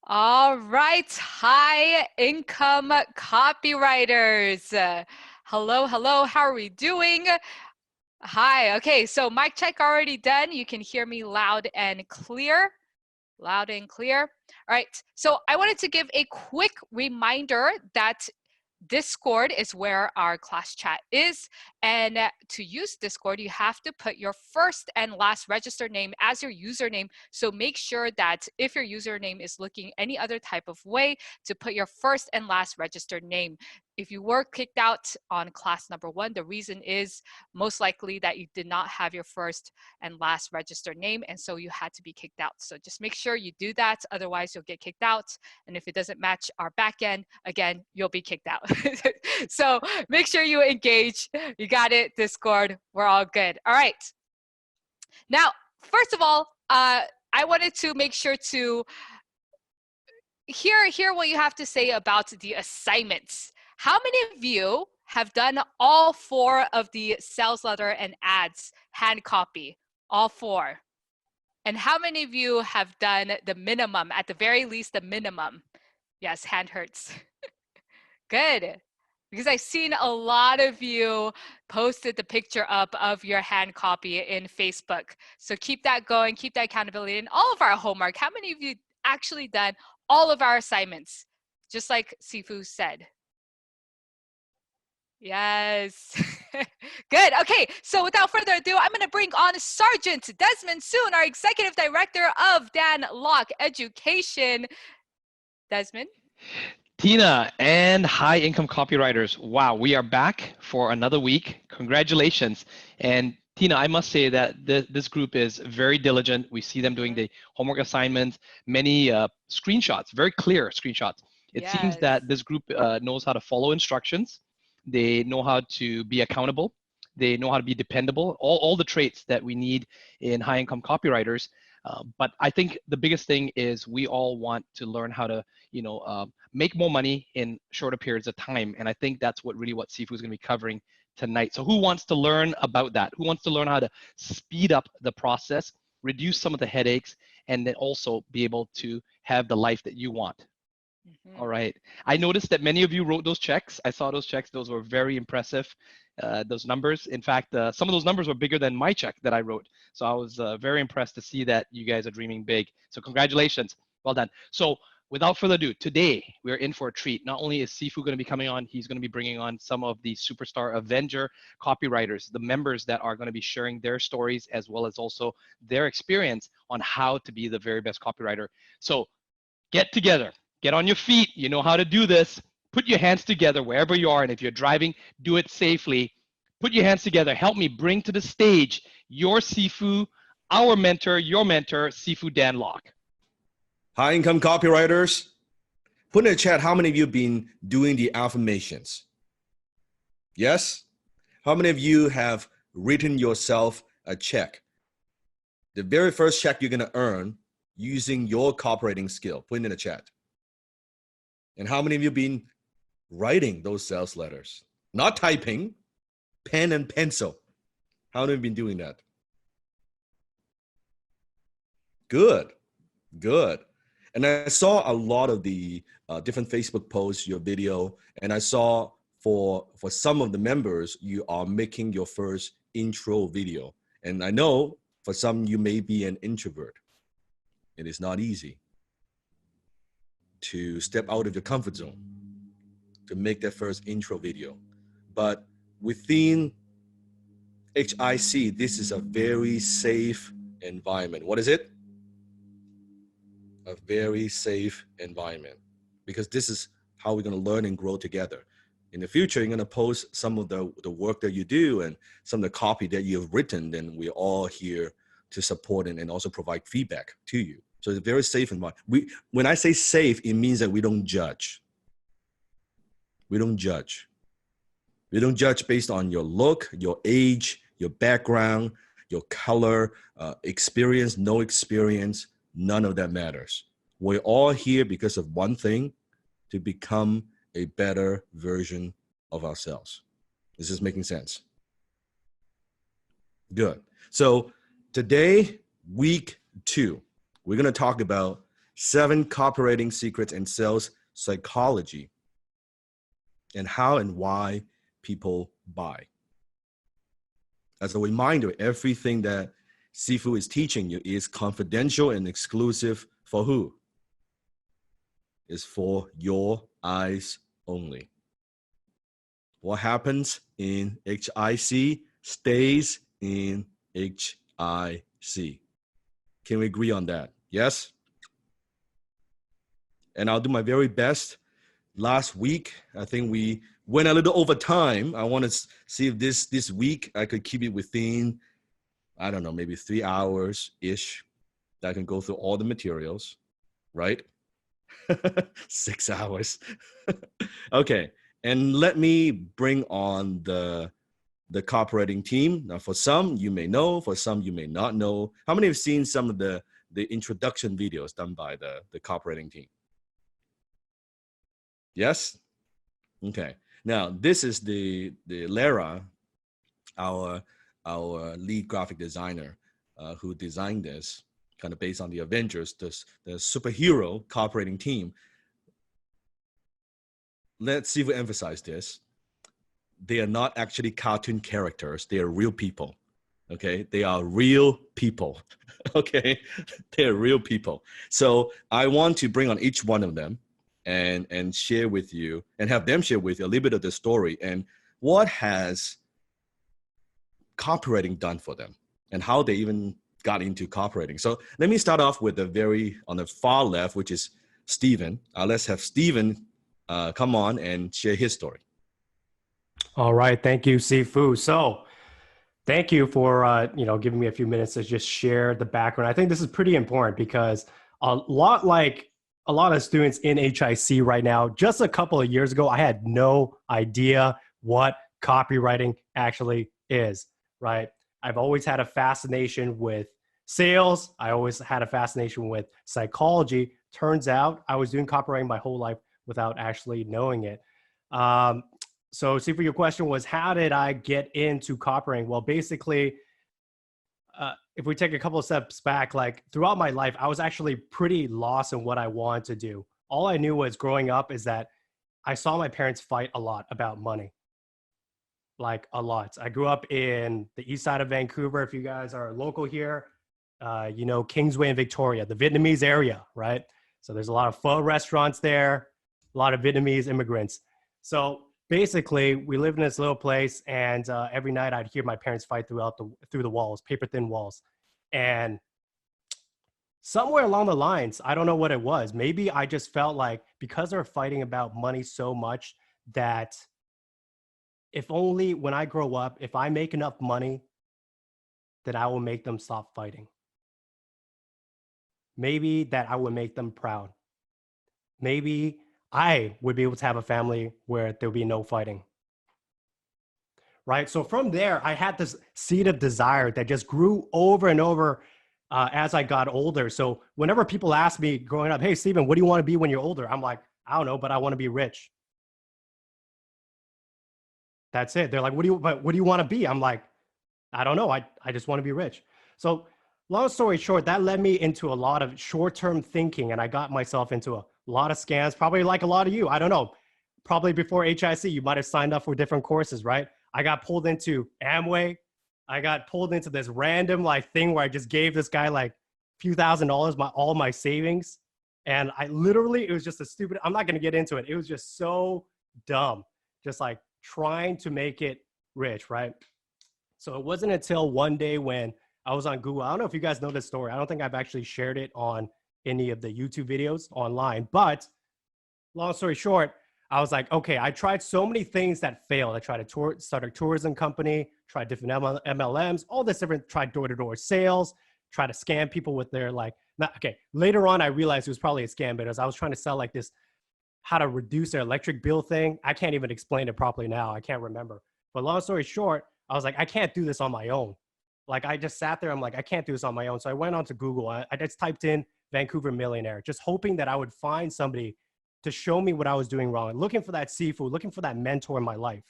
All right, high income copywriters. Hello, hello, how are we doing? Hi, okay, so mic check already done. You can hear me loud and clear. Loud and clear. All right, so I wanted to give a quick reminder that Discord is where our class chat is. And to use Discord, you have to put your first and last registered name as your username. So make sure that if your username is looking any other type of way, to put your first and last registered name. If you were kicked out on class number 1, the reason is most likely that you did not have your first and last registered name, and so you had to be kicked out. So just make sure you do that, otherwise you'll get kicked out. And if it doesn't match our backend, again, you'll be kicked out. So make sure you engage. You got it, Discord. We're all good. All right. Now, first of all, I wanted to make sure to hear what you have to say about the assignments. How many of you have done all 4 of the sales letter and ads hand copy? All 4. And how many of you have done the minimum, at the very least, the minimum? Yes, hand hurts. Good. Because I've seen a lot of you posted the picture up of your hand copy in Facebook. So keep that going, keep that accountability. And all of our homework, how many of you actually done all of our assignments? Just like Sifu said. Yes. Good. Okay. So without further ado, I'm going to bring on Sergeant Desmond Soon, our Executive Director of Dan Lok Education. Desmond? Tina and high income copywriters. Wow, we are back for another week. Congratulations. And Tina, I must say that this group is very diligent. We see them doing the homework assignments, many screenshots, very clear screenshots. It seems that this group knows how to follow instructions. They know how to be accountable. They know how to be dependable, all the traits that we need in high income copywriters. But I think the biggest thing is we all want to learn how to, make more money in shorter periods of time. And I think that's what Sifu is going to be covering tonight. So who wants to learn about that? Who wants to learn how to speed up the process, reduce some of the headaches, and then also be able to have the life that you want? All right. I noticed that many of you wrote those checks. I saw those checks. Those were very impressive, those numbers. In fact, some of those numbers were bigger than my check that I wrote. So I was very impressed to see that you guys are dreaming big. So congratulations. Well done. So without further ado, today we're in for a treat. Not only is Sifu going to be coming on, he's going to be bringing on some of the superstar Avenger copywriters, the members that are going to be sharing their stories as well as also their experience on how to be the very best copywriter. So get together. Get on your feet. You know how to do this. Put your hands together wherever you are. And if you're driving, do it safely. Put your hands together. Help me bring to the stage your Sifu, our mentor, your mentor, Sifu Dan Lok. High income copywriters, put in the chat how many of you have been doing the affirmations? Yes? How many of you have written yourself a check? The very first check you're going to earn using your copywriting skill. Put it in the chat. And how many of you have been writing those sales letters? Not typing, pen and pencil. How many have been doing that? Good, good. And I saw a lot of the different Facebook posts, your video, and I saw for some of the members, you are making your first intro video. And I know for some, you may be an introvert. It is not easy to step out of your comfort zone to make that first intro video. But within HIC, this is a very safe environment. What is it? A very safe environment, because this is how we're going to learn and grow together. In the future, you're going to post some of the work that you do and some of the copy that you've written, then we're all here to support and also provide feedback to you. So it's a very safe environment. When I say safe, it means that we don't judge. We don't judge. We don't judge based on your look, your age, your background, your color, experience, no experience. None of that matters. We're all here because of one thing, to become a better version of ourselves. Is this making sense? Good. So today, week 2, we're going to talk about 7 copywriting secrets and sales psychology, and how and why people buy. As a reminder, everything that Sifu is teaching you is confidential and exclusive for who? Is for your eyes only. What happens in HIC stays in HIC. Can we agree on that? Yes? And I'll do my very best. Last week, I think we went a little over time. I want to see if this week I could keep it within, I don't know, maybe 3 hours-ish that I can go through all the materials, right? 6 hours. Okay, and let me bring on the copywriting team. Now, for some, you may know, for some, you may not know. How many have seen some of the introduction videos done by the copywriting team? Yes? Okay. Now, this is the Lara, our lead graphic designer, who designed this, kind of based on the Avengers, the superhero copywriting team. Let's see if we emphasize this. They are not actually cartoon characters. They are real people. Okay? They are real people. Okay? They are real people. So I want to bring on each one of them and share with you, and have them share with you a little bit of the story and what has copywriting done for them and how they even got into copywriting. So let me start off with on the far left, which is Steven. Let's have Steven come on and share his story. All right. Thank you, Sifu. So thank you for, giving me a few minutes to just share the background. I think this is pretty important because a lot of students in HIC right now, just a couple of years ago, I had no idea what copywriting actually is, right? I've always had a fascination with sales. I always had a fascination with psychology. Turns out I was doing copywriting my whole life without actually knowing it. So see, for your question was, how did I get into copywriting? Well, basically, if we take a couple of steps back, like throughout my life, I was actually pretty lost in what I wanted to do. All I knew was growing up is that I saw my parents fight a lot about money, like a lot. I grew up in the east side of Vancouver. If you guys are local here, Kingsway and Victoria, the Vietnamese area, right? So there's a lot of pho restaurants there, a lot of Vietnamese immigrants. So basically, we lived in this little place, and every night I'd hear my parents fight through the walls, paper thin walls. And somewhere along the lines, I don't know what it was. Maybe I just felt like because they're fighting about money so much that if only when I grow up, if I make enough money, then I will make them stop fighting. Maybe that I would make them proud. Maybe I would be able to have a family where there would be no fighting, right? So from there, I had this seed of desire that just grew over and over as I got older. So whenever people ask me growing up, hey, Steven, what do you want to be when you're older? I'm like, I don't know, but I want to be rich. That's it. They're like, what do you want to be? I'm like, I don't know. I just want to be rich. So long story short, that led me into a lot of short-term thinking, and I got myself into a lot of scams, probably like a lot of you. I don't know. Probably before HIC, you might have signed up for different courses, right? I got pulled into Amway. I got pulled into this random thing where I just gave this guy a few $1,000s, all my savings. And it was just I'm not going to get into it. It was just so dumb. Just trying to make it rich, right? So it wasn't until one day when I was on Google. I don't know if you guys know this story. I don't think I've actually shared it on any of the YouTube videos online, but long story short, I was like, okay, I tried so many things that failed. I tried to start a tourism company, tried different MLMs, all this different, tried door-to-door sales, tried to scam people with their later on, I realized it was probably a scam because I was trying to sell this, how to reduce their electric bill thing. I can't even explain it properly now. I can't remember. But long story short, I was like, I can't do this on my own. I just sat there. I'm like, I can't do this on my own. So I went onto Google. I just typed in Vancouver millionaire, just hoping that I would find somebody to show me what I was doing wrong, looking for that Sifu, looking for that mentor in my life,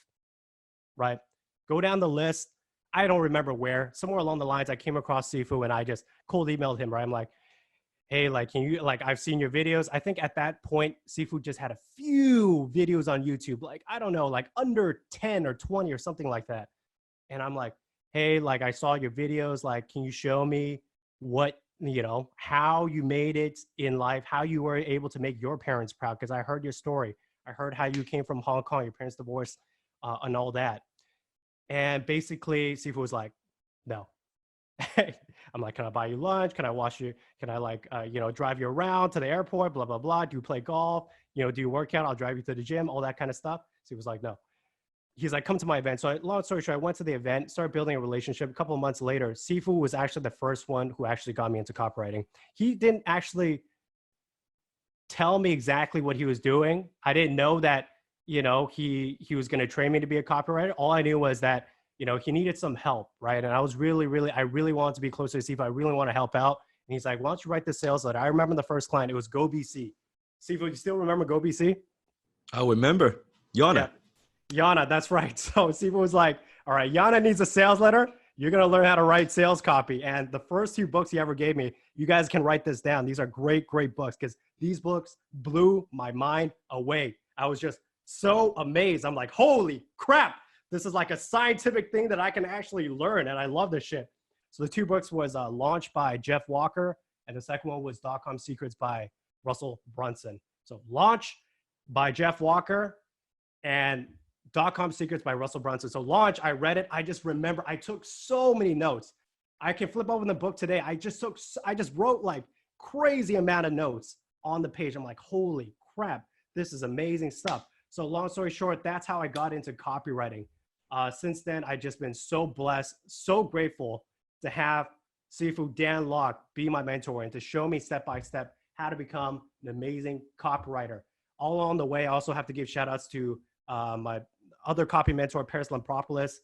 right? Go down the list. I don't remember where. Somewhere along the lines, I came across Sifu and I just cold emailed him, right? I'm like, hey, like, can you, like, I've seen your videos. I think at that point, Sifu just had a few videos on YouTube, like, I don't know, like under 10 or 20 or something like that. And I'm like, hey, like, I saw your videos. Like, can you show me what, how you made it in life, how you were able to make your parents proud? Because I heard your story. I heard how you came from Hong Kong, your parents divorced, and all that. And basically, Sifu was like, no. I'm like, can I buy you lunch? Can I wash you? Can I like, drive you around to the airport? Blah, blah, blah. Do you play golf? Do you work out? I'll drive you to the gym, all that kind of stuff. So he was like, no. He's like, come to my event. So long story short, I went to the event, started building a relationship. A couple of months later, Sifu was actually the first one who actually got me into copywriting. He didn't actually tell me exactly what he was doing. I didn't know that, he was going to train me to be a copywriter. All I knew was that, he needed some help, right? And I was I really wanted to be closer to Sifu. I really want to help out. And he's like, why don't you write this sales letter? I remember the first client, it was GoBC. Sifu, you still remember GoBC? I remember. Yana. Yeah. Yana, that's right. So Sifu was like, all right, Yana needs a sales letter. You're going to learn how to write sales copy. And the first 2 books he ever gave me, you guys can write this down. These are great, great books because these books blew my mind away. I was just so amazed. I'm like, holy crap. This is like a scientific thing that I can actually learn. And I love this shit. So the 2 books was Launch by Jeff Walker. And the second one was .com Secrets by Russell Brunson. So Launch by Jeff Walker and .com Secrets by Russell Brunson. So Launch, I read it. I just remember I took so many notes. I can flip open the book today. I just wrote like crazy amount of notes on the page. I'm like, holy crap, this is amazing stuff. So long story short, that's how I got into copywriting. Since then, I've just been so blessed, so grateful to have Sifu Dan Lok be my mentor and to show me step by step how to become an amazing copywriter. All along the way, I also have to give shout outs to my other copy mentor, Paris Lampropoulos,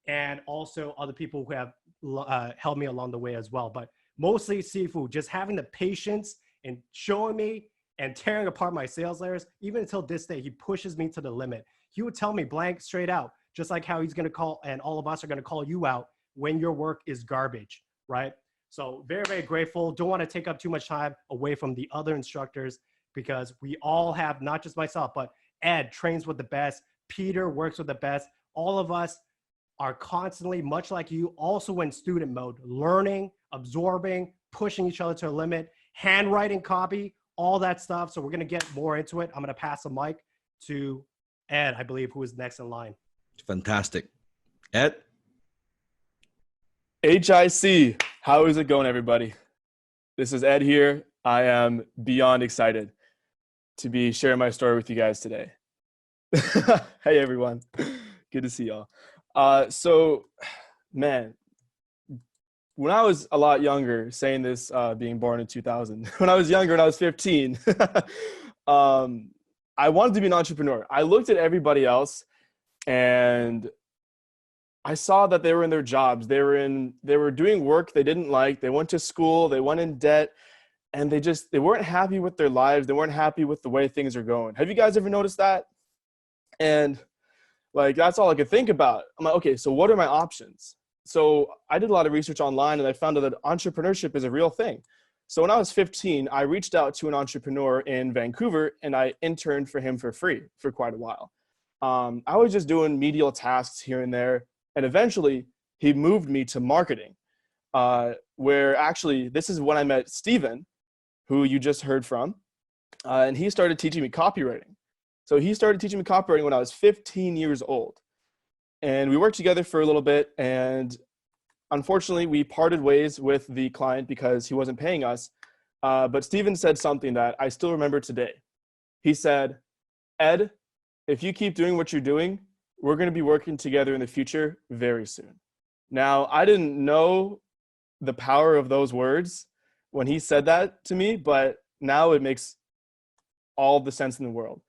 and also other people who have helped me along the way as well. But mostly Sifu, just having the patience and showing me and tearing apart my sales layers. Even until this day, he pushes me to the limit. He would tell me blank straight out, just like how he's going to call, and all of us are going to call you out when your work is garbage, right? So very, very grateful. Don't want to take up too much time away from the other instructors because we all have, not just myself, but Ed trains with the best. Peter works with the best. All of us are constantly, much like you, also in student mode, learning, absorbing, pushing each other to a limit, handwriting copy, all that stuff. So we're going to get more into it. I'm going to pass the mic to Ed, I believe, who is next in line. Fantastic. Ed? HIC, how is it going, everybody? This is Ed here. I am beyond excited to be sharing my story with you guys today. Hey, everyone. Good to see y'all. So, man, when I was a lot younger, saying this being born in 2000, when I was younger, when I was 15, I wanted to be an entrepreneur. I looked at everybody else and I saw that they were in their jobs. They were doing work they didn't like. They went to school, they went in debt, and they weren't happy with their lives. They weren't happy with the way things are going. Have you guys ever noticed that? And like, that's all I could think about. I'm like, okay, so what are my options? So I did a lot of research online and I found out that entrepreneurship is a real thing. So when I was 15, I reached out to an entrepreneur in Vancouver and I interned for him for free for quite a while. I was just doing medial tasks here and there. And eventually he moved me to marketing, where actually this is when I met Steven, who you just heard from. And he started teaching me copywriting. So he started teaching me copywriting when I was 15 years old. And we worked together for a little bit. And unfortunately, we parted ways with the client because he wasn't paying us. But Steven said something that I still remember today. He said, Ed, if you keep doing what you're doing, we're going to be working together in the future very soon. Now, I didn't know the power of those words when he said that to me, but now it makes all the sense in the world.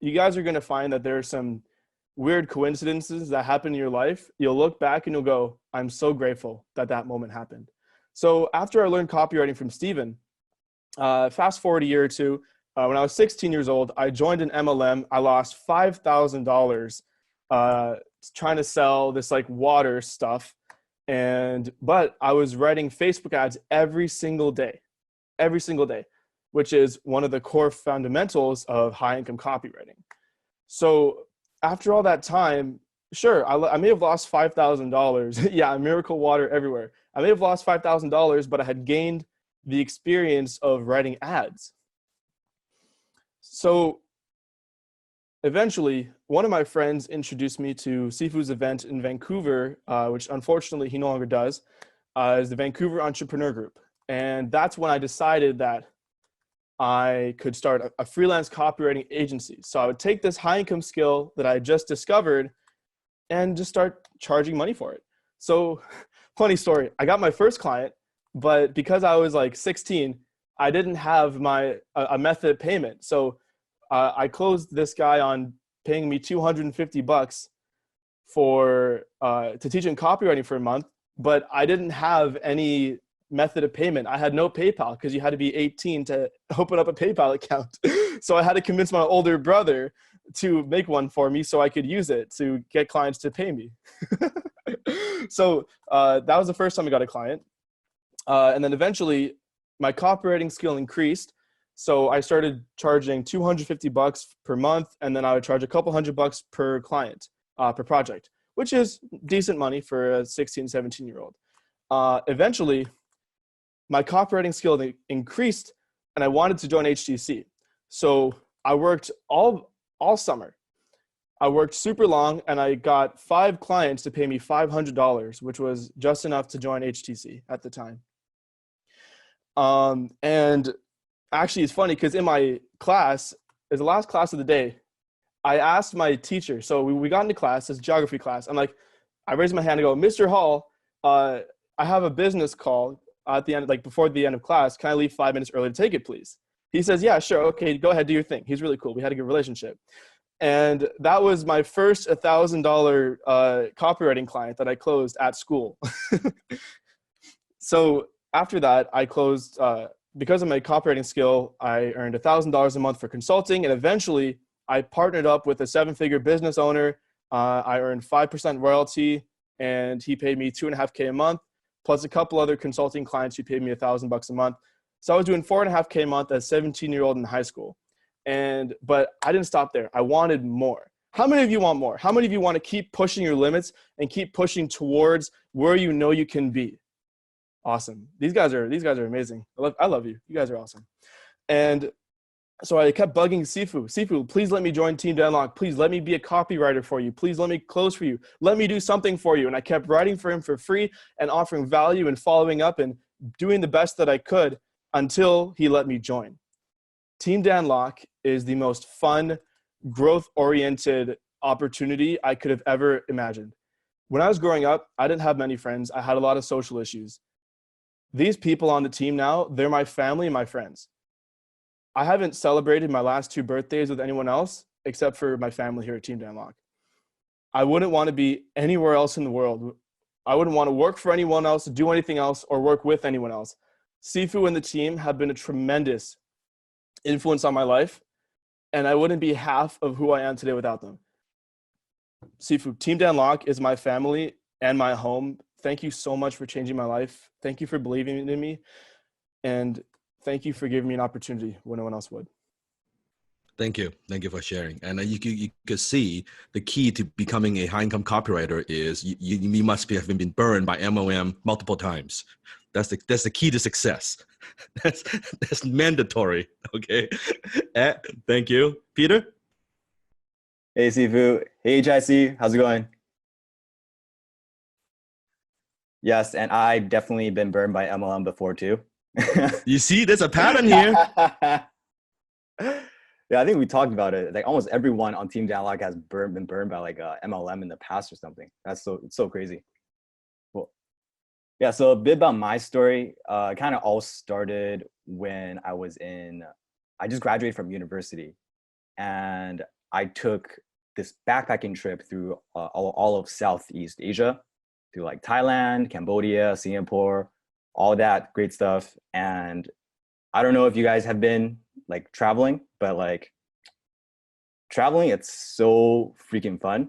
You guys are going to find that there are some weird coincidences that happen in your life. You'll look back and you'll go, I'm so grateful that that moment happened. So after I learned copywriting from Steven, fast forward a year or two, when I was 16 years old, I joined an MLM. I lost $5,000 trying to sell this like water stuff. But I was writing Facebook ads every single day. every single day, which is one of the core fundamentals of high income copywriting. So after all that time, sure, I may have lost $5,000. Yeah, miracle water everywhere. I may have lost $5,000, but I had gained the experience of writing ads. So eventually, one of my friends introduced me to Sifu's event in Vancouver, which unfortunately he no longer does, is the Vancouver Entrepreneur Group. And that's when I decided that I could start a freelance copywriting agency. So I would take this high income skill that I just discovered and just start charging money for it. So funny story, I got my first client, but because I was like 16, I didn't have a method of payment. So I closed this guy on paying me $250 to teach him copywriting for a month, but I didn't have any method of payment. I had no PayPal because you had to be 18 to open up a PayPal account. So I had to convince my older brother to make one for me so I could use it to get clients to pay me. So that was the first time I got a client. And then eventually my copywriting skill increased. So I started charging $250 per month, and then I would charge a couple $100 per client, per project, which is decent money for a 16, 17-year-old. Eventually, my copywriting skill increased, and I wanted to join HTC. So I worked all summer. I worked super long, and I got 5 clients to pay me $500, which was just enough to join HTC at the time. And actually, it's funny because in my class, as the last class of the day, I asked my teacher. So we got into class, this geography class. I raised my hand and go, Mr. Hall, I have a business call at the end, like before the end of class. Can I leave 5 minutes early to take it, please? He says, yeah, sure. Okay, go ahead, do your thing. He's really cool. We had a good relationship. And that was my first $1,000 copywriting client that I closed at school. So after that, I closed, because of my copywriting skill, I earned $1,000 a month for consulting. And eventually I partnered up with a 7-figure business owner. I earned 5% royalty, and he paid me $2.5K a month, plus a couple other consulting clients who paid me $1,000 a month. So I was doing $4.5K a month as a 17-year-old in high school. But I didn't stop there. I wanted more. How many of you want more? How many of you want to keep pushing your limits and keep pushing towards where you know you can be? Awesome. These guys are amazing. I love you. You guys are awesome. And so I kept bugging Sifu, please let me join Team Danlock. Please let me be a copywriter for you. Please let me close for you. Let me do something for you. And I kept writing for him for free and offering value and following up and doing the best that I could until he let me join. Team Danlock is the most fun, growth-oriented opportunity I could have ever imagined. When I was growing up, I didn't have many friends. I had a lot of social issues. These people on the team now, they're my family and my friends. I haven't celebrated my last 2 birthdays with anyone else except for my family here at Team Danlock. I wouldn't want to be anywhere else in the world. I wouldn't want to work for anyone else, do anything else, or work with anyone else. Sifu and the team have been a tremendous influence on my life, and I wouldn't be half of who I am today without them. Sifu, Team Danlock is my family and my home. Thank you so much for changing my life. Thank you for believing in me. And thank you for giving me an opportunity when no one else would. Thank you. Thank you for sharing. And you could see the key to becoming a high-income copywriter is you must have been burned by MLM multiple times. That's the key to success. That's mandatory. Okay. Thank you, Peter. Hey, Sifu. Hey, HIC. How's it going? Yes, and I've definitely been burned by MLM before too. You see, there's a pattern here. Yeah, I think we talked about it. Like almost everyone on Team Danlock has been burned by like MLM in the past or something. It's so crazy. Cool. Yeah, so a bit about my story. It kind of all started when I just graduated from university, and I took this backpacking trip through all of Southeast Asia, through like Thailand, Cambodia, Singapore, all that great stuff. And I don't know if you guys have been like traveling, but like traveling, it's so freaking fun.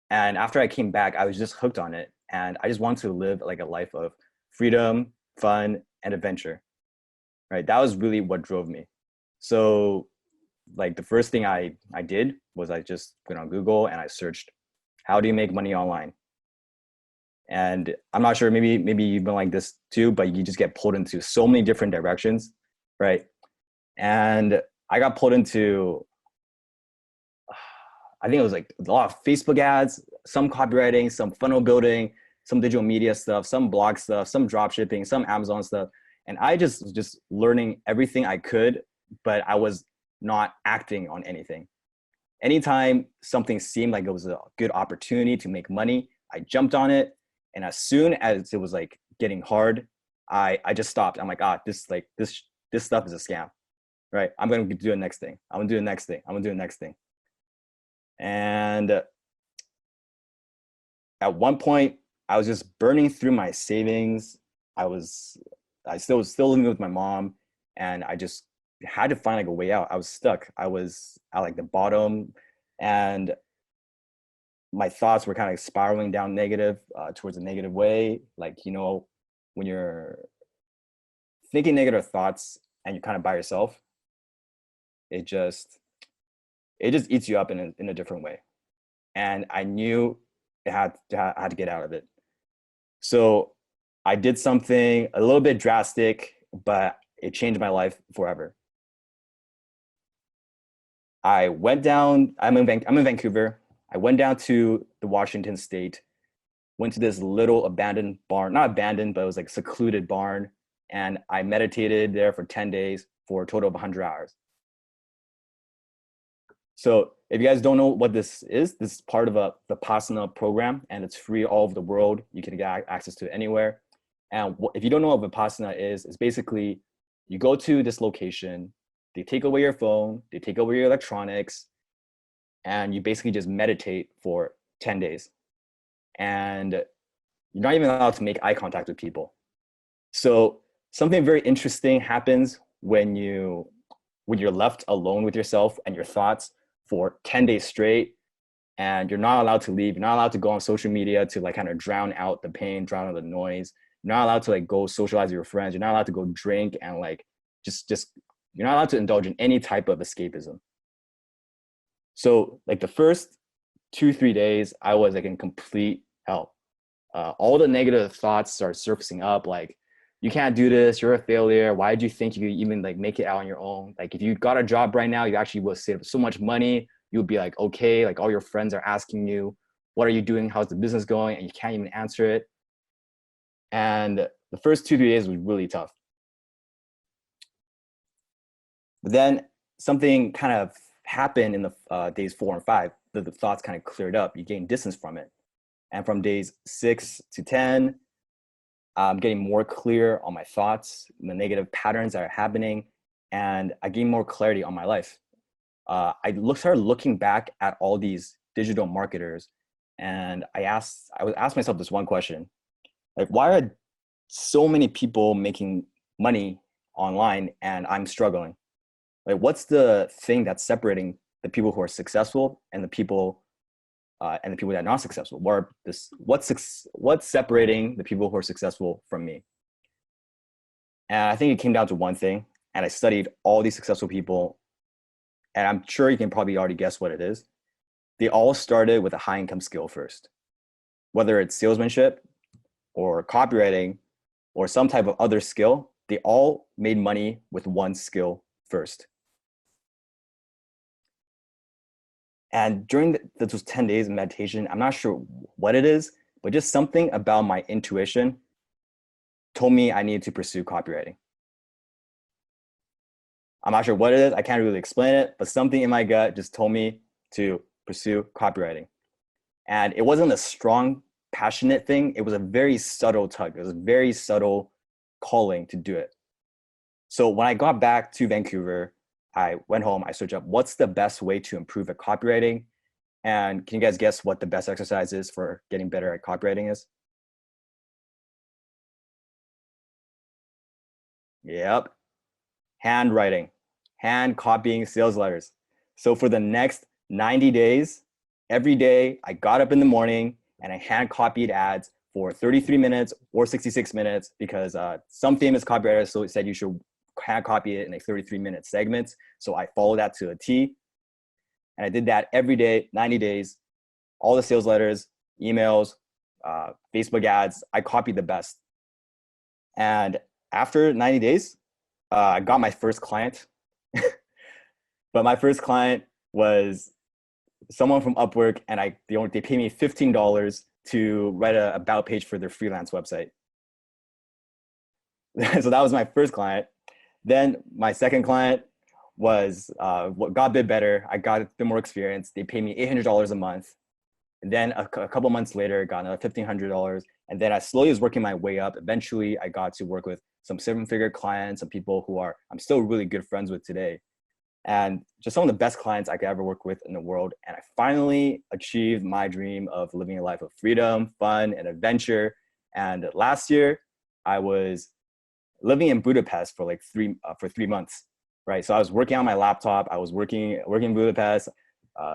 And after I came back, I was just hooked on it. And I just wanted to live like a life of freedom, fun, and adventure. right? That was really what drove me. So like the first thing I did was I just went on Google and I searched, how do you make money online? And I'm not sure, maybe you've been like this too, but you just get pulled into so many different directions, right? And I got pulled into, I think it was like a lot of Facebook ads, some copywriting, some funnel building, some digital media stuff, some blog stuff, some drop shipping, some Amazon stuff. And I just was just learning everything I could, but I was not acting on anything. Anytime something seemed like it was a good opportunity to make money, I jumped on it. And as soon as it was like getting hard, I just stopped. I'm like, this stuff is a scam, right? I'm going to do the next thing. I'm going to do the next thing. I'm going to do the next thing. And at one point, I was just burning through my savings. I was still living with my mom, and I just had to find like a way out. I was stuck. I was at like the bottom, and my thoughts were kind of spiraling down negative, towards a negative way. Like, you know, when you're thinking negative thoughts and you're kind of by yourself, it just eats you up in a different way. And I knew I had to get out of it. So I did something a little bit drastic, but it changed my life forever. I went down, I'm in Vancouver. I went down to the Washington State, went to this little abandoned barn, not abandoned, but it was like secluded barn. And I meditated there for 10 days for a total of 100 hours. So if you guys don't know what this is part of the Vipassana program, and it's free all over the world. You can get access to it anywhere. And if you don't know what Vipassana is, it's basically you go to this location, they take away your phone, they take away your electronics, and you basically just meditate for 10 days. And you're not even allowed to make eye contact with people. So something very interesting happens when you're left alone with yourself and your thoughts for 10 days straight, and you're not allowed to leave. You're not allowed to go on social media to like kind of drown out the pain, drown out the noise. You're not allowed to like go socialize with your friends. You're not allowed to go drink and like just you're not allowed to indulge in any type of escapism. So like the first 2-3 days, I was like in complete hell. All the negative thoughts start surfacing up, like, you can't do this, you're a failure. Why did you think you could even like make it out on your own? Like if you got a job right now, you actually will save so much money. You would be like, okay, like all your friends are asking you, what are you doing? How's the business going? And you can't even answer it. And the first 2-3 days was really tough. But then something kind of happened in the days 4 and 5. The thoughts kind of cleared up. You gain distance from it. And from days 6 to 10, I'm getting more clear on my thoughts, the negative patterns that are happening, and I gain more clarity on my life. I started looking back at all these digital marketers, and I would ask myself this one question, like, why are so many people making money online and I'm struggling? Like, what's the thing that's separating the people who are successful and the people that are not successful? What's separating the people who are successful from me? And I think it came down to one thing. And I studied all these successful people, and I'm sure you can probably already guess what it is. They all started with a high income skill first, whether it's salesmanship or copywriting or some type of other skill. They all made money with one skill first. And during those 10 days of meditation, I'm not sure what it is, but just something about my intuition told me I needed to pursue copywriting. I'm not sure what it is. I can't really explain it, but something in my gut just told me to pursue copywriting. And it wasn't a strong, passionate thing. It was a very subtle tug. It was a very subtle calling to do it. So when I got back to Vancouver, I went home, I searched up what's the best way to improve at copywriting. And can you guys guess what the best exercise is for getting better at copywriting is? Yep. Handwriting, hand copying sales letters. So for the next 90 days, every day I got up in the morning and I hand copied ads for 33 minutes or 66 minutes because some famous copywriters said you should hand copy it in like 33-minute segments. So I followed that to a T. And I did that every day, 90 days, all the sales letters, emails, Facebook ads. I copied the best. And after 90 days, I got my first client. But my first client was someone from Upwork, and they paid me $15 to write an about page for their freelance website. So that was my first client. Then my second client was what got a bit better. I got a bit more experience. They paid me $800 a month. And then a couple months later, got another $1,500. And then I slowly was working my way up. Eventually, I got to work with some 7-figure clients, some people who I'm still really good friends with today. And just some of the best clients I could ever work with in the world. And I finally achieved my dream of living a life of freedom, fun, and adventure. And last year, I was living in Budapest for like 3 months, right? So I was working on my laptop. I was working in Budapest,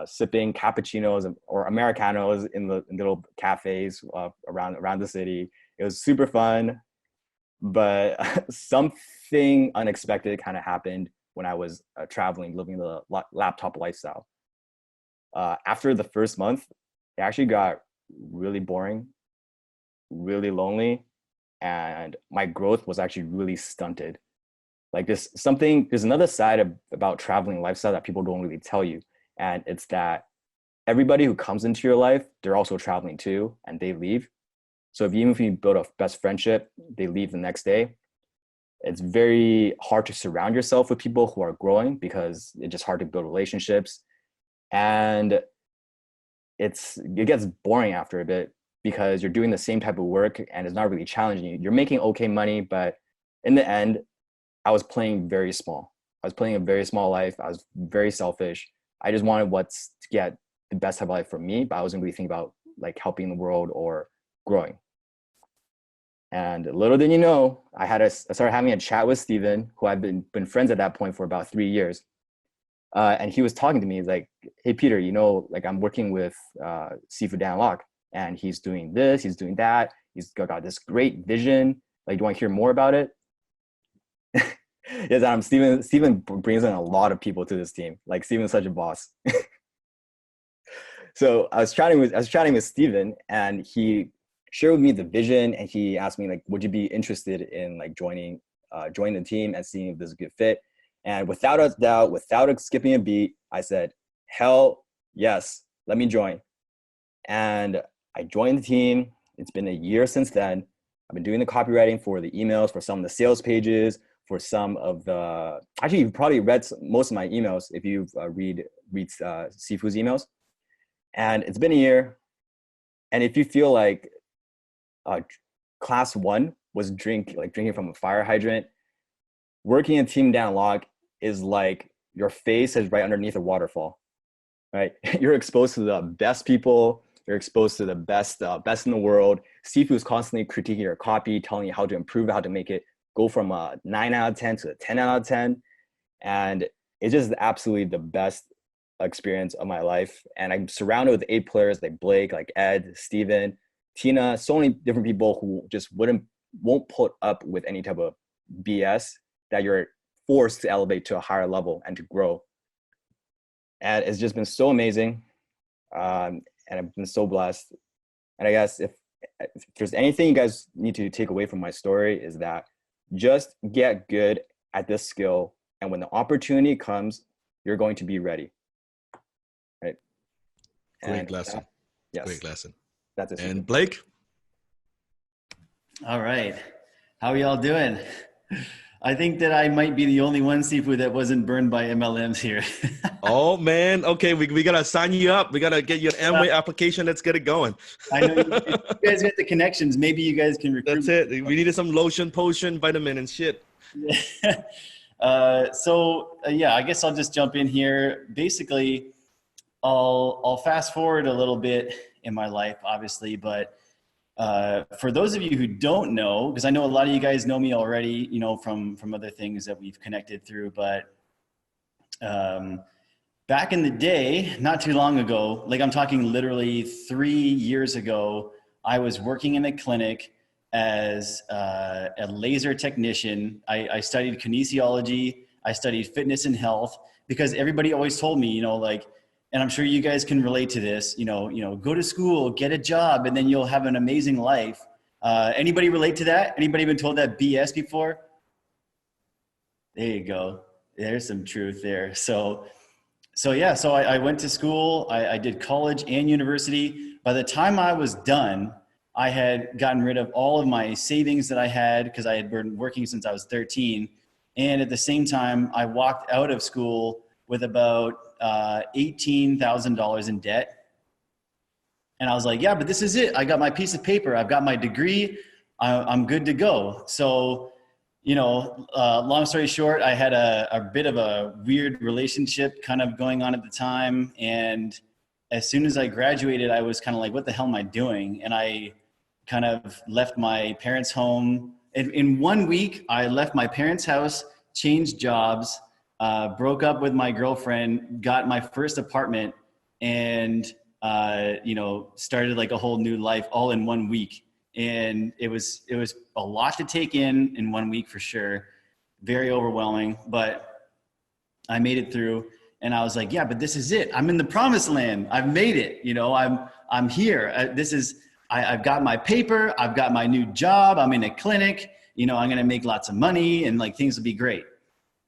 sipping cappuccinos or Americanos in little cafes around the city. It was super fun, but something unexpected kind of happened when I was traveling, living the laptop lifestyle. After the first month, it actually got really boring, really lonely, and my growth was actually really stunted. Like there's another side about traveling lifestyle that people don't really tell you. And it's that everybody who comes into your life, they're also traveling too, and they leave. So even if you build a best friendship, they leave the next day. It's very hard to surround yourself with people who are growing because it's just hard to build relationships. And it gets boring after a bit because you're doing the same type of work and it's not really challenging you. You're making okay money, but in the end, I was playing very small. I was playing a very small life. I was very selfish. I just wanted to get the best type of life for me, but I wasn't really thinking about like helping the world or growing. And little did you know, I started having a chat with Steven, who I've been friends at that point for about 3 years. And he was talking to me, he's like, hey, Peter, like I'm working with Seafood Dan Lok, and he's doing this, he's doing that. He's got this great vision. Like, do you want to hear more about it? Yes, Adam, Steven brings in a lot of people to this team. Like, Steven's such a boss. So I was chatting with Steven, and he shared with me the vision, and he asked me, like, would you be interested in like joining the team and seeing if this is a good fit? And without a doubt, without skipping a beat, I said, hell yes, let me join. And I joined the team. It's been a year since then. I've been doing the copywriting for the emails, for some of the sales pages, for some of the, actually you've probably read most of my emails if you've read Sifu's emails. And it's been a year. And if you feel like class 1 was drinking from a fire hydrant, working in Team Dan Lok is like your face is right underneath a waterfall, right? You're exposed to the best people. You're exposed to the best in the world. Sifu is constantly critiquing your copy, telling you how to improve it, how to make it go from a 9 out of 10 to a 10 out of 10. And it's just absolutely the best experience of my life. And I'm surrounded with A players like Blake, like Ed, Steven, Tina, so many different people who just won't put up with any type of BS that you're forced to elevate to a higher level and to grow. And it's just been so amazing. And I've been so blessed. And I guess if there's anything you guys need to take away from my story is that just get good at this skill. And when the opportunity comes, you're going to be ready. Right? Great lesson. Yes. Great lesson. That's it. And Blake? All right. How are y'all doing? I think that I might be the only one, Sifu, that wasn't burned by MLMs here. Oh, man. Okay, we got to sign you up. We got to get you an Amway application. Let's get it going. I know you guys got the connections. Maybe you guys can recruit. That's it. We needed some lotion, potion, vitamin, and shit. Yeah, I guess I'll just jump in here. Basically, I'll fast forward a little bit in my life, obviously, but for those of you who don't know, because I know a lot of you guys know me already, from other things that we've connected through, but back in the day, not too long ago, like I'm talking literally 3 years ago, I was working in a clinic as a laser technician. I studied kinesiology. I studied fitness and health because everybody always told me, like, and I'm sure you guys can relate to this, go to school, get a job, and then you'll have an amazing life. Anybody relate to that? Anybody been told that BS before? There you go. There's some truth there. So I went to school. I did college and university. By the time I was done, I had gotten rid of all of my savings that I had because I had been working since I was 13. And at the same time, I walked out of school with about $18,000 in debt. And I was like, yeah, but this is it. I got my piece of paper. I've got my degree. I'm good to go. So, long story short, I had a bit of a weird relationship kind of going on at the time. And as soon as I graduated, I was kind of like, what the hell am I doing? And I kind of left my parents' home. In 1 week, I left my parents' house, changed jobs, broke up with my girlfriend, got my first apartment, and started like a whole new life all in 1 week. And it was a lot to take in 1 week for sure. Very overwhelming, but I made it through. And I was like, yeah, but this is it. I'm in the promised land. I've made it. I'm here. I've got my paper. I've got my new job. I'm in a clinic. I'm going to make lots of money and like things will be great.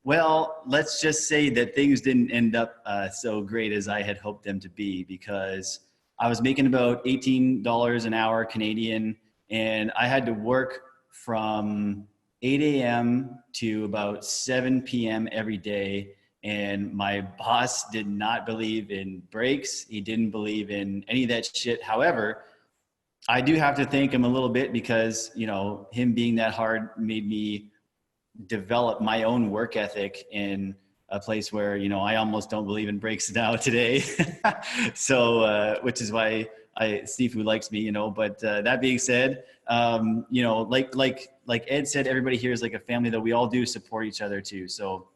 Well, let's just say that things didn't end up so great as I had hoped them to be, because I was making about $18 an hour Canadian, and I had to work from 8 a.m. to about 7 p.m. every day. And my boss did not believe in breaks. He didn't believe in any of that shit. However, I do have to thank him a little bit because, him being that hard made me develop my own work ethic in a place where, I almost don't believe in breaks now today. Which is why Sifu likes me, but that being said, like Ed said, everybody here is like a family that we all do support each other too. So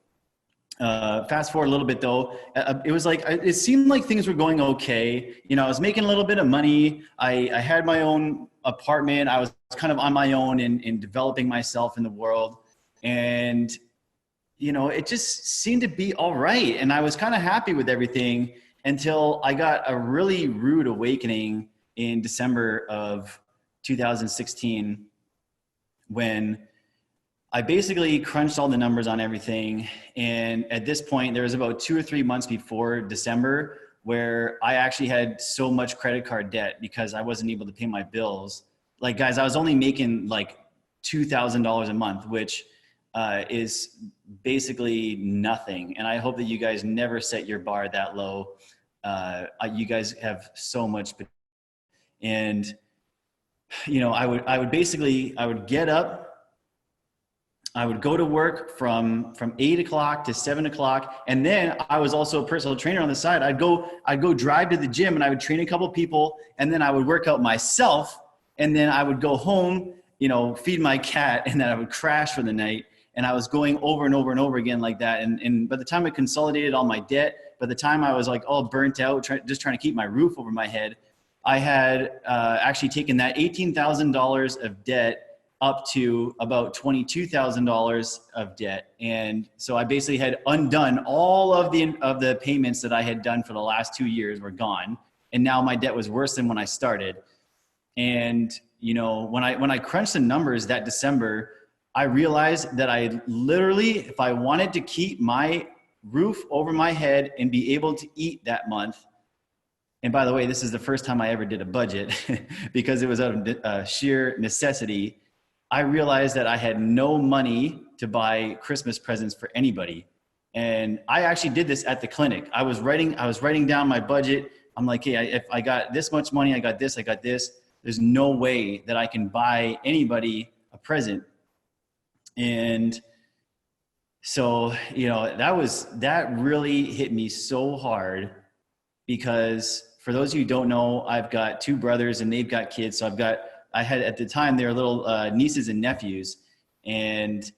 fast forward a little bit though, it seemed like things were going okay. I was making a little bit of money. I had my own apartment. I was kind of on my own in developing myself in the world. And, it just seemed to be all right. And I was kind of happy with everything until I got a really rude awakening in December of 2016, when I basically crunched all the numbers on everything. And at this point, there was about 2 or 3 months before December where I actually had so much credit card debt because I wasn't able to pay my bills. Like, guys, I was only making like $2,000 a month, which is basically nothing. And I hope that you guys never set your bar that low. You guys have so much. And, I would get up, I would go to work from 8 o'clock to 7 o'clock. And then I was also a personal trainer on the side. I'd go drive to the gym and I would train a couple people, and then I would work out myself. And then I would go home, feed my cat, and then I would crash for the night. And I was going over and over and over again like that. And by the time I consolidated all my debt, by the time I was like all burnt out, just trying to keep my roof over my head, I had actually taken that $18,000 of debt up to about $22,000 of debt. And so I basically had undone all of the payments that I had done for the last 2 years were gone. And now my debt was worse than when I started. And, when I crunched the numbers that December, I realized that I literally, if I wanted to keep my roof over my head and be able to eat that month, and by the way, this is the first time I ever did a budget because it was out of sheer necessity, I realized that I had no money to buy Christmas presents for anybody. And I actually did this at the clinic. I was writing down my budget. I'm like, hey, if I got this much money, I got this. There's no way that I can buy anybody a present. And so, that really hit me so hard, because for those of you who don't know, I've got 2 brothers and they've got kids. So I had at the time, they were little nieces and nephews. And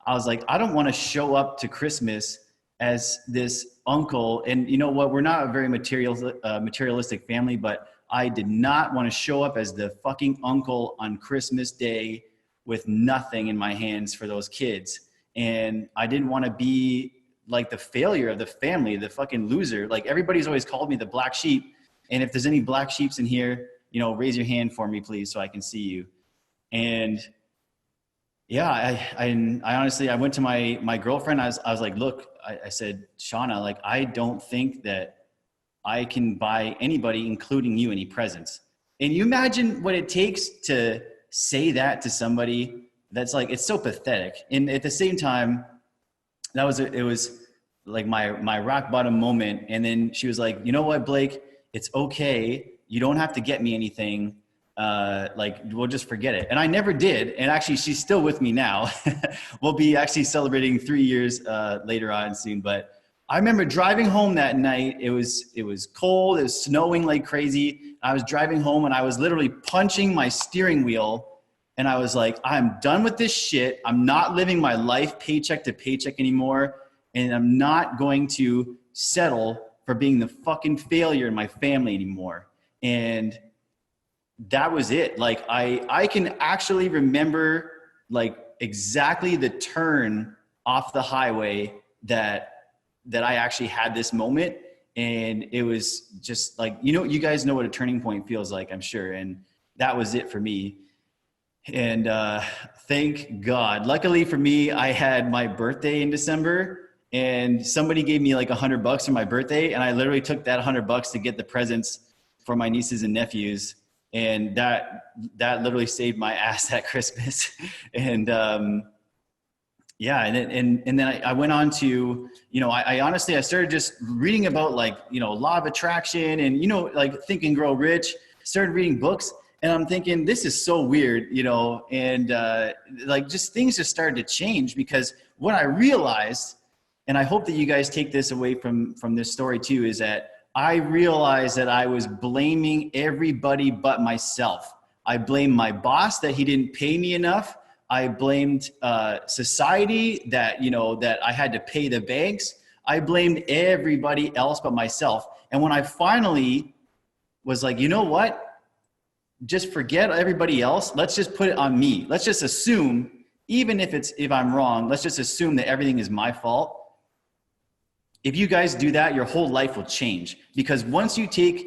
I was like, I don't want to show up to Christmas as this uncle. And you know what? We're not a very materialistic family, but I did not want to show up as the fucking uncle on Christmas Day with nothing in my hands for those kids. And I didn't want to be like the failure of the family, the fucking loser. Like everybody's always called me the black sheep. And if there's any black sheeps in here, you know, raise your hand for me, please, so I can see you. And yeah, I honestly, I went to my girlfriend. I was like, look, I said, Shauna, like, I don't think that I can buy anybody, including you, any presents. And you imagine what it takes to say that to somebody that's like, it's so pathetic. And at the same time, it was like my rock bottom moment. And then she was like, you know what, Blake, it's okay. You don't have to get me anything. Like, we'll just forget it. And I never did. And actually, she's still with me now. We'll be actually celebrating 3 years later on soon. But I remember driving home that night. It was cold. It was snowing like crazy. I was driving home and I was literally punching my steering wheel. And I was like, I'm done with this shit. I'm not living my life paycheck to paycheck anymore. And I'm not going to settle for being the fucking failure in my family anymore. And that was it. Like I can actually remember like exactly the turn off the highway that I actually had this moment. And it was just like, you know, you guys know what a turning point feels like, I'm sure. And that was it for me. And thank God. Luckily for me, I had my birthday in December and somebody gave me like $100 for my birthday. And I literally took that $100 to get the presents for my nieces and nephews. And that literally saved my ass that Christmas. And yeah, and then I went on to, you know, I honestly, I started just reading about like, you know, law of attraction and, you know, like Think and Grow Rich, started reading books. And I'm thinking, this is so weird, you know, and like just things just started to change because what I realized, and I hope that you guys take this away from this story too, is that I realized that I was blaming everybody but myself. I blamed my boss that he didn't pay me enough. I blamed society that, you know, that I had to pay the banks. I blamed everybody else but myself. And when I finally was like, you know what? Just forget everybody else. Let's just put it on me. Let's just assume, even if I'm wrong, let's just assume that everything is my fault. If you guys do that, your whole life will change because once you take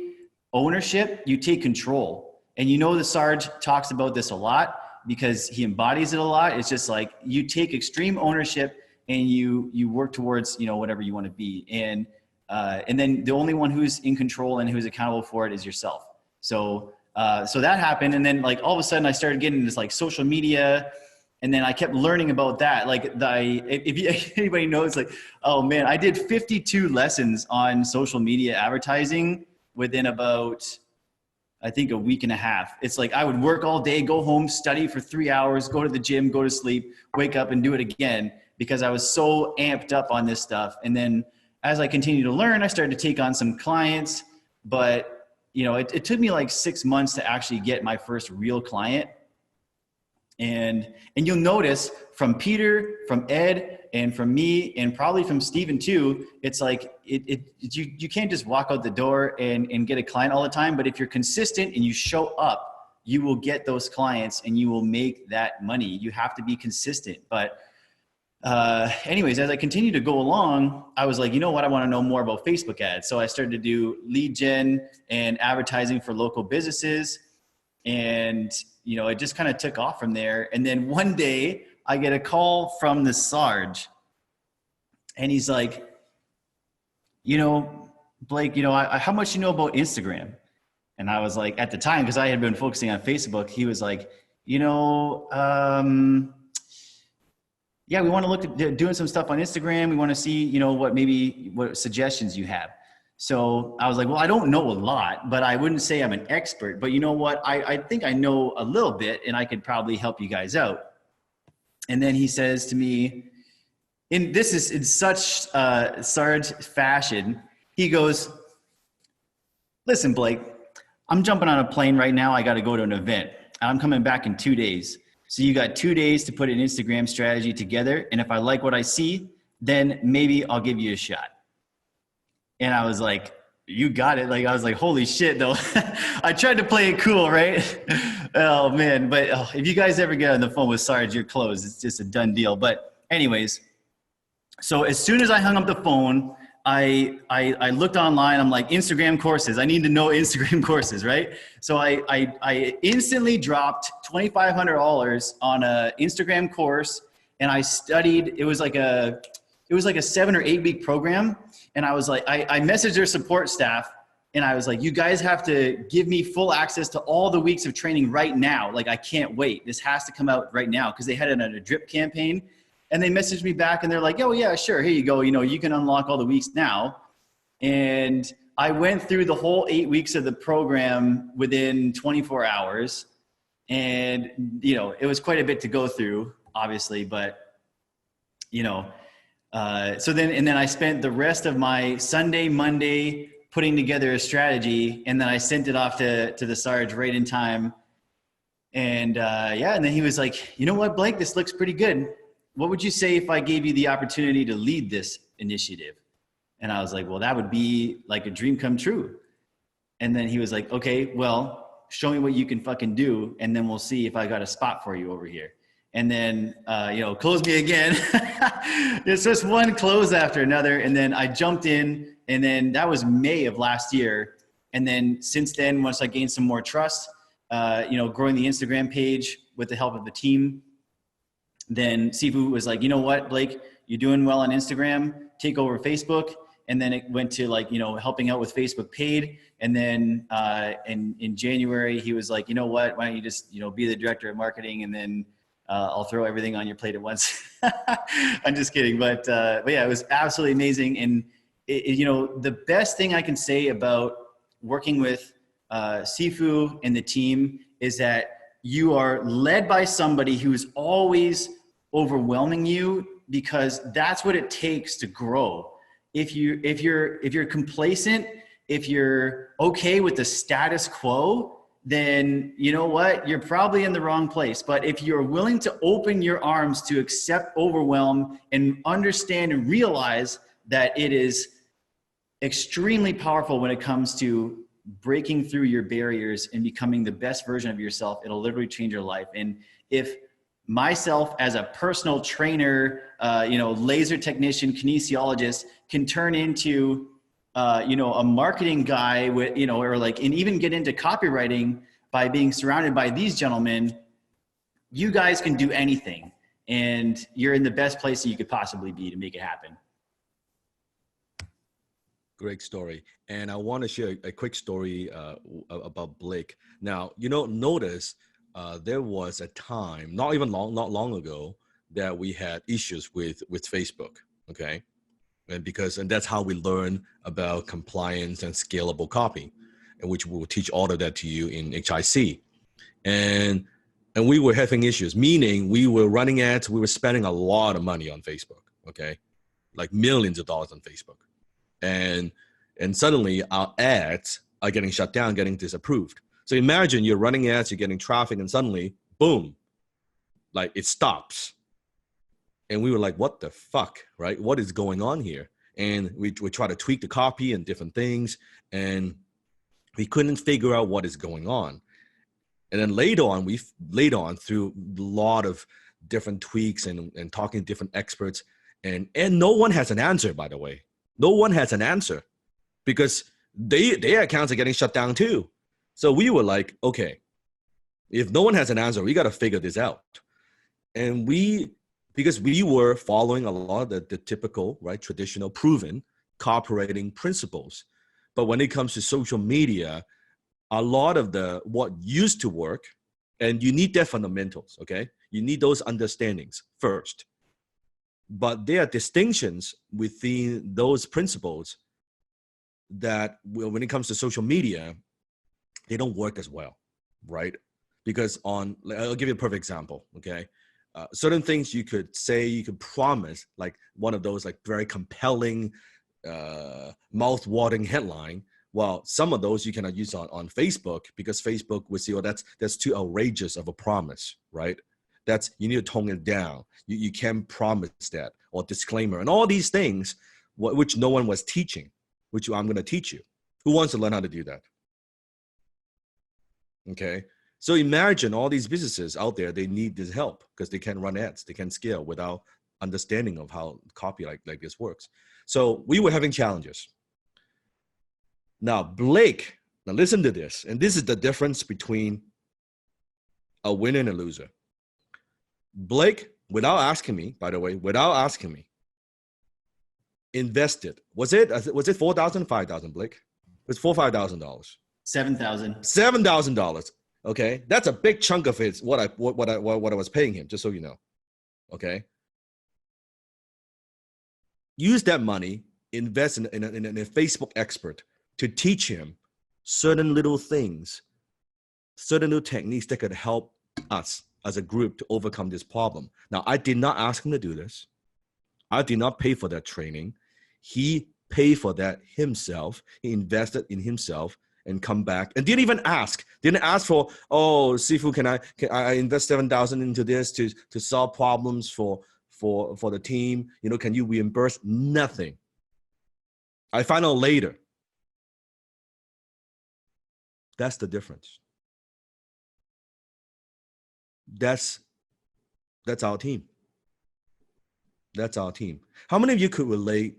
ownership, you take control. And you know, the Sarge talks about this a lot because he embodies it a lot. It's just like you take extreme ownership and you work towards, you know, whatever you want to be. And then the only one who's in control and who's accountable for it is yourself. So that happened. And then like all of a sudden I started getting this like social media. And then I kept learning about that. Like if anybody knows, like, oh man, I did 52 lessons on social media advertising within about, I think, a week and a half. It's like I would work all day, go home, study for 3 hours, go to the gym, go to sleep, wake up and do it again because I was so amped up on this stuff. And then as I continued to learn, I started to take on some clients, but you know, it took me like 6 months to actually get my first real client. And you'll notice from Peter, from Ed, and from me, and probably from Steven too, it's like you can't just walk out the door and get a client all the time. But if you're consistent and you show up, you will get those clients and you will make that money. You have to be consistent. But anyways, as I continued to go along, I was like, you know what? I want to know more about Facebook ads. So I started to do lead gen and advertising for local businesses. And, you know, it just kind of took off from there. And then one day I get a call from the Sarge and he's like, you know, Blake, you know, how much you know about Instagram? And I was like, at the time, because I had been focusing on Facebook, he was like, you know, yeah, we want to look at doing some stuff on Instagram. We want to see, you know, what suggestions you have. So I was like, well, I don't know a lot, but I wouldn't say I'm an expert. But you know what? I think I know a little bit and I could probably help you guys out. And then he says to me, and this is in such Sarge fashion, he goes, listen, Blake, I'm jumping on a plane right now. I got to go to an event. I'm coming back in 2 days. So you got 2 days to put an Instagram strategy together. And if I like what I see, then maybe I'll give you a shot. And I was like, you got it. Like, I was like, holy shit, though. I tried to play it cool, right? Oh, man. But if you guys ever get on the phone with Sarge, you're closed. It's just a done deal. But anyways, so as soon as I hung up the phone, I looked online. I'm like, Instagram courses. I need to know Instagram courses, right? So I instantly dropped $2,500 on a Instagram course, and I studied. It was like a 7 or 8 week program. And I was like, I messaged their support staff, and I was like, you guys have to give me full access to all the weeks of training right now. Like, I can't wait. This has to come out right now, because they had it on a drip campaign. And they messaged me back, and they're like, oh yeah, sure, here you go. You know, you can unlock all the weeks now. And I went through the whole 8 weeks of the program within 24 hours. And, you know, it was quite a bit to go through, obviously, but, you know, so then I spent the rest of my Sunday, Monday putting together a strategy, and then I sent it off to the Sarge right in time. And yeah, and then he was like, you know what, Blake, this looks pretty good. What would you say if I gave you the opportunity to lead this initiative? And I was like, well, that would be like a dream come true. And then he was like, okay, well, show me what you can fucking do, and then we'll see if I got a spot for you over here. And then, you know, close me again. It's just one close after another. And then I jumped in, and then that was May of last year. And then since then, once I gained some more trust, you know, growing the Instagram page with the help of the team, then Sifu was like, you know what, Blake, you're doing well on Instagram, take over Facebook. And then it went to, like, you know, helping out with Facebook paid. And then in January, he was like, you know what, why don't you just, you know, be the director of marketing, and then I'll throw everything on your plate at once. I'm just kidding. But yeah, it was absolutely amazing. And you know, the best thing I can say about working with Sifu and the team is that you are led by somebody who's always overwhelming you, because that's what it takes to grow. If you're complacent, if you're okay with the status quo, then you know what, you're probably in the wrong place. But if you're willing to open your arms to accept overwhelm and understand and realize that it is extremely powerful when it comes to breaking through your barriers and becoming the best version of yourself, it'll literally change your life. And if myself as a personal trainer, you know, laser technician, kinesiologist can turn into you know, a marketing guy with, you know, or like, and even get into copywriting by being surrounded by these gentlemen, you guys can do anything, and you're in the best place that you could possibly be to make it happen. Great story. And I want to share a quick story about Blake. Now, you know, notice there was a time, not long ago, that we had issues with Facebook. Okay. And that's how we learn about compliance and scalable copy, and which we will teach all of that to you in HIC. And we were having issues, meaning we were running ads, we were spending a lot of money on Facebook, okay? Like millions of dollars on Facebook. And suddenly our ads are getting shut down, getting disapproved. So imagine you're running ads, you're getting traffic, and suddenly, boom, like it stops. And we were like, what the fuck, right? What is going on here? And we try to tweak the copy and different things, and we couldn't figure out what is going on. And then later on, through a lot of different tweaks and talking to different experts, and no one has an answer, by the way. No one has an answer, because their accounts are getting shut down too. So we were like, okay, if no one has an answer, we got to figure this out. And because we were following a lot of the typical, right, traditional, proven copywriting principles. But when it comes to social media, a lot of what used to work, and you need their fundamentals, okay? You need those understandings first. But there are distinctions within those principles that, when it comes to social media, they don't work as well, right? Because I'll give you a perfect example, okay? Certain things you could say, you could promise, like one of those like very compelling, mouth-watering headline. Well, some of those you cannot use on Facebook, because Facebook would say, oh, that's too outrageous of a promise, right? You need to tone it down. You can't promise that, or disclaimer, and all these things, which no one was teaching, which I'm going to teach you. Who wants to learn how to do that? Okay. So imagine all these businesses out there, they need this help because they can't run ads, they can't scale without understanding of how copy like this works. So we were having challenges. Now, Blake, now listen to this, and this is the difference between a winner and a loser. Blake, without asking me, by the way, invested. Was it 4,000, 5,000, Blake? It was $4,000, $5,000. 7,000. $7,000. Okay, that's a big chunk of it. What I was paying him, just so you know. Okay, use that money, invest in a Facebook expert to teach him certain little things, certain little techniques that could help us as a group to overcome this problem. Now, I did not ask him to do this. I did not pay for that training. He paid for that himself. He invested in himself and come back and didn't even ask. Didn't ask for, oh, Sifu, can I invest 7,000 into this to solve problems for the team? You know, can you reimburse? Nothing. I find out later. That's the difference. That's our team. That's our team. How many of you could relate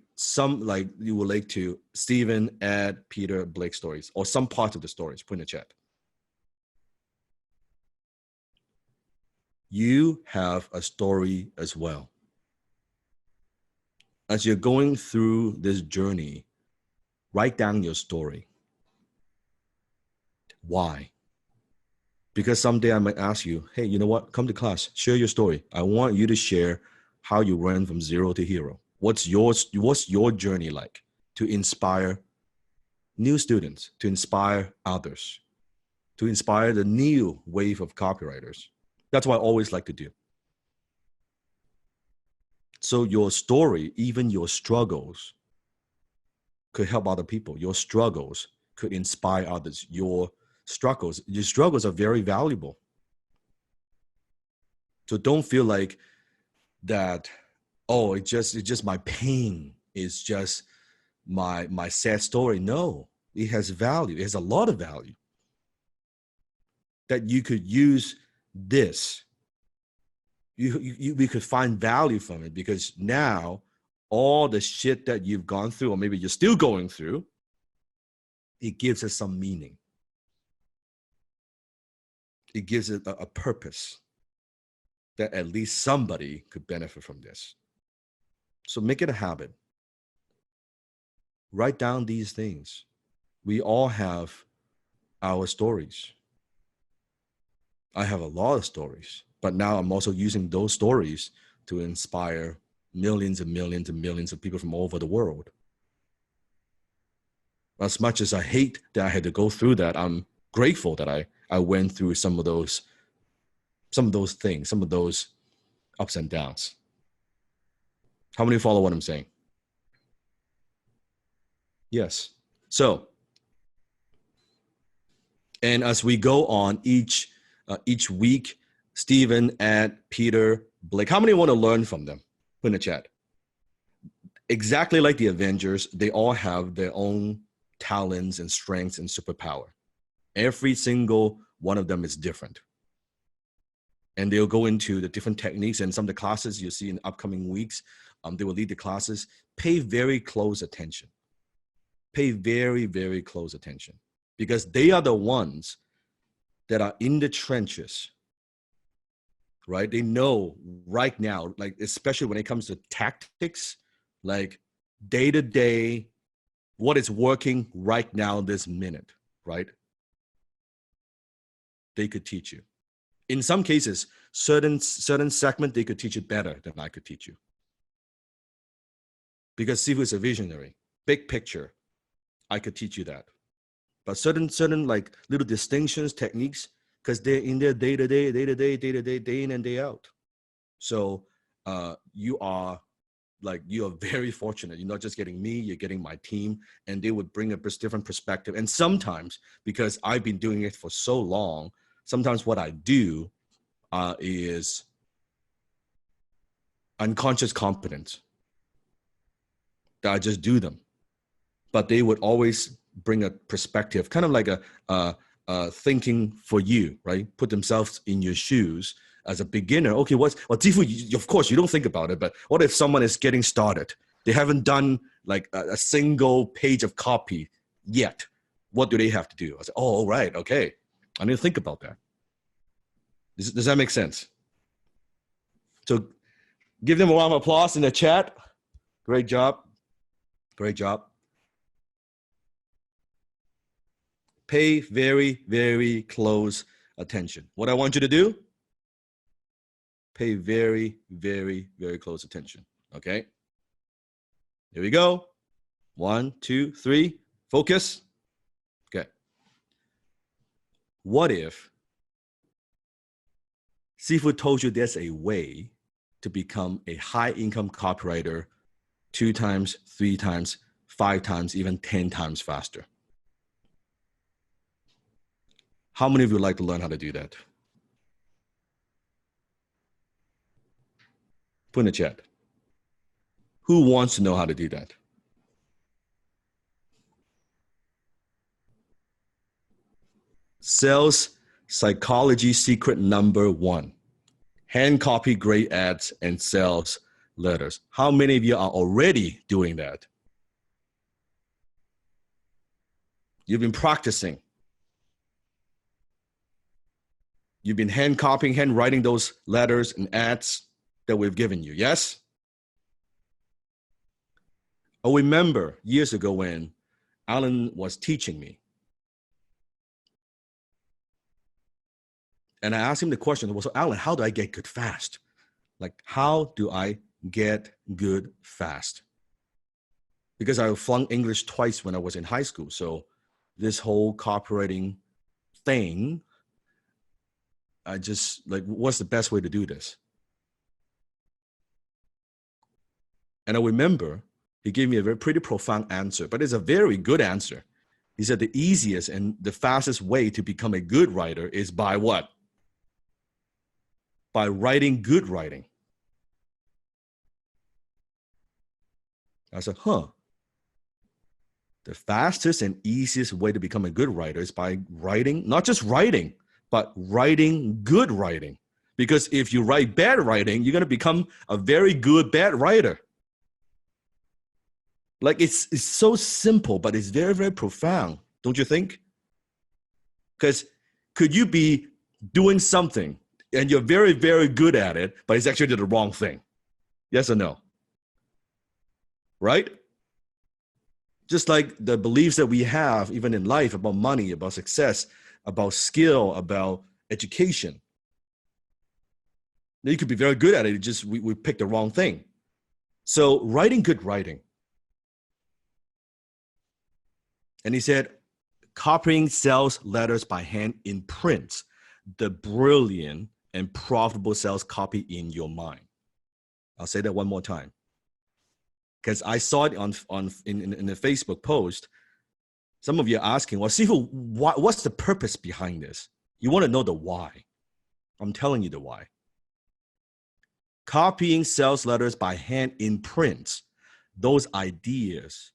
to Stephen, Ed, Peter, Blake stories, or some parts of the stories? Put in the chat. You have a story as well. As you're going through this journey, write down your story. Why? Because someday I might ask you, hey, you know what? Come to class, share your story. I want you to share how you ran from zero to hero. What's your journey like to inspire new students, to inspire others, to inspire the new wave of copywriters? That's what I always like to do. So your story, even your struggles, could help other people. Your struggles could inspire others. Your struggles are very valuable. So don't feel like that, oh, it's just my pain, it's just my sad story. No, it has value. It has a lot of value. That you could use this. We could find value from it, because now all the shit that you've gone through, or maybe you're still going through, it gives us some meaning. It gives it a purpose that at least somebody could benefit from this. So make it a habit. Write down these things. We all have our stories. I have a lot of stories, but now I'm also using those stories to inspire millions and millions and millions of people from all over the world. As much as I hate that I had to go through that, I'm grateful that I went through some of those things, some of those ups and downs. How many follow what I'm saying? Yes. So, and as we go on each week, Stephen, Ed, Peter, Blake, how many want to learn from them? Put in the chat. Exactly like the Avengers, they all have their own talents and strengths and superpower. Every single one of them is different. And they'll go into the different techniques, and some of the classes you'll see in upcoming weeks, they will lead the classes. Pay very close attention. Pay very, very close attention, because they are the ones that are in the trenches, right? They know right now, like, especially when it comes to tactics, like day to day, what is working right now, this minute, right? They could teach you. In some cases, certain segment, they could teach it better than I could teach you. Because Sifu is a visionary, big picture, I could teach you that. But certain like little distinctions, techniques, because they're in their day to day, day in and day out. So you are very fortunate. You're not just getting me, you're getting my team, and they would bring a different perspective. And sometimes, because I've been doing it for so long, sometimes what I do is unconscious competence. That I just do them. But they would always bring a perspective, kind of like a thinking for you, right? Put themselves in your shoes as a beginner. Okay, well, Zifu, of course, you don't think about it, but what if someone is getting started? They haven't done like a single page of copy yet. What do they have to do? I said, oh, right, okay. I need to think about that. Does that make sense? So give them a round of applause in the chat. Great job. Great job. Pay very, very close attention. What I want you to do, pay very, very, very close attention. Okay? Here we go. 1, 2, 3. Focus. Okay. What if Sifu told you there's a way to become a high-income copywriter 2 times, 3 times, 5 times, even 10 times faster? How many of you would like to learn how to do that? Put in the chat. Who wants to know how to do that? Sales psychology secret number 1. Hand copy great ads and sales letters. How many of you are already doing that? You've been practicing. You've been hand copying, hand writing those letters and ads that we've given you, yes? I remember years ago when Alan was teaching me. And I asked him the question, well, so Alan, how do I get good fast? Like, how do I get good fast? Because I flunked English twice when I was in high school. So this whole copywriting thing, I just like, what's the best way to do this? And I remember he gave me a very pretty profound answer, but it's a very good answer. He said the easiest and the fastest way to become a good writer is by what? By writing good writing. I said, huh. The fastest and easiest way to become a good writer is by writing, not just writing, but writing good writing. Because if you write bad writing, you're going to become a very good bad writer. Like it's so simple, but it's very, very profound, don't you think? Because could you be doing something and you're very, very good at it, but it's actually the wrong thing? Yes or no? Right? Just like the beliefs that we have, even in life, about money, about success, about skill, about education. You could be very good at it, just we picked the wrong thing. So writing good writing. And he said, copying sales letters by hand in print, the brilliant and profitable sales copy in your mind. I'll say that one more time. Because I saw it in the Facebook post. Some of you are asking, well, Sifu, what's the purpose behind this? You want to know the why. I'm telling you the why. Copying sales letters by hand in print, those ideas,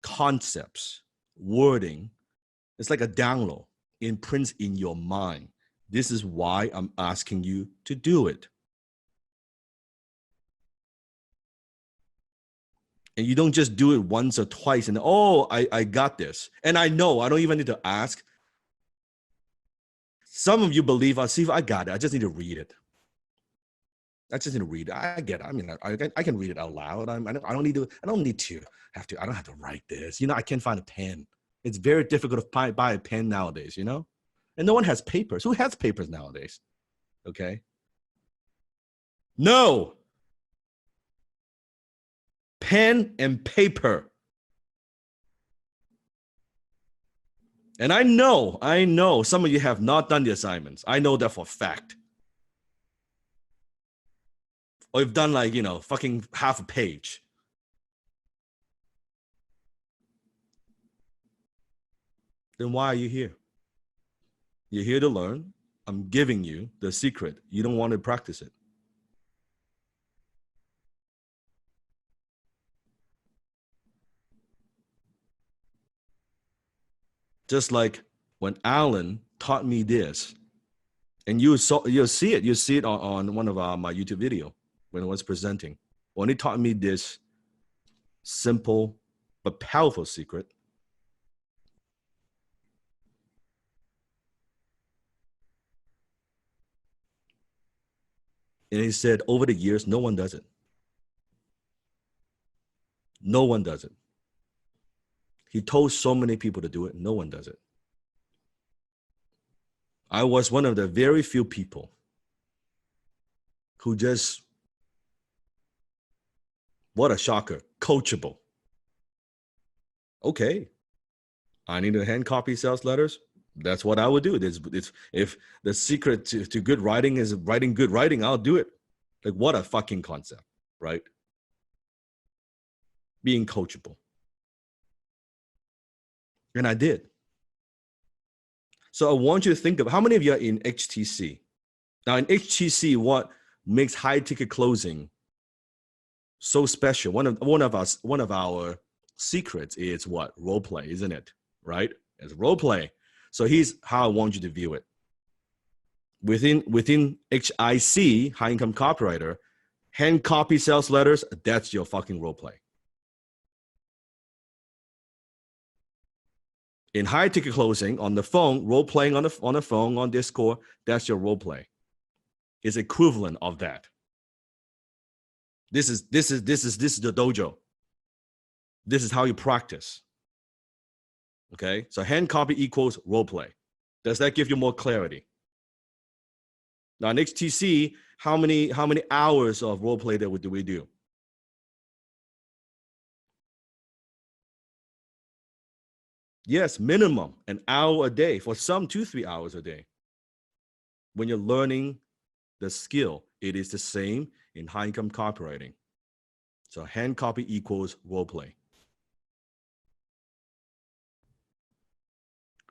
concepts, wording, it's like a download, imprints in your mind. This is why I'm asking you to do it. And you don't just do it once or twice and, oh, I got this. And I know, I don't even need to ask. Some of you believe, see, I got it. I just need to read it. I just need to read it. I get it. I mean, I can read it out loud. I don't need to write this. You know, I can't find a pen. It's very difficult to buy a pen nowadays, you know? And no one has papers. Who has papers nowadays? Okay. No. Pen and paper. And I know some of you have not done the assignments. I know that for a fact. Or you've done like, you know, fucking half a page. Then why are you here? You're here to learn. I'm giving you the secret. You don't want to practice it. Just like when Alan taught me this, and you'll see it on one of my YouTube video when I was presenting. When he taught me this simple but powerful secret, and he said, over the years, no one does it. No one does it. He told so many people to do it. No one does it. I was one of the very few people who just, what a shocker, coachable. Okay, I need to hand copy sales letters. That's what I would do. If the secret to good writing is writing good writing, I'll do it. Like, what a fucking concept, right? Being coachable. And I did. So I want you to think of how many of you are in HTC? Now in HTC, what makes high ticket closing so special? One of our secrets is what? Role play, isn't it? Right? It's role play. So here's how I want you to view it. Within HIC, high income copywriter, hand copy sales letters, that's your fucking role play. In high ticket closing on the phone, role playing on the phone, on Discord, that's your role play. It's equivalent of that. This is the dojo. This is how you practice. Okay, so hand copy equals role play. Does that give you more clarity? Now in HTC, how many hours of role play do we do? Yes, minimum an hour a day. For some, 2-3 hours a day. When you're learning the skill, it is the same in high income copywriting. So hand copy equals role play.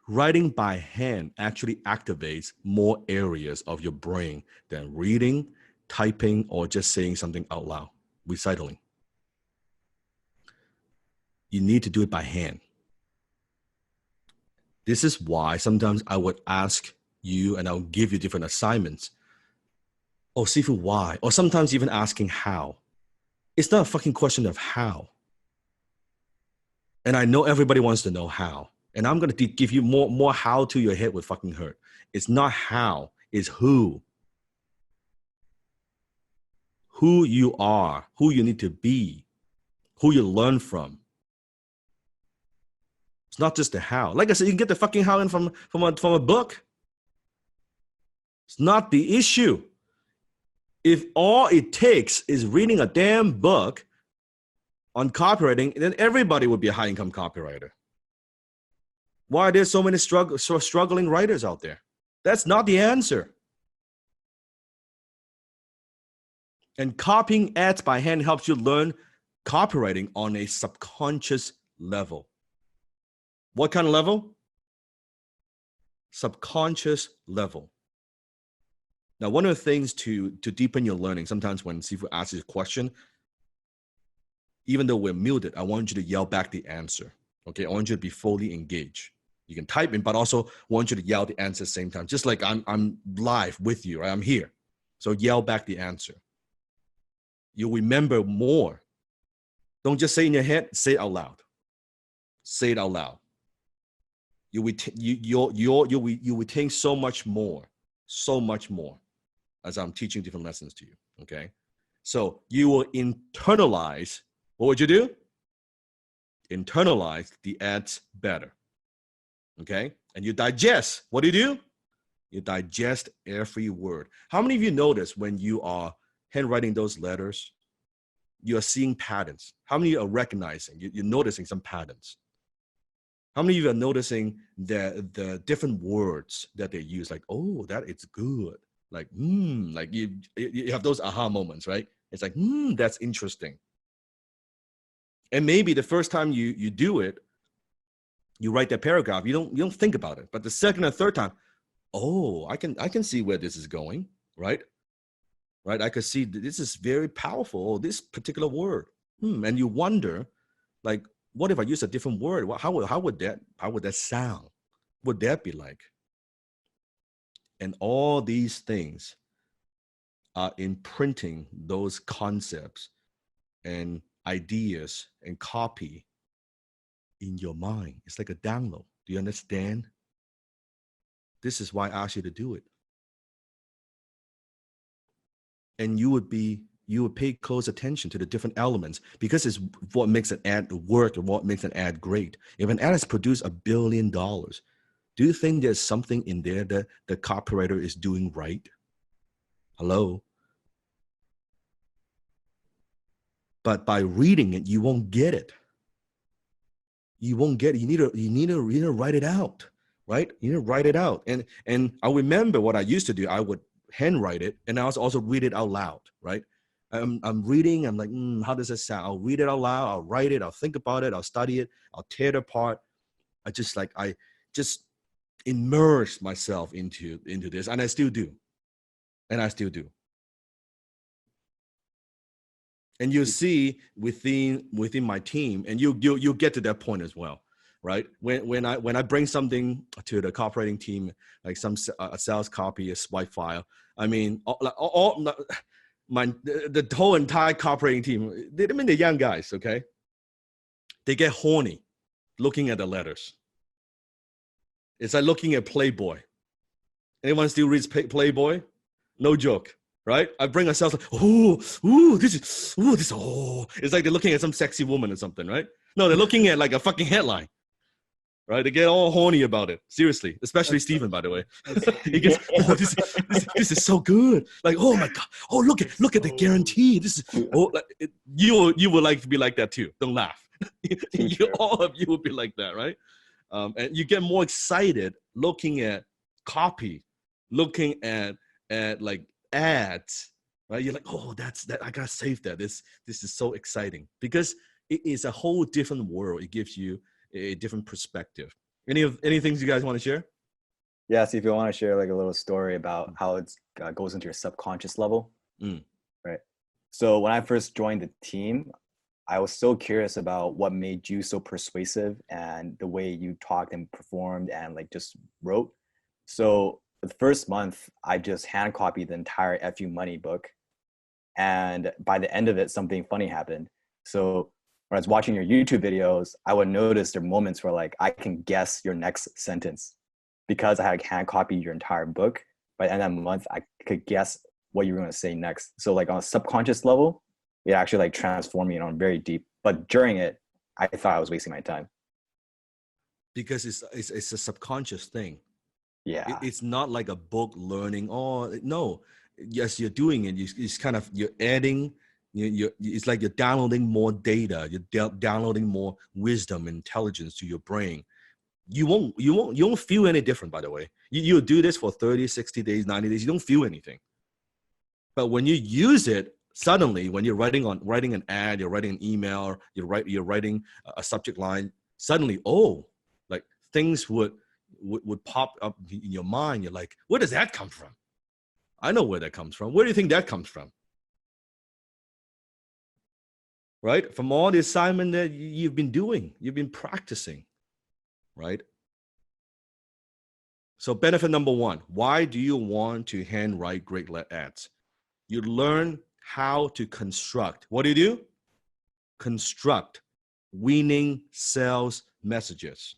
Writing by hand actually activates more areas of your brain than reading, typing, or just saying something out loud, recitling. You need to do it by hand. This is why sometimes I would ask you and I'll give you different assignments. Oh, Sifu, why? Or sometimes even asking how. It's not a fucking question of how. And I know everybody wants to know how. And I'm going to give you more how to your head would fucking hurt. It's not how, it's who. Who you are, who you need to be, who you learn from. It's not just the how. Like I said, you can get the fucking how in from a book. It's not the issue. If all it takes is reading a damn book on copywriting, then everybody would be a high-income copywriter. Why are there so many struggling writers out there? That's not the answer. And copying ads by hand helps you learn copywriting on a subconscious level. What kind of level? Subconscious level. Now, one of the things to deepen your learning, sometimes when Sifu asks you a question, even though we're muted, I want you to yell back the answer. Okay, I want you to be fully engaged. You can type in, but also want you to yell the answer at the same time. Just like I'm live with you, right? I'm here. So yell back the answer. You'll remember more. Don't just say in your head, say it out loud. Say it out loud. You retain so much more as I'm teaching different lessons to you, okay? So you will internalize, what would you do? Internalize the ads better, okay? And you digest, what do? You digest every word. How many of you notice when you are handwriting those letters, you are seeing patterns? How many of you are recognizing, you're noticing some patterns? How many of you are noticing the different words that they use? Like, oh, that is good. Like, like you have those aha moments, right? It's like, that's interesting. And maybe the first time you do it, you write that paragraph, you don't think about it. But the second or third time, oh, I can see where this is going, right? Right? I could see this is very powerful, this particular word. And you wonder, like, what if I use a different word? How would that sound? would that be like? And all these things are imprinting those concepts and ideas and copy in your mind. It's like a download. Do you understand? This is why I asked you to do it. And you would pay close attention to the different elements, because it's what makes an ad work and what makes an ad great. If an ad has produced $1 billion, do you think there's something in there that the copywriter is doing right? Hello? But by reading it, you won't get it. You won't get it. You need to write it out, right? You need to write it out. And I remember what I used to do. I would handwrite it, and I was also read it out loud, right? I'm reading. I'm like, how does that sound? I'll read it out loud. I'll write it. I'll think about it. I'll study it. I'll tear it apart. I just immerse myself into this, and I still do. And you'll see within my team, and you'll get to that point as well, right? When I bring something to the copywriting team, like some a sales copy, a swipe file, I mean, the whole entire copywriting team, they're young guys, okay? They get horny looking at the letters. It's like looking at Playboy. Anyone still reads Playboy? No joke. Right? I bring ourselves like, this is, it's like they're looking at some sexy woman or something, right? No, they're looking at like a fucking headline, right? They get all horny about it. Seriously, especially Stephen, by the way. He gets, this is so good. Like, oh my God. Oh, look at the guarantee. This is, you would like to be like that too. Don't laugh. All of you would be like that, right? And you get more excited looking at copy, looking at like ads, right? You're like, oh, that's that. I gotta save that. This is so exciting, because it is a whole different world. It gives you a different perspective. Any things you guys want to share? Yeah, so if you want to share like a little story about how it goes into your subconscious level, right? So when I first joined the team, I was so curious about what made you so persuasive and the way you talked and performed and like just wrote. So the first month, I just hand copied the entire FU Money book. And by the end of it, something funny happened. So when I was watching your YouTube videos, I would notice there are moments where like I can guess your next sentence because I had hand copied your entire book. By the end of the month, I could guess what you were going to say next. So like on a subconscious level, it actually like transformed me on very deep. But during it, I thought I was wasting my time. Because it's a subconscious thing. Yeah. It's not like a book learning. Oh, no. Yes, you're doing it. It's kind of, you're adding, it's like you're downloading more data. You're downloading more wisdom, intelligence to your brain. You won't feel any different, by the way. You do this for 30, 60 days, 90 days. You don't feel anything. But when you use it, suddenly, when you're writing an ad, you're writing an email, you're writing a subject line, suddenly, like things would pop up in your mind. You're like, where does that come from? I know where that comes from. Where do you think that comes from? Right? From all the assignment that you've been doing, you've been practicing, right? So benefit number one, why do you want to handwrite great ads? You learn how to construct. What do? Construct winning sales messages.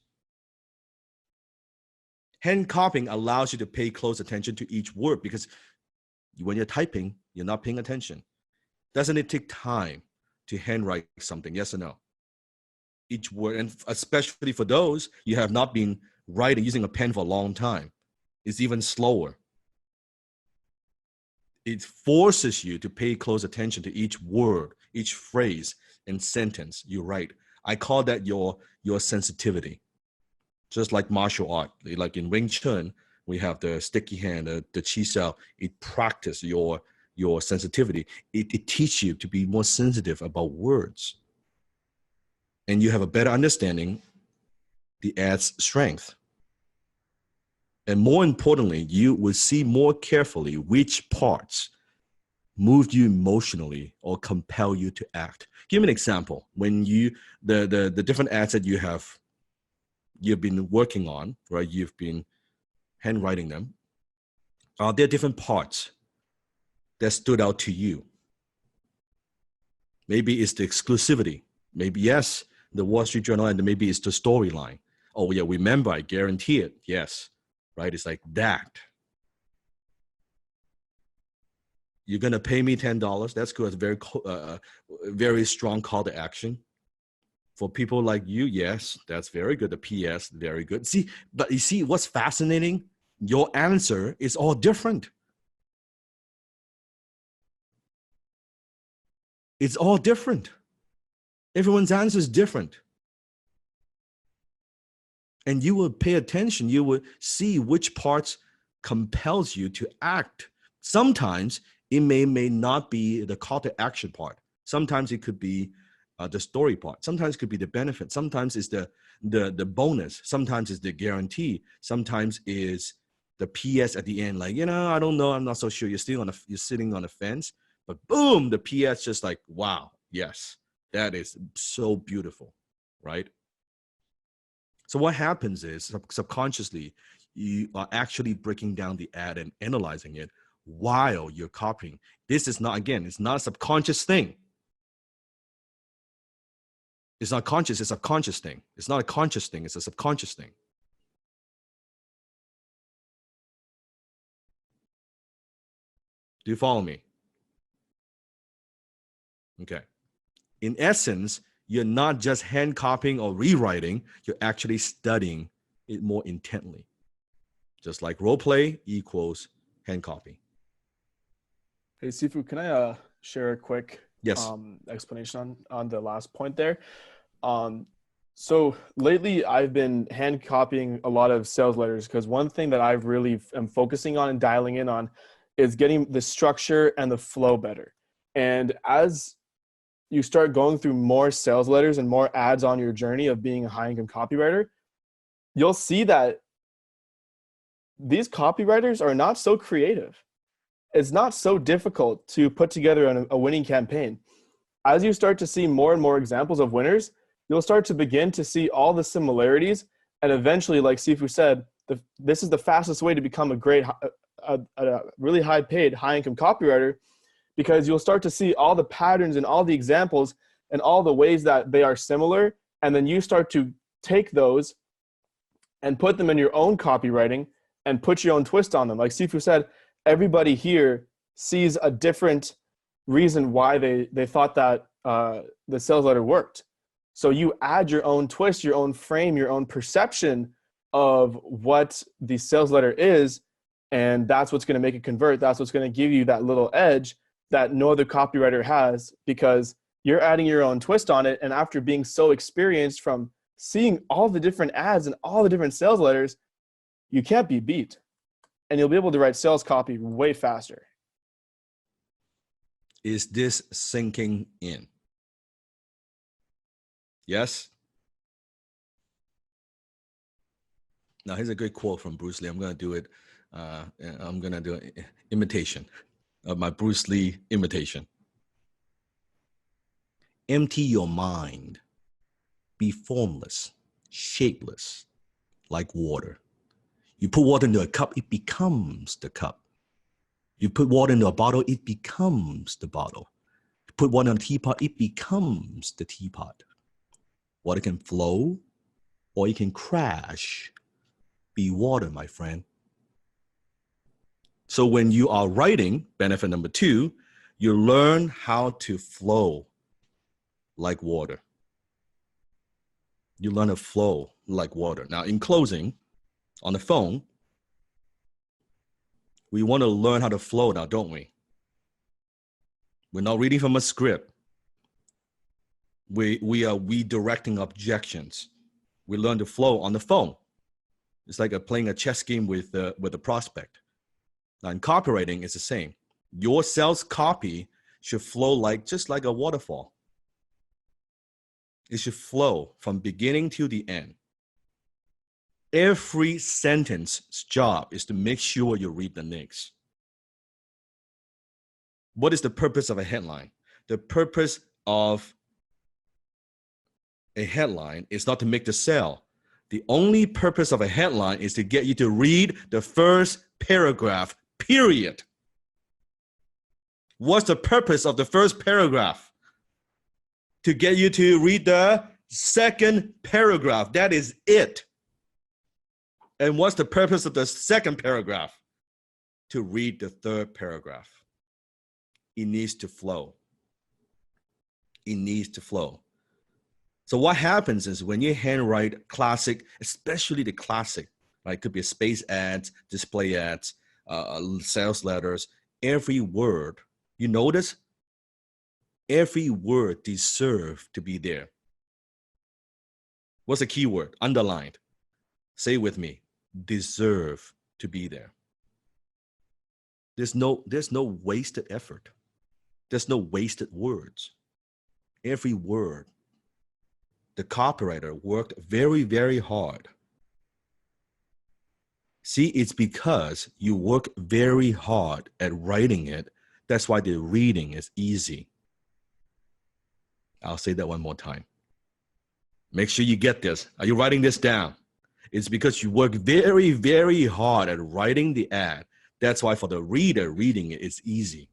Hand copying allows you to pay close attention to each word, because when you're typing, you're not paying attention. Doesn't it take time to handwrite something? Yes or no? Each word, and especially for those you have not been writing using a pen for a long time, it's even slower. It forces you to pay close attention to each word, each phrase and sentence you write. I call that your sensitivity. Just like martial art, like in Wing Chun, we have the sticky hand, the chi sao. It practices your sensitivity. It teaches you to be more sensitive about words. And you have a better understanding the ad's strength. And more importantly, you will see more carefully which parts move you emotionally or compel you to act. Give me an example. When the different ads that you have you've been working on, right? You've been handwriting them. Are there different parts that stood out to you? Maybe it's the exclusivity. Maybe, yes, the Wall Street Journal, and maybe it's the storyline. Oh, yeah, remember, I guarantee it. Yes, right? It's like that. You're going to pay me $10. That's good. It's a very strong call to action. For people like you, yes, that's very good. The PS, very good. See, but you see what's fascinating? Your answer is all different. It's all different. Everyone's answer is different. And you will pay attention. You will see which parts compels you to act. Sometimes it may not be the call to action part. Sometimes it could be the story part. Sometimes it could be the benefit. Sometimes it's the bonus. Sometimes it's the guarantee. Sometimes is the PS at the end, like, I don't know, I'm not so sure. You're sitting on the fence, but boom, the PS just like, wow, yes, that is so beautiful, right? So what happens is subconsciously, you are actually breaking down the ad and analyzing it while you're copying. This is not, again, it's not a subconscious thing. It's not conscious, it's a subconscious thing. It's not a conscious thing, it's a subconscious thing. Do you follow me? Okay. In essence, you're not just hand copying or rewriting, you're actually studying it more intently. Just like role play equals hand copy. Hey, Sifu, can I share a quick Yes. explanation on the last point there? So lately I've been hand copying a lot of sales letters because one thing that I really am focusing on and dialing in on is getting the structure and the flow better. And as you start going through more sales letters and more ads on your journey of being a high income copywriter, you'll see that these copywriters are not so creative. It's not so difficult to put together a winning campaign. As you start to see more and more examples of winners, you'll start to begin to see all the similarities. And eventually, like Sifu said, this is the fastest way to become a really high paid, high income copywriter, because you'll start to see all the patterns and all the examples and all the ways that they are similar. And then you start to take those and put them in your own copywriting and put your own twist on them. Like Sifu said, everybody here sees a different reason why they thought that the sales letter worked. So you add your own twist, your own frame, your own perception of what the sales letter is, and that's what's going to make it convert. That's what's going to give you that little edge that no other copywriter has, because you're adding your own twist on it. And after being so experienced from seeing all the different ads and all the different sales letters, you can't be beat. And you'll be able to write sales copy way faster. Is this sinking in? Yes? Now, here's a great quote from Bruce Lee. I'm going to do it. I'm going to do an imitation of my Bruce Lee imitation. Empty your mind. Be formless, shapeless, like water. You put water into a cup, it becomes the cup. You put water into a bottle, it becomes the bottle. You put water in a teapot, it becomes the teapot. Water can flow or it can crash. Be water, my friend. So when you are writing, benefit number 2, you learn how to flow like water. You learn to flow like water. Now, in closing, on the phone, we want to learn how to flow now, don't we? We're not reading from a script. We are redirecting objections. We learn to flow on the phone. It's like playing a chess game with a prospect. Now, in copywriting, it's the same. Your sales copy should flow just like a waterfall. It should flow from beginning to the end. Every sentence's job is to make sure you read the next. What is the purpose of a headline? The purpose of a headline is not to make the sale. The only purpose of a headline is to get you to read the first paragraph, period. What's the purpose of the first paragraph? To get you to read the second paragraph. That is it. And what's the purpose of the second paragraph? To read the third paragraph. It needs to flow. It needs to flow. So what happens is when you handwrite classic, especially the classic, right? It could be space ads, display ads, sales letters, every word, you notice every word deserves to be there. What's the key word? Underlined. Say it with me. Deserve to be there. There's no wasted effort. There's no wasted words. Every word. The copywriter worked very, very hard. See, it's because you work very hard at writing it. That's why the reading is easy. I'll say that one more time. Make sure you get this. Are you writing this down? It's because you work very, very hard at writing the ad. That's why for the reader, reading it is easy.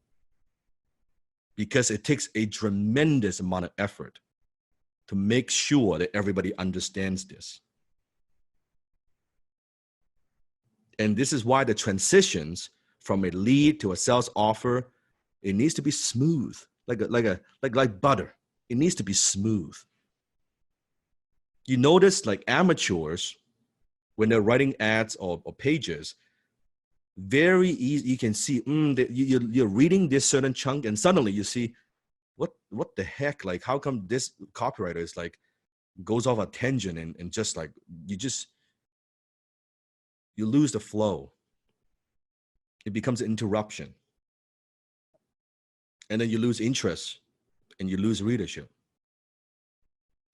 Because it takes a tremendous amount of effort to make sure that everybody understands this. And this is why the transitions from a lead to a sales offer, it needs to be smooth, like butter. It needs to be smooth. You notice like amateurs, when they're writing ads or pages, very easy, you can see you're reading this certain chunk and suddenly you see, what the heck? Like, how come this copywriter is like, goes off a tangent and just like, you lose the flow. It becomes an interruption. And then you lose interest and you lose readership.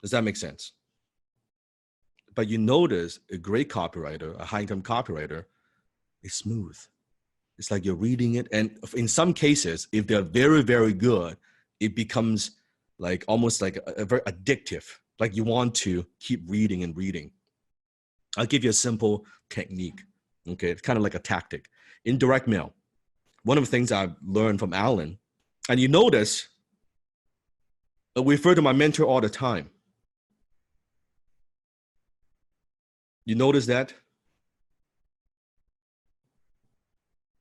Does that make sense? But you notice a great copywriter, a high-income copywriter, is smooth. It's like you're reading it. And in some cases, if they're very, very good, it becomes like almost like a very addictive. Like you want to keep reading and reading. I'll give you a simple technique. Okay, it's kind of like a tactic. In direct mail, one of the things I've learned from Alan, and you notice, I refer to my mentor all the time. You notice that?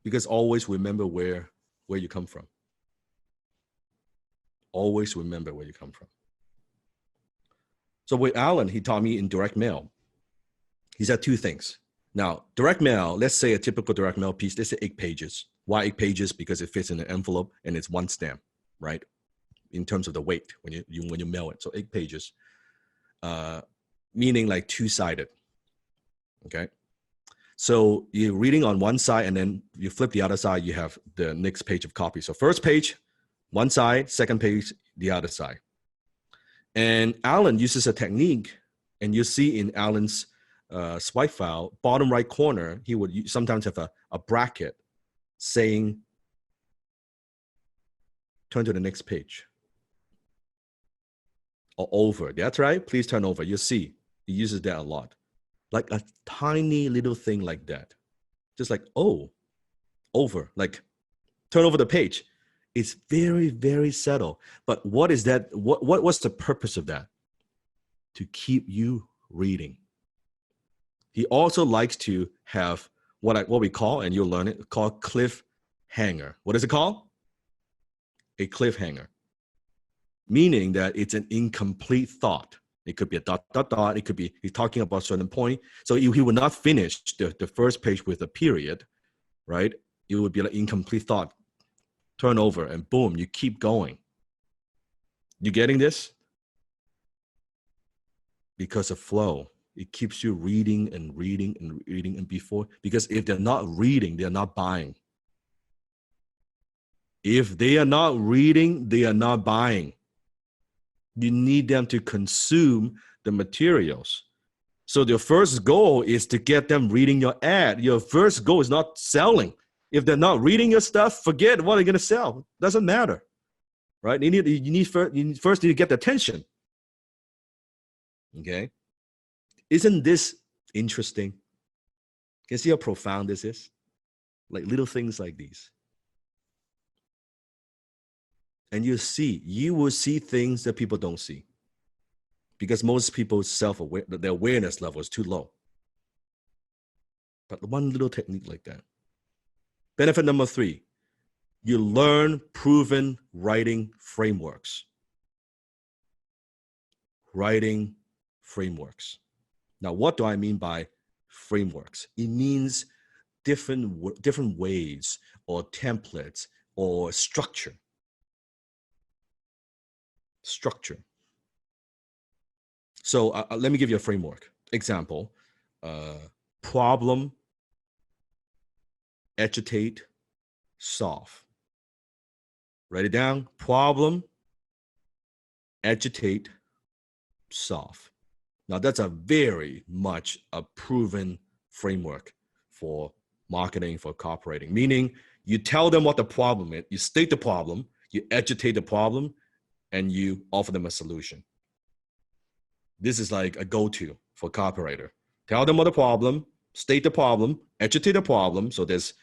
Because always remember where you come from. Always remember where you come from. So with Alan, he taught me in direct mail. He said two things. Now, direct mail, let's say a typical direct mail piece, let's say 8 pages. Why 8 pages? Because it fits in an envelope and it's one stamp, right? In terms of the weight when you mail it. So 8 pages, meaning like two-sided. Okay. So you're reading on one side and then you flip the other side, you have the next page of copy. So first page, one side, second page, the other side. And Alan uses a technique, and you see in Alan's swipe file, bottom right corner, he would sometimes have a bracket saying, turn to the next page. Or over. That's right. Please turn over. You see, he uses that a lot. Like a tiny little thing like that. Just like, oh, over, like turn over the page. It's very, very subtle. But what is that? What's the purpose of that? To keep you reading. He also likes to have what we call, and you'll learn it, called cliffhanger. What is it called? A cliffhanger. Meaning that it's an incomplete thought. It could be a ... It could be he's talking about a certain point. So he would not finish the first page with a period, right? It would be like incomplete thought. Turn over and boom, you keep going. You getting this? Because of flow. It keeps you reading and reading and reading and before. Because if they're not reading, they're not buying. If they are not reading, they are not buying. You need them to consume the materials. So your first goal is to get them reading your ad. Your first goal is not selling. If they're not reading your stuff, forget what they're going to sell. Doesn't matter, right? You first need to get the attention. Okay. Isn't this interesting? Can you see how profound this is? Like little things like these. And you will see things that people don't see. Because most people's their awareness level is too low. But one little technique like that. Benefit number 3, you learn proven writing frameworks. Writing frameworks. Now, what do I mean by frameworks? It means different ways or templates or structure. So let me give you a framework. Example, problem, agitate, solve. Write it down. Problem, agitate, solve. Now that's a very much a proven framework for marketing, for copywriting, meaning you tell them what the problem is, you state the problem, you agitate the problem, and you offer them a solution. This is like a go-to for copywriter. Tell them what the problem, state the problem, agitate the problem, so there's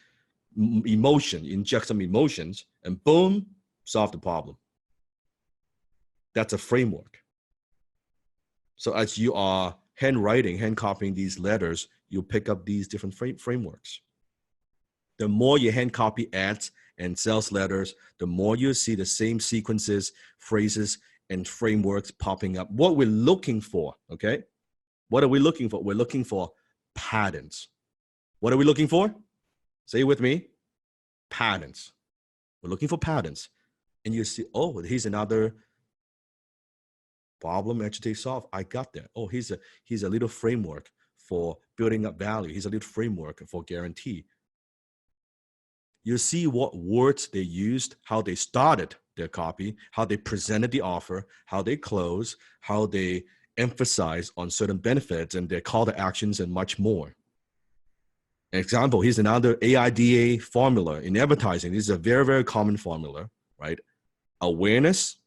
emotion, inject some emotions, and boom, solve the problem. That's a framework. So as you are hand copying these letters, you pick up these different frameworks. The more you hand copy ads and sales letters, the more you see the same sequences, phrases, and frameworks popping up. What we're looking for, okay? What are we looking for? We're looking for patterns. What are we looking for? Say it with me. Patterns. We're looking for patterns. And you see, oh, here's another problem, agitate, solve. I got that. Oh, here's a little framework for building up value. Here's a little framework for guarantee. You see what words they used, how they started their copy, how they presented the offer, how they close, how they emphasize on certain benefits and their call to actions and much more. An example, here's another AIDA formula in advertising. This is a very, very common formula, right? Awareness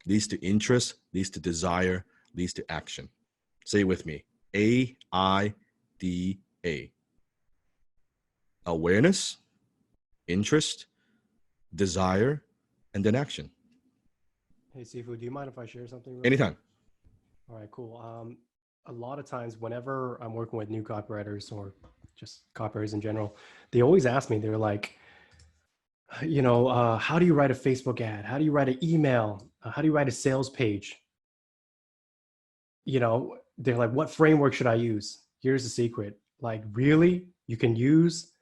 leads to interest, leads to desire, leads to action. Say it with me. AIDA. Awareness, interest, desire, and then action. Hey, Sifu, do you mind if I share something? Anytime. All right, cool. A lot of times whenever I'm working with new copywriters or just copywriters in general, they always ask me, they're like, how do you write a Facebook ad? How do you write an email? How do you write a sales page? They're like, what framework should I use? Here's the secret. Like, really? You can use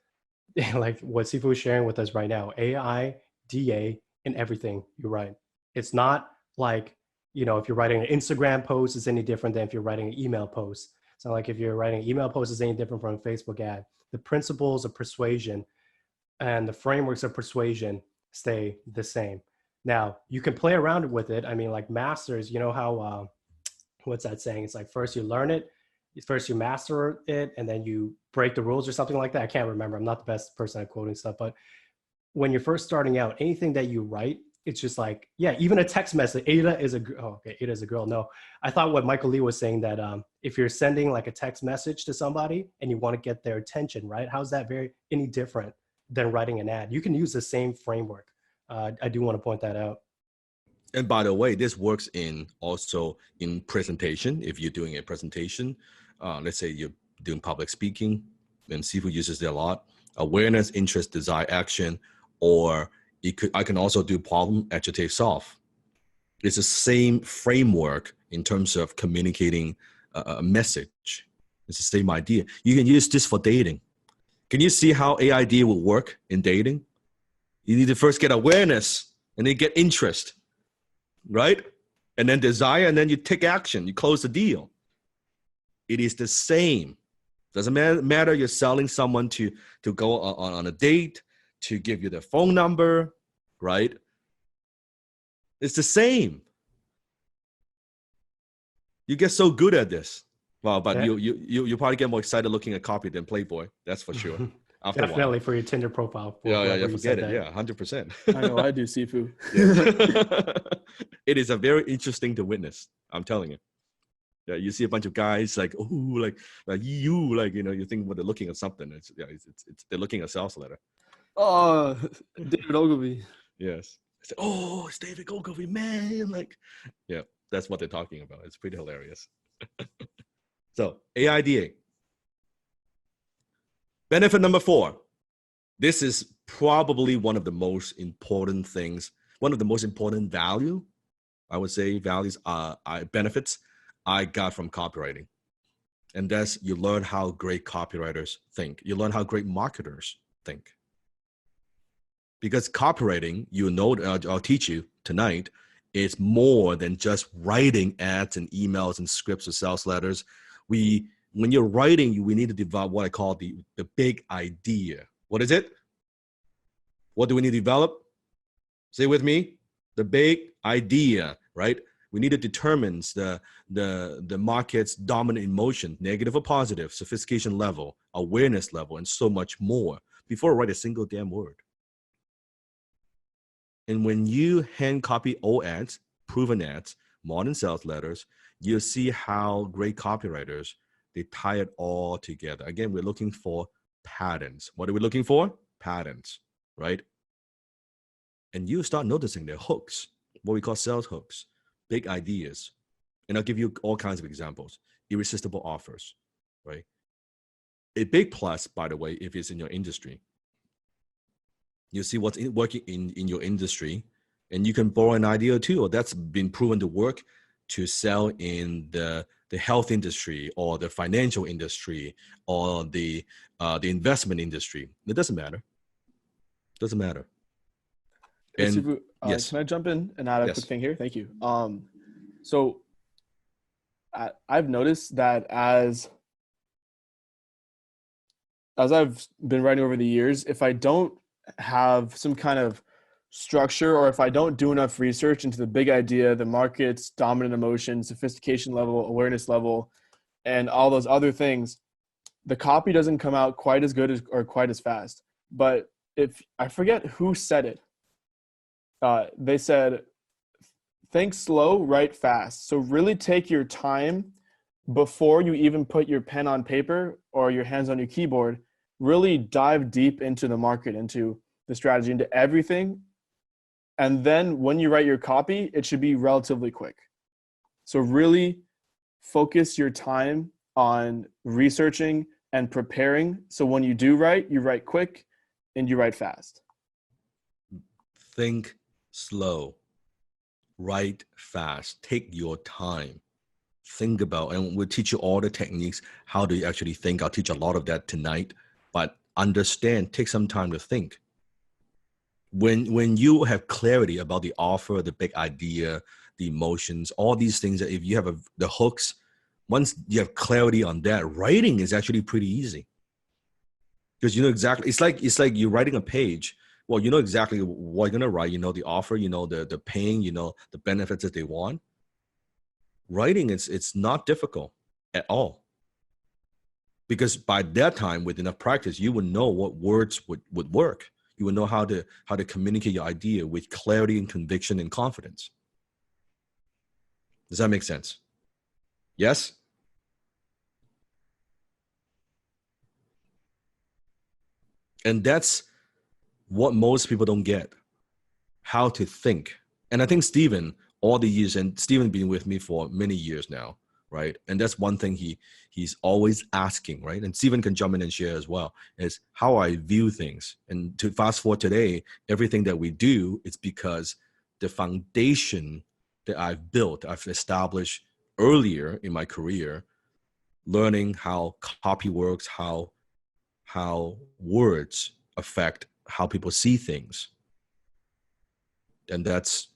like what Sifu is sharing with us right now, AIDA in everything you write. It's not like, if you're writing an Instagram post, it's any different than if you're writing an email post. It's not like if you're writing an email post, it's any different from a Facebook ad. The principles of persuasion and the frameworks of persuasion stay the same. Now, you can play around with it. I mean, like masters, how, what's that saying? It's like first you learn it, first you master it, and then you break the rules or something like that. I can't remember. I'm not the best person at quoting stuff, but when you're first starting out, anything that you write, it's just like, yeah, even a text message. Ada is a girl. No, I thought what Michael Lee was saying that if you're sending like a text message to somebody and you want to get their attention, right? How's that any different than writing an ad? You can use the same framework. I do want to point that out. And by the way, this works also in presentation. If you're doing a presentation, let's say you're doing public speaking, and Sifu uses it a lot. Awareness, interest, desire, action, or I can also do problem, agitate, solve. It's the same framework in terms of communicating a message. It's the same idea. You can use this for dating. Can you see how AID will work in dating? You need to first get awareness and then get interest, right? And then desire, and then you take action. You close the deal. It is the same. Doesn't matter you're selling someone to go on a date, to give you their phone number, right? It's the same. You get so good at this. Well, but Yeah. you probably get more excited looking at copy than Playboy. That's for sure. After a while. Definitely for your Tinder profile. Yeah, forget it. Yeah, 100%. I know I do, Sifu. Yeah. It is a very interesting to witness. I'm telling you. Yeah, you see a bunch of guys like, oh, like you, like, you know, you think, well, they're looking at something. It's they're looking at sales letter. Oh, David Ogilvy. Yes. I say, oh, it's David Ogilvy, man. Like, yeah, that's what they're talking about. It's pretty hilarious. So, AIDA. Benefit number 4. This is probably one of the most important things, one of the most important value, I would say values, benefits I got from copywriting. And that's you learn how great copywriters think. You learn how great marketers think. Because copywriting, you know, I'll teach you tonight, is more than just writing ads and emails and scripts or sales letters. When you're writing, we need to develop what I call the big idea. What is it? What do we need to develop? Say with me, the big idea, right? We need to determine the market's dominant emotion, negative or positive, sophistication level, awareness level, and so much more before I write a single damn word. And when you hand copy old ads, proven ads, modern sales letters, you'll see how great copywriters, they tie it all together. Again, we're looking for patterns. What are we looking for? Patterns, right? And you start noticing their hooks, what we call sales hooks, big ideas. And I'll give you all kinds of examples. Irresistible offers, right? A big plus, by the way, if it's in your industry. You see what's working in your industry, and you can borrow an idea too, or that's been proven to work to sell in the health industry or the financial industry or the investment industry. It doesn't matter. It doesn't matter. Hey, And Sifu, yes. Can I jump in and add a Yes. quick thing here? Thank you. So I've noticed that as I've been writing over the years, if I don't have some kind of structure, or if I don't do enough research into the big idea, the market's dominant emotion, sophistication level, awareness level, and all those other things, the copy doesn't come out quite as good or quite as fast. But if I forget who said it, they said, think slow, write fast. So really take your time before you even put your pen on paper or your hands on your keyboard. Really dive deep into the market, into the strategy, into everything. And then when you write your copy, it should be relatively quick. So really focus your time on researching and preparing. So when you do write, you write quick and you write fast. Think slow, write fast, take your time, think about, and we'll teach you all the techniques, how do you actually think. I'll teach a lot of that tonight, but understand, take some time to think. When you have clarity about the offer, the big idea, the emotions, all these things, that if you have the hooks, once you have clarity on that, writing is actually pretty easy. Because you know exactly, it's like you're writing a page. Well, you know exactly what you're gonna write. You know the offer, you know the pain, you know the benefits that they want. Writing, it's not difficult at all. Because by that time, with enough practice, you would know what words would work. You would know how to communicate your idea with clarity and conviction and confidence. Does that make sense? Yes? And that's what most people don't get, how to think. And I think Stephen, all the years, and Stephen been with me for many years now, right? And that's one thing he's always asking, right? And Stephen can jump in and share as well, is how I view things. And to fast forward today, everything that we do, it's because the foundation that I've built, I've established earlier in my career, learning how copy works, how words affect how people see things. And that's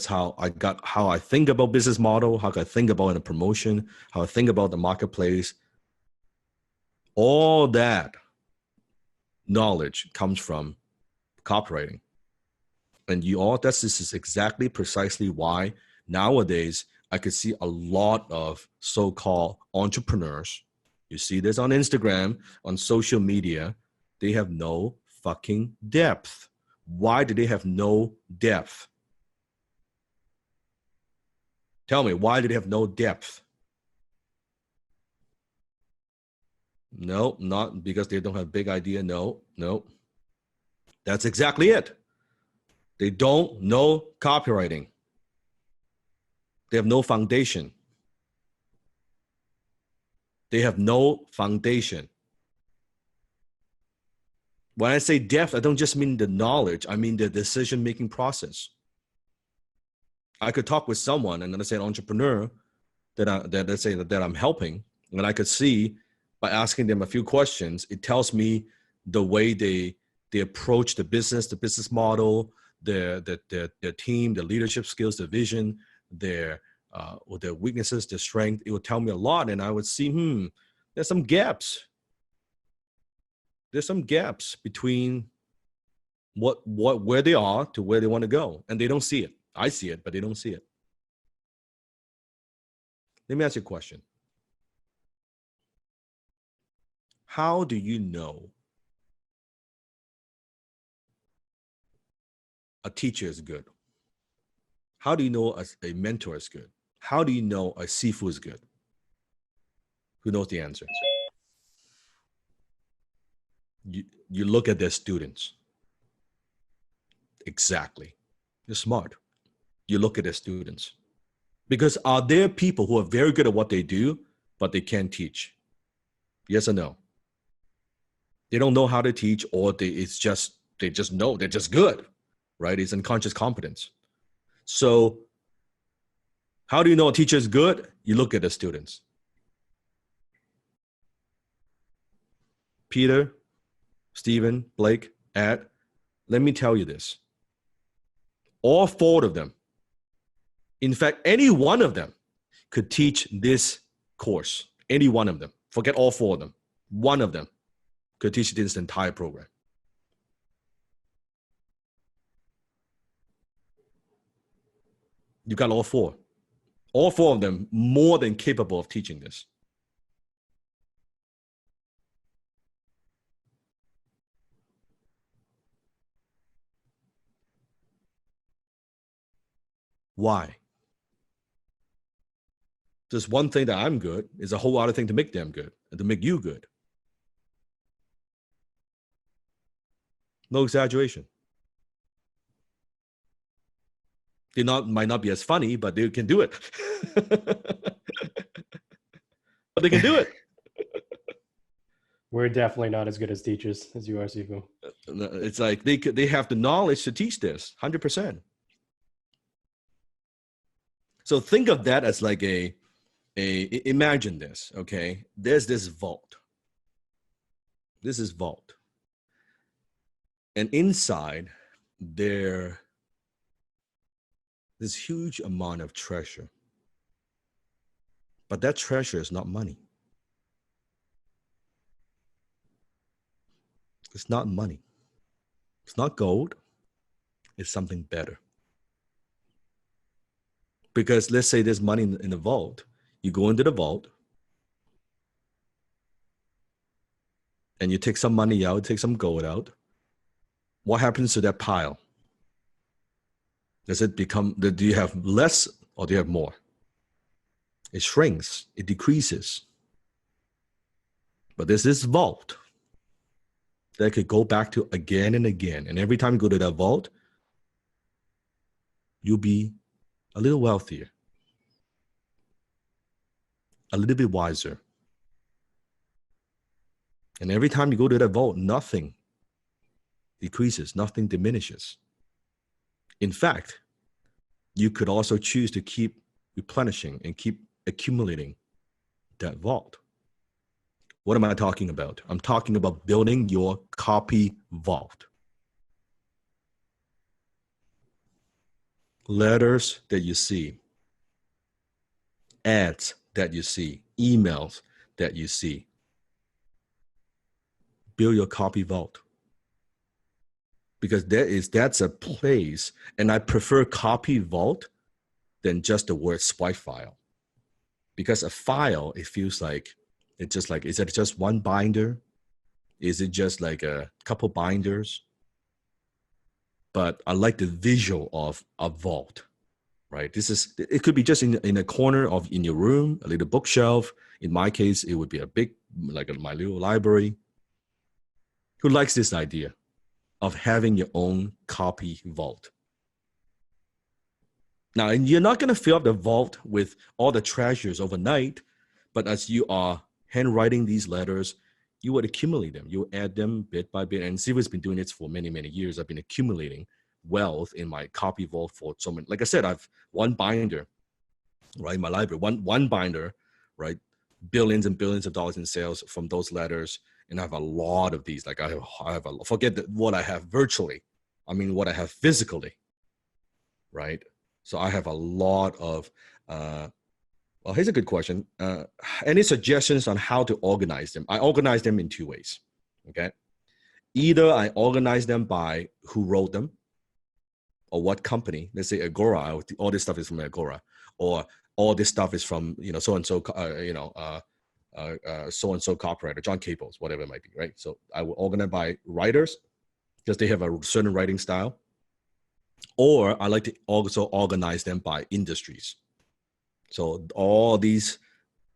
how I think about business model, how I think about a promotion, how I think about the marketplace. All that knowledge comes from copywriting. And this is exactly precisely why nowadays I could see a lot of so-called entrepreneurs. You see this on Instagram, on social media, they have no fucking depth. Why do they have no depth? Tell me, why do they have no depth? No, not because they don't have big idea. No. That's exactly it. They don't know copywriting. They have no foundation. They have no foundation. When I say depth, I don't just mean the knowledge. I mean the decision-making process. I could talk with someone, and let's say an entrepreneur that I'm helping, and I could see by asking them a few questions, it tells me the way they approach the business model, their team, their leadership skills, their vision, their weaknesses, their strength. It would tell me a lot, and I would see, there's some gaps. There's some gaps between where they are to where they want to go, and they don't see it. I see it, but they don't see it. Let me ask you a question. How do you know a teacher is good? How do you know a mentor is good? How do you know a Sifu is good? Who knows the answer? You look at their students. Exactly. You're smart. You look at their students. Because are there people who are very good at what they do, but they can't teach? Yes or no? They don't know how to teach, or they just know they're just good, right? It's unconscious competence. So how do you know a teacher is good? You look at the students. Peter, Stephen, Blake, Ed, let me tell you this. All four of them, in fact, any one of them could teach this course. Any one of them. Forget all four of them. One of them could teach this entire program. You got all four. All four of them more than capable of teaching this. Why? Just one thing that I'm good is a whole other thing to make them good and to make you good. No exaggeration. They might not be as funny, but they can do it. But they can do it. We're definitely not as good as teachers as you are, Sifu. It's like they have the knowledge to teach this, 100%. So think of that as like imagine this, okay? There's this vault. This is vault. And inside there's this huge amount of treasure. But that treasure is not money. It's not money. It's not gold. It's something better. Because let's say there's money in the vault. You go into the vault and you take some money out, take some gold out. What happens to that pile? Does it become, do you have less or do you have more? It shrinks, it decreases. But there's this vault that could go back to again and again. And every time you go to that vault, you'll be a little wealthier, a little bit wiser. And every time you go to that vault, nothing decreases, nothing diminishes. In fact, you could also choose to keep replenishing and keep accumulating that vault. What am I talking about? I'm talking about building your copy vault. Letters that you see, ads that you see, emails that you see. Build your copy vault. Because that's a place, and I prefer copy vault than just the word swipe file. Because a file, it feels like, it's just like, is it just one binder? Is it just like a couple binders? But I like the visual of a vault, right? It could be just in a corner of in your room, a little bookshelf. In my case, it would be a big, like my little library. Who likes this idea of having your own copy vault? Now, and you're not going to fill up the vault with all the treasures overnight, but as you are handwriting these letters, you would accumulate them. You add them bit by bit. And Sifu's been doing this for many, many years. I've been accumulating wealth in my copy vault for so many. Like I said, I've one binder, right? My library, one binder, right? Billions and billions of dollars in sales from those letters. And I have a lot of these. Like I have forget what I have virtually. I mean, what I have physically, right? So I have a lot of, well, here's a good question. Any suggestions on how to organize them? I organize them in two ways, okay? Either I organize them by who wrote them or what company. Let's say Agora, all this stuff is from Agora, or all this stuff is from, so-and-so, so-and-so copywriter, John Caples, whatever it might be, right? So I will organize by writers because they have a certain writing style. Or I like to also organize them by industries. So all these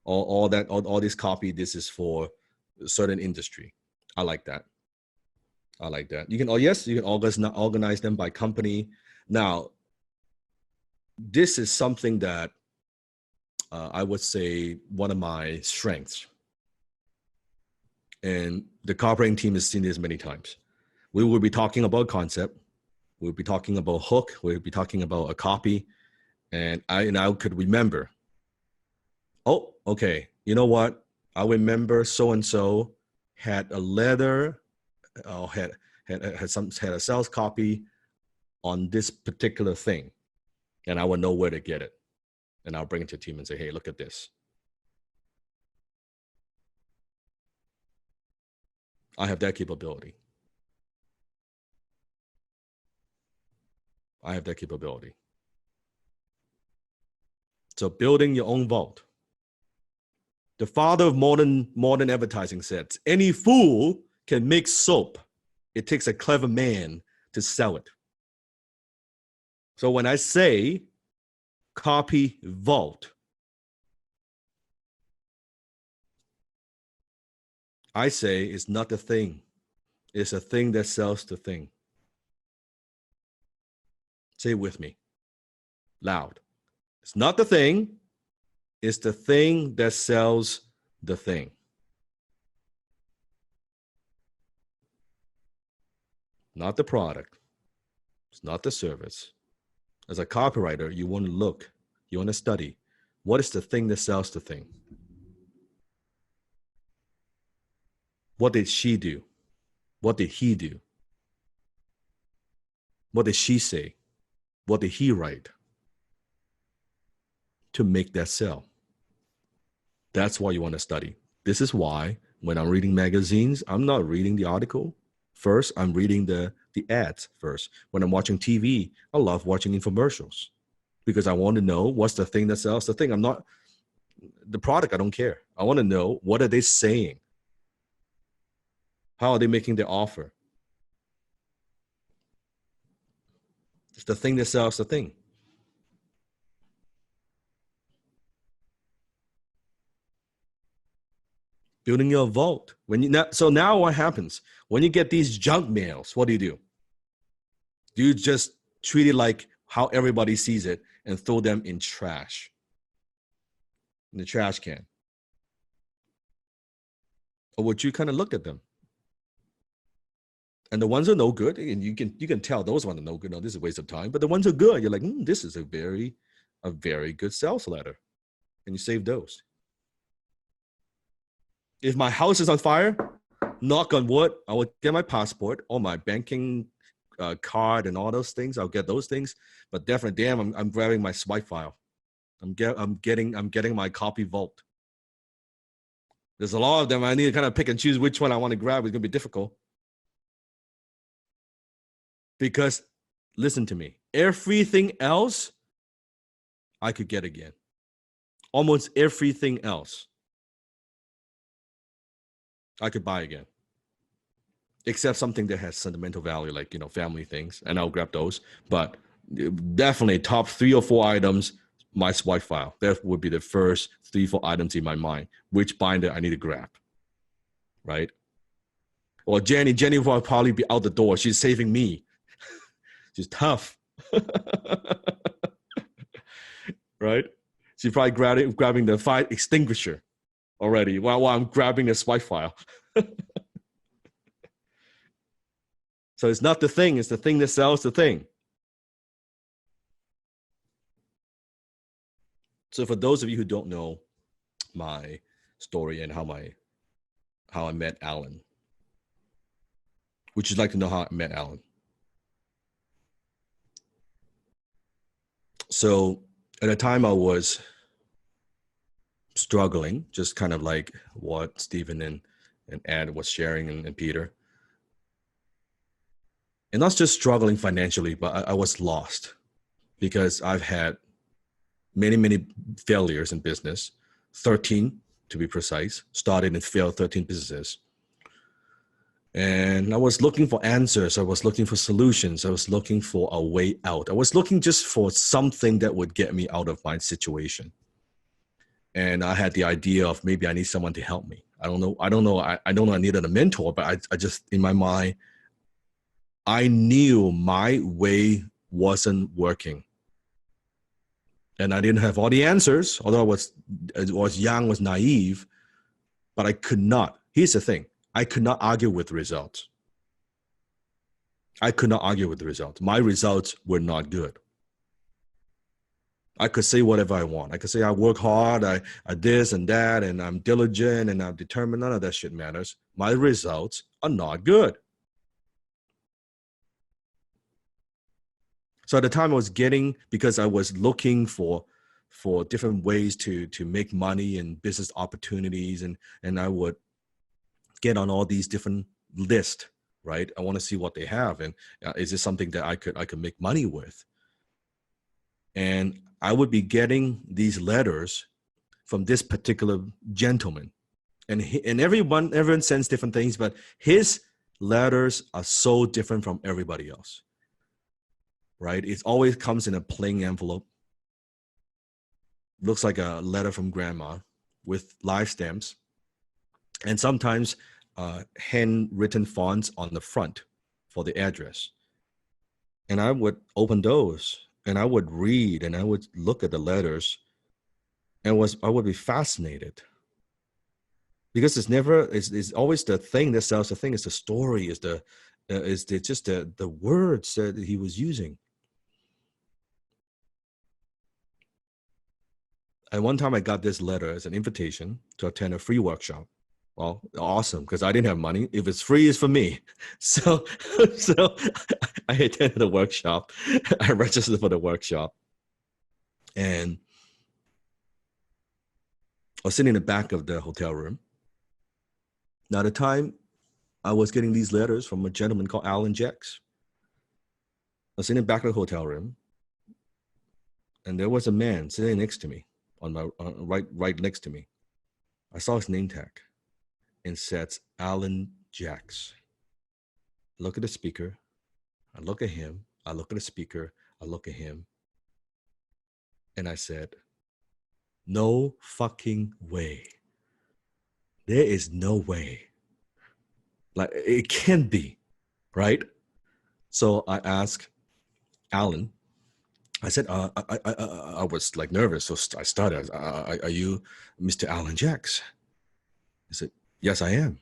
copy, this is for a certain industry. I like that. You can organize them by company. Now, this is something that I would say one of my strengths. And the copywriting team has seen this many times. We will be talking about concept. We'll be talking about hook. We'll be talking about a copy. And I could remember, oh, okay, you know what? I remember so-and-so had a letter, had a sales copy on this particular thing. And I would know where to get it. And I'll bring it to the team and say, hey, look at this. I have that capability. So building your own vault. The father of modern advertising said, any fool can make soap. It takes a clever man to sell it. So when I say copy vault, I say it's not the thing. It's a thing that sells the thing. Say it with me, loud. It's not the thing. It's the thing that sells the thing. Not the product. It's not the service. As a copywriter, you want to look, you want to study. What is the thing that sells the thing? What did she do? What did he do? What did she say? What did he write to make that sell? That's why you want to study. This is why when I'm reading magazines, I'm not reading the article first. I'm reading the ads first. When I'm watching TV, I love watching infomercials because I want to know what's the thing that sells the thing. I'm not the product. I don't care. I want to know, what are they saying? How are they making their offer? It's the thing that sells the thing. Building your vault. So now what happens? When you get these junk mails, what do? Do you just treat it like how everybody sees it and throw them in trash? In the trash can? Or would you kind of look at them? And the ones that are no good, and you can tell those ones are no good. No, this is a waste of time. But the ones that are good, you're like, this is a very good sales letter. And you save those. If my house is on fire, knock on wood, I will get my passport, all my banking card and all those things. I'll get those things. But definitely, I'm grabbing my swipe file. I'm getting my copy vault. There's a lot of them. I need to kind of pick and choose which one I want to grab. It's gonna be difficult. Because listen to me, everything else I could get again. Almost everything else I could buy again. Except something that has sentimental value, like, family things, and I'll grab those. But definitely top 3 or 4 items, my swipe file. That would be the first 3, 4 items in my mind. Which binder I need to grab, right? Or Jenny will probably be out the door. She's saving me. She's tough. Right? She's probably grabbing the fire extinguisher already while I'm grabbing the swipe file. So it's not the thing, it's the thing that sells the thing. So for those of you who don't know my story and how I met Alan, would you like to know how I met Alan? So at the time I was struggling, just kind of like what Stephen and Ed was sharing and Peter. And not just struggling financially, but I was lost because I've had many failures in business, 13 to be precise, started and failed 13 businesses. And I was looking for answers. I was looking for solutions. I was looking for a way out. I was looking just for something that would get me out of my situation. And I had the idea of maybe I need someone to help me. I don't know. I don't know I needed a mentor, but I just, in my mind, I knew my way wasn't working. And I didn't have all the answers, although I was young, was naive, but I could not. Here's the thing. I could not argue with results. I could not argue with the results. My results were not good. I could say whatever I want. I could say I work hard, I this and that, and I'm diligent and I'm determined. None of that shit matters. My results are not good. So at the time I was because I was looking for different ways to make money and business opportunities, and I would get on all these different lists, right? I want to see what they have, and is this something that I could make money with? And I would be getting these letters from this particular gentleman, and everyone sends different things, but his letters are so different from everybody else, right? It always comes in a plain envelope. Looks like a letter from grandma with live stamps, and sometimes handwritten fonts on the front for the address. And I would open those and I would read and I would look at the letters, and I would be fascinated, because it's always the thing that sells the thing. Is the story, is the words that he was using. And one time I got this letter as an invitation to attend a free workshop. Well, awesome, because I didn't have money. If it's free, it's for me. So I attended the workshop. I registered for the workshop. And I was sitting in the back of the hotel room. Now, at the time, I was getting these letters from a gentleman called Alan Jacks. I was sitting in the back of the hotel room, and there was a man sitting next to me, on my right next to me. I saw his name tag. And says Alan Jacks. I look at the speaker. I look at him. I look at the speaker. I look at him. And I said, no fucking way. There is no way. Like, it can't be, right? So I asked Alan. I said, I was like nervous. So I started, are you Mr. Alan Jacks? I said, yes, I am.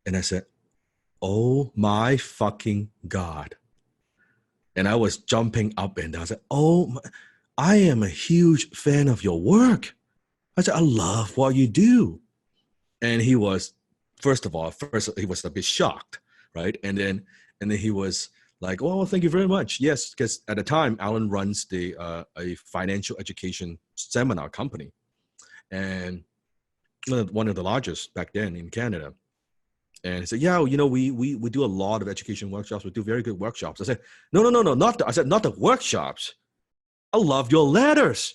And I said, oh my fucking God. And I was jumping up and down. I said, I am a huge fan of your work. I said, I love what you do. And he was, first he was a bit shocked, right? And then he was like, oh, thank you very much. Yes, because at the time, Alan runs a financial education seminar company. And one of the largest back then in Canada. And he said, yeah, we do a lot of education workshops. We do very good workshops. I said, no, not the workshops. I love your letters.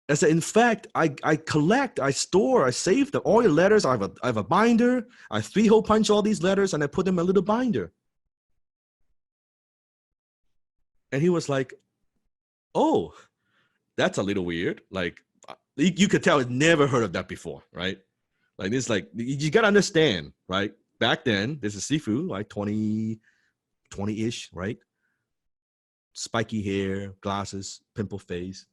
I said, in fact, I collect, I store, I save all your letters. I have a binder. I 3-hole punch all these letters and I put them in a little binder. And he was like, oh, that's a little weird. Like, you could tell he'd never heard of that before, right? Like, this, like, you got to understand, right? Back then, this is Sifu, like 20-ish, right? Spiky hair, glasses, pimple face,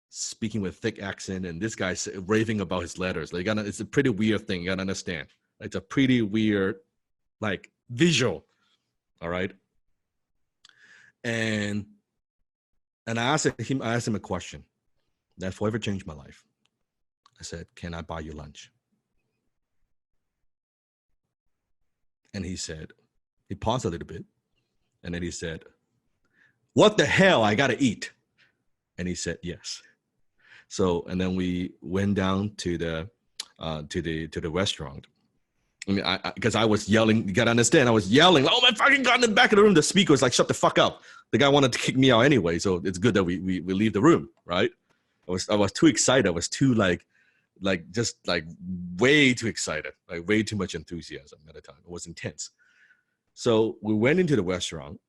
speaking with thick accent, and this guy's raving about his letters. Like, it's a pretty weird thing. You gotta understand. It's a pretty weird, like, visual. All right. And I asked him a question that forever changed my life. I said, "Can I buy you lunch?" And he paused a little bit, and then he said, "What the hell? I gotta eat." And he said, "Yes." So, and then we went down to the restaurant. I mean, because I was yelling. You gotta understand, I was yelling. Oh my fucking god! In the back of the room, the speaker was like, "Shut the fuck up!" The guy wanted to kick me out anyway, so it's good that we leave the room, right? I was too excited. I was too like just like way too excited, like way too much enthusiasm at the time. It was intense. So we went into the restaurant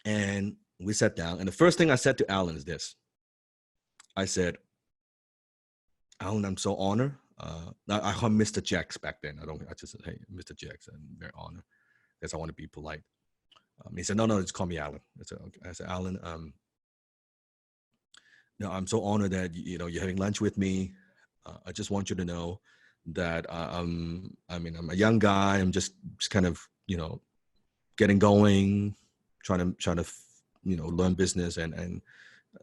and we sat down. And the first thing I said to Alan is this. I said, "Alan, I'm so honored." I call him Mr. Jax back then. I just said, "Hey, Mr. Jax, I'm very honored," because I want to be polite. He said, No, just call me Alan. I said, "Alan, I'm so honored that you're having lunch with me. I just want you to know that I'm a young guy. I'm just kind of getting going, trying to learn business, and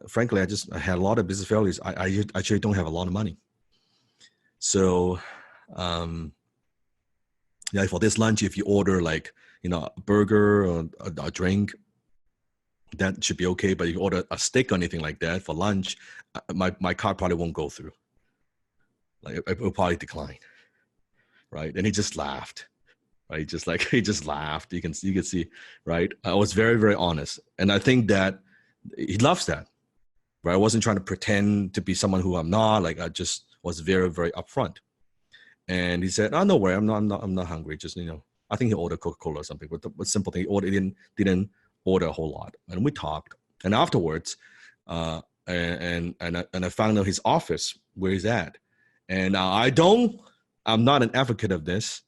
frankly, I had a lot of business failures. I actually don't have a lot of money. So, for this lunch, if you order like a burger or a drink, that should be okay. But if you order a steak or anything like that for lunch, my card probably won't go through. Like, it will probably decline, right?" And he just laughed, right? He just laughed. You can see, right? I was very, very honest, and I think that he loves that, right? I wasn't trying to pretend to be someone who I'm not. Like, I just was very, very upfront. And he said, "Oh, no worry, I'm not hungry. Just I think he ordered Coca-Cola or something, but the simple thing, he didn't order a whole lot." And we talked, and afterwards, and I found out his office, where he's at. And I'm not an advocate of this,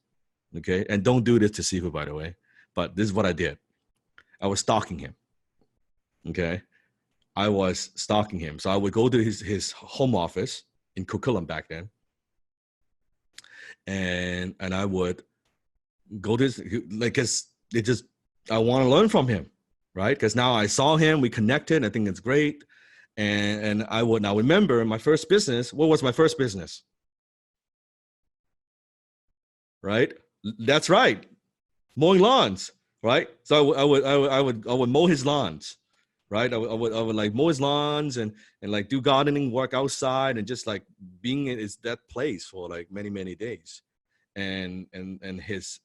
okay? And don't do this to Sifu, by the way. But this is what I did. I was stalking him, okay? I was stalking him. So I would go to his home office in Coquitlam back then, and I would go to I want to learn from him, right? Because now I saw him, we connected. I think it's great. And I would now remember my first business. What was my first business? Right? That's right. Mowing lawns, right? So I would mow his lawns, right? I would like mow his lawns and like do gardening work outside, and just like being in that place for like many, many days. And his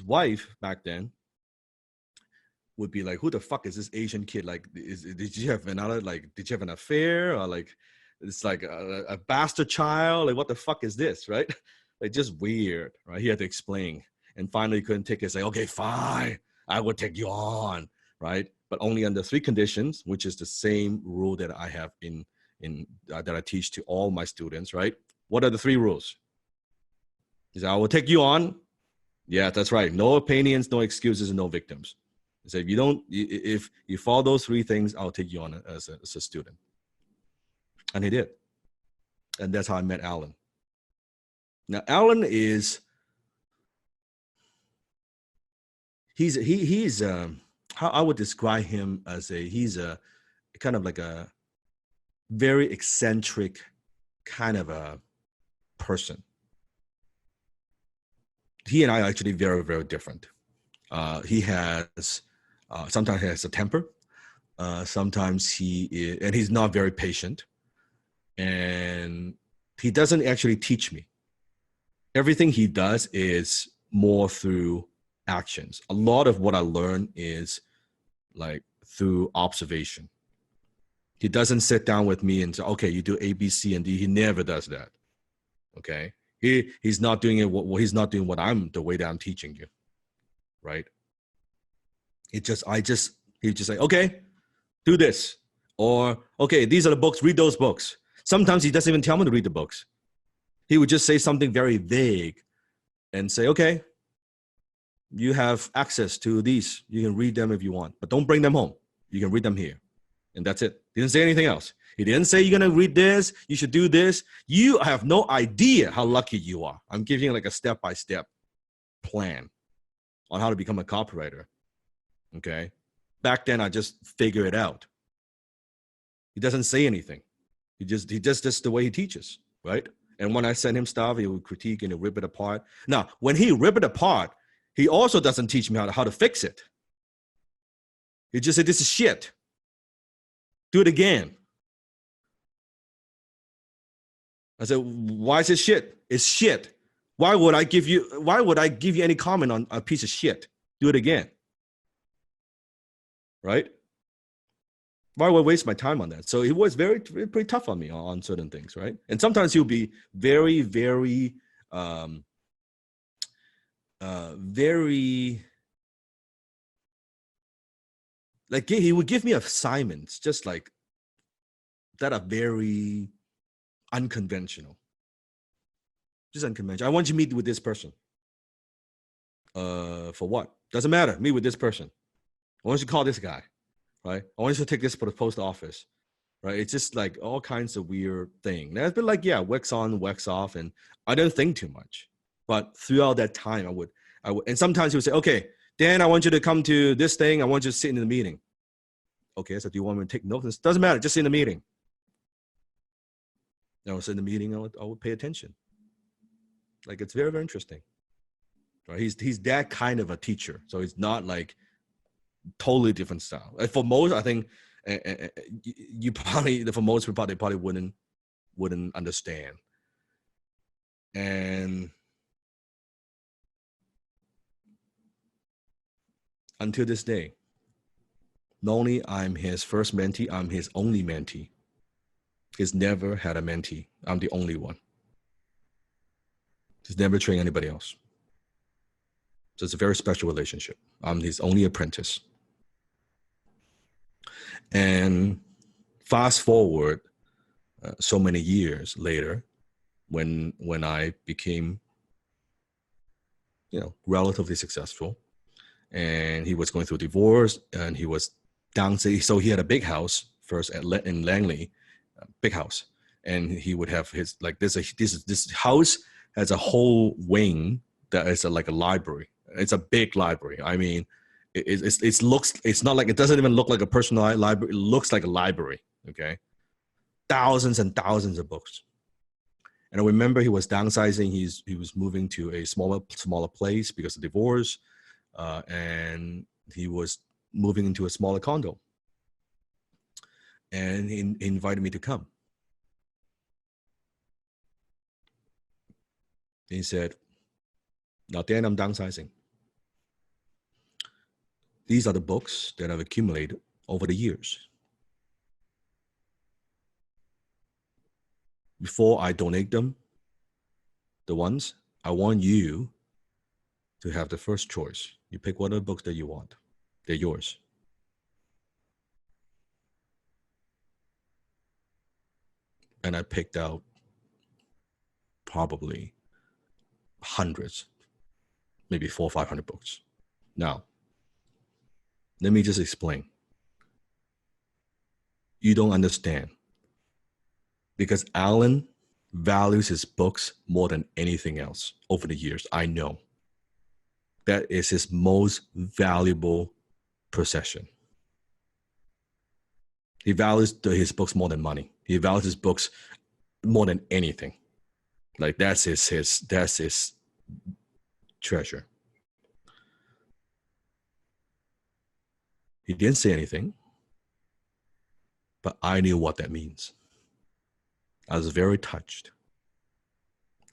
wife back then would be like, "Who the fuck is this Asian kid? Like, did you have an affair, or like it's like a bastard child? Like, what the fuck is this?" Right? Like, just weird, right? He had to explain, and finally he couldn't take it. Say, "Okay, fine, I will take you on," right? But only under 3 conditions, which is the same rule that I have that I teach to all my students, right? What are the 3 rules? He said, "I will take you on." Yeah, that's right. No opinions, no excuses, and no victims. He said, if you follow those 3 things, I'll take you on as a student. And he did. And that's how I met Alan. Now, Alan is, he's how I would describe him as he's a kind of like a very eccentric kind of a person. He and I are actually very, very different. He has, sometimes he has a temper. Sometimes he's not very patient. And he doesn't actually teach me. Everything he does is more through actions. A lot of what I learn is like through observation. He doesn't sit down with me and say, "Okay, you do A, B, C, and D." He never does that. Okay. He's not doing it. He's not doing the way that I'm teaching you, right? I just He'd just say, okay, do this. Or, okay, these are the books, read those books. Sometimes he doesn't even tell me to read the books. He would just say something very vague and say, okay, you have access to these. You can read them if you want, but don't bring them home. You can read them here. And that's it. He didn't say anything else. He didn't say you're going to read this. You should do this. You have no idea how lucky you are. I'm giving you like a step-by-step plan on how to become a copywriter. Okay. Back then, I just figure it out. He doesn't say anything. He just that's the way he teaches, right? And when I send him stuff, he would critique and he'll rip it apart. Now, when he rip it apart, he also doesn't teach me how to fix it. He just said, this is shit. Do it again. I said, why is it shit? It's shit. Why would I give you any comment on a piece of shit? Do it again. Right? Why would I waste my time on that? So he was pretty tough on me on certain things, right? And sometimes he'll be very, very, like he would give me assignments just like that are very unconventional. Just unconventional. I want you to meet with this person. For what? Doesn't matter. Meet with this person. I want you to call this guy. Right? I want you to take this for the post office, right? It's just like all kinds of weird thing. That's been like, yeah, wax on, wax off, and I don't think too much. But throughout that time, I would, and sometimes he would say, okay, Dan, I want you to come to this thing. I want you to sit in the meeting. Okay, so do you want me to take notes? It doesn't matter, just sit in the meeting. I was in the meeting, I would pay attention. Like, it's very, very interesting. Right? He's that kind of a teacher. So it's not like totally different style. For most, I think you probably, for most people, they probably wouldn't understand. And until this day, not only I'm his first mentee, I'm his only mentee. He's never had a mentee. I'm the only one. He's never trained anybody else. So it's a very special relationship. I'm his only apprentice. And fast forward so many years later, when I became, relatively successful, and he was going through divorce, and he was downsizing. So he had a big house first in Langley, big house, and he would have his this house has a whole wing that is like a library. It's a big library. I mean, it's not like, it doesn't even look like a personal library. It looks like a library. Okay, thousands and thousands of books. And I remember he was downsizing. He was moving to a smaller place because of divorce, and he was moving into a smaller condo. And he invited me to come. He said, "Now, Dan, I'm downsizing. These are the books that I've accumulated over the years. Before I donate them, the ones, I want you to have the first choice. You pick one of the books that you want. They're yours." And I picked out probably hundreds, maybe 400 or 500 books. Now, let me just explain. You don't understand. Because Alan values his books more than anything else over the years. I know. That is his most valuable possession. He values his books more than money. He values his books more than anything. Like that's his treasure. He didn't say anything, but I knew what that means. I was very touched.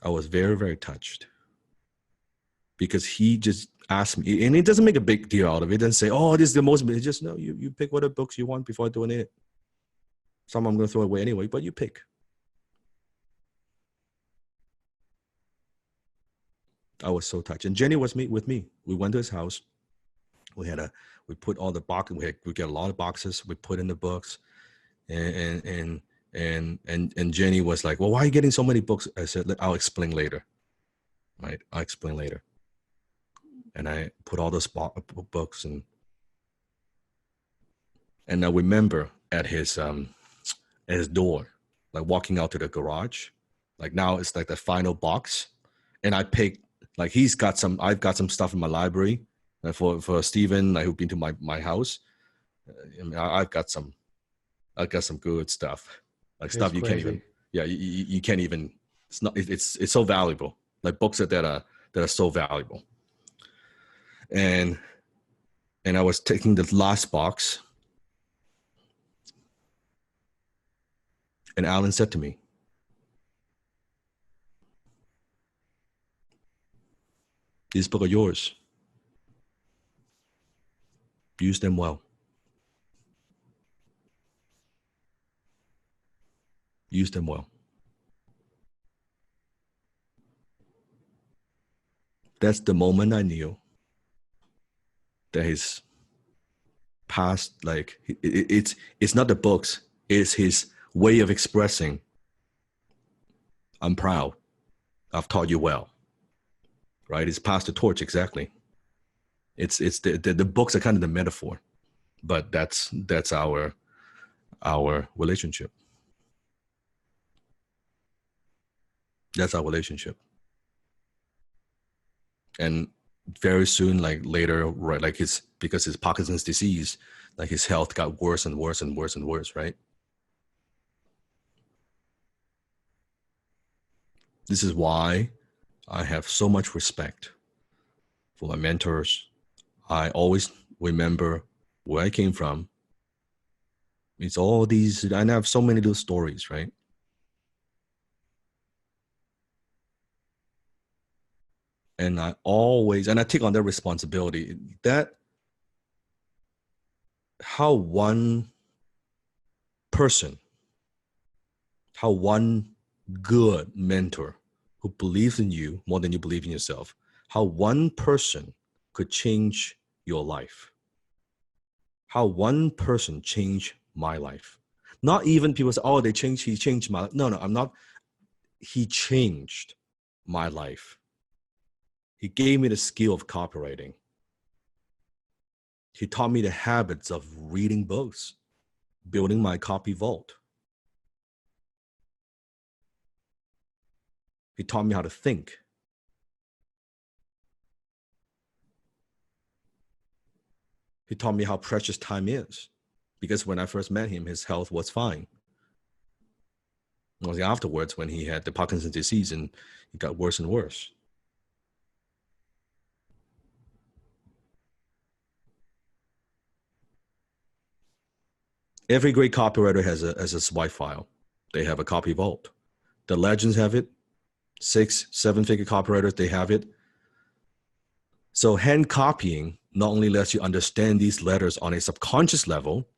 I was very, very touched. Because he just asked me, and he doesn't make a big deal out of it. He doesn't say, "Oh, this is the most," he just, "No, you pick what books you want before doing it. Some I'm going to throw away anyway, but you pick." I was so touched. And Jenny was with me. We went to his house. we put all the boxes. We get a lot of boxes. We put in the books, and Jenny was like, "Well, why are you getting so many books?" I said, "I'll explain later." Right? I'll explain later. And I put all those books and I remember at his door, like walking out to the garage, like now it's like the final box, and I picked, like I've got some stuff in my library for Stephen, like who've been to my house. I mean, I've got some good stuff, like It's stuff you can't crazy. even, you can't even. It's so valuable, like books that are so valuable. And I was taking the last box, and Alan said to me, "These books are yours. Use them well. Use them well." That's the moment I knew that his past, like it's not the books, it's his way of expressing, "I'm proud. I've taught you well." Right? It's passed the torch, exactly. It's the books are kind of the metaphor, but that's our relationship. That's our relationship. And very soon, like later, right, like because his Parkinson's disease, like his health got worse and worse and worse and worse, right? This is why I have so much respect for my mentors. I always remember where I came from. It's all these, and I have so many little stories, right? And I take on that responsibility, that how one good mentor who believes in you more than you believe in yourself, how one person could change your life. How one person changed my life. Not even people say, "Oh, he changed my life." No, I'm not. He changed my life. He gave me the skill of copywriting. He taught me the habits of reading books, building my copy vault. He taught me how to think. He taught me how precious time is, because when I first met him, his health was fine. It was afterwards when he had the Parkinson's disease and it got worse and worse. Every great copywriter has a swipe file. They have a copy vault. The legends have it. 6-7-figure copywriters, they have it. So hand copying not only lets you understand these letters on a subconscious level,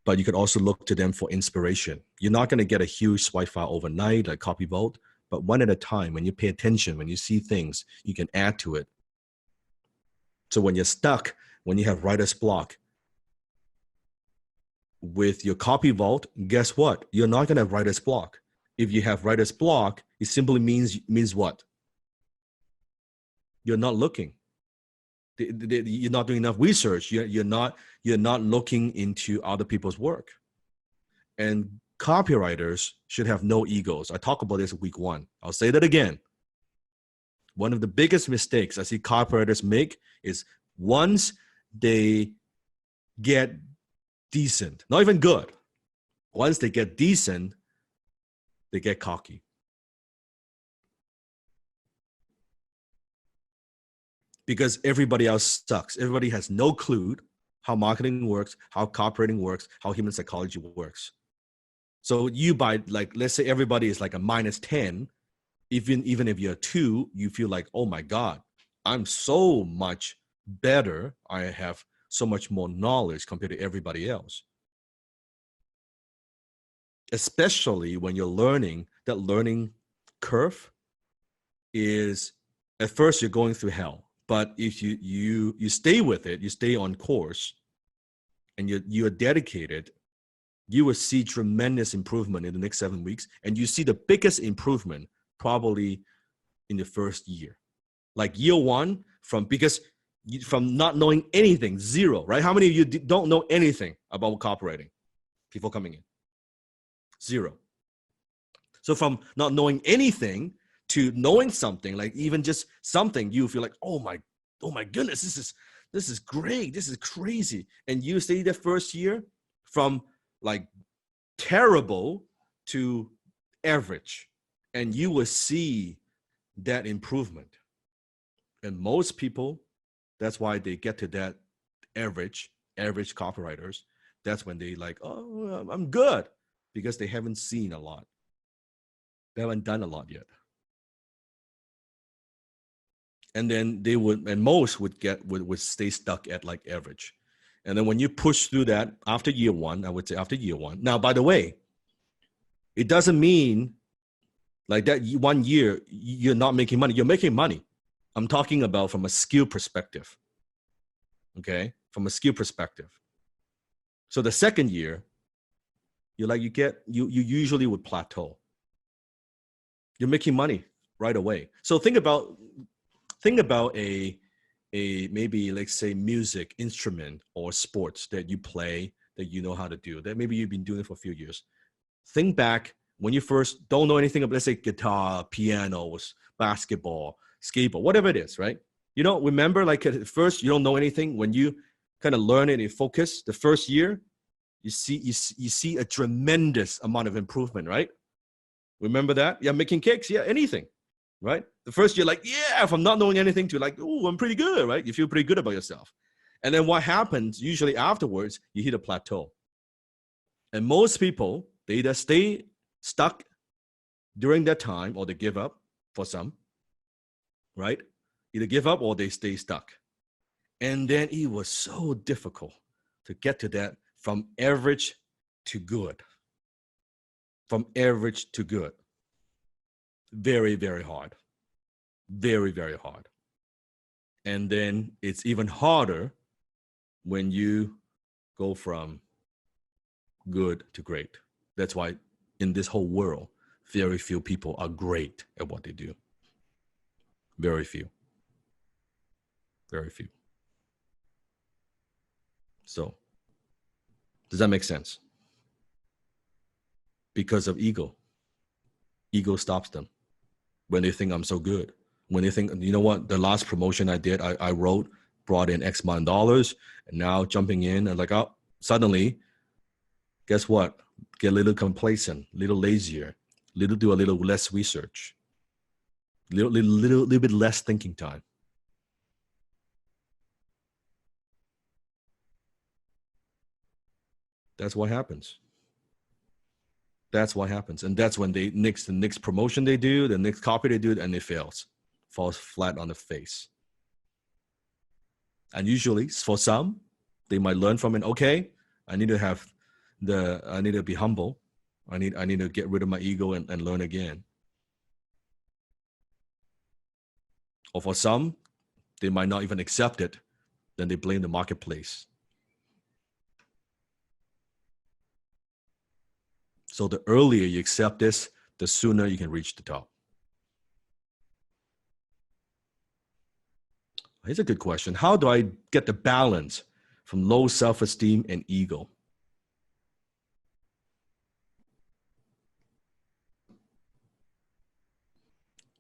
but you could also look to them for inspiration. You're not going to get a huge swipe file overnight like Copy Vault, but one at a time, when you pay attention, when you see things, you can add to it. So when you're stuck, when you have writer's block, with your Copy Vault, guess what? You're not going to have writer's block. If you have writer's block, it simply means what? You're not looking. You're not doing enough research. You're not looking into other people's work. And copywriters should have no egos. I talk about this week 1. I'll say that again. One of the biggest mistakes I see copywriters make is once they get decent, not even good, once they get decent, they get cocky. Because everybody else sucks. Everybody has no clue how marketing works, how copywriting works, how human psychology works. So you let's say everybody is like a -10, even if you're a 2, you feel like, oh my God, I'm so much better. I have so much more knowledge compared to everybody else. Especially when you're learning, that learning curve is, at first you're going through hell. But if you stay with it, you stay on course, and you're dedicated, you will see tremendous improvement in the next 7 weeks. And you see the biggest improvement probably in the first year. Like year one, from not knowing anything, zero, right? How many of you don't know anything about copywriting? People coming in, zero. So from not knowing anything to knowing something, like even just something, you feel like, oh my goodness, this is great, this is crazy. And you stay the first year from like terrible to average, and you will see that improvement. And most people, that's why they get to that average copywriters. That's when they like, oh, I'm good, because they haven't seen a lot. They haven't done a lot yet. And then most would stay stuck at like average. And then when you push through that after year one, I would say after year one. Now, by the way, it doesn't mean like that 1 year you're not making money. You're making money. I'm talking about from a skill perspective. Okay? From a skill perspective. So the second year, you usually would plateau. You're making money right away. So think about a maybe, let's say, music instrument or sports that you play, that you know how to do, that maybe you've been doing it for a few years. Think back when you first don't know anything about, let's say, guitar, pianos, basketball, skateboard, whatever it is, right? You don't remember, like at first you don't know anything. When you kind of learn it and focus, the first year, you see a tremendous amount of improvement, right? Remember that? Yeah, making cakes, yeah, anything, right? The first year, like, yeah, from not knowing anything to like, oh, I'm pretty good, right? You feel pretty good about yourself. And then what happens usually afterwards, you hit a plateau. And most people, they either stay stuck during that time or they give up, for some, right? Either give up or they stay stuck. And then it was so difficult to get to that from average to good. From average to good. Very, very hard. Very, very hard. And then it's even harder when you go from good to great. That's why in this whole world, very few people are great at what they do. Very few. Very few. So, does that make sense? Because of ego. Ego stops them when they think I'm so good. When they think, you know what, the last promotion I did, I wrote, brought in X amount of dollars, and now jumping in and like, oh, suddenly, guess what? Get a little complacent, a little lazier, do a little less research, little bit less thinking time. That's what happens. That's what happens. And that's when the next promotion they do, the next copy they do, and it fails. Falls flat on the face. And usually, for some, they might learn from it. Okay, I need to be humble. I need to get rid of my ego and learn again. Or for some, they might not even accept it. Then they blame the marketplace. So the earlier you accept this, the sooner you can reach the top. Here's a good question. How do I get the balance from low self-esteem and ego?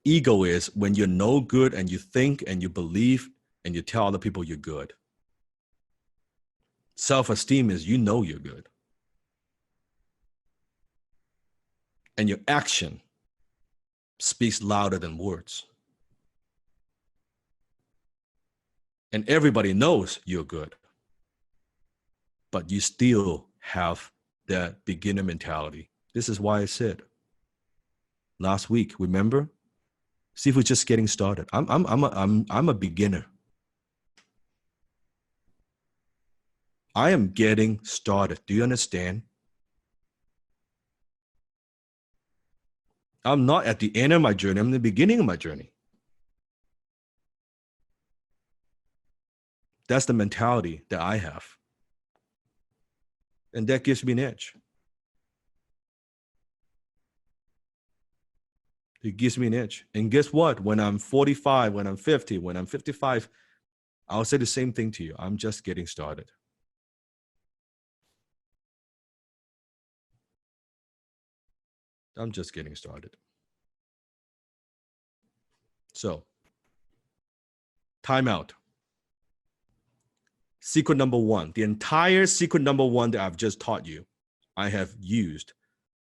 Ego is when you're no good and you think and you believe and you tell other people you're good. Self-esteem is you know you're good. And your action speaks louder than words. And everybody knows you're good. But you still have that beginner mentality. This is why I said last week, remember? See if we're just getting started. I'm a beginner. I am getting started. Do you understand? I'm not at the end of my journey. I'm in the beginning of my journey. That's the mentality that I have. And that gives me an edge. It gives me an edge. And guess what? When I'm 45, when I'm 50, when I'm 55, I'll say the same thing to you. I'm just getting started. I'm just getting started. So, time out. Secret number one, the entire secret number one that I've just taught you, I have used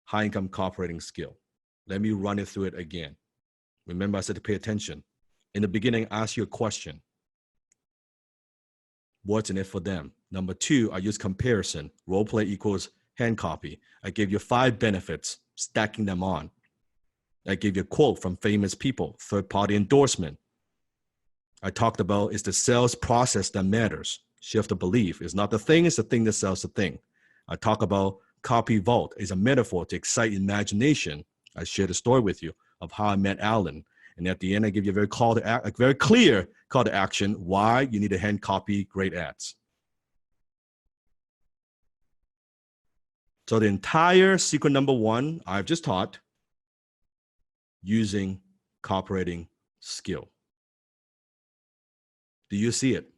high income copywriting skill. Let me run it through it again. Remember, I said to pay attention. In the beginning, I asked you a question. What's in it for them? Number two, I use comparison. Role play equals hand copy. I gave you 5 benefits, stacking them on. I gave you a quote from famous people, third-party endorsement. I talked about it's the sales process that matters. Shift the belief. It's not the thing, it's the thing that sells the thing. I talk about copy vault is a metaphor to excite imagination. I shared a story with you of how I met Alan. And at the end, I give you a very clear call to action why you need to hand copy great ads. So the entire secret number one I've just taught using copywriting skill. Do you see it?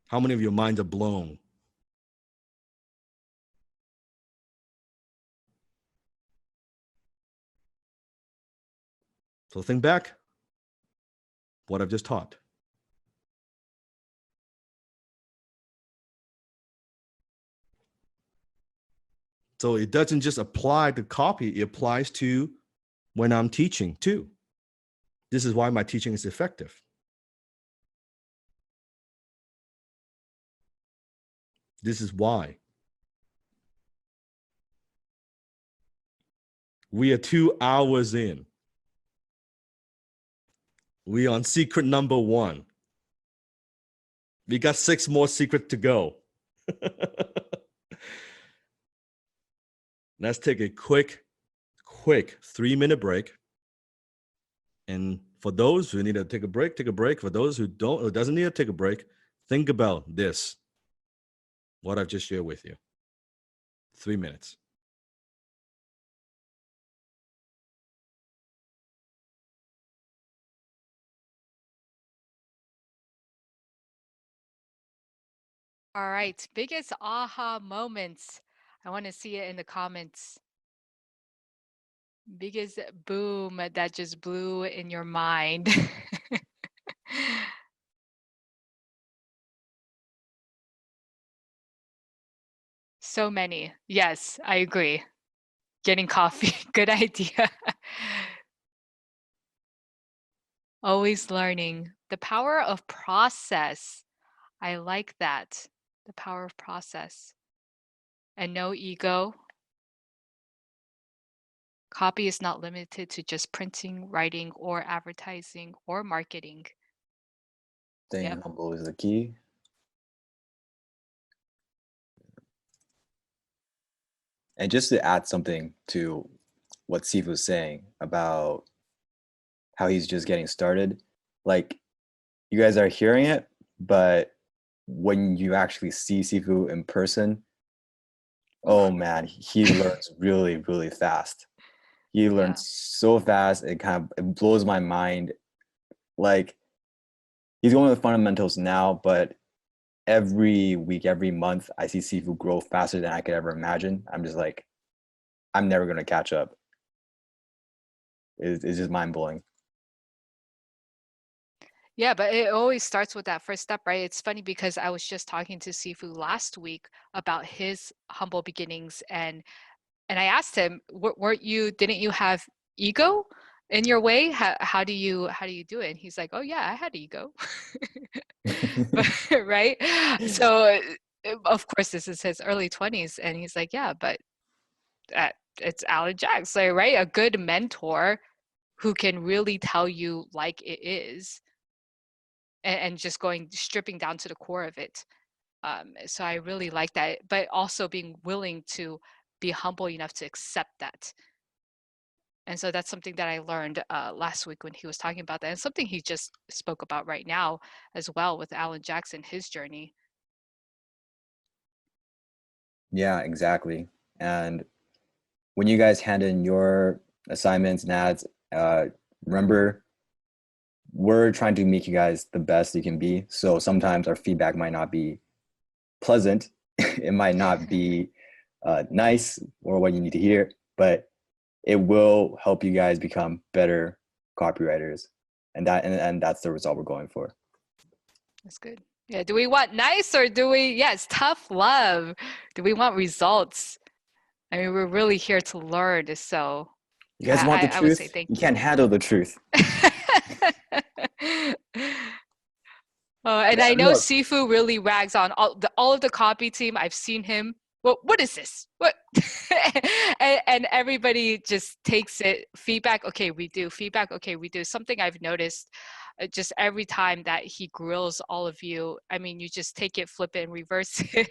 How many of your minds are blown? So think back what I've just taught. So it doesn't just apply to copy, it applies to when I'm teaching too. This is why my teaching is effective. This is why. We are 2 hours in. We on secret number one. We got 6 more secrets to go. Let's take a quick 3-minute break. And for those who need to take a break, take a break. For those who doesn't need to take a break, think about this. What I've just shared with you. 3 minutes. All right, biggest aha moments. I want to see it in the comments. Biggest boom that just blew in your mind. So many. Yes, I agree. Getting coffee, good idea. Always learning. The power of process. I like that. The power of process. And no ego. Copy is not limited to just printing, writing, or advertising or marketing. Staying Yep. humble is the key. And just to add something to what Steve was saying about how he's just getting started, like you guys are hearing it, but when you actually see Sifu in person, oh man, he learns really, really fast. He learns so fast, it blows my mind. Like he's going with the fundamentals now, but every week, every month, I see Sifu grow faster than I could ever imagine. I'm just like, I'm never going to catch up. It's just mind blowing. Yeah, but it always starts with that first step, right? It's funny because I was just talking to Sifu last week about his humble beginnings, and I asked him, didn't you have ego in your way? How do you do it? And he's like, oh yeah, I had ego. Right? So of course this is his early 20s, and he's like, yeah, but it's Alan Jacks, like, right? A good mentor who can really tell you like it is, and just stripping down to the core of it. So I really like that, but also being willing to be humble enough to accept that. And so that's something that I learned last week when he was talking about that, and something he just spoke about right now as well with Alan Jackson, his journey. Yeah, exactly. And when you guys hand in your assignments and ads, remember, we're trying to make you guys the best you can be. So sometimes our feedback might not be pleasant. It might not be nice or what you need to hear, but it will help you guys become better copywriters. And that's the result we're going for. That's good. Yeah. Do we want nice, or do we, yes, tough love? Do we want results? I mean, we're really here to learn. So You guys want the I would say truth? thank You can't handle the truth. And Yeah, I know look. Sifu really rags on all of the copy team. I've seen him. Well, what is this? What? and everybody just takes it. Feedback, okay, we do. Feedback, okay, we do. Something I've noticed just every time that he grills all of you, I mean, you just take it, flip it, and reverse it,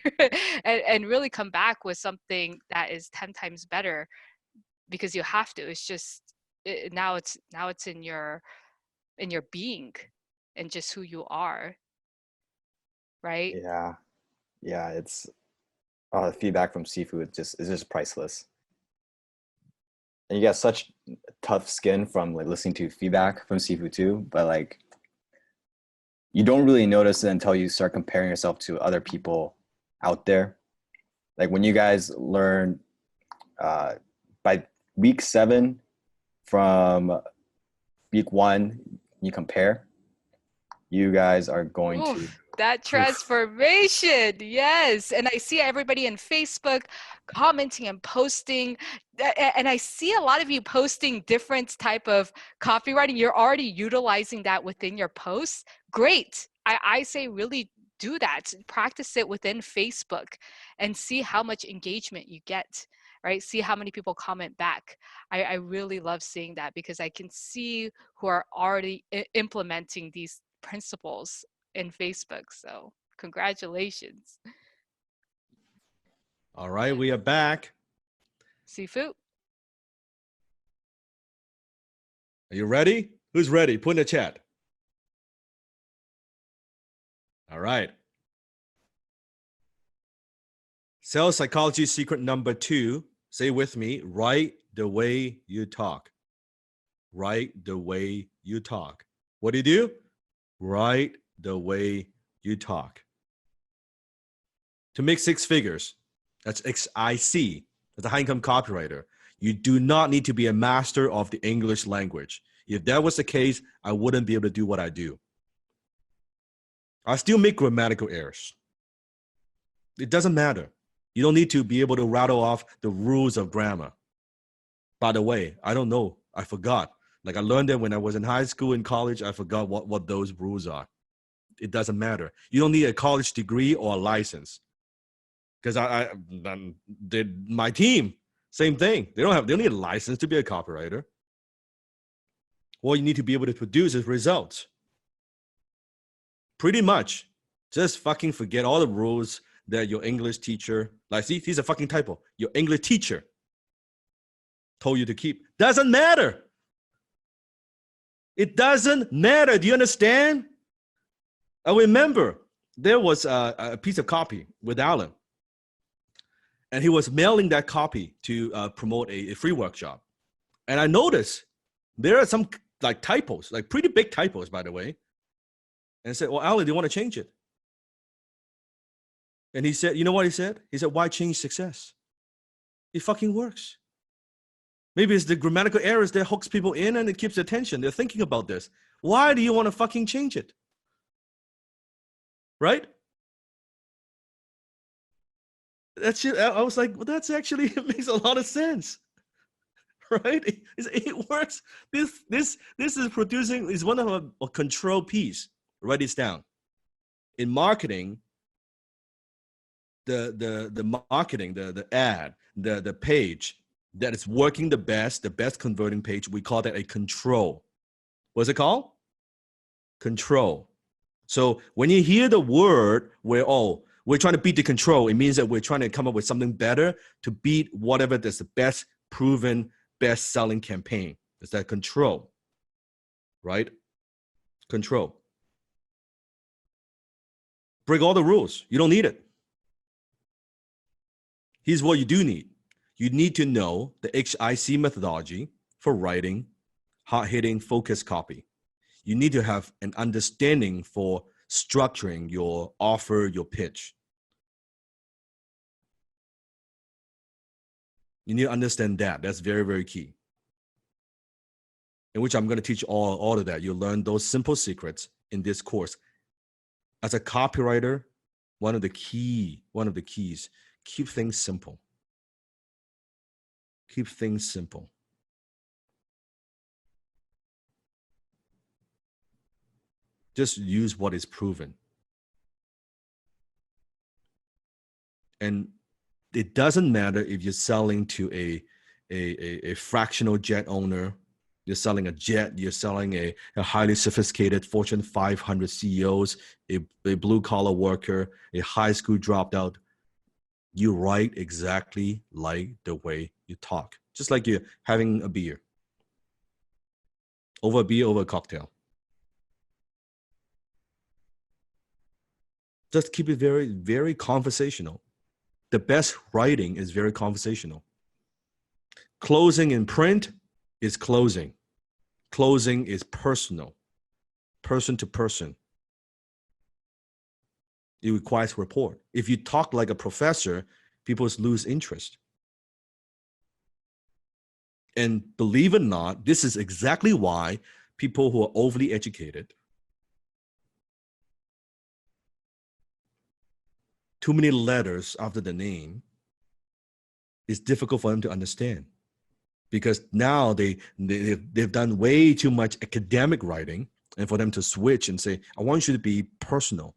and really come back with something that is 10 times better, because you have to. It's just now it's in your being and just who you are, right? Yeah, it's the feedback from Sifu is just priceless. And you got such tough skin from like listening to feedback from Sifu too, but like you don't really notice it until you start comparing yourself to other people out there. Like when you guys learn by week 7 from week 1, you compare, you guys are going to that transformation. Yes. And I see everybody in Facebook commenting and posting, and I see a lot of you posting different type of copywriting. You're already utilizing that within your posts. Great. I say really do that. Practice it within Facebook and see how much engagement you get, right? See how many people comment back. I really love seeing that, because I can see who are already implementing these principles in Facebook. So congratulations. All right, we are back. Sifu. Are you ready? Who's ready? Put in the chat. All right. Sales psychology secret number 2. Say with me. Write the way you talk. Write the way you talk. What do you do? Write the way you talk. To make 6 figures, that's XIC, as a high-income copywriter, you do not need to be a master of the English language. If that was the case, I wouldn't be able to do what I do. I still make grammatical errors. It doesn't matter. You don't need to be able to rattle off the rules of grammar. By the way, I don't know. I forgot. Like I learned them when I was in high school and college. I forgot what those rules are. It doesn't matter. You don't need a college degree or a license. Because my team, same thing. They don't need a license to be a copywriter. All you need to be able to produce is results. Pretty much. Just fucking forget all the rules that your English teacher, like, see, he's a fucking typo. Your English teacher told you to keep. Doesn't matter. It doesn't matter. Do you understand? I remember there was a piece of copy with Alan. And he was mailing that copy to promote a free workshop. And I noticed there are some like typos, like pretty big typos, by the way. And I said, well, Alan, do you want to change it? And he said, you know what he said? He said, why change success? It fucking works. Maybe it's the grammatical errors that hooks people in and it keeps their attention. They're thinking about this. Why do you want to fucking change it? Right? That's it. I was like, well, that's actually, it makes a lot of sense. Right? It works. This is producing, is one of a control piece. Write this down. In marketing, the marketing, the ad, the page that is working the best converting page, we call that a control. What's it called? Control. So when you hear the word where, oh, we're trying to beat the control, it means that we're trying to come up with something better to beat whatever that's the best proven best-selling campaign. Is that control, right? Control. Break all the rules. You don't need it. Here's what you do need. You need to know the HIC methodology for writing hard-hitting focused copy. You need to have an understanding for structuring your offer, your pitch. You need to understand that. That's very, very key. In which I'm going to teach all of that. You'll learn those simple secrets in this course. As a copywriter, one of the keys, keep things simple. Keep things simple. Just use what is proven. And it doesn't matter if you're selling to a fractional jet owner, you're selling a jet, you're selling a highly sophisticated Fortune 500 CEOs, a blue collar worker, a high school dropped out. You write exactly like the way you talk, just like you're having a beer. Over a beer, over a cocktail. Just keep it very, very conversational. The best writing is very conversational. Closing in print is closing. Closing is personal, person to person. It requires rapport. If you talk like a professor, people lose interest. And believe it or not, this is exactly why people who are overly educated, too many letters after the name, it's difficult for them to understand. Because now they've done way too much academic writing, and for them to switch and say, I want you to be personal.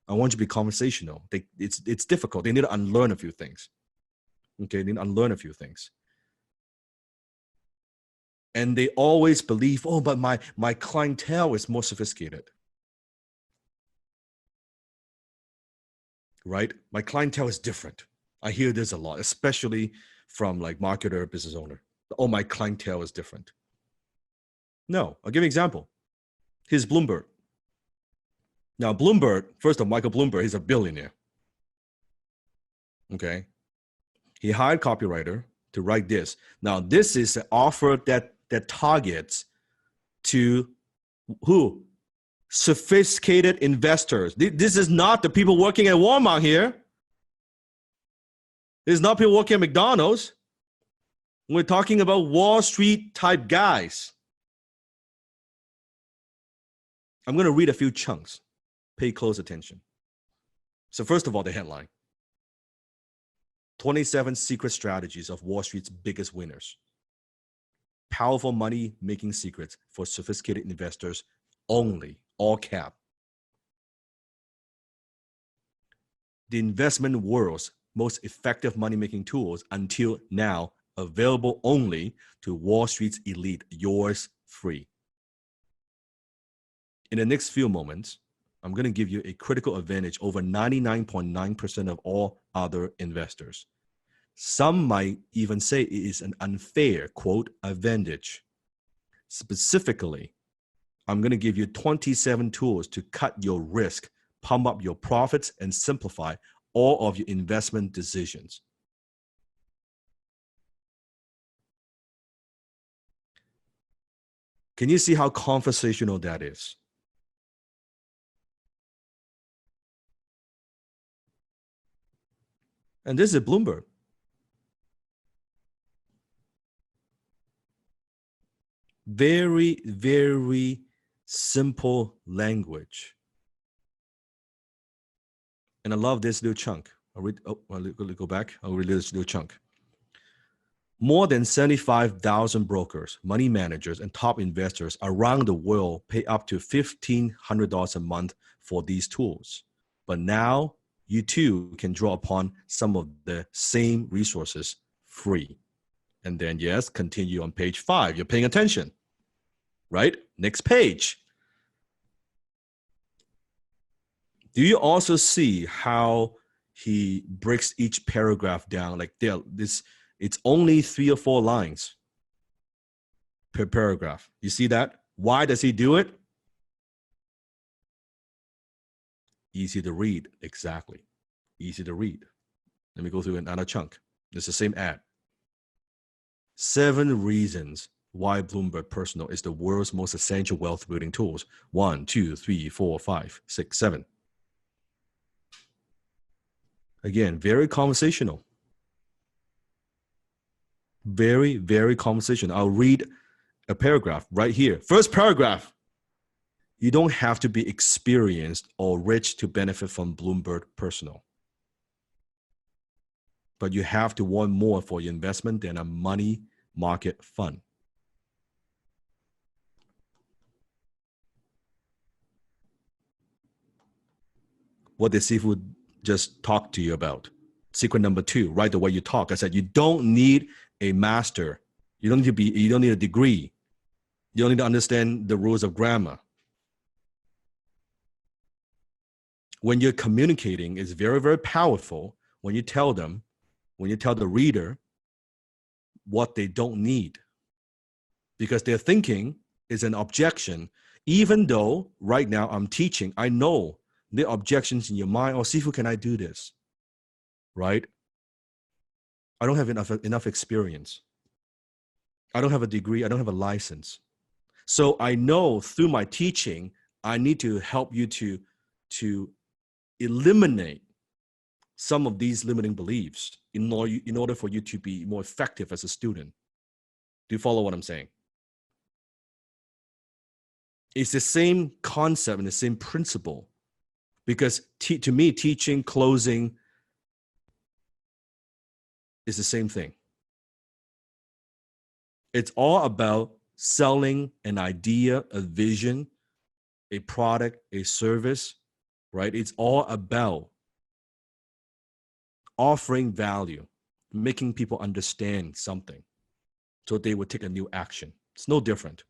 I want you to be conversational. It's difficult. They need to unlearn a few things. Okay, they need to unlearn a few things. And they always believe, oh, but my clientele is more sophisticated. Right? My clientele is different. I hear this a lot, especially from like marketer, business owner. Oh, my clientele is different. No, I'll give you an example. Here's Bloomberg. Now, Bloomberg, first of all, Michael Bloomberg, he's a billionaire. Okay. He hired a copywriter to write this. Now, this is an offer that targets to who? Sophisticated investors. This is not the people working at Walmart here. This is not people working at McDonald's. We're talking about Wall Street type guys. I'm going to read a few chunks. Pay close attention. So first of all, the headline. 27 secret strategies of Wall Street's biggest winners. Powerful money-making secrets for sophisticated investors only, all cap. The investment world's most effective money-making tools until now available only to Wall Street's elite, yours free. In the next few moments, I'm going to give you a critical advantage over 99.9% of all other investors. Some might even say it is an unfair, quote, advantage. Specifically, I'm going to give you 27 tools to cut your risk, pump up your profits, and simplify all of your investment decisions. Can you see how conversational that is? And this is Bloomberg. Very, very simple language. And I love this little chunk. I'll go back. I'll read this little chunk. More than 75,000 brokers, money managers, and top investors around the world pay up to $1,500 a month for these tools. But now you too can draw upon some of the same resources free. And then, yes, continue on page 5. You're paying attention, right? Next page. Do you also see how he breaks each paragraph down? Like it's only 3 or 4 lines. per paragraph. You see that? Why does he do it? Easy to read. Exactly. Easy to read. Let me go through another chunk. It's the same ad. 7 reasons why Bloomberg Personal is the world's most essential wealth building tools. 1, 2, 3, 4, 5, 6, 7. Again, very conversational. Very, very conversational. I'll read a paragraph right here. First paragraph. You don't have to be experienced or rich to benefit from Bloomberg Personal. But you have to want more for your investment than a money market fund. What did Sifu just talk to you about? Secret number 2, write the way you talk. I said, you don't need a master. You don't need a degree. You don't need to understand the rules of grammar. When you're communicating, it's very, very powerful when you tell them, when you tell the reader what they don't need. Because their thinking is an objection. Even though right now I'm teaching, I know the objections in your mind. Oh, Sifu, can I do this? Right? I don't have enough experience. I don't have a degree. I don't have a license. So I know through my teaching, I need to help you to eliminate some of these limiting beliefs in order for you to be more effective as a student. Do you follow what I'm saying? It's the same concept and the same principle, because to me, teaching, closing is the same thing. It's all about selling an idea, a vision, a product, a service, right? It's all about offering value, making people understand something so they would take a new action. It's no different.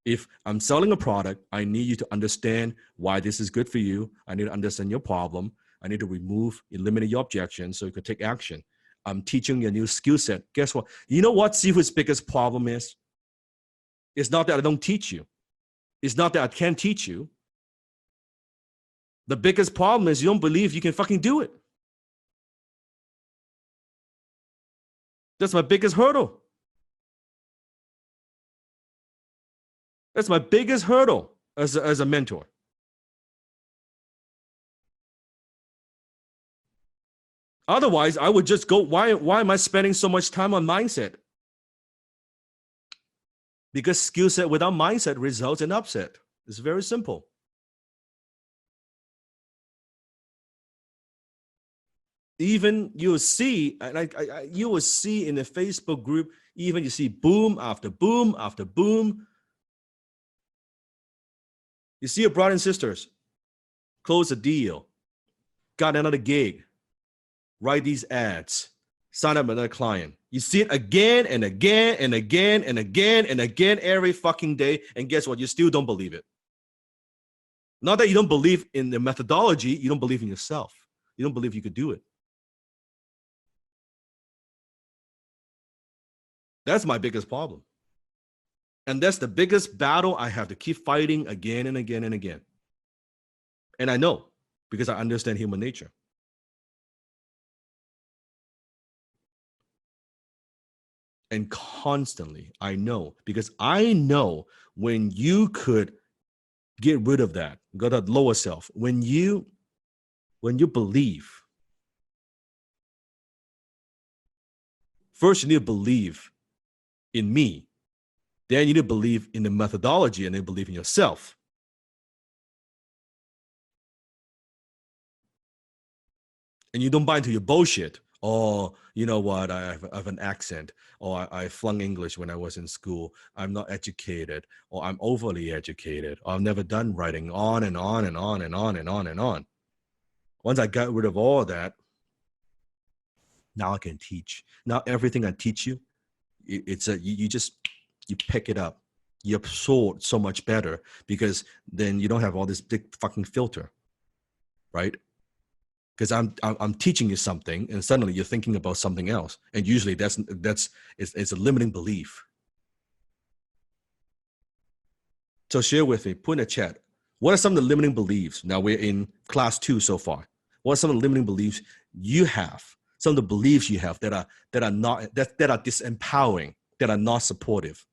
If I'm selling a product, I need you to understand why this is good for you. I need to understand your problem. I need to eliminate your objections so you can take action. I'm teaching you a new skill set. Guess what? You know what Sifu's biggest problem is? It's not that I don't teach you. It's not that I can't teach you. The biggest problem is you don't believe you can fucking do it. That's my biggest hurdle. That's my biggest hurdle as a mentor. Otherwise, I would just go, why am I spending so much time on mindset? Because skill set without mindset results in upset. It's very simple. Even you'll see, and you will see in the Facebook group, even you see boom after boom after boom. You see your brothers and sisters close a deal, got another gig, write these ads, sign up another client. You see it again and again and again and again and again every fucking day. And guess what? You still don't believe it. Not that you don't believe in the methodology, you don't believe in yourself. You don't believe you could do it. That's my biggest problem. And that's the biggest battle I have to keep fighting again and again and again. And I know because I understand human nature. And constantly, I know, because I know when you could get rid of that, go to lower self, when you believe, first you need to believe in me. Then you need to believe in the methodology and then believe in yourself. And you don't buy into your bullshit. Oh, you know what? I have an accent. Or I flung English when I was in school. I'm not educated. Or I'm overly educated. Or I've never done writing. On and on and on and on and on and on. Once I got rid of all of that, now I can teach. Now everything I teach you, you pick it up. You absorb so much better because then you don't have all this big fucking filter, right? Because I'm teaching you something and suddenly you're thinking about something else, and usually it's a limiting belief. So share with me, put in a chat. What are some of the limiting beliefs? Now we're in class 2 so far. What are some of the limiting beliefs you have? Some of the beliefs you have that are disempowering, that are not supportive.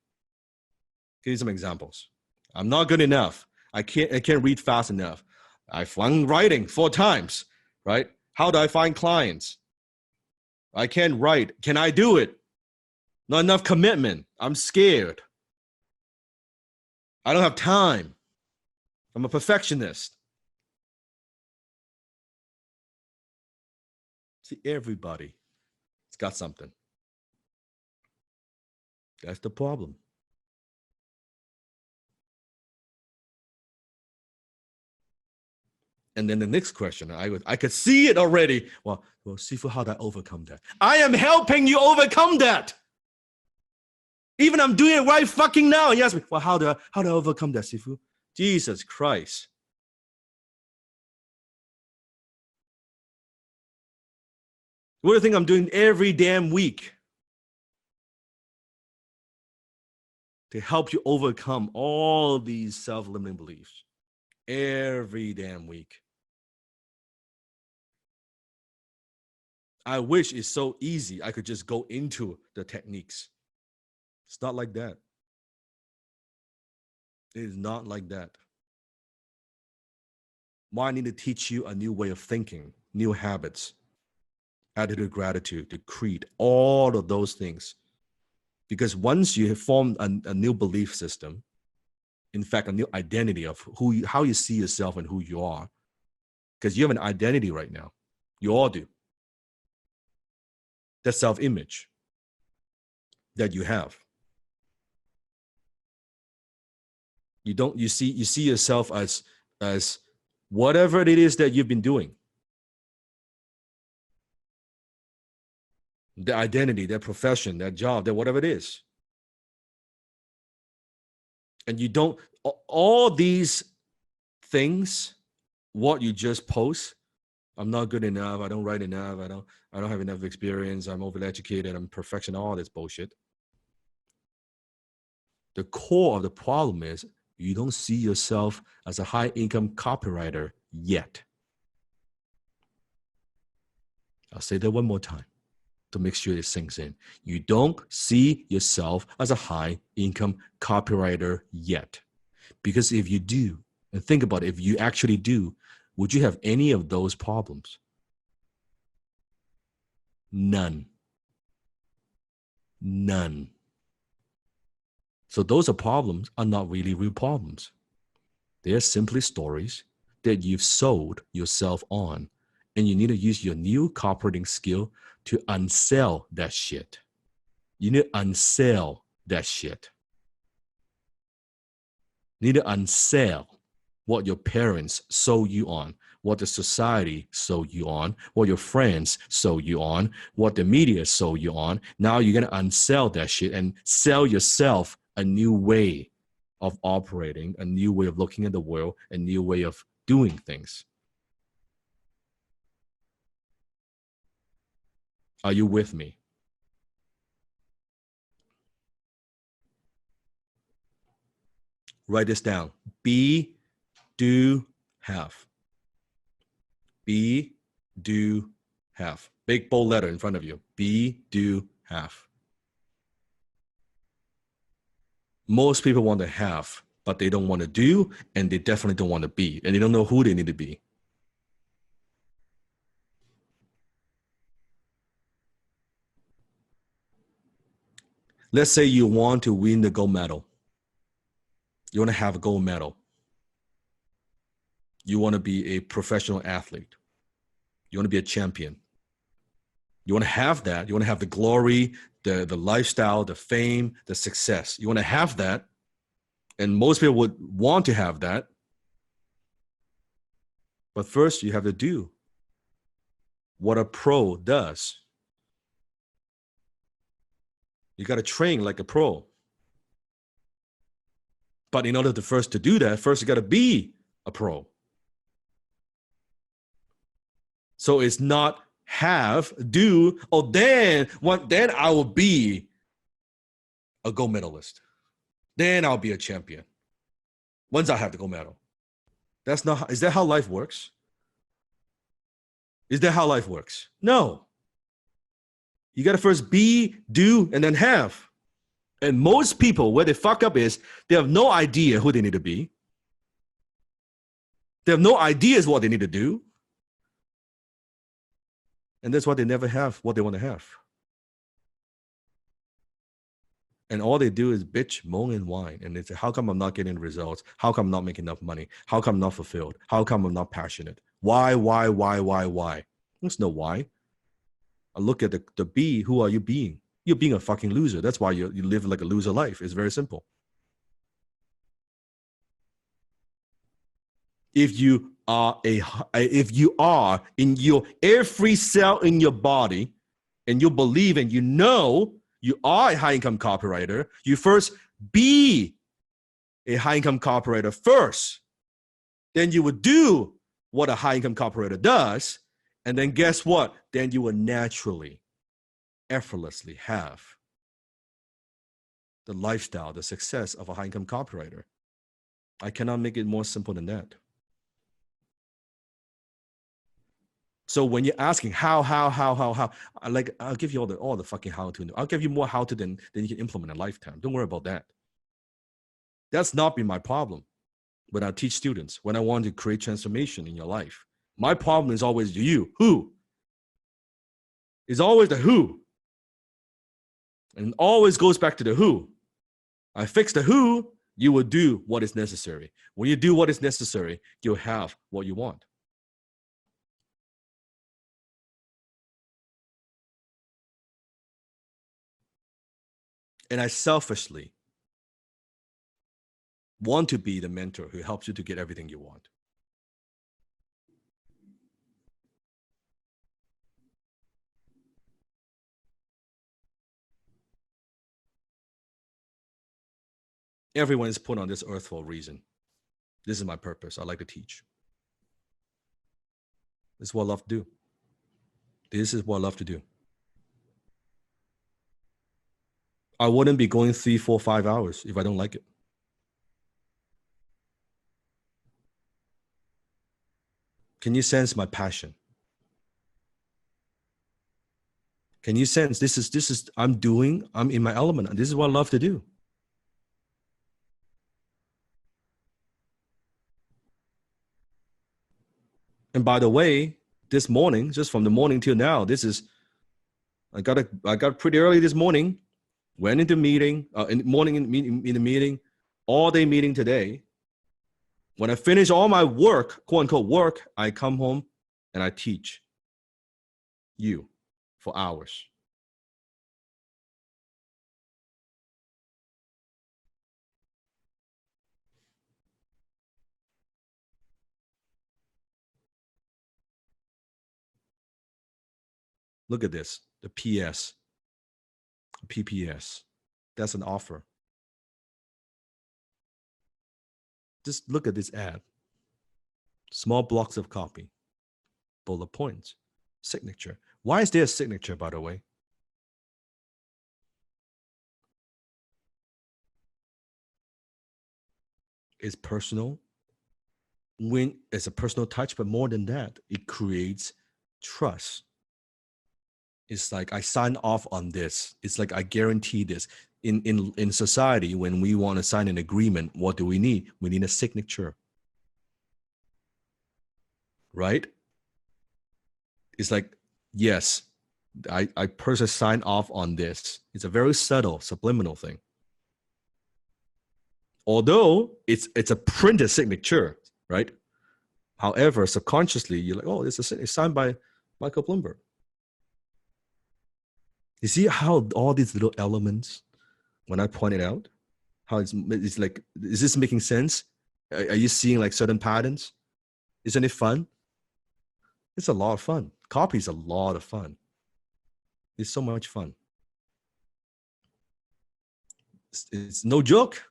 Give you some examples. I'm not good enough. I can't read fast enough. I flung writing 4 times, right? How do I find clients? I can't write. Can I do it? Not enough commitment. I'm scared. I don't have time. I'm a perfectionist. See, everybody has got something. That's the problem. And then the next question, I could see it already. Well, Sifu, how do I overcome that? I am helping you overcome that. Even I'm doing it right fucking now. And you ask me, well, how do I overcome that, Sifu? Jesus Christ. What do you think I'm doing every damn week to help you overcome all these self-limiting beliefs? Every damn week. I wish it's so easy. I could just go into the techniques. It's not like that. It is not like that. Why I need to teach you a new way of thinking, new habits, attitude, gratitude, to create all of those things. Because once you have formed a new belief system, in fact, a new identity of how you see yourself and who you are, because you have an identity right now. You all do. That self-image that you have. You see yourself as whatever it is that you've been doing. The identity, that profession, that job, that whatever it is. And you don't, all these things, what you just post, I'm not good enough, I don't write enough, I don't have enough experience, I'm overly educated, I'm perfection, all this bullshit. The core of the problem is you don't see yourself as a high-income copywriter yet. I'll say that one more time to make sure it sinks in. You don't see yourself as a high-income copywriter yet. Because if you do, and think about it, if you actually do, would you have any of those problems? None. None. So those are problems are not really real problems. They are simply stories that you've sold yourself on, and you need to use your new copywriting skill to unsell that shit. You need to unsell that shit. You need to unsell what your parents sold you on, what the society sold you on, what your friends sold you on, what the media sold you on. Now you're going to unsell that shit and sell yourself a new way of operating, a new way of looking at the world, a new way of doing things. Are you with me? Write this down. Be, do, have. Be, do, have. Big bold letter in front of you. Be, do, have. Most people want to have, but they don't want to do, and they definitely don't want to be, and they don't know who they need to be. Let's say you want to win the gold medal. You want to have a gold medal. You want to be a professional athlete. You want to be a champion. You want to have that. You want to have the glory, the lifestyle, the fame, the success. You want to have that. And most people would want to have that. But first, you have to do what a pro does. You got to train like a pro. But in order to do that, first you got to be a pro. So it's not have, do, or then I will be a gold medalist. Then I'll be a champion. once I have the gold medal. That's not, is that how life works? Is that how life works? No. You got to first be, do, and then have. And most people, where they fuck up is they have no idea who they need to be. They have no ideas what they need to do. And that's why they never have what they want to have. And all they do is bitch, moan, and whine. And they say, how come I'm not getting results? How come I'm not making enough money? How come I'm not fulfilled? How come I'm not passionate? Why? There's no why. I look at the B, who are you being? You're being a fucking loser. That's why you live like a loser life. It's very simple. If you are in your every cell in your body, and you believe and you know you are a high income copywriter, you first be a high income copywriter first. Then you would do what a high income copywriter does. And then guess what? Then you will naturally, effortlessly have the lifestyle, the success of a high income copywriter. I cannot make it more simple than that. So when you're asking how, like, I'll give you all the fucking how to. I'll give you more how to than you can implement in a lifetime. Don't worry about that. That's not been my problem when I teach students, when I want to create transformation in your life. My problem is always you. Who? It's always the who. And it always goes back to the who. I fix the who, you will do what is necessary. When you do what is necessary, you'll have what you want. And I selfishly want to be the mentor who helps you to get everything you want. Everyone is put on this earth for a reason. This is my purpose. I like to teach. This is what I love to do. This is what I love to do. I wouldn't be going 3, 4, 5 hours if I don't like it. Can you sense my passion? Can you sense this is I'm in my element, and this is what I love to do. And by the way, this morning, just from the morning till now, I got pretty early this morning, went into meeting, in the meeting, all day meeting today. When I finish all my work, quote unquote work, I come home and I teach you for hours. Look at this, the PS, PPS. That's an offer. Just look at this ad. Small blocks of copy, bullet points, signature. Why is there a signature, by the way? It's personal. When it's a personal touch, but more than that, it creates trust. It's like I sign off on this. It's like I guarantee this. In society, when we want to sign an agreement, what do we need? We need a signature, right? It's like, yes, I personally sign off on this. It's a very subtle, subliminal thing. Although it's a printed signature, right? However, subconsciously, you're like, oh, it's signed by Michael Bloomberg. You see how all these little elements, when I point it out, how it's like, is this making sense? Are you seeing like certain patterns? Isn't it fun? It's a lot of fun. Copy is a lot of fun. It's so much fun. It's no joke.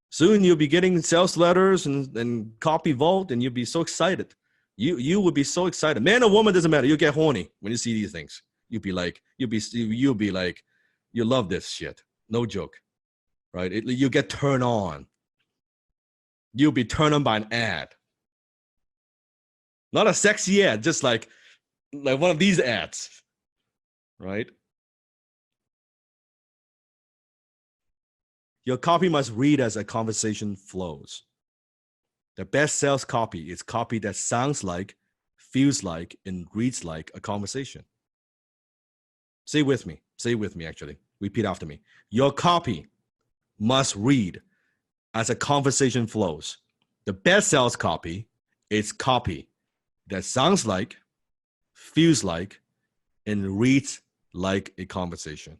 Soon you'll be getting sales letters and copy vault, and you'll be so excited. You will be so excited. Man or woman, doesn't matter. You'll get horny when you see these things. You'll be like, you love this shit. No joke, right? You get turned on. you'll be turned on by an ad. Not a sexy ad, just like one of these ads, right? Your copy must read as a conversation flows. The best sales copy is copy that sounds like, feels like, and reads like a conversation. Say with me. Say with me, actually. Repeat after me. Your copy must read as a conversation flows. The best sales copy is copy that sounds like, feels like, and reads like a conversation.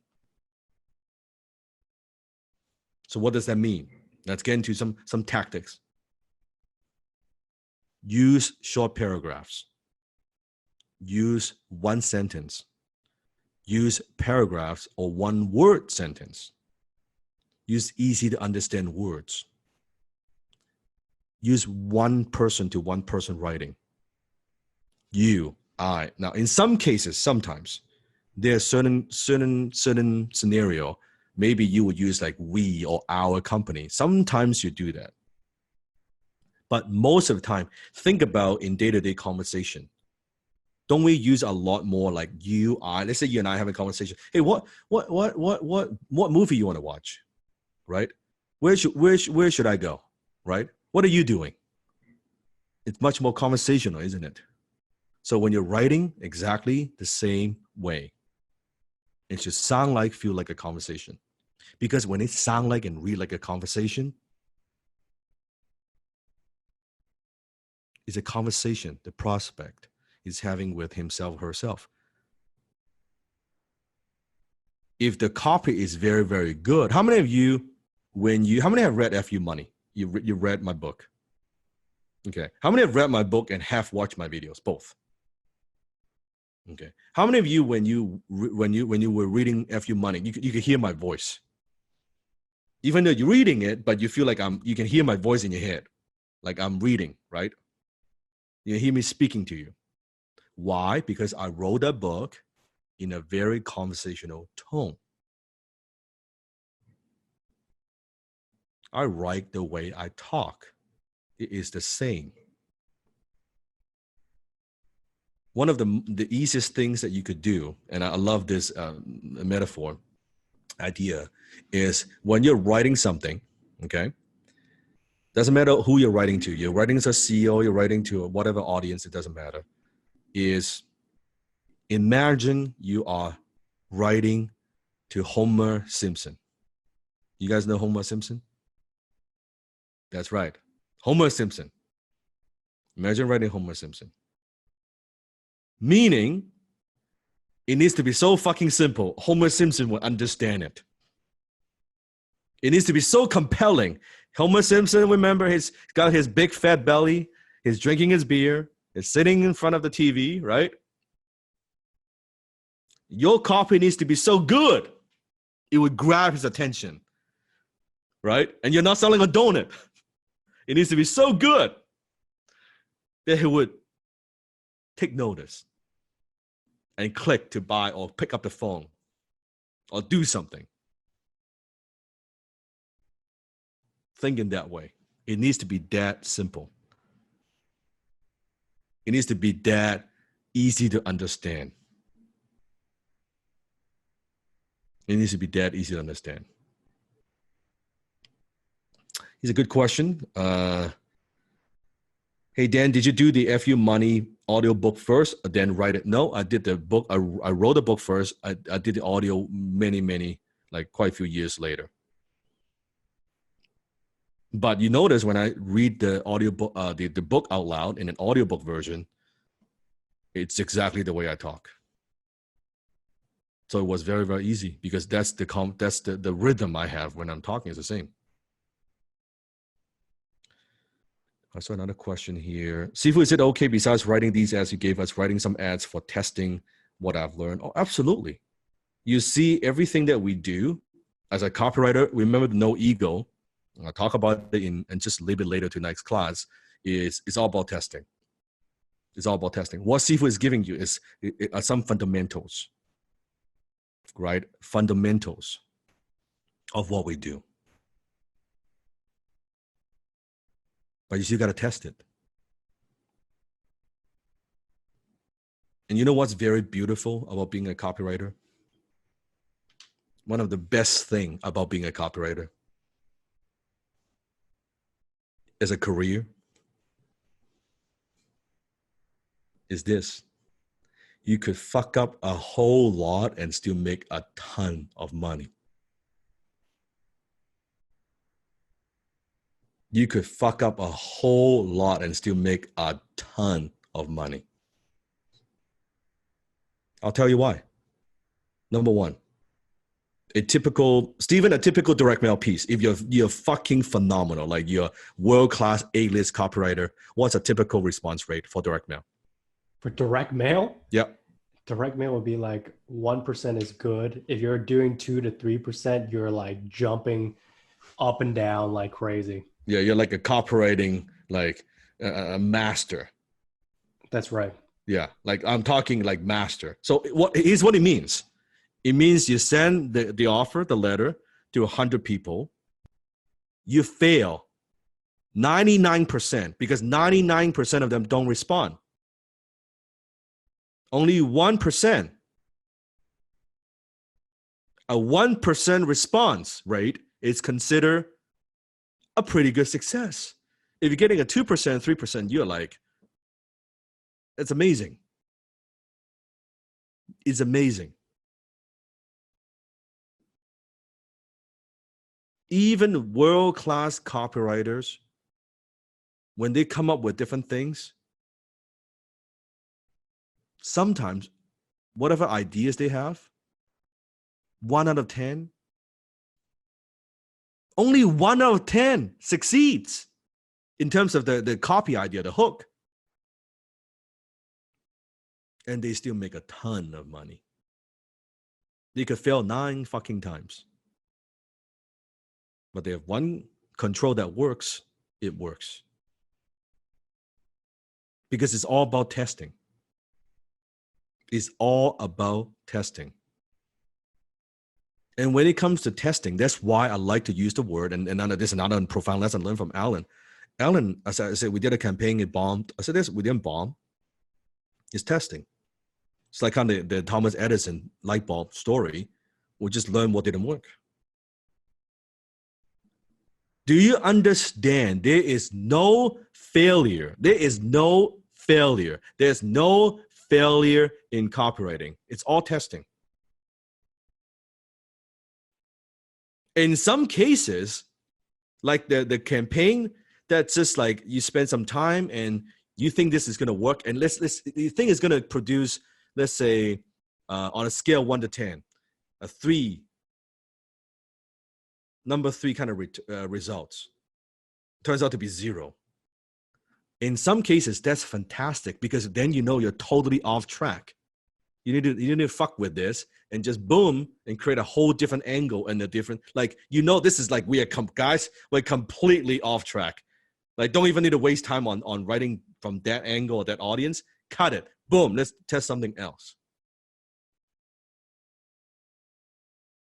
So what does that mean? Let's get into some tactics. Use short paragraphs. Use one sentence. Use paragraphs or one word sentence. Use easy to understand words. Use one person to one person writing. You, I. Now, in some cases, sometimes there's certain scenario. Maybe you would use like we or our company. Sometimes you do that. But most of the time, think about in day-to-day conversation. Don't we use a lot more like you, I? Let's say you and I have a conversation. Hey, what movie you want to watch, right? Where should I go, right? What are you doing? It's much more conversational, isn't it? So when you're writing, exactly the same way. It should sound like, feel like a conversation. Because when it sound like and read like a conversation, it's a conversation the prospect is having with himself or herself. If the copy is very, very good, how many of you, how many have read FU Money? You read my book. Okay. How many have read my book and have watched my videos? Both. Okay. How many of you, when you were reading FU Money, you could hear my voice? Even though you're reading it, but you feel like you can hear my voice in your head, like I'm reading, right? You hear me speaking to you. Why? Because I wrote that book in a very conversational tone. I write the way I talk. It is the same. One of the easiest things that you could do, and I love this metaphor idea, is when you're writing something, okay? Doesn't matter who you're writing to. You're writing to a CEO, you're writing to whatever audience, it doesn't matter. Is imagine you are writing to Homer Simpson. You guys know Homer Simpson? That's right. Homer Simpson. Imagine writing Homer Simpson. Meaning, it needs to be so fucking simple. Homer Simpson will understand it. It needs to be so compelling. Homer Simpson, remember, he's got his big fat belly. He's drinking his beer. He's sitting in front of the TV, right? Your copy needs to be so good, it would grab his attention, right? And you're not selling a donut. It needs to be so good that he would take notice and click to buy or pick up the phone or do something. Think in that way. It needs to be that simple. It needs to be that easy to understand. It needs to be that easy to understand. Here's a good question. Hey, Dan, did you do the FU Money audio book first, then write it? No, I did the book. I wrote the book first. I did the audio many, like quite a few years later. But you notice when I read the audio book, the book out loud in an audiobook version, it's exactly the way I talk. So it was very, very easy because that's the rhythm I have when I'm talking is the same. I saw another question here. Sifu, is it okay besides writing these ads you gave us, writing some ads for testing what I've learned? Oh, absolutely. You see everything that we do as a copywriter, remember the no ego. I'll talk about it and just a little bit later to next class. It's all about testing. It's all about testing. What Sifu is giving you is some fundamentals, right? Fundamentals of what we do. but you still got to test it. And you know what's very beautiful about being a copywriter? One of the best thing about being a copywriter as a career is this. You could fuck up a whole lot and still make a ton of money. You could fuck up a whole lot and still make a ton of money. I'll tell you why. Number one, a typical direct mail piece, if you're fucking phenomenal, like you're world-class A-list copywriter, what's a typical response rate for direct mail? For direct mail? Yep. Direct mail would be like 1% is good. If you're doing 2 to 3%, you're like jumping up and down like crazy. Yeah, you're like a copywriting, like a master. That's right. Yeah, like I'm talking like master. So here's what it means. It means you send the offer, the letter to 100 people. You fail 99% because 99% of them don't respond. Only 1%. A 1% response rate is considered a pretty good success. If you're getting a 2%, 3%, you're like, it's amazing. It's amazing. Even world-class copywriters, when they come up with different things, sometimes whatever ideas they have, 1 out of 10, only 1 out of 10 succeeds in terms of the copy idea, the hook. And they still make a ton of money. They could fail 9 fucking times. But they have one control that works, it works. Because it's all about testing. It's all about testing. And when it comes to testing, that's why I like to use the word, and this is another profound lesson I learned from Alan. Alan, as I said, we did a campaign, it bombed. I said this, we didn't bomb. It's testing. It's like kind of the Thomas Edison light bulb story. We just learned what didn't work. Do you understand? There is no failure. There is no failure. There's no failure in copywriting. It's all testing. In some cases, like the campaign, that's just like you spend some time and you think this is going to work, and you think it's going to produce, let's say, on a scale 1 to 10, a 3, number 3 kind of results. Turns out to be 0. In some cases, that's fantastic because then you know you're totally off track. You need to fuck with this and just boom and create a whole different angle and a different, like, you know, this is like we're completely off track. Like, don't even need to waste time on writing from that angle or that audience. Cut it. Boom. Let's test something else.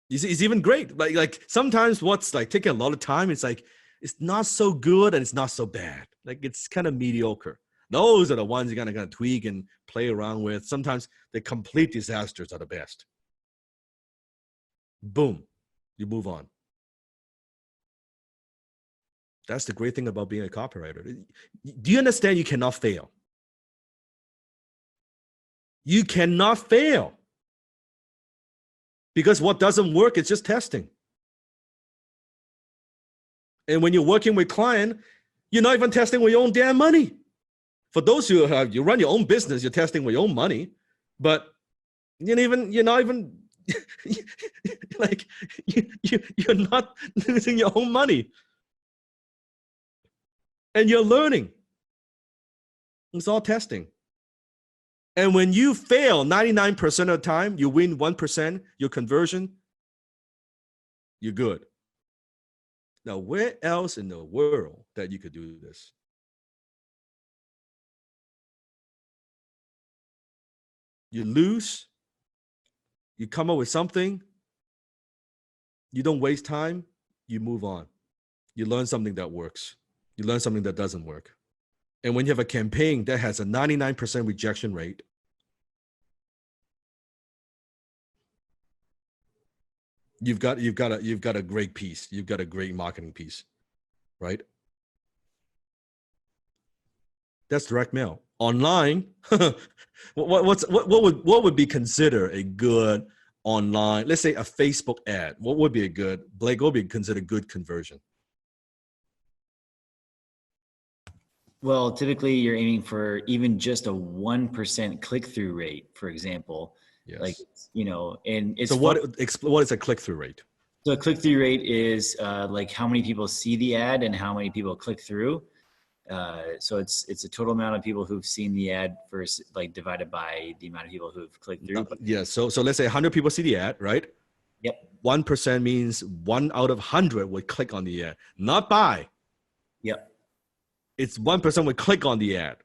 You see, it's even great. Like sometimes what's like taking a lot of time, it's like, it's not so good and it's not so bad. Like, it's kind of mediocre. Those are the ones you're gonna tweak and play around with. Sometimes the complete disasters are the best. Boom, you move on. That's the great thing about being a copywriter. Do you understand you cannot fail? You cannot fail. Because what doesn't work, it's just testing. And when you're working with client, you're not even testing with your own damn money. For those who you run your own business, you're testing with your own money, but you're not even like you're not losing your own money, and you're learning. It's all testing. And when you fail 99% of the time, you win 1%, your conversion, you're good. Now, where else in the world that you could do this? You lose, you come up with something, you don't waste time, you move on. You learn something that works. You learn something that doesn't work. And when you have a campaign that has a 99% rejection rate, you've got a great piece. You've got a great marketing piece, right? That's direct mail. Online, what would be considered a good online? Let's say a Facebook ad. What would be a good, Blake? What would be considered good conversion? Well, typically you're aiming for even just a 1% click-through rate, for example. Yes. Like, you know, and it's so what is a click-through rate? So a click-through rate is like how many people see the ad and how many people click through. So it's a total amount of people who've seen the ad versus like divided by the amount of people who've clicked through. Yeah. So let's say 100 people see the ad, right? Yep. 1% means 1 out of 100 would click on the ad, not buy. Yep. It's 1% would click on the ad.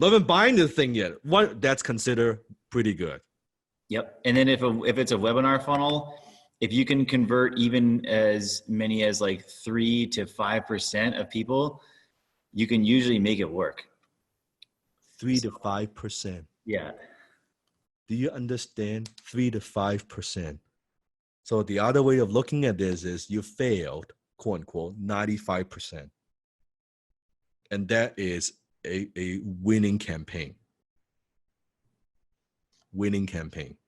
Not even buying the thing yet. That's considered pretty good. Yep. And then if it's a webinar funnel, if you can convert even as many as like 3 to 5% of people, you can usually make it work. 3 to 5%. Yeah. Do you understand? 3 to 5%. So the other way of looking at this is you failed, quote unquote, 95%. And that is a winning campaign. Winning campaign.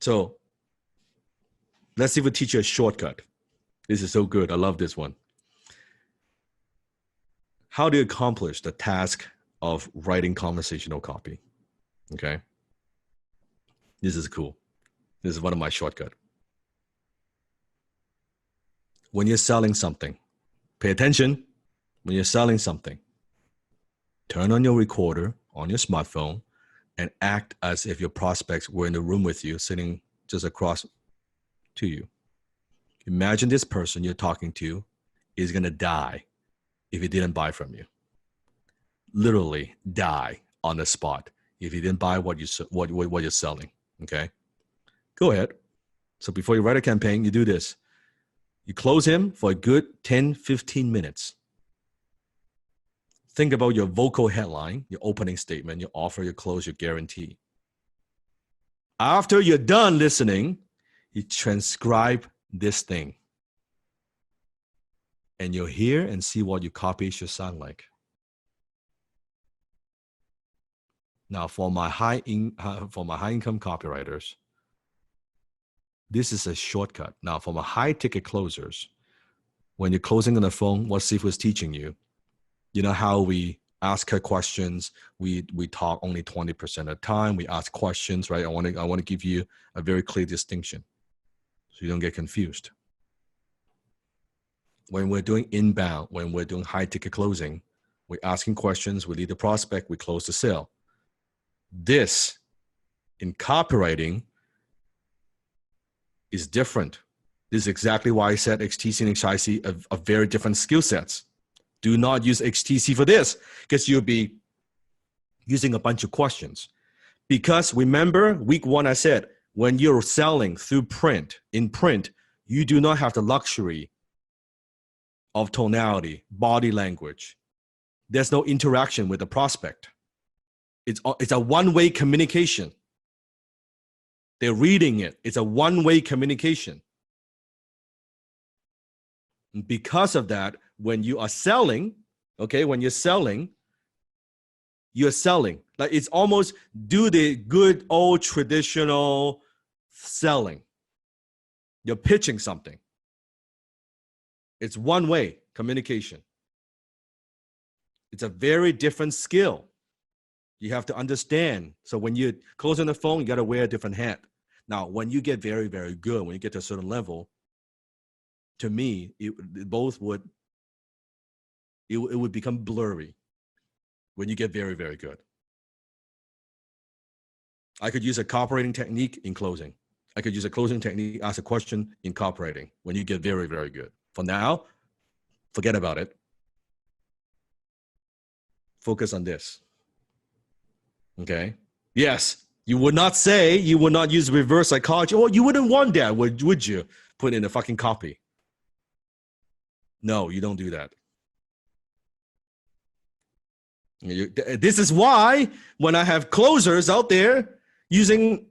So let's see if we teach you a shortcut. This is so good. I love this one. How do you accomplish the task of writing conversational copy? Okay. This is cool. This is one of my shortcuts. When you're selling something, pay attention. When you're selling something, turn on your recorder on your smartphone and act as if your prospects were in the room with you, sitting just across to you. Imagine this person you're talking to is going to die if he didn't buy from you. Literally die on the spot if he didn't buy what you're selling. Okay? Go ahead. So before you write a campaign, you do this. You close him for a good 10, 15 minutes. Think about your vocal headline, your opening statement, your offer, your close, your guarantee. After you're done listening, you transcribe this thing. And you'll hear and see what your copy should sound like. Now, for my high income copywriters, this is a shortcut. Now, for my high ticket closers, when you're closing on the phone, what Sifu is teaching you, you know how we ask her questions, we talk only 20% of the time, we ask questions, right? I want to give you a very clear distinction so you don't get confused. When we're doing inbound, when we're doing high ticket closing, we're asking questions, we lead the prospect, we close the sale. This, in copywriting, is different. This is exactly why I said XTC and XIC are very different skill sets. Do not use XTC for this because you'll be using a bunch of questions. Because remember, week 1, I said, when you're selling through print, in print, you do not have the luxury of tonality, body language. There's no interaction with the prospect. It's a one-way communication. They're reading it. It's a one-way communication. And because of that, when you are selling, okay, when you're selling, like it's almost do the good old traditional selling. You're pitching something. It's one-way communication. It's a very different skill. You have to understand. So when you're closing the phone, you got to wear a different hat. Now, when you get very, very good, when you get to a certain level, to me, it would become blurry when you get very, very good. I could use a copywriting technique in closing. I could use a closing technique, ask a question in copywriting when you get very, very good. For now, forget about it. Focus on this. Okay? Yes, you would not say, you would not use reverse psychology. Oh, you wouldn't want that, would you? Put in a fucking copy. No, you don't do that. This is why when I have closers out there using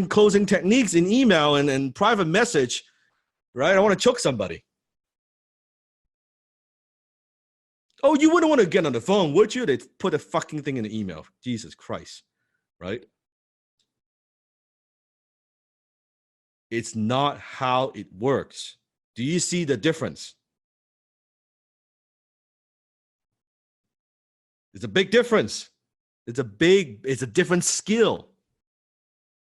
closing techniques in email and private message, right? I want to choke somebody. Oh, you wouldn't want to get on the phone, would you? They put a fucking thing in the email. Jesus Christ, right? It's not how it works. Do you see the difference? It's a big difference. It's a different skill.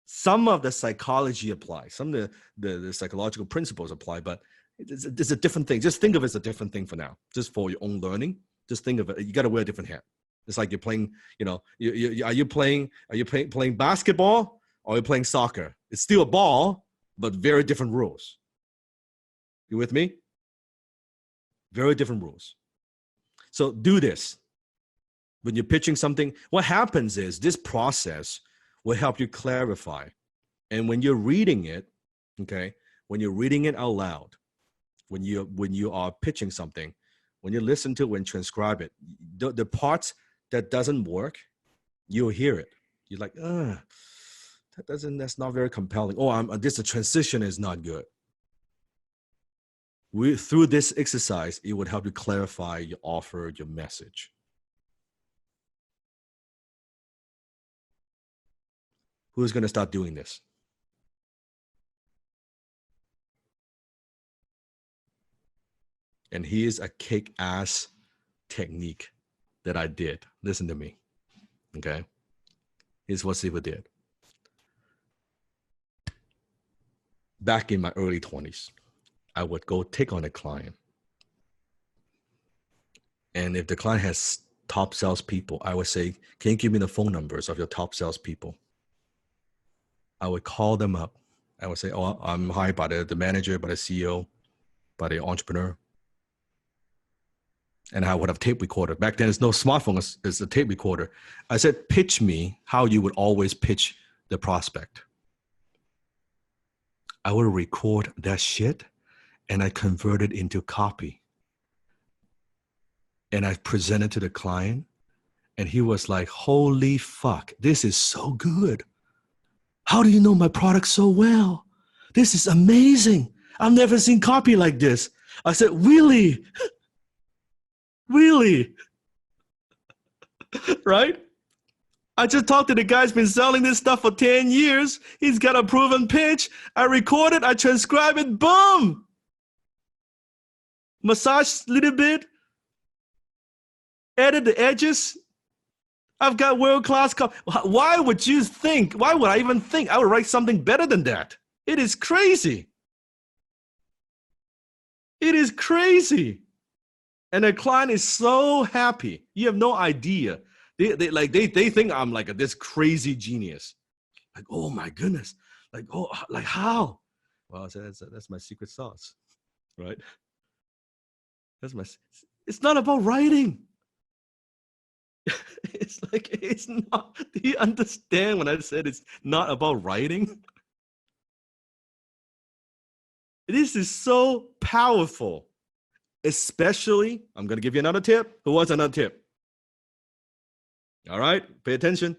Some of the psychology applies, some of the psychological principles apply, but it's a different thing. Just think of it as a different thing for now, just for your own learning. Just think of it. You got to wear a different hat. It's like you're playing, are you playing basketball or are you playing soccer? It's still a ball, but very different rules. You with me? Very different rules. So do this. When you're pitching something, what happens is this process will help you clarify. And when you're reading it, okay, when you're reading it out loud, when you are pitching something, when you listen to it and transcribe it, the parts that doesn't work, you'll hear it. You're like, that's not very compelling. Oh, the transition is not good. Through this exercise, it would help you clarify your offer, your message. Who's going to start doing this? And here's a kick-ass technique that I did. Listen to me, okay? Here's what Sifu did. Back in my early 20s, I would go take on a client. And if the client has top salespeople, I would say, can you give me the phone numbers of your top salespeople? I would call them up. I would say, oh, I'm hired by the manager, by the CEO, by the entrepreneur. And I would have tape recorder. Back then, there's no smartphone, it's a tape recorder. I said, pitch me how you would always pitch the prospect. I would record that shit and I convert it into copy. And I presented to the client and he was like, holy fuck, this is so good. How do you know my product so well? This is amazing. I've never seen copy like this. I said, really? Really? Right? I just talked to the guy who's been selling this stuff for 10 years. He's got a proven pitch. I record it, I transcribe it, boom. Massage a little bit. Edit the edges. I've got world-class Why would you think? Why would I even think I would write something better than that? It is crazy. It is crazy. And the client is so happy. You have no idea. They think I'm like this crazy genius. Like, oh my goodness. Like, oh, like how? Well, I said, that's my secret sauce, right? It's not about writing. It's not. Do you understand when I said it's not about writing? This is so powerful. Especially, I'm going to give you another tip. Who wants another tip? All right, pay attention.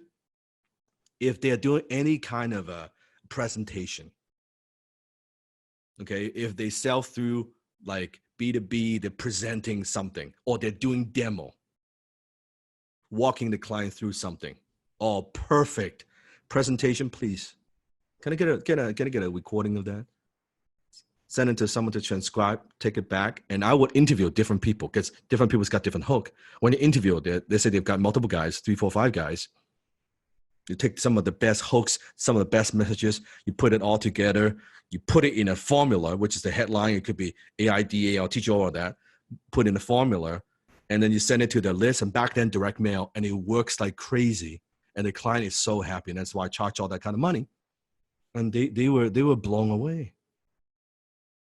If they're doing any kind of a presentation, okay, if they sell through like B2B, they're presenting something, or they're doing demo, walking the client through something. Oh, perfect presentation, please. Can I get a recording of that? Send it to someone to transcribe, take it back, and I would interview different people because different people's got different hook. When you interview, they say they've got multiple guys, 3, 4, 5 guys. You take some of the best hooks, some of the best messages, you put it all together, you put it in a formula, which is the headline. It could be AIDA, I'll teach you all of that. Put in a formula, and then you send it to their list, and back then direct mail, and it works like crazy. And the client is so happy, and that's why I charge all that kind of money. And they were blown away.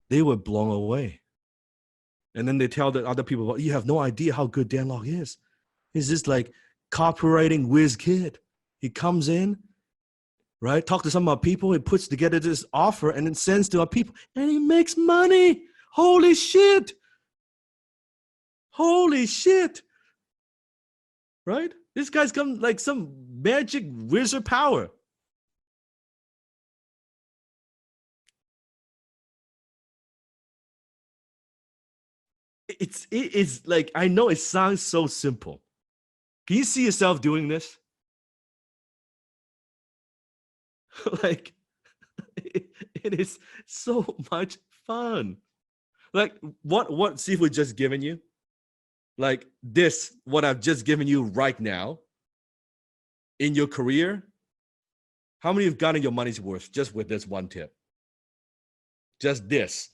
They were blown away. And then they tell the other people, well, you have no idea how good Dan Lok is. He's just like copywriting whiz kid. He comes in, right? Talk to some of our people. He puts together this offer and then sends to our people. And he makes money. Holy shit. Holy shit. Right? This guy's come like some magic wizard power. It is like, I know it sounds so simple. Can you see yourself doing this? Like, it is so much fun. Like what Sifu just given you, like this, what I've just given you right now in your career, how many have gotten your money's worth just with this one tip? Just this.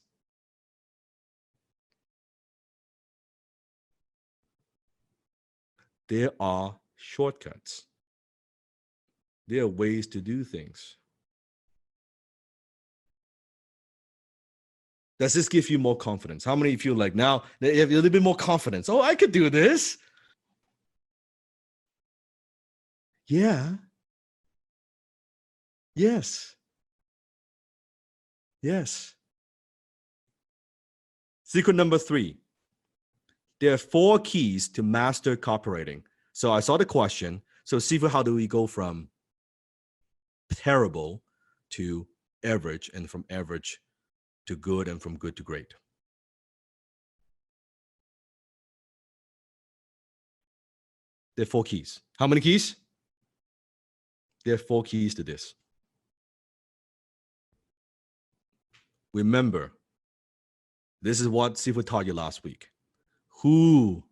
There are shortcuts. There are ways to do things. Does this give you more confidence? How many feel like now they have a little bit more confidence? Oh, I could do this. Yeah. Yes. Yes. Secret number 3. There are 4 keys to master copywriting. So I saw the question. So Sifu, how do we go from terrible to average, and from average to good, and from good to great? There are 4 keys. How many keys? There are 4 keys to this. Remember, this is what Sifu taught you last week. Who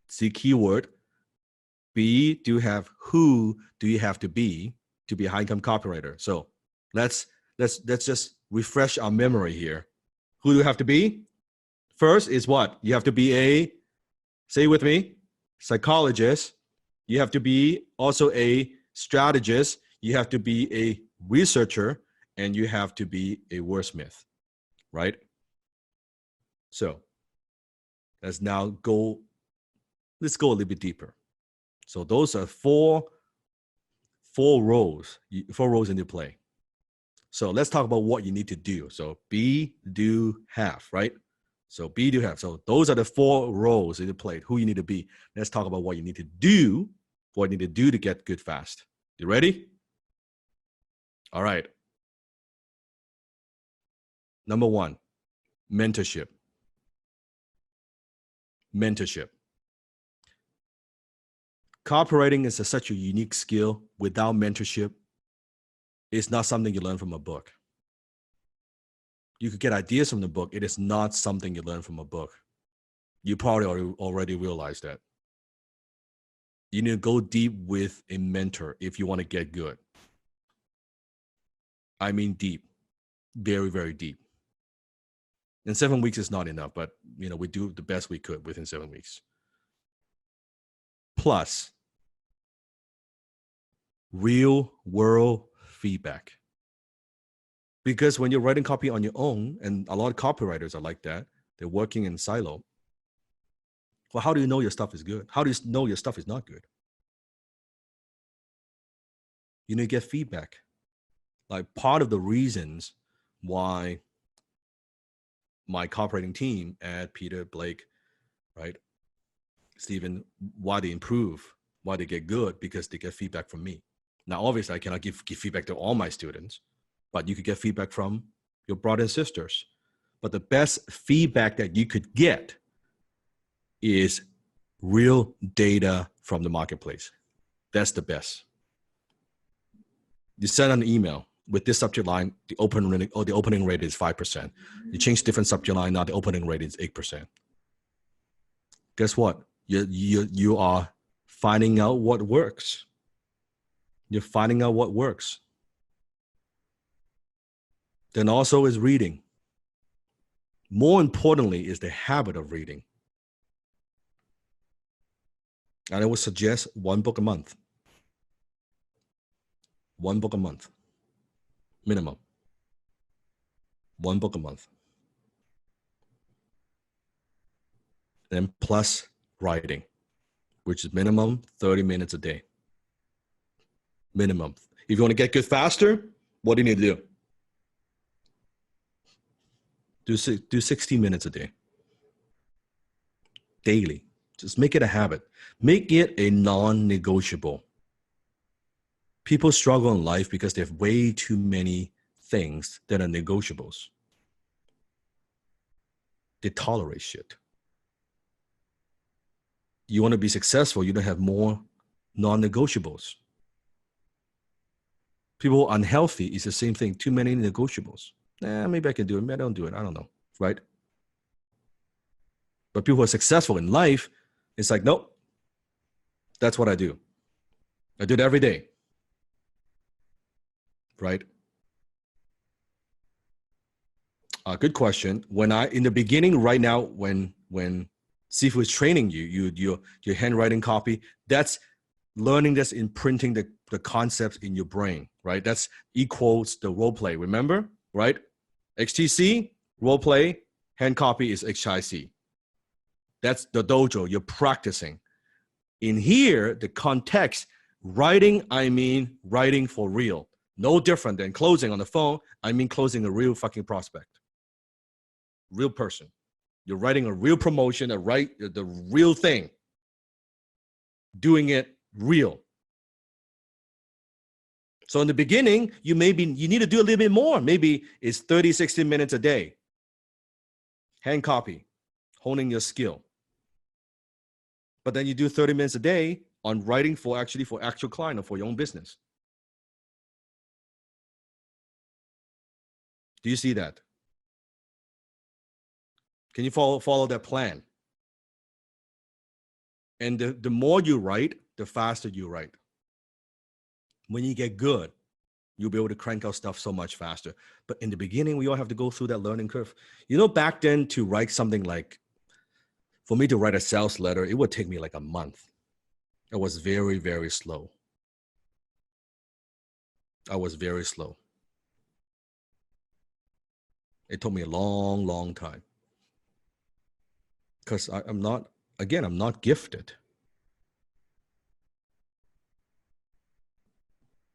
is the keyword? B, do you have who do you have to be a high income copywriter? So let's just refresh our memory here. Who do you have to be? First is what? You have to be a, say it with me, psychologist. You have to be also a strategist. You have to be a researcher, and you have to be a wordsmith, right? So let's go a little bit deeper. So those are four roles into play. So let's talk about what you need to do. So be, do, have, right? So be, do, have. So those are the 4 roles into play, who you need to be. Let's talk about what you need to do, to get good fast. You ready? All right. Number 1, mentorship. Mentorship. Copywriting is such a unique skill. Without mentorship, it's not something you learn from a book. You could get ideas from the book. It is not something you learn from a book. You probably already realized that. You need to go deep with a mentor if you want to get good. I mean deep, very, very deep. And 7 weeks is not enough, but we do the best we could within 7 weeks. Plus, real world feedback. Because when you're writing copy on your own, and a lot of copywriters are like that, they're working in silo. Well, how do you know your stuff is good? How do you know your stuff is not good? You need to get feedback. Like, part of the reasons why my copywriting team at Peter, Blake, right, Stephen, why they improve, why they get good, because they get feedback from me. Now, obviously, I cannot give feedback to all my students, but you could get feedback from your brothers and sisters. But the best feedback that you could get is real data from the marketplace. That's the best. You send an email with this subject line, the opening rate is 5%. You change different subject line, now the opening rate is 8%. Guess what? You are finding out what works. You're finding out what works. Then also is reading. More importantly is the habit of reading. And I would suggest 1 book a month. 1 book a month. Minimum. 1 book a month. Then plus writing, which is minimum 30 minutes a day. Minimum. If you want to get good faster, what do you need to do? Do 60 minutes a day. Daily. Just make it a habit. Make it a non-negotiable. People struggle in life because they have way too many things that are negotiables. They tolerate shit. You want to be successful, you don't have more non-negotiables. People who are unhealthy is the same thing. Too many negotiables. Maybe I can do it. Maybe I don't do it. I don't know. Right? But people who are successful in life, it's like, nope. That's what I do. I do it every day. Right? Good question. In the beginning, right now, when Sifu is training you, your handwriting copy, that's learning this, imprinting the concepts in your brain, right? That's equals the role play, remember? Right? XTC, role play, hand copy is HIC. That's the dojo, you're practicing. In here, the context, writing, I mean writing for real. No different than closing on the phone, I mean closing a real fucking prospect. Real person. You're writing a real promotion, the real thing. Doing it real. So in the beginning, you need to do a little bit more. Maybe it's 30, 60 minutes a day. Hand copy, honing your skill. But then you do 30 minutes a day on writing for actual client or for your own business. Do you see that? Can you follow that plan? And the more you write, the faster you write. When you get good, you'll be able to crank out stuff so much faster. But in the beginning, we all have to go through that learning curve. You know, back then to write something like, for me to write a sales letter, it would take me like a month. I was very, very slow. I was very slow. It took me a long, long time. Because I'm not gifted.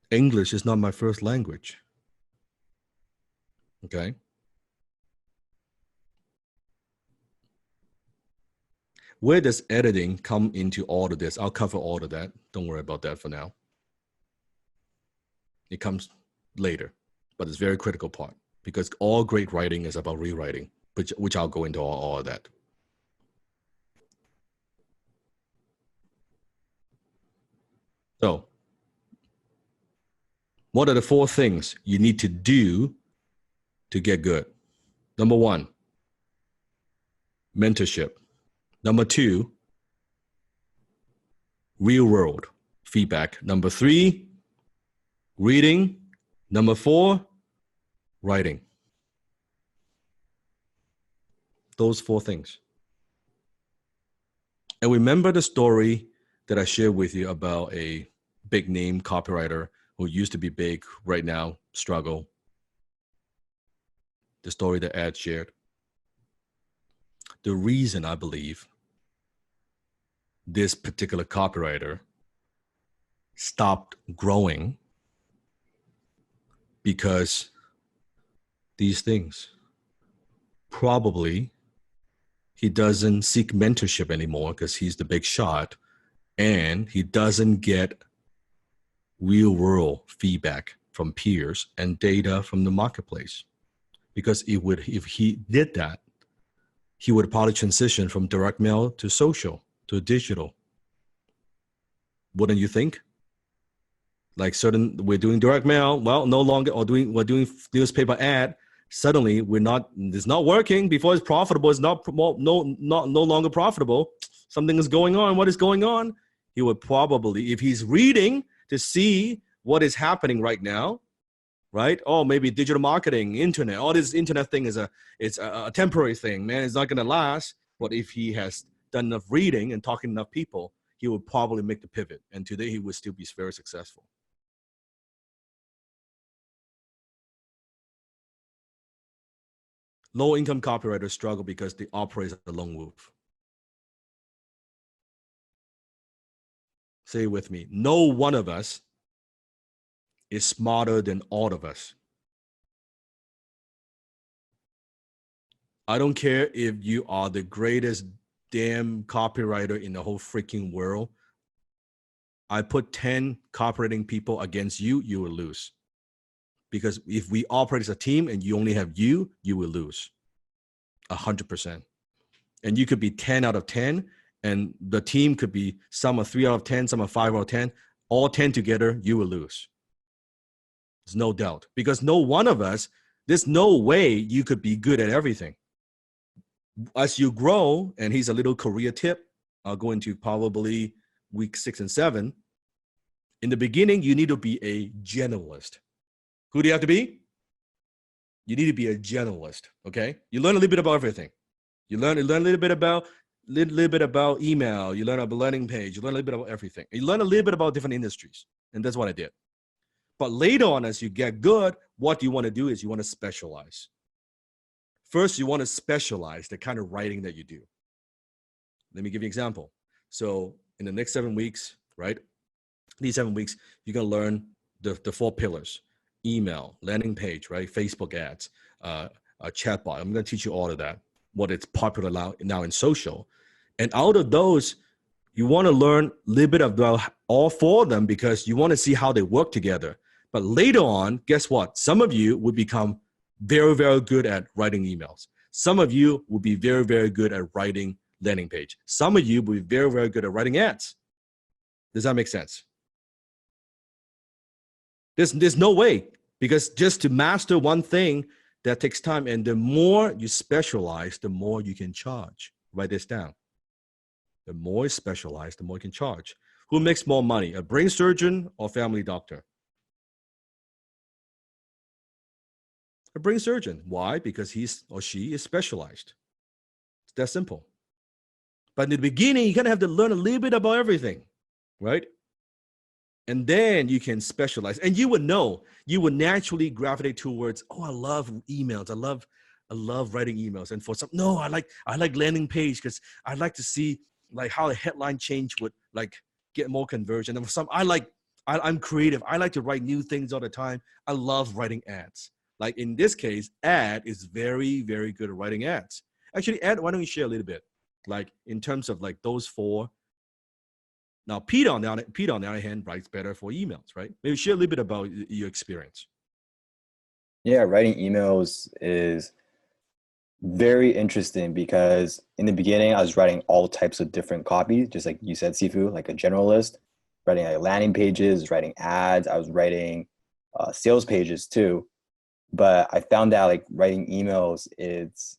English is not my first language. Okay? Where does editing come into all of this? I'll cover all of that. Don't worry about that for now. It comes later, but it's a very critical part because all great writing is about rewriting, which I'll go into all of that. So, what are the 4 things you need to do to get good? Number 1, mentorship. Number 2, real world feedback. Number 3, reading. Number 4, writing. Those 4 things. And remember the story that I shared with you about a big name copywriter who used to be big, right now struggle. The story that Ed shared. The reason I believe this particular copywriter stopped growing because these things. Probably he doesn't seek mentorship anymore because he's the big shot, and he doesn't get real world feedback from peers and data from the marketplace. Because if he did that, he would probably transition from direct mail to social, to digital. Wouldn't you think? Like we're doing direct mail, well, no longer, or we're doing newspaper ad. Suddenly it's not working. Before it's profitable, it's no longer profitable. Something is going on. What is going on? He would probably, if he's reading to see what is happening right now, right? Oh, maybe digital marketing, internet, all this internet thing it's a temporary thing, man. It's not going to last. But if he has done enough reading and talking to enough people, he would probably make the pivot. And today he would still be very successful. Low-income copywriters struggle because they operate as a lone wolf. Say it with me. No one of us is smarter than all of us. I don't care if you are the greatest damn copywriter in the whole freaking world. I put 10 copywriting people against you, you will lose. Because if we operate as a team and you only have you will lose 100%. And you could be 10 out of 10, and the team could be some are 3 out of 10, some are 5 out of 10. All 10 together, you will lose. There's no doubt. Because no one of us, there's no way you could be good at everything. As you grow, and here's a little career tip, I'll go into probably week 6 and 7. In the beginning, you need to be a generalist. Who do you have to be? You need to be a generalist, okay? You learn a little bit about everything. You learn a little bit about email. You learn about landing page. You learn a little bit about everything. You learn a little bit about different industries, and that's what I did. But later on, as you get good, what you want to do is you want to specialize. First, you want to specialize the kind of writing that you do. Let me give you an example. So in the next 7 weeks, right? These 7 weeks, you're going to learn the 4 pillars: email, landing page, right? Facebook ads, a chatbot. I'm going to teach you all of that, what it's popular now in social. And out of those, you want to learn a little bit about all 4 of them because you want to see how they work together. But later on, guess what? Some of you would become very, very good at writing emails. Some of you will be very, very good at writing landing page. Some of you will be very, very good at writing ads. Does that make sense? There's no way, because just to master one thing, that takes time. And the more you specialize, the more you can charge. Write this down. The more you specialize, the more you can charge. Who makes more money, a brain surgeon or family doctor? A brain surgeon. Why? Because he's or she is specialized. It's that simple. But in the beginning, you're going to have to learn a little bit about everything, right? And then you can specialize. And you would know, you would naturally gravitate towards, oh, I love emails. I love writing emails. And for some, no, I like landing page because I like to see like how a headline change would like get more conversion. And for some, I'm creative. I like to write new things all the time. I love writing ads. Like in this case, ad is very, very good at writing ads. Actually, Ed, why don't you share a little bit? Like in terms of like those 4. Now, Peter on the other hand, writes better for emails, right? Maybe share a little bit about your experience. Yeah, writing emails is very interesting because in the beginning, I was writing all types of different copies, just like you said, Sifu, like a generalist, writing like landing pages, writing ads. I was writing sales pages too. But I found out like writing emails is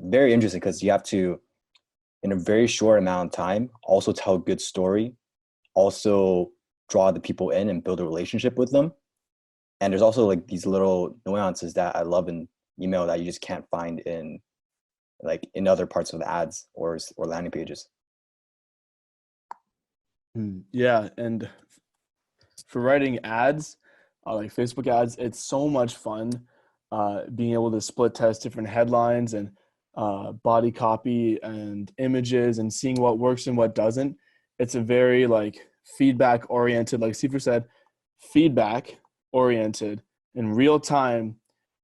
very interesting because you have to, in a very short amount of time, also tell a good story, also draw the people in and build a relationship with them. And there's also like these little nuances that I love in email that you just can't find in other parts of the ads or landing pages. Yeah, and for writing ads, like Facebook ads, it's so much fun being able to split test different headlines and body copy and images and seeing what works and what doesn't. It's a very like feedback oriented, like Sifu said, feedback oriented in real time.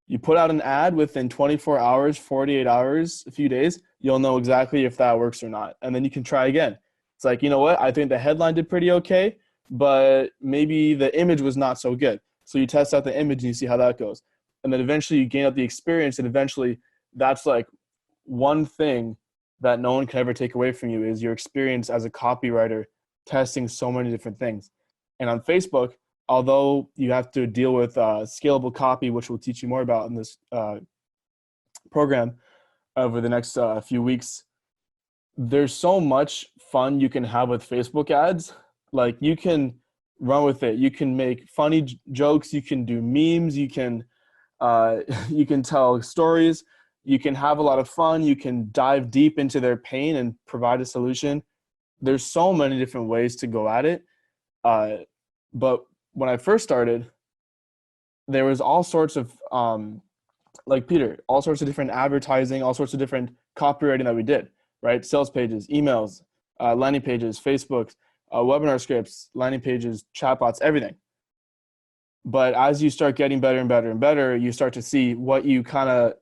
You put out an ad within 24 hours, 48 hours, a few days, you'll know exactly if that works or not. And then you can try again. It's like, you know what? I think the headline did pretty okay, but maybe the image was not so good. So you test out the image and you see how that goes. And then eventually you gain up the experience, and eventually that's like one thing that no one can ever take away from you is your experience as a copywriter testing so many different things. And on Facebook, although you have to deal with scalable copy, which we'll teach you more about in this program over the next few weeks, there's so much fun you can have with Facebook ads. Like you can run with it. You can make funny jokes. You can do memes. You can tell stories. You can have a lot of fun. You can dive deep into their pain and provide a solution. There's so many different ways to go at it. But when I first started, there was all sorts of, like Peter, all sorts of different advertising, all sorts of different copywriting that we did, right? Sales pages, emails, landing pages, Facebook, webinar scripts, landing pages, chatbots, everything. But as you start getting better and better and better, you start to see what you kind of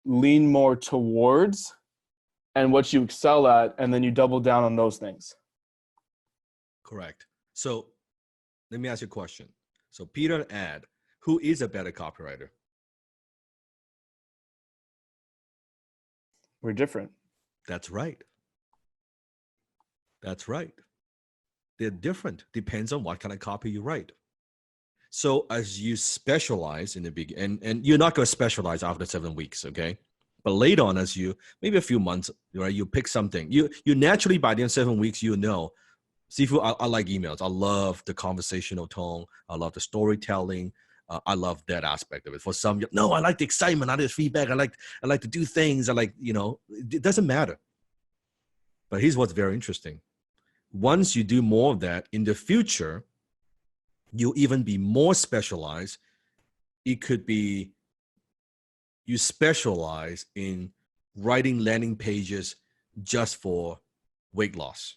lean more towards and what you excel at, and then you double down on those things. Correct. So let me ask you a question. So Peter and Ed, who is a better copywriter? We're different. That's right. That's right. They're different. Depends on what kind of copy you write. So as you specialize in the beginning, and you're not going to specialize after 7 weeks, okay? But later on, as you, maybe a few months, right, you pick something. You naturally, by the end of 7 weeks, you know, Sifu, I like emails. I love the conversational tone. I love the storytelling. I love that aspect of it. For some, no, I like the excitement. I like the feedback. I like to do things. I like, you know, it doesn't matter. But here's what's very interesting. Once you do more of that in the future, you'll even be more specialized. It could be you specialize in writing landing pages just for weight loss.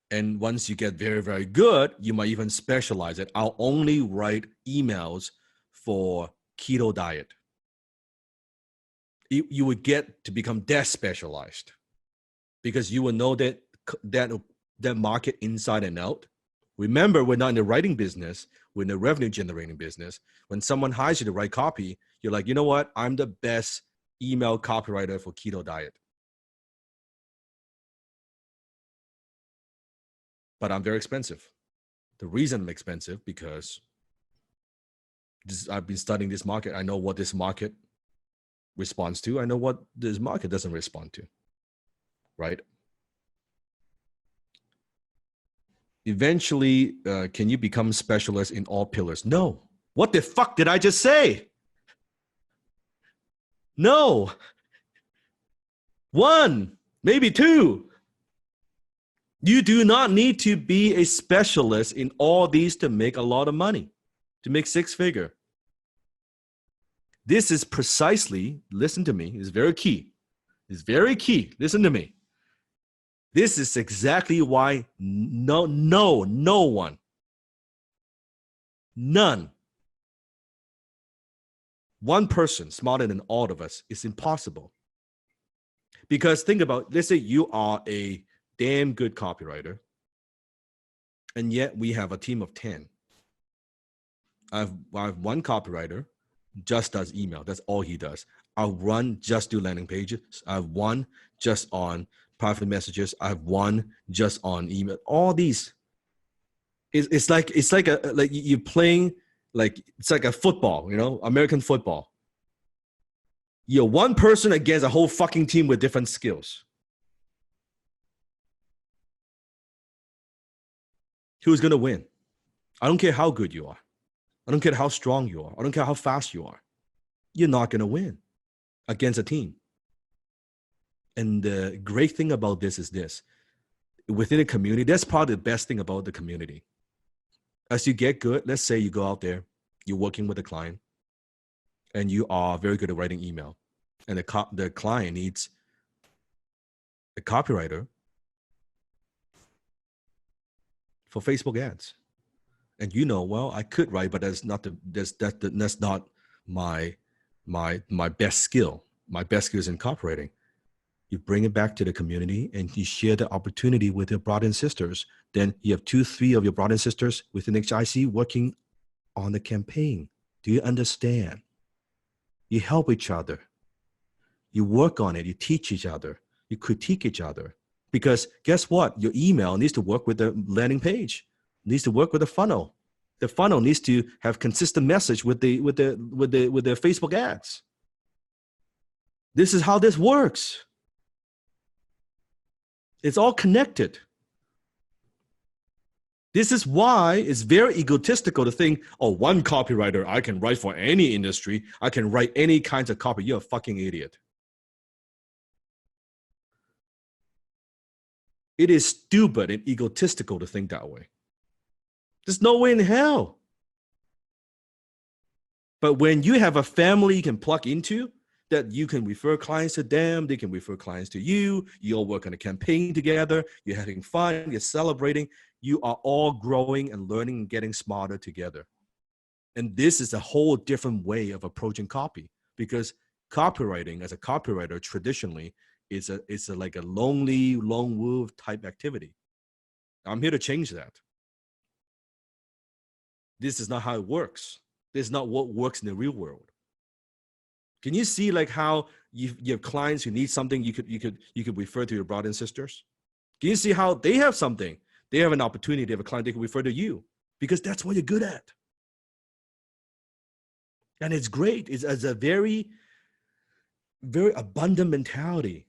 And once you get very, very good, you might even specialize it. I'll only write emails for keto diet. You would get to become that specialized because you will know that market inside and out. Remember, we're not in the writing business. We're in the revenue generating business. When someone hires you to write copy, you're like, you know what? I'm the best email copywriter for keto diet. But I'm very expensive. The reason I'm expensive because I've been studying this market. I know what this market responds to. I know what this market doesn't respond to, right? Eventually, can you become specialist in all pillars? No. What the fuck did I just say? No. One, maybe two. You do not need to be a specialist in all these to make a lot of money, to make six-figure. This is precisely, listen to me, it's very key. It's very key. Listen to me. This is exactly why no one, none, one person smarter than all of us is impossible. Because think about, let's say you are a damn good copywriter, and yet we have a team of 10. I have one copywriter, just does email. That's all he does. I'll run, just do landing pages. I have one just on private messages. I have one just on email. All these. It's like you're playing, like it's like a football, you know, American football. You're one person against a whole fucking team with different skills. Who's going to win? I don't care how good you are. I don't care how strong you are. I don't care how fast you are. You're not going to win against a team. And the great thing about this is this. Within a community, that's probably the best thing about the community. As you get good, let's say you go out there, you're working with a client, and you are very good at writing email. And the client needs a copywriter for Facebook ads. And you know, well, I could write, but that's not my best skill. My best skill is in copywriting. You bring it back to the community and you share the opportunity with your brothers and sisters. Then you have 2-3 of your brothers and sisters within HIC working on the campaign. Do you understand? You help each other. You work on it. You teach each other. You critique each other. Because guess what? Your email needs to work with the landing page. Needs to work with the funnel. The funnel needs to have consistent message with the Facebook ads. This is how this works. It's all connected. This is why it's very egotistical to think, oh, one copywriter, I can write for any industry. I can write any kinds of copy. You're a fucking idiot. It is stupid and egotistical to think that way. There's no way in hell. But when you have a family you can plug into, that you can refer clients to them, they can refer clients to you, you all work on a campaign together, you're having fun, you're celebrating, you are all growing and learning and getting smarter together. And this is a whole different way of approaching copy, because copywriting, as a copywriter, traditionally, it's a like a lonely lone wolf type activity. I'm here to change that. This is not how it works. This is not what works in the real world. Can you see like how you have clients who need something you could refer to your brothers and sisters? Can you see how they have something? They have an opportunity, they have a client, they can refer to you because that's what you're good at. And it's great. It's a very, very abundant mentality.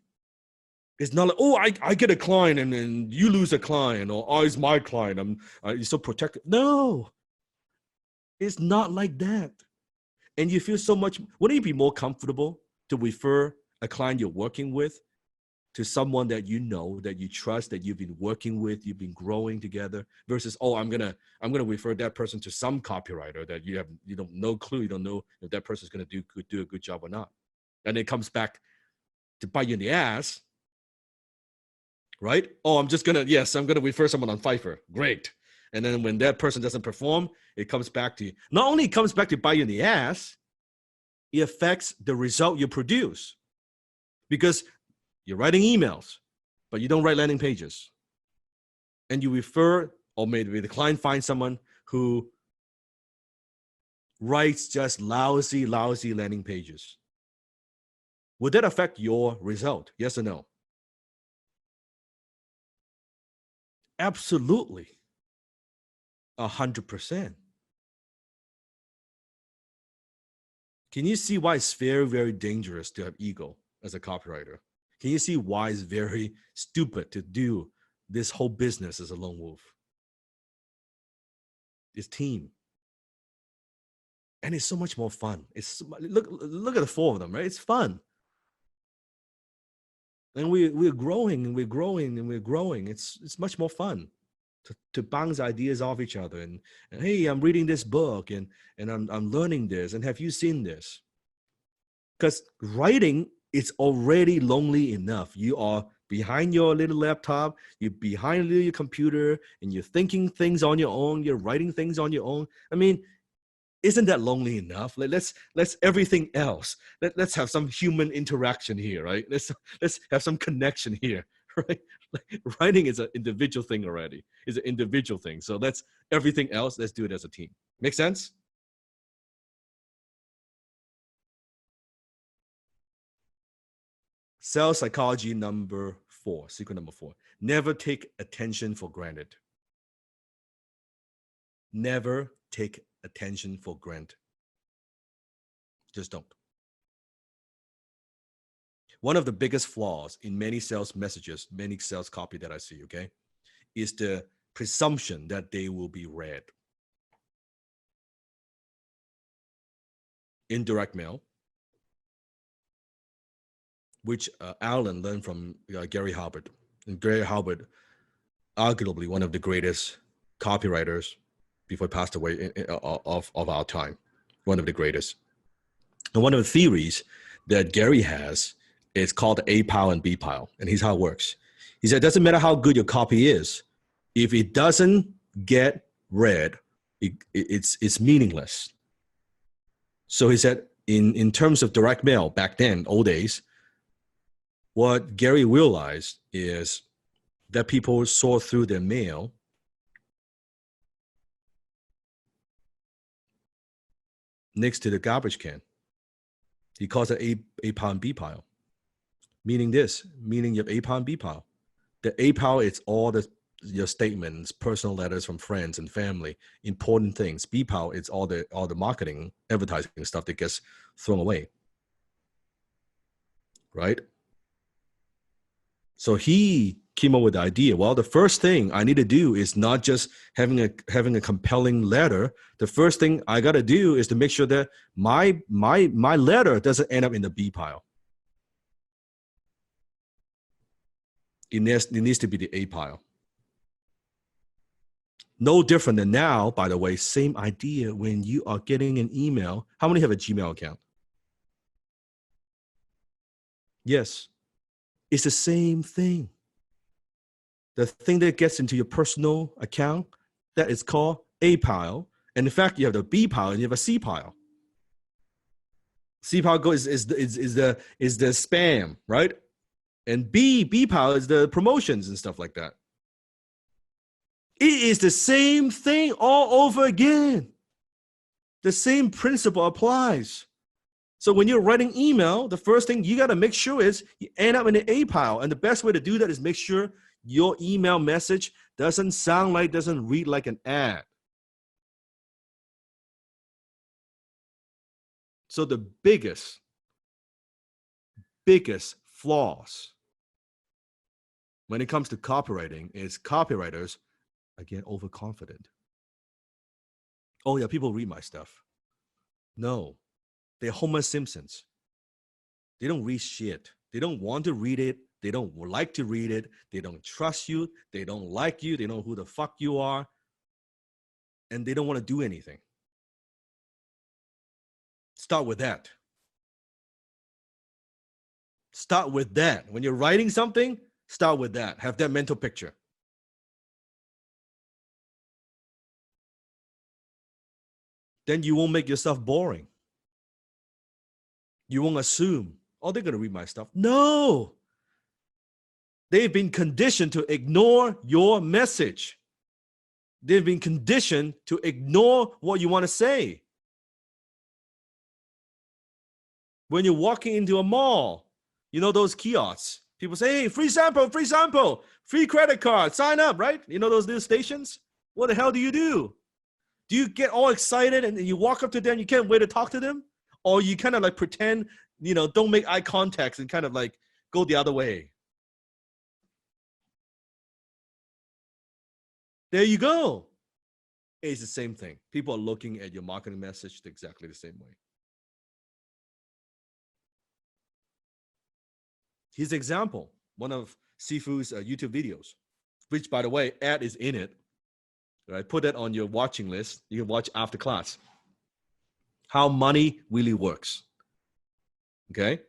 It's not like, oh, I get a client and then you lose a client, or oh, it's my client. I'm so protective. No, it's not like that. And you feel so much, wouldn't you be more comfortable to refer a client you're working with to someone that you know, that you trust, that you've been working with, you've been growing together, versus, oh, I'm gonna refer that person to some copywriter that you don't no clue, you don't know if that person's gonna do a good job or not. And it comes back to bite you in the ass, right? Oh, I'm gonna refer someone on Fiverr. Great. And then when that person doesn't perform, it comes back to you. Not only it comes back to bite you in the ass, it affects the result you produce. Because you're writing emails, but you don't write landing pages. And you refer, or maybe the client finds someone who writes just lousy landing pages. Would that affect your result? Yes or no? Absolutely. 100%. Can you see why it's very, very dangerous to have ego as a copywriter? Can you see why it's very stupid to do this whole business as a lone wolf? It's team. And it's so much more fun. Look at the four of them, right? It's fun. And we're growing and we're growing and we're growing. It's much more fun to bounce ideas off each other. And hey, I'm reading this book and I'm learning this. And have you seen this? Because writing is already lonely enough. You are behind your little laptop, you're behind your computer, and you're thinking things on your own, you're writing things on your own. I mean, isn't that lonely enough? Let's everything else. Let's have some human interaction here, right? Let's have some connection here, right? Like, writing is an individual thing already. It's an individual thing. So everything else, let's do it as a team. Make sense? Sales psychology secret number 4. Never take attention for granted. Never take attention for granted. Just don't. One of the biggest flaws in many sales messages, many sales copy that I see, okay, is the presumption that they will be read. In direct mail, which Alan learned from Gary Halbert. And Gary Halbert, arguably one of the greatest copywriters before he passed away of our time, one of the greatest. And one of the theories that Gary has is called the A pile and B pile. And here's how it works. He said, it doesn't matter how good your copy is. If it doesn't get read, it's meaningless. So he said, in terms of direct mail back then, old days, what Gary realized is that people sort through their mail next to the garbage can. He calls it A pile and B pile. Meaning you have A pile and B pile. The A pile is all your statements, personal letters from friends and family, important things. B pile is all the marketing, advertising stuff that gets thrown away. Right? So he came up with the idea. Well, the first thing I need to do is not just having a compelling letter. The first thing I got to do is to make sure that my letter doesn't end up in the B pile. It needs to be the A pile. No different than now, by the way, same idea when you are getting an email. How many have a Gmail account? Yes. It's the same thing. The thing that gets into your personal account, that is called A pile. And in fact, you have the B pile and you have a C pile. C pile is the spam, right? And B power is the promotions and stuff like that. It is the same thing all over again. The same principle applies. So when you're writing email, the first thing you got to make sure is you end up in the A pile. And the best way to do that is make sure your email message doesn't read like an ad. So the biggest flaws when it comes to copywriting is copywriters, again, overconfident. Oh yeah, people read my stuff. No, they're Homer Simpsons. They don't read shit. They don't want to read it. They don't like to read it. They don't trust you. They don't like you. They know who the fuck you are. And they don't want to do anything. Start with that. Start with that. When you're writing something, start with that. Have that mental picture. Then you won't make yourself boring. You won't assume, oh, they're going to read my stuff. No. They've been conditioned to ignore your message. They've been conditioned to ignore what you want to say. When you're walking into a mall, you know those kiosks. People say, hey, free sample, free credit card, sign up, right? You know those little stations? What the hell do? Do you get all excited and you walk up to them, you can't wait to talk to them? Or you kind of like pretend, don't make eye contact and kind of like go the other way? There you go. It's the same thing. People are looking at your marketing message exactly the same way. Here's an example, one of Sifu's YouTube videos, which, by the way, ad is in it. Right? Put that on your watching list. You can watch after class. How money really works. Okay?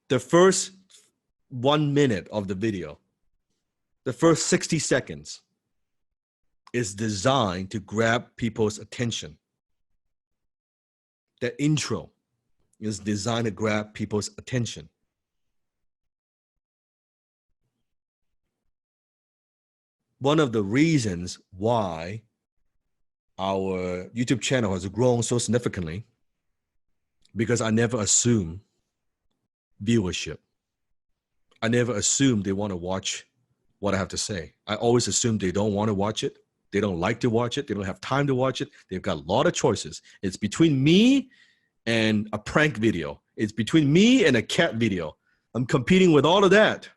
The first 1 minute of the video, the first 60 seconds is designed to grab people's attention. The intro is designed to grab people's attention. One of the reasons why our YouTube channel has grown so significantly, because I never assume viewership. I never assume they want to watch what I have to say. I always assume they don't want to watch it. They don't like to watch it. They don't have time to watch it. They've got a lot of choices. It's between me and a prank video. It's between me and a cat video. I'm competing with all of that.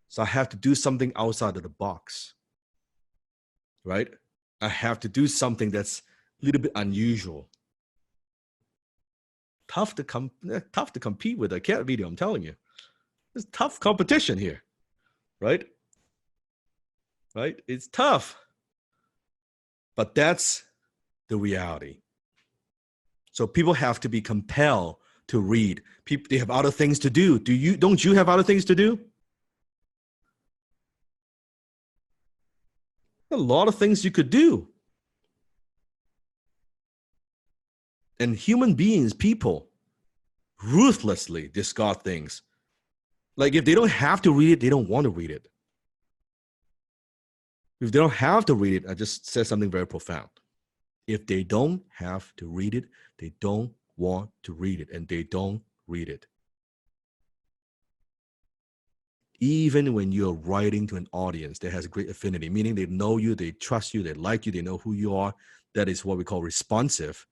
So I have to do something outside of the box, right? I have to do something that's a little bit unusual. Tough to compete with a cat video, I'm telling you. It's tough competition here, right? Right? It's tough. But that's the reality. So people have to be compelled to read. People, they have other things to do. Don't you have other things to do? A lot of things you could do. And human beings, people, ruthlessly discard things. Like if they don't have to read it, they don't want to read it. If they don't have to read it, I just said something very profound. If they don't have to read it, they don't want to read it, and they don't read it. Even when you're writing to an audience that has great affinity, meaning they know you, they trust you, they like you, they know who you are, that is what we call responsive.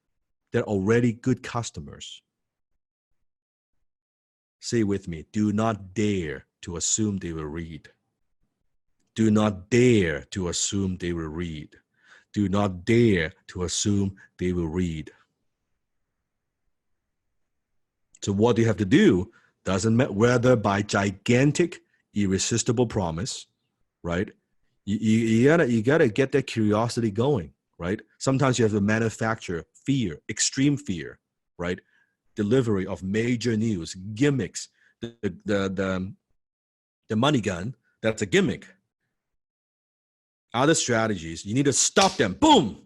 They're already good customers. Say with me, do not dare to assume they will read. Do not dare to assume they will read. Do not dare to assume they will read. So what do you have to do? Doesn't matter whether by gigantic, irresistible promise, right? You gotta get that curiosity going, right? Sometimes you have to manufacture fear, extreme fear, right? Delivery of major news, gimmicks, the money gun, that's a gimmick. Other strategies, you need to stop them. Boom!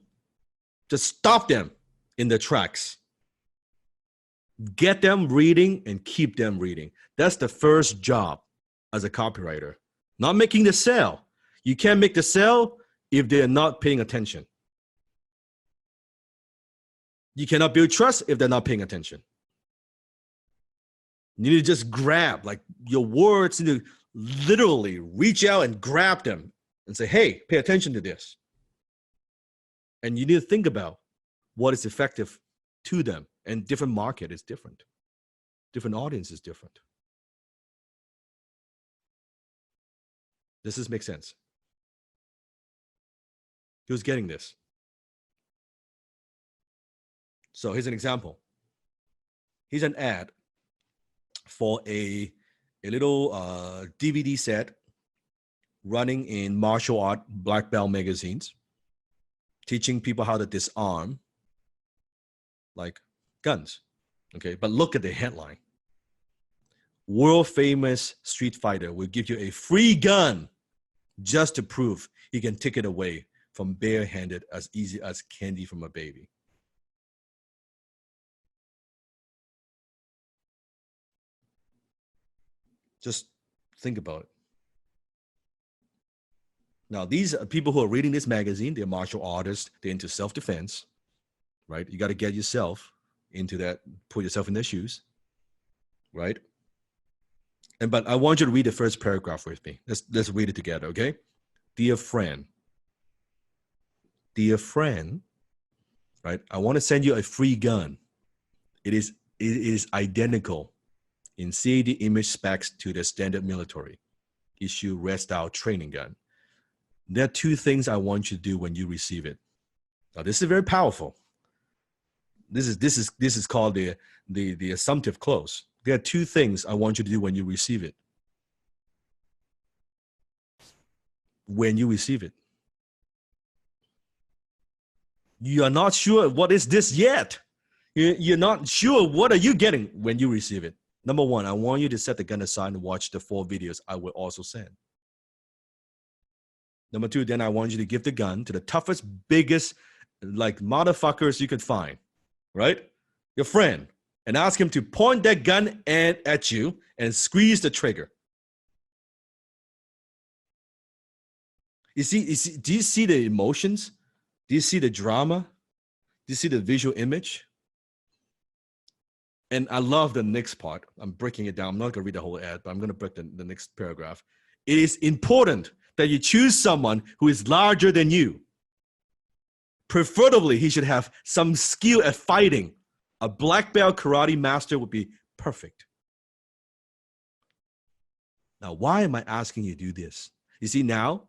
Just stop them in their tracks. Get them reading and keep them reading. That's the first job as a copywriter. Not making the sale. You can't make the sale if they're not paying attention. You cannot build trust if they're not paying attention. You need to just grab, like your words, you need to literally reach out and grab them and say, hey, pay attention to this. And you need to think about what is effective to them. And different market is different. Different audience is different. Does this make sense? Who's getting this? So here's an example. Here's an ad for a little DVD set running in martial art black belt magazines, teaching people how to disarm like guns. Okay, but look at the headline. World famous street fighter will give you a free gun just to prove he can take it away from barehanded as easy as candy from a baby. Just think about it. Now, these are people who are reading this magazine. They're martial artists. They're into self-defense, right? You got to get yourself into that, put yourself in their shoes, right? But I want you to read the first paragraph with me. Let's read it together, okay? Dear friend, right? I want to send you a free gun. It is identical in CAD image specs to the standard military issue red style training gun. There are two things I want you to do when you receive it. Now, this is very powerful. This is called the assumptive clause. There are two things I want you to do when you receive it. When you receive it. You are not sure what is this yet. You're not sure what are you getting when you receive it. Number one, I want you to set the gun aside and watch the 4 videos I will also send. Number two, then I want you to give the gun to the toughest, biggest, like motherfuckers you could find, right? Your friend, and ask him to point that gun at you and squeeze the trigger. You see, do you see the emotions? Do you see the drama? Do you see the visual image? And I love the next part. I'm breaking it down. I'm not going to read the whole ad, but I'm going to break the next paragraph. It is important that you choose someone who is larger than you. Preferably, he should have some skill at fighting. A black belt karate master would be perfect. Now, why am I asking you to do this? You see now,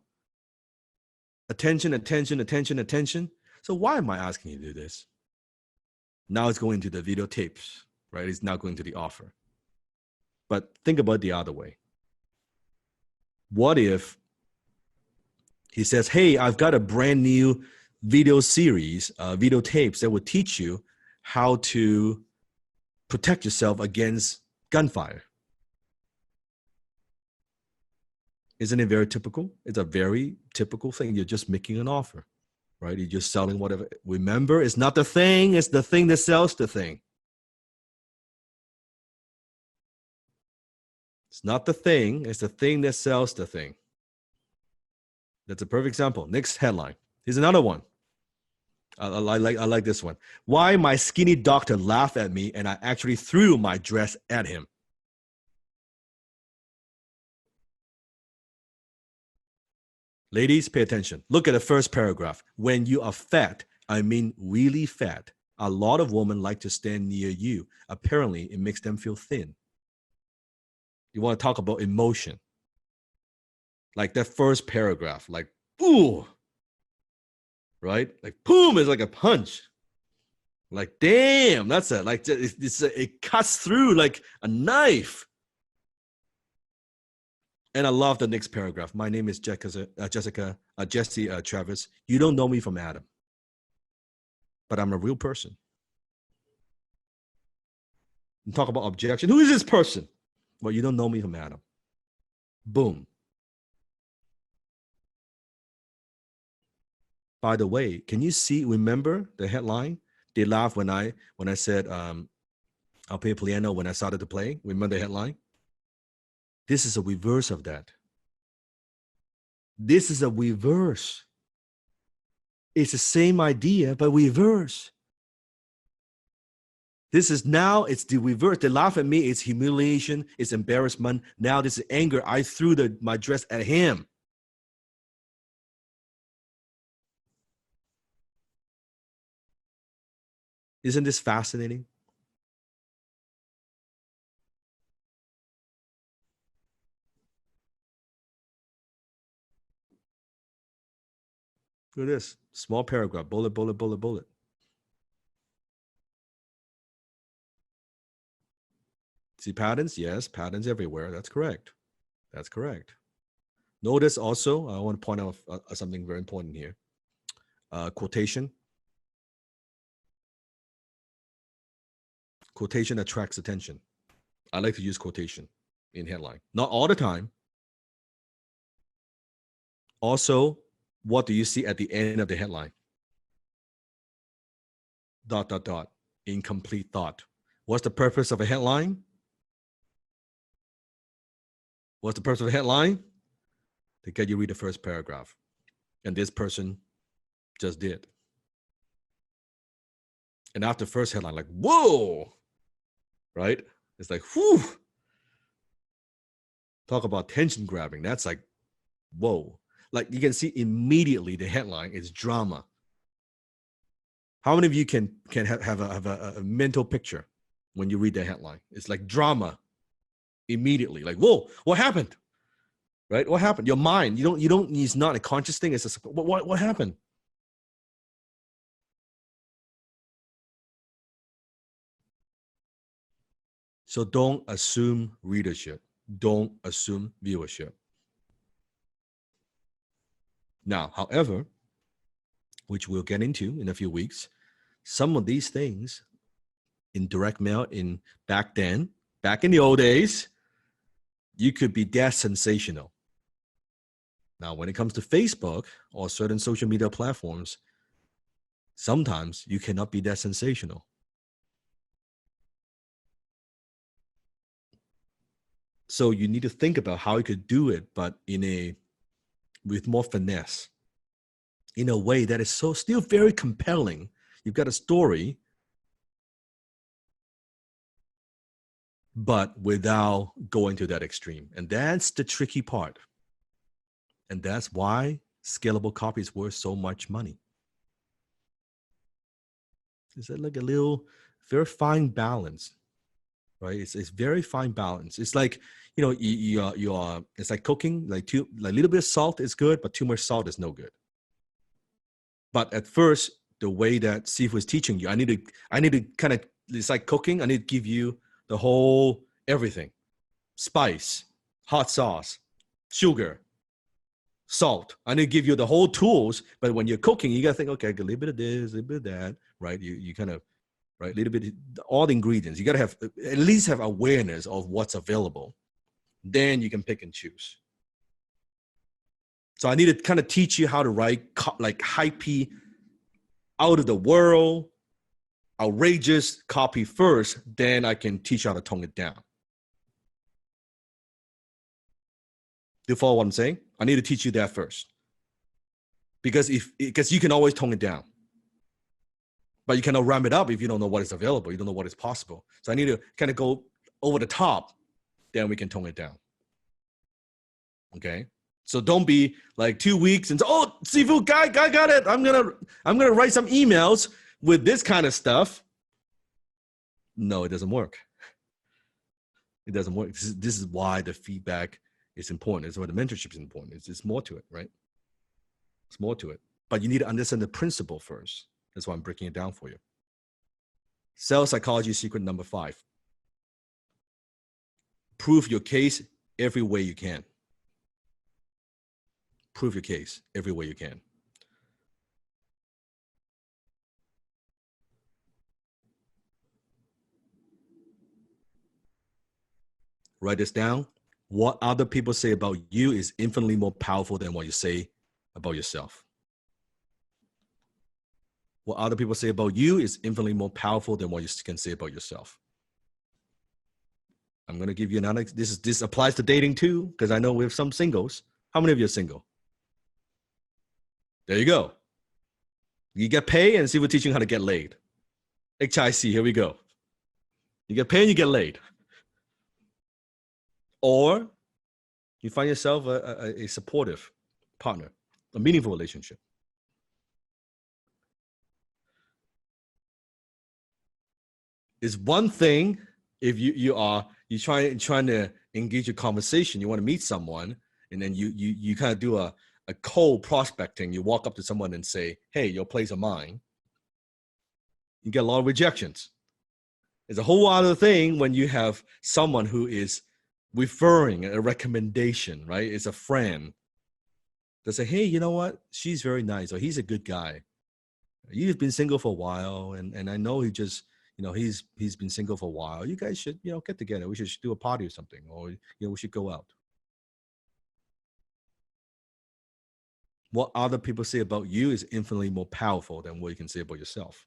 attention, attention, attention, attention. So why am I asking you to do this? Now it's going to the videotapes, right? It's now going to the offer. But think about it the other way. What if he says, hey, I've got a brand new video series, videotapes that will teach you how to protect yourself against gunfire. Isn't it very typical? It's a very typical thing. You're just making an offer, right? You're just selling whatever. Remember, it's not the thing, it's the thing that sells the thing. It's not the thing, it's the thing that sells the thing. That's a perfect example. Next headline. Here's another one. I like this one. Why my skinny doctor laughed at me and I actually threw my dress at him. Ladies, pay attention. Look at the first paragraph. When you are fat, I mean really fat, a lot of women like to stand near you. Apparently, it makes them feel thin. You want to talk about emotion. Like that first paragraph, like, ooh. Right? Like, boom is like a punch. Like, damn, that's it. Like, it cuts through like a knife. And I love the next paragraph. My name is Jesse Travis. You don't know me from Adam, but I'm a real person. And talk about objection. Who is this person? Well, you don't know me from Adam. Boom. By the way, can you remember the headline? They laughed when I said, I'll play piano when I started to play. Remember the headline? This is a reverse of that. This is a reverse. It's the same idea, but reverse. This is now, it's the reverse. They laugh at me, it's humiliation, it's embarrassment. Now this is anger. I threw my dress at him. Isn't this fascinating? Look at this. Small paragraph, bullet, bullet, bullet, bullet. See patterns? Yes, patterns everywhere. That's correct. That's correct. Notice also, I want to point out something very important here. Quotation. Quotation attracts attention. I like to use quotation in headline. Not all the time. Also, what do you see at the end of the headline? Dot, dot, dot. Incomplete thought. What's the purpose of a headline? What's the purpose of a headline? To get you read the first paragraph. And this person just did. And after first headline, like, whoa, right? It's like, whew. Talk about tension grabbing. That's like, whoa. Like you can see immediately the headline is drama. How many of you can have a mental picture when you read the headline? It's like drama immediately. Like, whoa, what happened? Right? What happened? Your mind, you don't, it's not a conscious thing. It's just, what happened? So don't assume readership. Don't assume viewership. Now, however, which we'll get into in a few weeks, some of these things in direct mail back in the old days, you could be that sensational. Now, when it comes to Facebook or certain social media platforms, sometimes you cannot be that sensational. So you need to think about how you could do it, but with more finesse, in a way that is still very compelling. You've got a story, but without going to that extreme. And that's the tricky part. And that's why scalable copy is worth so much money. It's like a little, very fine balance, right? It's very fine balance. It's like, it's like cooking, like a little bit of salt is good, but too much salt is no good. But at first, the way that Sifu is teaching you, I need to kind of, it's like cooking. I need to give you the whole everything: spice, hot sauce, sugar, salt. I need to give you the whole tools. But when you're cooking, you gotta think, okay, a little bit of this, a little bit of that, right? You kind of, right, a little bit, all the ingredients. You gotta have at least have awareness of what's available. Then you can pick and choose. So I need to kind of teach you how to write like hypey, out of the world, outrageous copy first. Then I can teach you how to tone it down. Do you follow what I'm saying? I need to teach you that first. Because you can always tone it down. But you cannot ramp it up if you don't know what is available. You don't know what is possible. So I need to kind of go over the top. Then we can tone it down. Okay? So don't be like 2 weeks and say, oh, Sifu, guy got it. I'm gonna write some emails with this kind of stuff. No, it doesn't work. It doesn't work. This is why the feedback is important. It's why the mentorship is important. It's more to it, right? It's more to it. But you need to understand the principle first. That's why I'm breaking it down for you. Sales psychology secret number 5. Prove your case every way you can. Prove your case every way you can. Write this down. What other people say about you is infinitely more powerful than what you say about yourself. What other people say about you is infinitely more powerful than what you can say about yourself. I'm going to give you another. This applies to dating too, because I know we have some singles. How many of you are single? There you go. You get paid and see we're teaching how to get laid. HIC, here we go. You get paid and you get laid. Or you find yourself a supportive partner, a meaningful relationship. It's one thing if you're trying to engage a conversation, you want to meet someone, and then you kind of do a cold prospecting. You walk up to someone and say, hey, your place or mine. You get a lot of rejections. It's a whole other thing when you have someone who is referring a recommendation, right? It's a friend. They say, hey, you know what? She's very nice, or he's a good guy. You've been single for a while, and I know he just, he's been single for a while. You guys should, get together. We should do a party or something, or, we should go out. What other people say about you is infinitely more powerful than what you can say about yourself.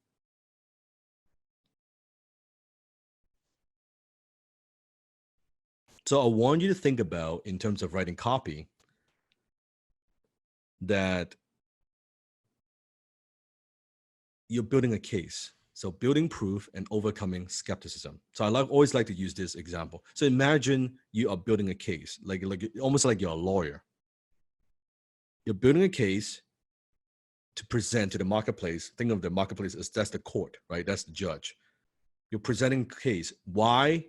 So I want you to think about, in terms of writing copy, that you're building a case. So building proof and overcoming skepticism. So I always like to use this example. So imagine you are building a case, like almost like you're a lawyer. You're building a case to present to the marketplace. Think of the marketplace as that's the court, right? That's the judge. You're presenting a case why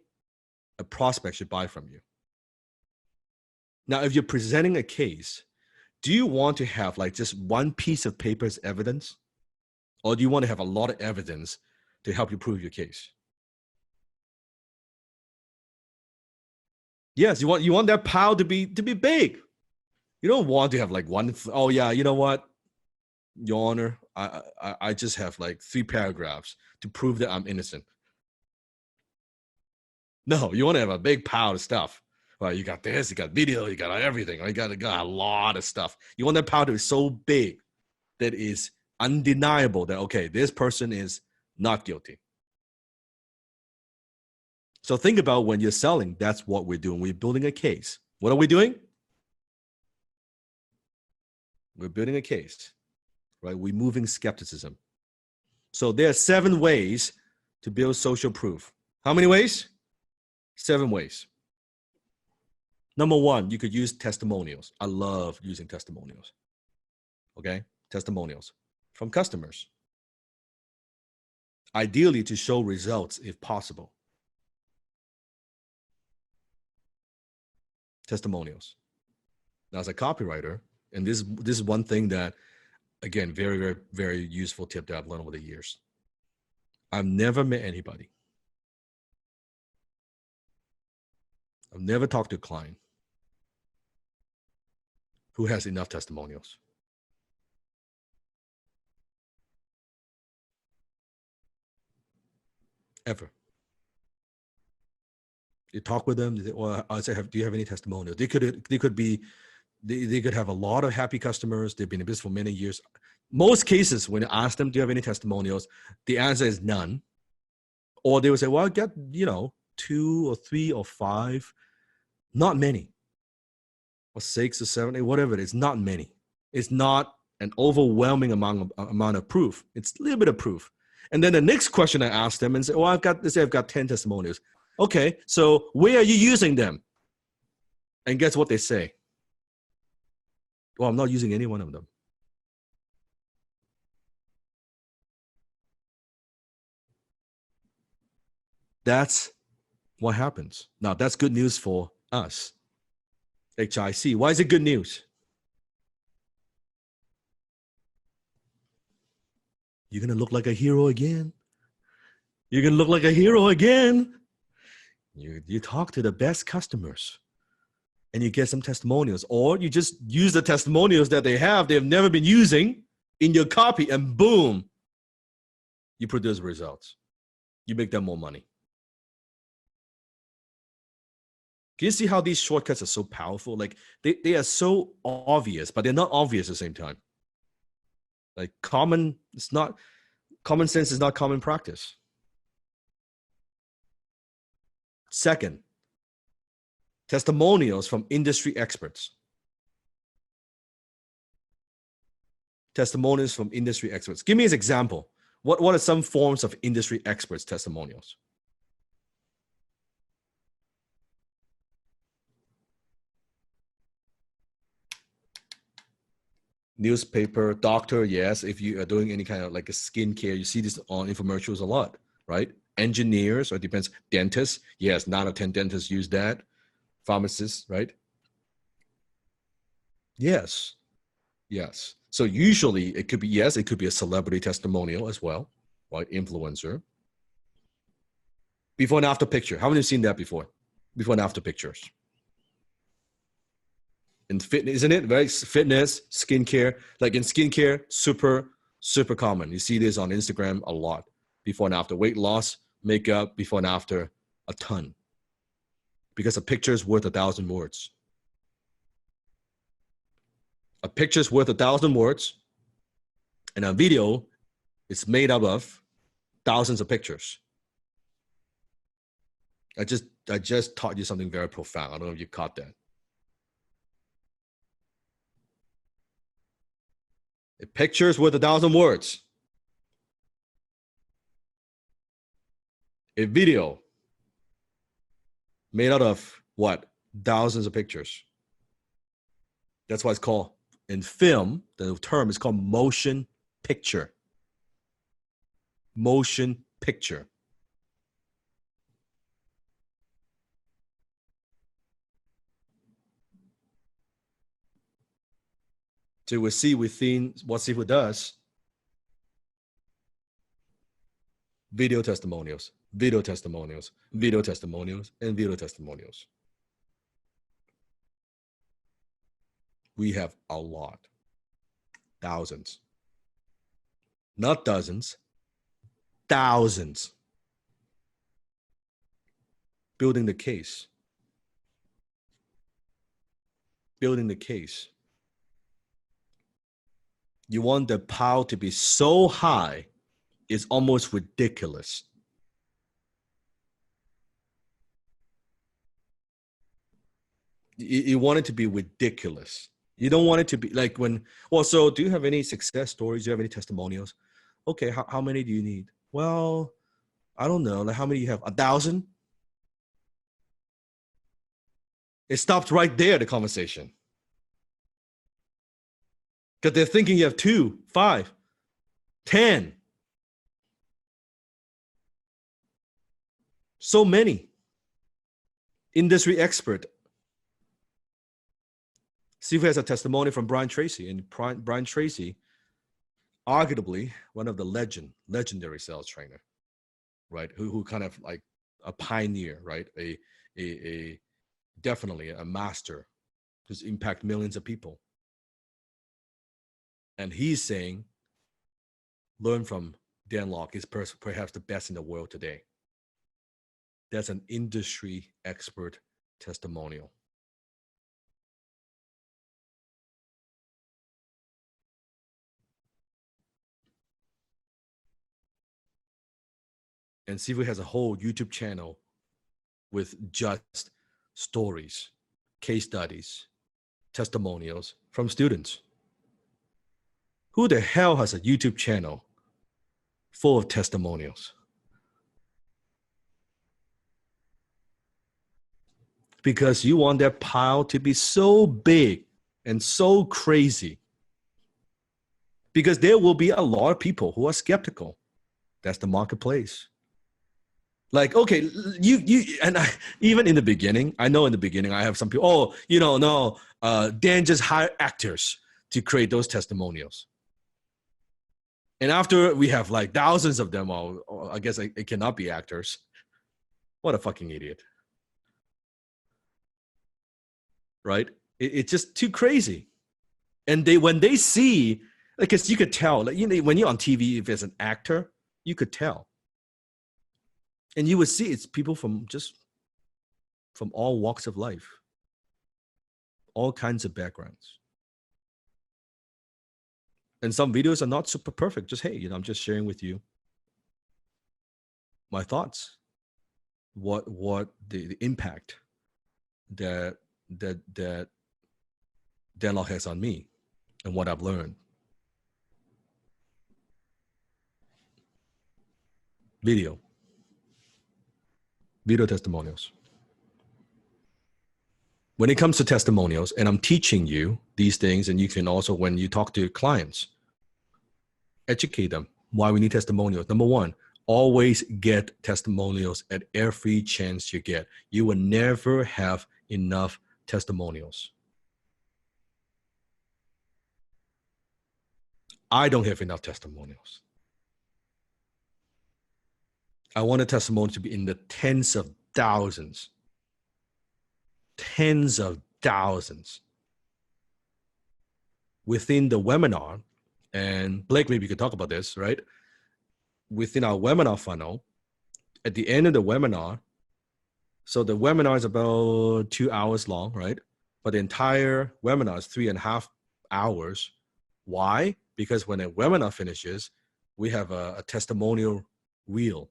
a prospect should buy from you. Now, if you're presenting a case, do you want to have like just one piece of paper as evidence? Or do you want to have a lot of evidence to help you prove your case? Yes, you want that pile to be big. You don't want to have like one, oh yeah, you know what? Your Honor, I just have like 3 paragraphs to prove that I'm innocent. No, you want to have a big pile of stuff. Well, you got this, you got video, you got everything. You got a lot of stuff. You want that pile to be so big that is undeniable that, okay, this person is not guilty. So think about when you're selling, that's what we're doing. We're building a case. What are we doing? We're building a case, right? We're moving skepticism. So there are 7 ways to build social proof. How many ways? 7 ways. Number 1, you could use testimonials. I love using testimonials. Okay? Testimonials from customers. Ideally to show results if possible. Testimonials. Now, as a copywriter, and this is one thing that, again, very, very, very useful tip that I've learned over the years. I've never met anybody. I've never talked to a client who has enough testimonials. Ever. You talk with them, they say, well, I say, do you have any testimonials? They could have a lot of happy customers. They've been in business for many years. Most cases, when you ask them, do you have any testimonials? The answer is none. Or they will say, well, I got, 2 or 3 or 5, not many. Or 6 or 7, whatever it is, not many. It's not an overwhelming amount of proof. It's a little bit of proof. And then the next question I ask them and say, well, I've got 10 testimonials. Okay, so where are you using them? And guess what they say? Well, I'm not using any one of them. That's what happens. Now, that's good news for us. HIC. Why is it good news? You're going to look like a hero again. You're going to look like a hero again. You talk to the best customers and you get some testimonials, or you just use the testimonials that they've never been using in your copy, and boom, you produce results. You make them more money. Can you see how these shortcuts are so powerful? Like they are so obvious, but they're not obvious at the same time. Like common sense is not common practice. Second, Testimonials from industry experts. Testimonials from industry experts. Give me an example. What are some forms of industry experts testimonials? Newspaper, doctor, yes. If you are doing any kind of like a skincare, you see this on infomercials a lot, right? Engineers, or it depends. Dentists, yes, 9 out of 10 dentists use that. Pharmacists, right? Yes, yes. So usually it could be, yes, it could be a celebrity testimonial as well, right? Influencer. Before and after picture. How many have seen that before? Before and after pictures. In fitness, isn't it? Right? Fitness, skincare. Like in skincare, super common. You see this on Instagram a lot. Before and after. Weight loss, makeup, before and after, a ton. Because a picture is worth 1,000 words. A picture is worth 1,000 words, and a video is made up of thousands of pictures. I just taught you something very profound. I don't know if you caught that. A picture is worth 1,000 words. A video made out of what? Thousands of pictures. That's why it's called, in film, the term is called motion picture. Motion picture. So we'll see within what Sifu does. Video testimonials, video testimonials, video testimonials, and video testimonials. We have a lot. Thousands. Not dozens. Thousands. Building the case. Building the case. You want the power to be so high, it's almost ridiculous. You want it to be ridiculous. You don't want it to be like when, well, so do you have any success stories? Do you have any testimonials? Okay, how many do you need? Well, I don't know. Like how many do you have? 1,000? It stops right there, the conversation. Because they're thinking you have 2, 5, 10. So many. Industry expert. Sifu has a testimony from Brian Tracy, and Brian Tracy, arguably one of the legendary sales trainer, right? Who kind of like a pioneer, right? A definitely a master who's impacted millions of people. And he's saying, learn from Dan Lok. He's perhaps the best in the world today. That's an industry expert testimonial. And Sifu has a whole YouTube channel with just stories, case studies, testimonials from students. Who the hell has a YouTube channel full of testimonials? Because you want that pile to be so big and so crazy. Because there will be a lot of people who are skeptical. That's the marketplace. Like, okay, even in the beginning, I know in the beginning I have some people, Dan just hired actors to create those testimonials. And after we have like thousands of them, or I guess it cannot be actors. What a fucking idiot. Right? It's just too crazy. And when they see, because you could tell, like, when you're on TV, if it's an actor, you could tell. And you would see it's people from all walks of life, all kinds of backgrounds. And some videos are not super perfect. Just, hey, I'm just sharing with you my thoughts, what the impact that Denlock has on me and what I've learned. Video testimonials. When it comes to testimonials, and I'm teaching you these things, and you can also, when you talk to your clients, educate them why we need testimonials. Number one, always get testimonials at every chance you get. You will never have enough testimonials. I don't have enough testimonials. I want a testimonial to be in the tens of thousands. Tens of thousands. Within the webinar, and Blake, maybe you could talk about this, right? Within our webinar funnel, at the end of the webinar, so the webinar is about 2 hours long, right? But the entire webinar is 3.5 hours. Why? Because when a webinar finishes, we have a testimonial reel.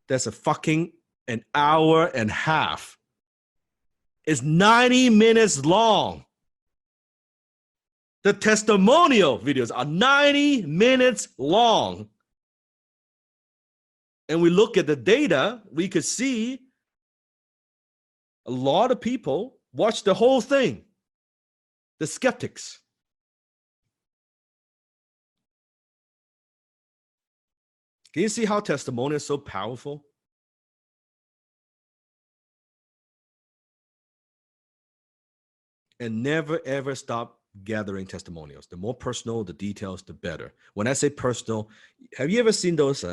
That's a fucking an hour and a half. It's 90 minutes long. The testimonial videos are 90 minutes long. And we look at the data, we could see a lot of people watch the whole thing. The skeptics. Can you see how testimonial is so powerful? And never, ever stop gathering testimonials. The more personal, the details, the better. When I say personal, have you ever seen those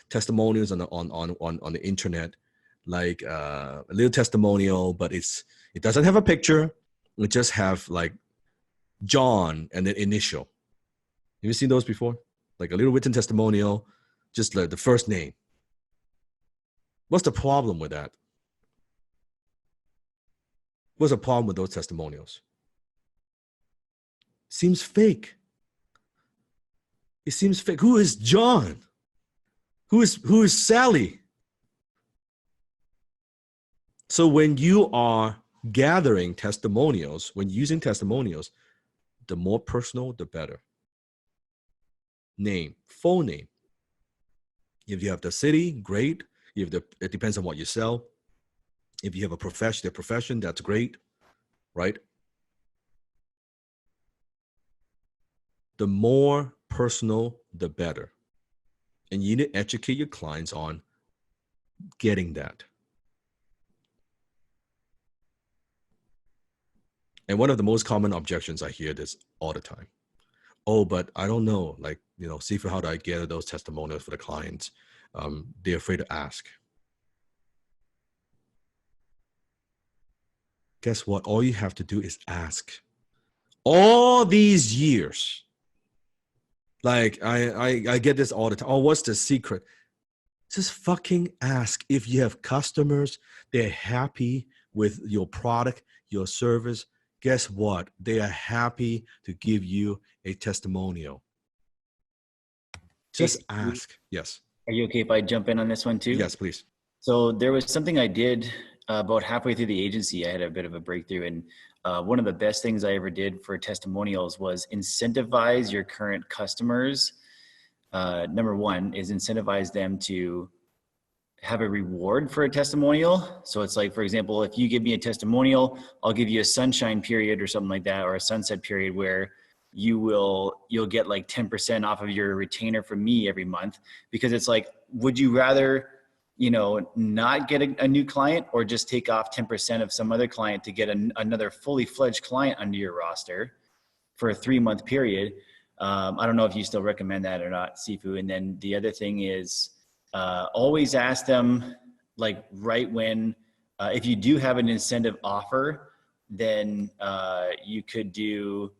testimonials on the internet? Like a little testimonial, but it doesn't have a picture. It just have like John and the initial. Have you seen those before? Like a little written testimonial, just like the first name. What's the problem with that? What's the problem with those testimonials? Seems fake. It seems fake. Who is John? Who is Sally? So when you are gathering testimonials, when using testimonials, the more personal, the better. Name, full name. If you have the city, great. If it depends on what you sell. If you have a profession, that's great, right? The more personal, the better. And you need to educate your clients on getting that. And one of the most common objections I hear this all the time. Oh, but I don't know, like, Sifu, how do I gather those testimonials for the clients? They're afraid to ask. Guess what? All you have to do is ask. All these years, like I get this all the time. Oh, what's the secret? Just fucking ask. If you have customers, they're happy with your product, your service, guess what? They are happy to give you a testimonial. Just ask. Yes. Are you okay if I jump in on this one too? Yes, please. So there was something I did about halfway through the agency. I had a bit of a breakthrough, and one of the best things I ever did for testimonials was incentivize your current customers. Number one is incentivize them to have a reward for a testimonial. So it's like, for example, if you give me a testimonial, I'll give you a sunshine period or something like that, or a sunset period where you'll get like 10% off of your retainer from me every month. Because it's like, would you rather, not get a new client, or just take off 10% of some other client to get another fully fledged client under your roster for a 3-month period? I don't know if you still recommend that or not, Sifu. And then the other thing is, always ask them, like, right when, if you do have an incentive offer, then you could do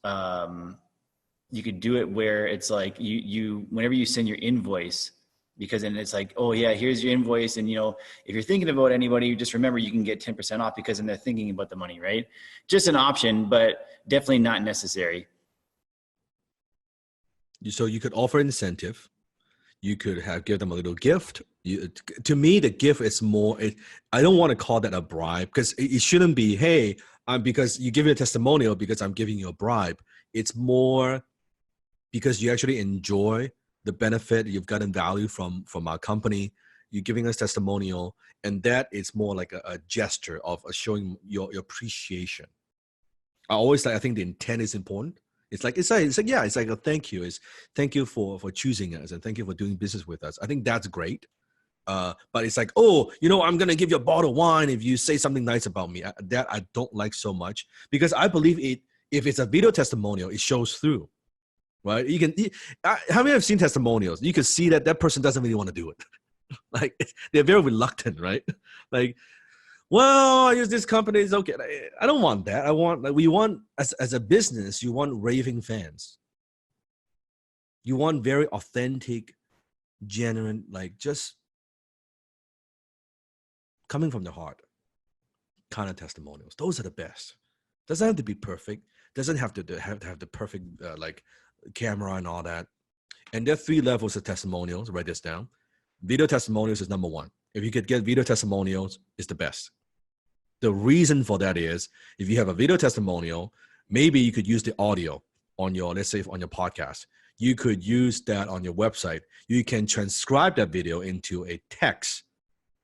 it where it's like you whenever you send your invoice, because then it's like, oh yeah, here's your invoice. And if you're thinking about anybody, just remember you can get 10% off, because then they're thinking about the money, right? Just an option, but definitely not necessary. So you could offer incentive. You could have give them a little gift. To me, the gift is more. I don't want to call that a bribe because it shouldn't be. Hey, because you give me a testimonial because I'm giving you a bribe. It's more because you actually enjoy the benefit, you've gotten value from our company. You're giving us testimonial, and that is more like a gesture of showing your appreciation. I think the intent is important. It's like a thank you. It's thank you for choosing us, and thank you for doing business with us. I think that's great. But it's like, oh, I'm gonna give you a bottle of wine if you say something nice about me. That I don't like so much, because I believe if it's a video testimonial, it shows through, right? How many have seen testimonials? You can see that person doesn't really want to do it. Like, they're very reluctant, right? Like, well, I use this company, it's okay. I don't want that. We want, as a business, you want raving fans. You want very authentic, genuine, like just coming from the heart kind of testimonials. Those are the best. Doesn't have to be perfect. Doesn't have to have the perfect like camera and all that. And there are 3 levels of testimonials. Write this down. Video testimonials is number 1. If you could get video testimonials, it's the best. The reason for that is, if you have a video testimonial, maybe you could use the audio on your, let's say on your podcast. You could use that on your website. You can transcribe that video into a text,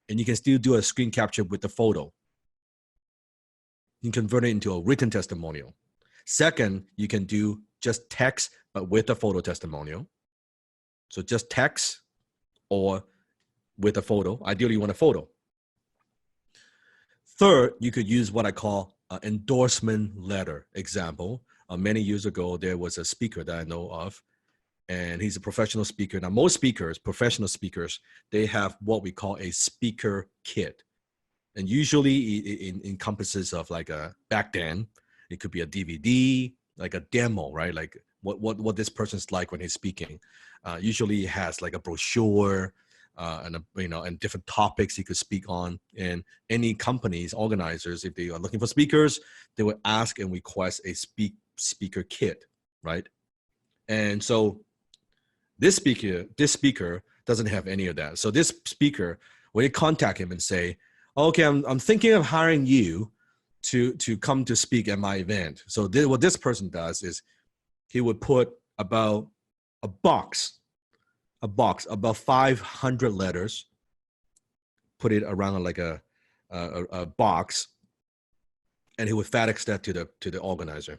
and you can still do a screen capture with the photo. You can convert it into a written testimonial. Second, you can do just text, but with a photo testimonial. So just text or with a photo. Ideally, you want a photo. Third, you could use what I call an endorsement letter. Example, many years ago, there was a speaker that I know of, and he's a professional speaker. Now, most speakers, professional speakers, they have what we call a speaker kit. And usually it encompasses of like back then, it could be a DVD, like a demo, right? Like what this person's like when he's speaking. Usually it has like a brochure, and different topics he could speak on. And any companies, organizers, if they are looking for speakers, they would ask and request a speaker kit, right? And so this speaker doesn't have any of that. So this speaker, when you contact him and say, okay, I'm thinking of hiring you to come to speak at my event. So what this person does is he would put about a box, about 500 letters, put it around like a box, and he would FedEx that to the organizer.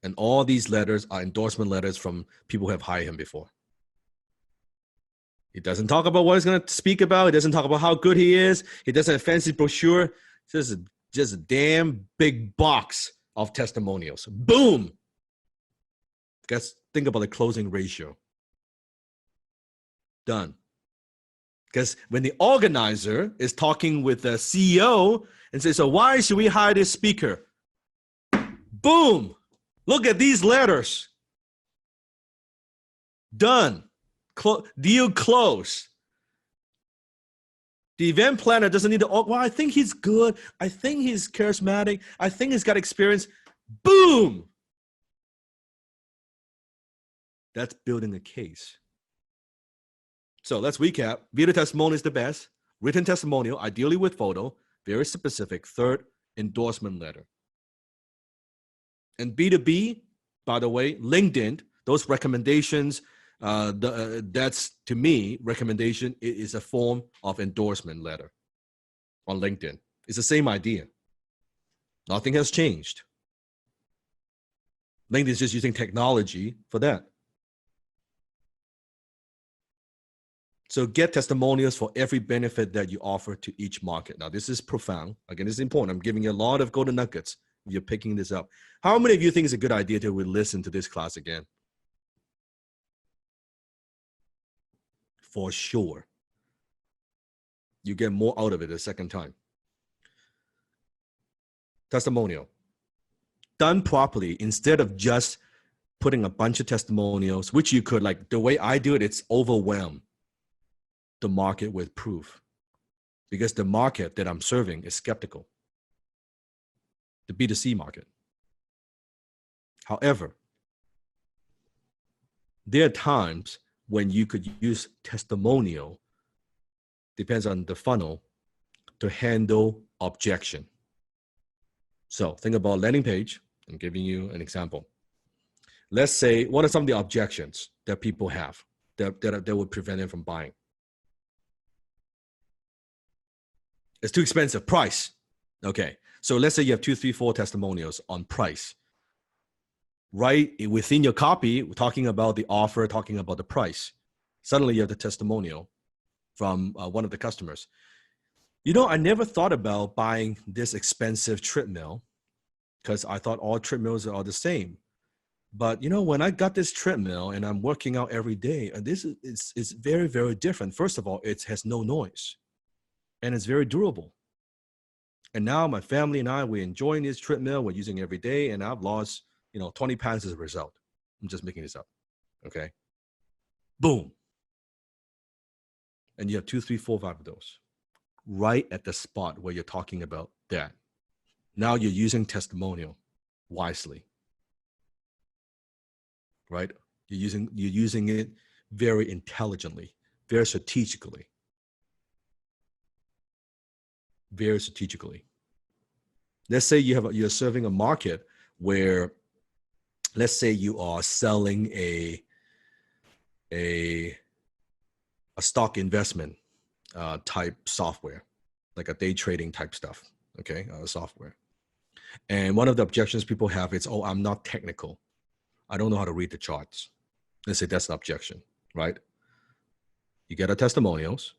And all these letters are endorsement letters from people who have hired him before. He doesn't talk about what he's going to speak about. He doesn't talk about how good he is. He doesn't have a fancy brochure. Just a damn big box of testimonials. Boom! Guys, think about the closing ratio. Done. Because when the organizer is talking with the CEO and says, so why should we hire this speaker? Boom! Look at these letters. Done. Deal closed. The event planner doesn't need to, well, I think he's good. I think he's charismatic. I think he's got experience. Boom! That's building a case. So let's recap. Video testimonial is the best. Written testimonial, ideally with photo, very specific. Third, endorsement letter. And B2B, by the way, LinkedIn, those recommendations, that's, to me, recommendation is a form of endorsement letter on LinkedIn. It's the same idea. Nothing has changed. LinkedIn is just using technology for that. So get testimonials for every benefit that you offer to each market. Now, this is profound. Again, this is important. I'm giving you a lot of golden nuggets. You're picking this up. How many of you think it's a good idea to listen to this class again? For sure. You get more out of it the second time. Testimonial. Done properly, instead of just putting a bunch of testimonials, which you could, like the way I do it, it's overwhelm the market with proof, because the market that I'm serving is skeptical, the B2C market. However, there are times when you could use testimonial, depends on the funnel, to handle objection. So think about landing page. I'm giving you an example. Let's say, what are some of the objections that people have that would prevent them from buying? It's too expensive. Price. Okay. So let's say you have 2, 3, 4 testimonials on price. Right within your copy, we're talking about the offer, talking about the price. Suddenly you have the testimonial from one of the customers. You know, I never thought about buying this expensive treadmill because I thought all treadmills are the same. But you know, when I got this treadmill and I'm working out every day, and this is very, very different. First of all, it has no noise and it's very durable. And now my family and I, we're enjoying this treadmill. We're using it every day, and I've lost, 20 pounds as a result. I'm just making this up. Okay. Boom. And you have 2, 3, 4, 5 of those right at the spot where you're talking about that. Now you're using testimonial wisely, right? You're using it very intelligently, very strategically. Very strategically. Let's say you're serving a market where, let's say you are selling a stock investment type software, like a day trading type stuff, okay, software. And one of the objections people have is, oh, I'm not technical. I don't know how to read the charts. Let's say that's an objection, right? You get a testimonials,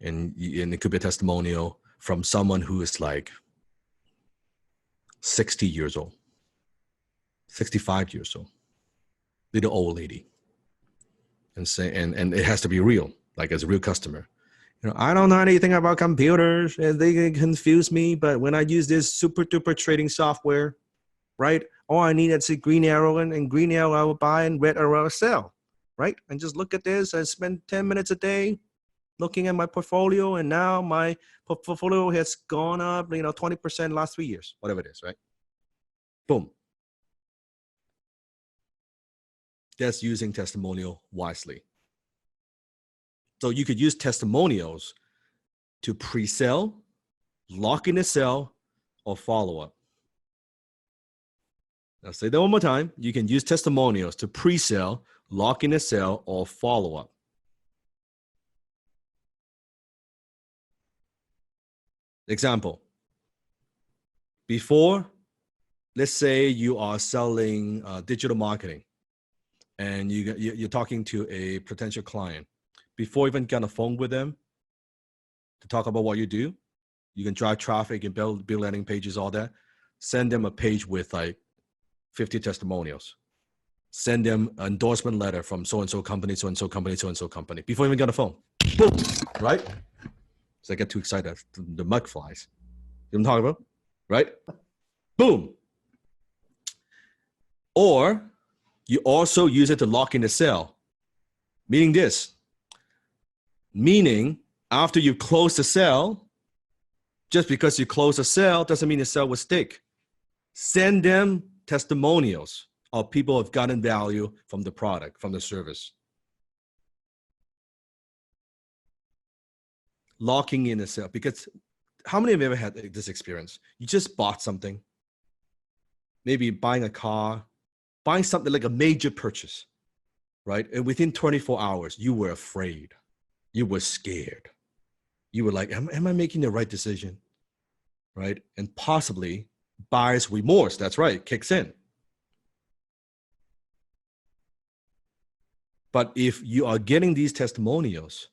and it could be a testimonial from someone who is like 60 years old, 65 years old, little old lady, and say, and it has to be real, like as a real customer. I don't know anything about computers, and they can confuse me. But when I use this super duper trading software, right? All I need is a green arrow, and green arrow I will buy, and red arrow I will sell, right? And just look at this. I spend 10 minutes a day looking at my portfolio, and now my portfolio has gone up, 20% last 3 years, whatever it is, right? Boom. That's using testimonial wisely. So you could use testimonials to pre-sell, lock in a sell, or follow up. I'll say that one more time. You can use testimonials to pre-sell, lock in a sell, or follow up. Example. Before, let's say you are selling digital marketing, and you're talking to a potential client. Before even get on the phone with them to talk about what you do, you can drive traffic and build landing pages, all that. Send them a page with like 50 testimonials. Send them an endorsement letter from so-and-so company, so-and-so company, so-and-so company. Before you even get on the phone. Boom, right? So I get too excited, the mug flies. You know what I'm talking about? Right? Boom. Or you also use it to lock in the sale. Meaning after you close the sale, just because you close the sale doesn't mean the sale will stick. Send them testimonials of people who have gotten value from the product, from the service. Locking in the sale, because how many of you ever had this experience? You just bought something, maybe buying a car, buying something like a major purchase, right? And within 24 hours, you were afraid. You were scared. You were like, am I making the right decision? Right? And possibly buyer's remorse, that's right, kicks in. But if you are getting these testimonials,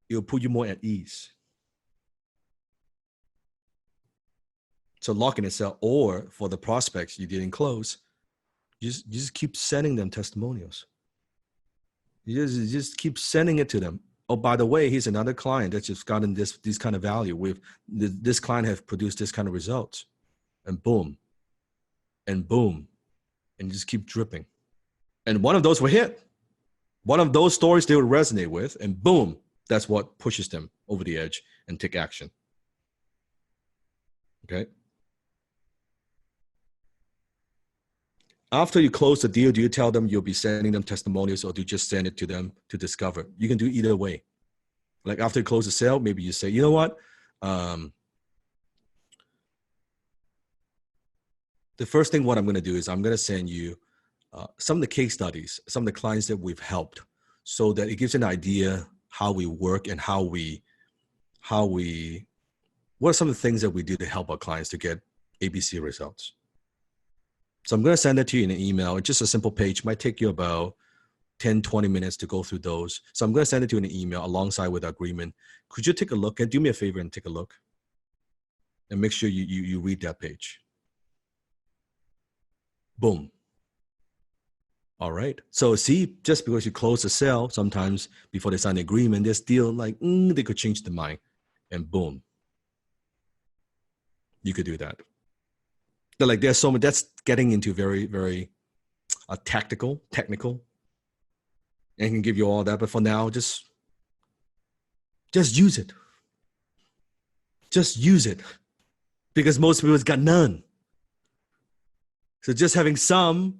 it'll put you more at ease. So lock in a sale, or for the prospects you didn't close, you just keep sending them testimonials. You just keep sending it to them. Oh, by the way, here's another client that's just gotten this kind of value. This client have produced this kind of results, and boom, and boom, and just keep dripping. And one of those will hit. One of those stories they would resonate with, and boom, that's what pushes them over the edge and take action. Okay. After you close the deal, do you tell them you'll be sending them testimonials, or do you just send it to them to discover? You can do either way. Like after you close the sale, maybe you say, you know what? The first thing what I'm going to do is I'm going to send you some of the case studies, some of the clients that we've helped, so that it gives you an idea how we work and what are some of the things that we do to help our clients to get ABC results. So I'm going to send that to you in an email. It's just a simple page. It might take you about 10, 20 minutes to go through those. So I'm going to send it to you in an email alongside with our agreement. Could you take a look and do me a favor and take a look and make sure you read that page. Boom. All right. So see, just because you close the sale, sometimes before they sign the agreement, they're still like, they could change their mind, and boom. You could do that. But like there's so much, that's getting into very, very technical, and can give you all that. But for now, just use it. Just use it, because most people's got none. So just having some,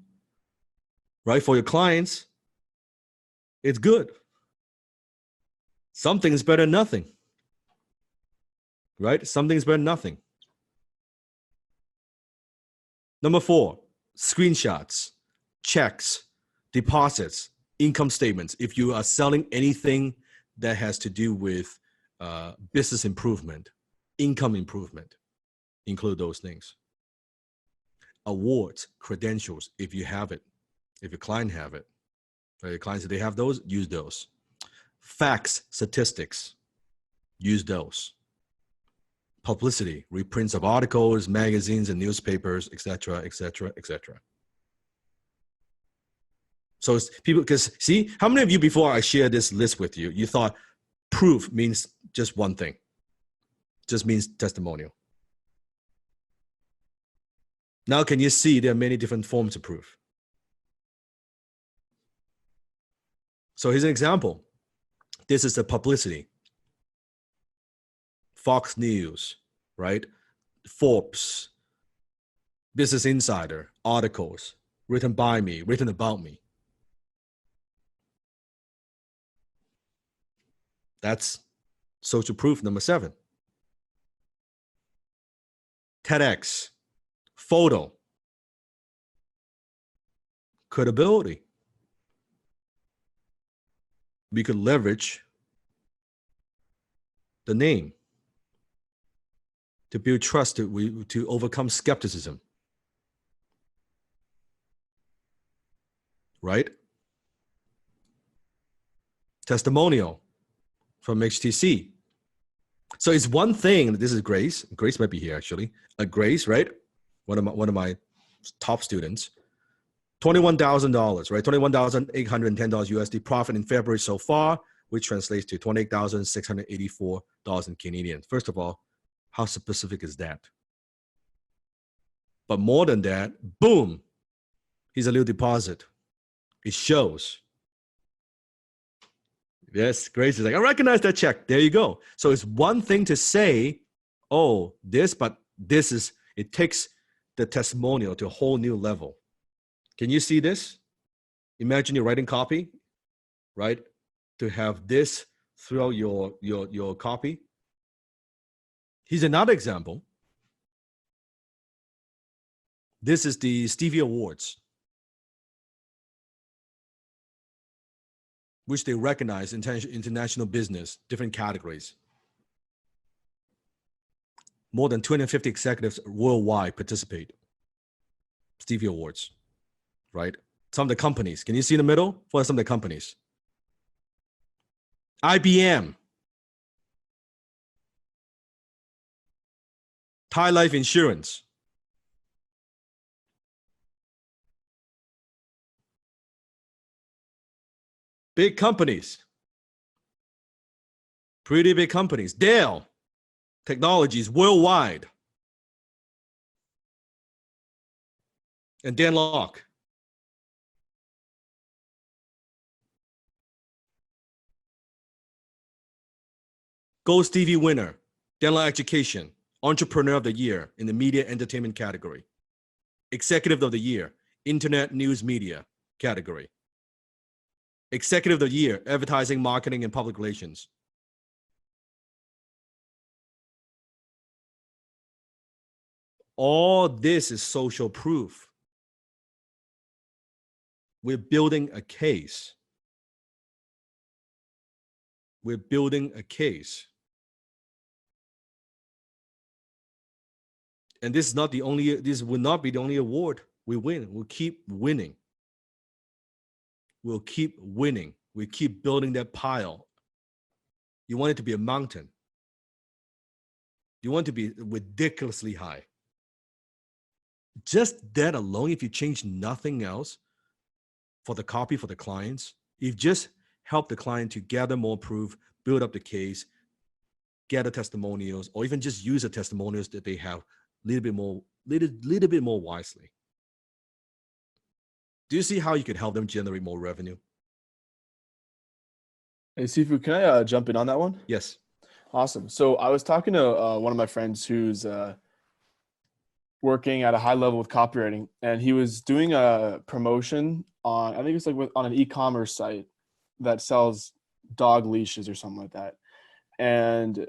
right, for your clients, it's good. Something is better than nothing, right? Something is better than nothing. Number 4, screenshots, checks, deposits, income statements. If you are selling anything that has to do with business improvement, income improvement, include those things. Awards, credentials, if you have it, if your client have it, or your clients, if they have those, use those. Facts, statistics, use those. Publicity, reprints of articles, magazines and newspapers, etc., etc., etc. So it's people, because see, how many of you before I share this list with you, you thought proof means just one thing, just means testimonial. Now can you see there are many different forms of proof? So here's an example. This is the publicity. Fox News, right? Forbes, Business Insider, articles written by me, written about me. That's social proof number 7. TEDx, photo, credibility. We could leverage the name to build trust, to overcome skepticism, right? Testimonial from HTC. So it's one thing. This is Grace. Grace might be here actually. Grace, right? One of my top students. $21,000, right? $21,810 USD profit in February so far, which translates to $28,684 in Canadian. First of all, how specific is that? But more than that, boom, here's a little deposit. It shows. Yes, Grace is like, I recognize that check. There you go. So it's one thing to say, oh, this, but this is, it takes the testimonial to a whole new level. Can you see this? Imagine you're writing copy, right? To have this throughout your copy. Here's another example. This is the Stevie Awards, which they recognize international business, different categories. More than 250 executives worldwide participate. Stevie Awards, right? Some of the companies. Can you see in the middle? What are some of the companies? IBM, Thai Life Insurance, big companies, pretty big companies. Dell Technologies worldwide, and Dan Lok. Gold Stevie winner, Dan Lok Education, Entrepreneur of the Year in the Media Entertainment category, Executive of the Year, Internet News Media category. Executive of the Year, Advertising, Marketing, and Public Relations. All this is social proof. We're building a case. We're building a case. And this will not be the only award we win. We'll keep winning. We'll keep winning. We keep building that pile. You want it to be a mountain. You want it to be ridiculously high. Just that alone, if you change nothing else for the copy for the clients, you've just helped the client to gather more proof, build up the case, gather testimonials, or even just use the testimonials that they have a little bit more wisely. Do you see how you could help them generate more revenue? Hey, Sifu, can I jump in on that one? Yes. Awesome. So I was talking to one of my friends who's working at a high level with copywriting, and he was doing a promotion on, I think it's like on an e-commerce site that sells dog leashes or something like that. And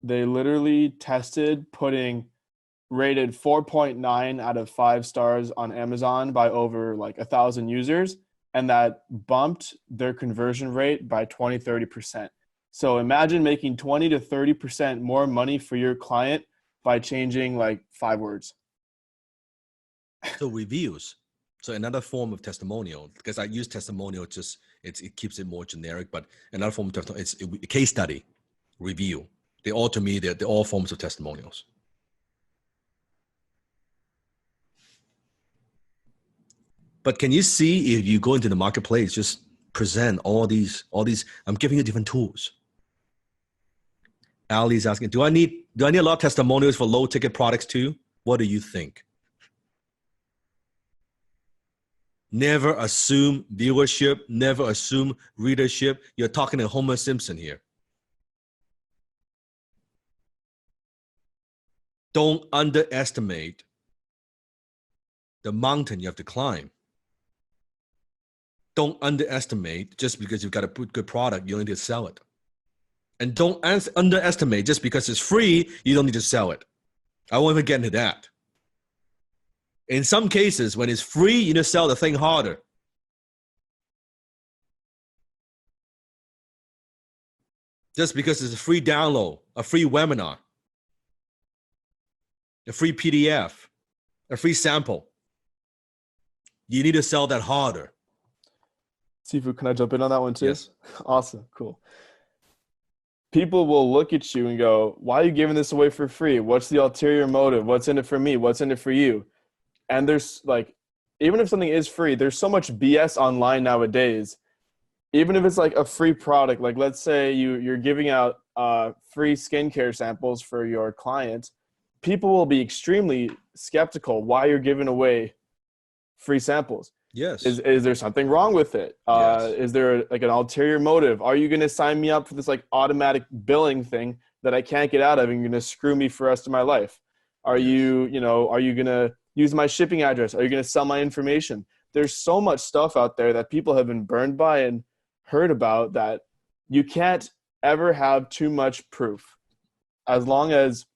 they literally tested putting rated 4.9 out of 5 stars on Amazon by over like 1,000 users. And that bumped their conversion rate by 20-30%. So imagine making 20 to 30% more money for your client by changing like 5 words. So reviews. So another form of testimonial, because I use testimonial, it keeps it more generic, but another form of testimonial, it's a case study, review. To me, they're all forms of testimonials. But can you see, if you go into the marketplace, just present all these, I'm giving you different tools. Ali's asking, do I need a lot of testimonials for low ticket products too? What do you think? Never assume viewership, never assume readership. You're talking to Homer Simpson here. Don't underestimate the mountain you have to climb. Don't underestimate just because you've got a good product, you need to sell it. And don't underestimate just because it's free, you don't need to sell it. I won't even get into that. In some cases, when it's free, you need to sell the thing harder. Just because it's a free download, a free webinar, a free PDF, a free sample, you need to sell that harder. Sifu, can I jump in on that one too? Yes. Awesome. Cool. People will look at you and go, why are you giving this away for free? What's the ulterior motive? What's in it for me? What's in it for you? And there's like, even if something is free, there's so much BS online nowadays. Even if it's like a free product, like let's say you're giving out free skincare samples for your clients, people will be extremely skeptical why you're giving away free samples. Yes. Is there something wrong with it? Yes. Is there like an ulterior motive? Are you going to sign me up for this like automatic billing thing that I can't get out of and you're going to screw me for the rest of my life? Are you going to use my shipping address? Are you going to sell my information? There's so much stuff out there that people have been burned by and heard about that you can't ever have too much proof. As long as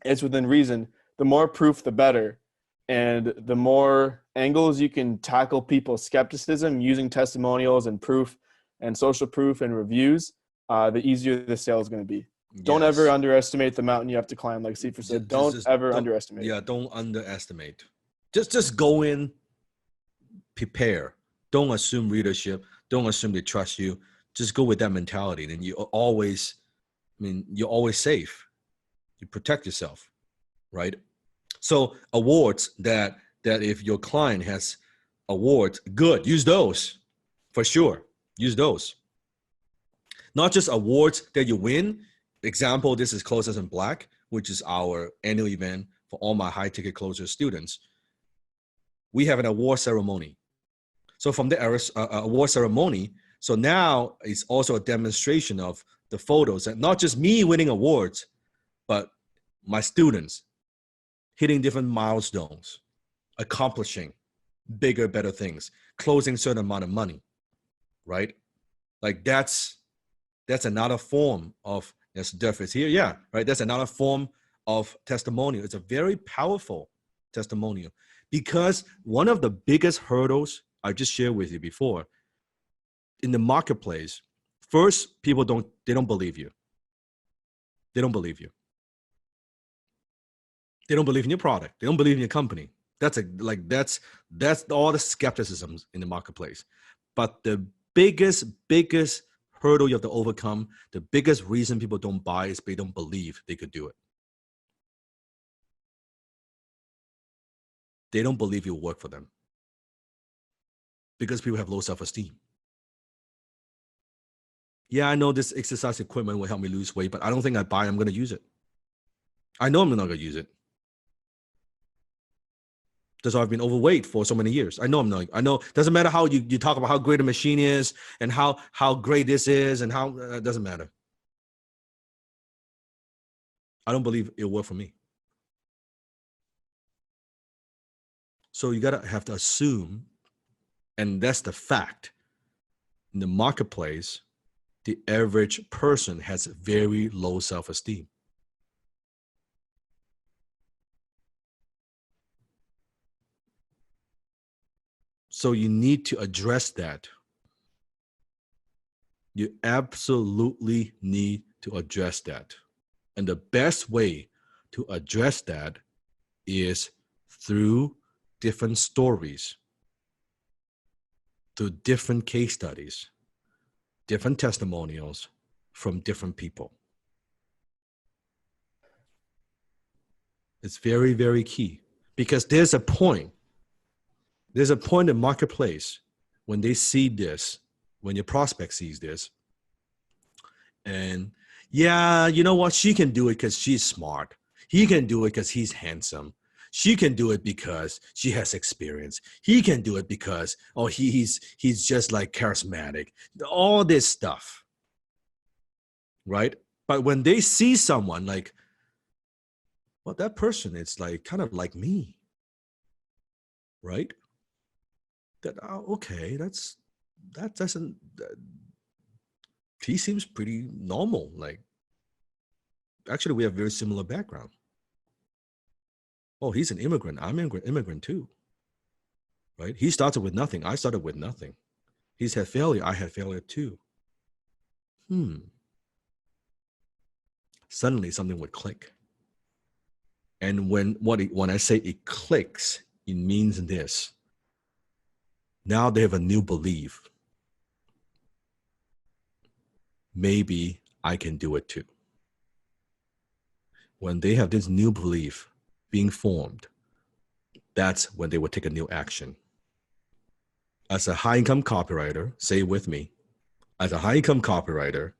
it's within reason, the more proof, the better. And the more angles you can tackle people's skepticism using testimonials and proof and social proof and reviews, the easier the sale is going to be. Don't ever underestimate the mountain you have to climb. Like Sifu said, don't underestimate. Yeah, don't underestimate. Just go in, prepare. Don't assume readership. Don't assume they trust you. Just go with that mentality. And you're always safe. You protect yourself, right? So awards that if your client has awards, good, use those for sure. Use those. Not just awards that you win. Example, this is Closers in Black, which is our annual event for all my high ticket closer students. We have an award ceremony. So from the award ceremony, so now it's also a demonstration of the photos, and not just me winning awards, but my students hitting different milestones, accomplishing, bigger, better things, closing certain amount of money, right? Like that's another form of, yes, Jeff is here, yeah, right? That's another form of testimonial. It's a very powerful testimonial because one of the biggest hurdles I just shared with you before in the marketplace, first, people don't believe you. They don't believe you. They don't believe in your product. They don't believe in your company. That's all the skepticism in the marketplace. But the biggest hurdle you have to overcome, the biggest reason people don't buy is they don't believe they could do it. They don't believe you'll work for them because people have low self-esteem. Yeah, I know this exercise equipment will help me lose weight, but I don't think I'm going to use it. I know I'm not going to use it. That's why I've been overweight for so many years. I know I'm not. I know it doesn't matter how you talk about how great a machine is and how great this is and how it doesn't matter. I don't believe it'll work for me. So you have to assume, and that's the fact, in the marketplace, the average person has very low self-esteem. So you need to address that. You absolutely need to address that. And the best way to address that is through different stories, through different case studies, different testimonials from different people. It's very, very key because there's a point in the marketplace when they see this, when your prospect sees this, and yeah, you know what? She can do it because she's smart. He can do it because he's handsome. She can do it because she has experience. He can do it because, oh, he's just like charismatic. All this stuff, right? But when they see someone like, well, that person is like kind of like me, right? That okay, that doesn't. He seems pretty normal. Like, actually, we have very similar background. Oh, he's an immigrant. I'm an immigrant too, right? He started with nothing. I started with nothing. He's had failure. I had failure too. Suddenly, something would click. And when I say it clicks, it means this. Now they have a new belief. Maybe I can do it too. When they have this new belief being formed, that's when they will take a new action. As a high-income copywriter, say it with me, as a high-income copywriter,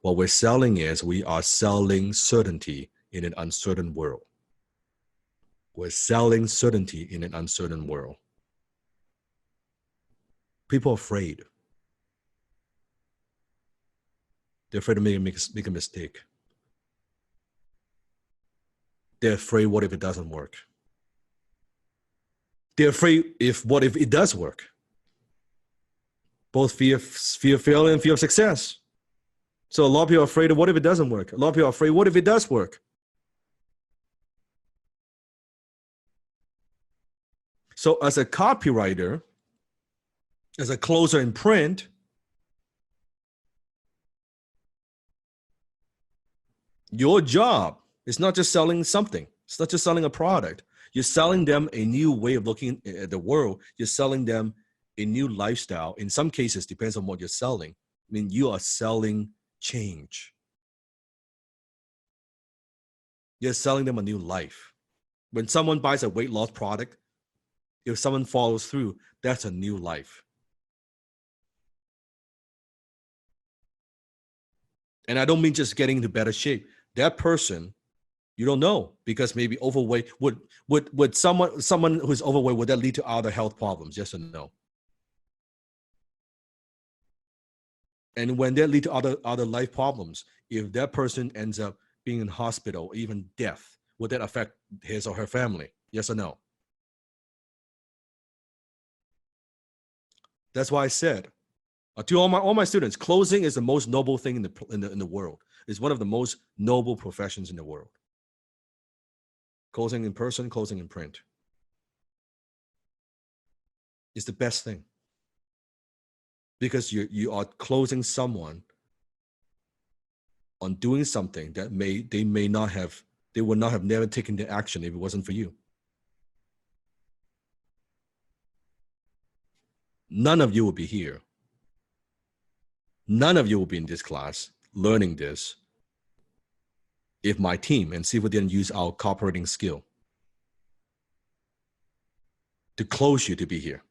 what we're selling is we are selling certainty in an uncertain world. We're selling certainty in an uncertain world. People are afraid. They're afraid to make a mistake. They're afraid, what if it doesn't work? They're afraid what if it does work? Both fear of failure and fear of success. So a lot of people are afraid of what if it doesn't work? A lot of people are afraid, what if it does work? So as a copywriter, as a closer in print, your job is not just selling something. It's not just selling a product. You're selling them a new way of looking at the world. You're selling them a new lifestyle. In some cases, depends on what you're selling. I mean, you are selling change. You're selling them a new life. When someone buys a weight loss product, if someone follows through, that's a new life. And I don't mean just getting into better shape. That person, you don't know, because maybe overweight would someone who's overweight, would that lead to other health problems? Yes or no? And when that lead to other life problems, if that person ends up being in hospital, even death, would that affect his or her family? Yes or no? That's why I said to all my students, closing is the most noble thing in the world. It's one of the most noble professions in the world. Closing in person, closing in print. It's the best thing. Because you are closing someone on doing something that they would not have never taken the action if it wasn't for you. None of you will be here. None of you will be in this class learning this if my team and Sifu didn't use our cooperating skill to close you to be here.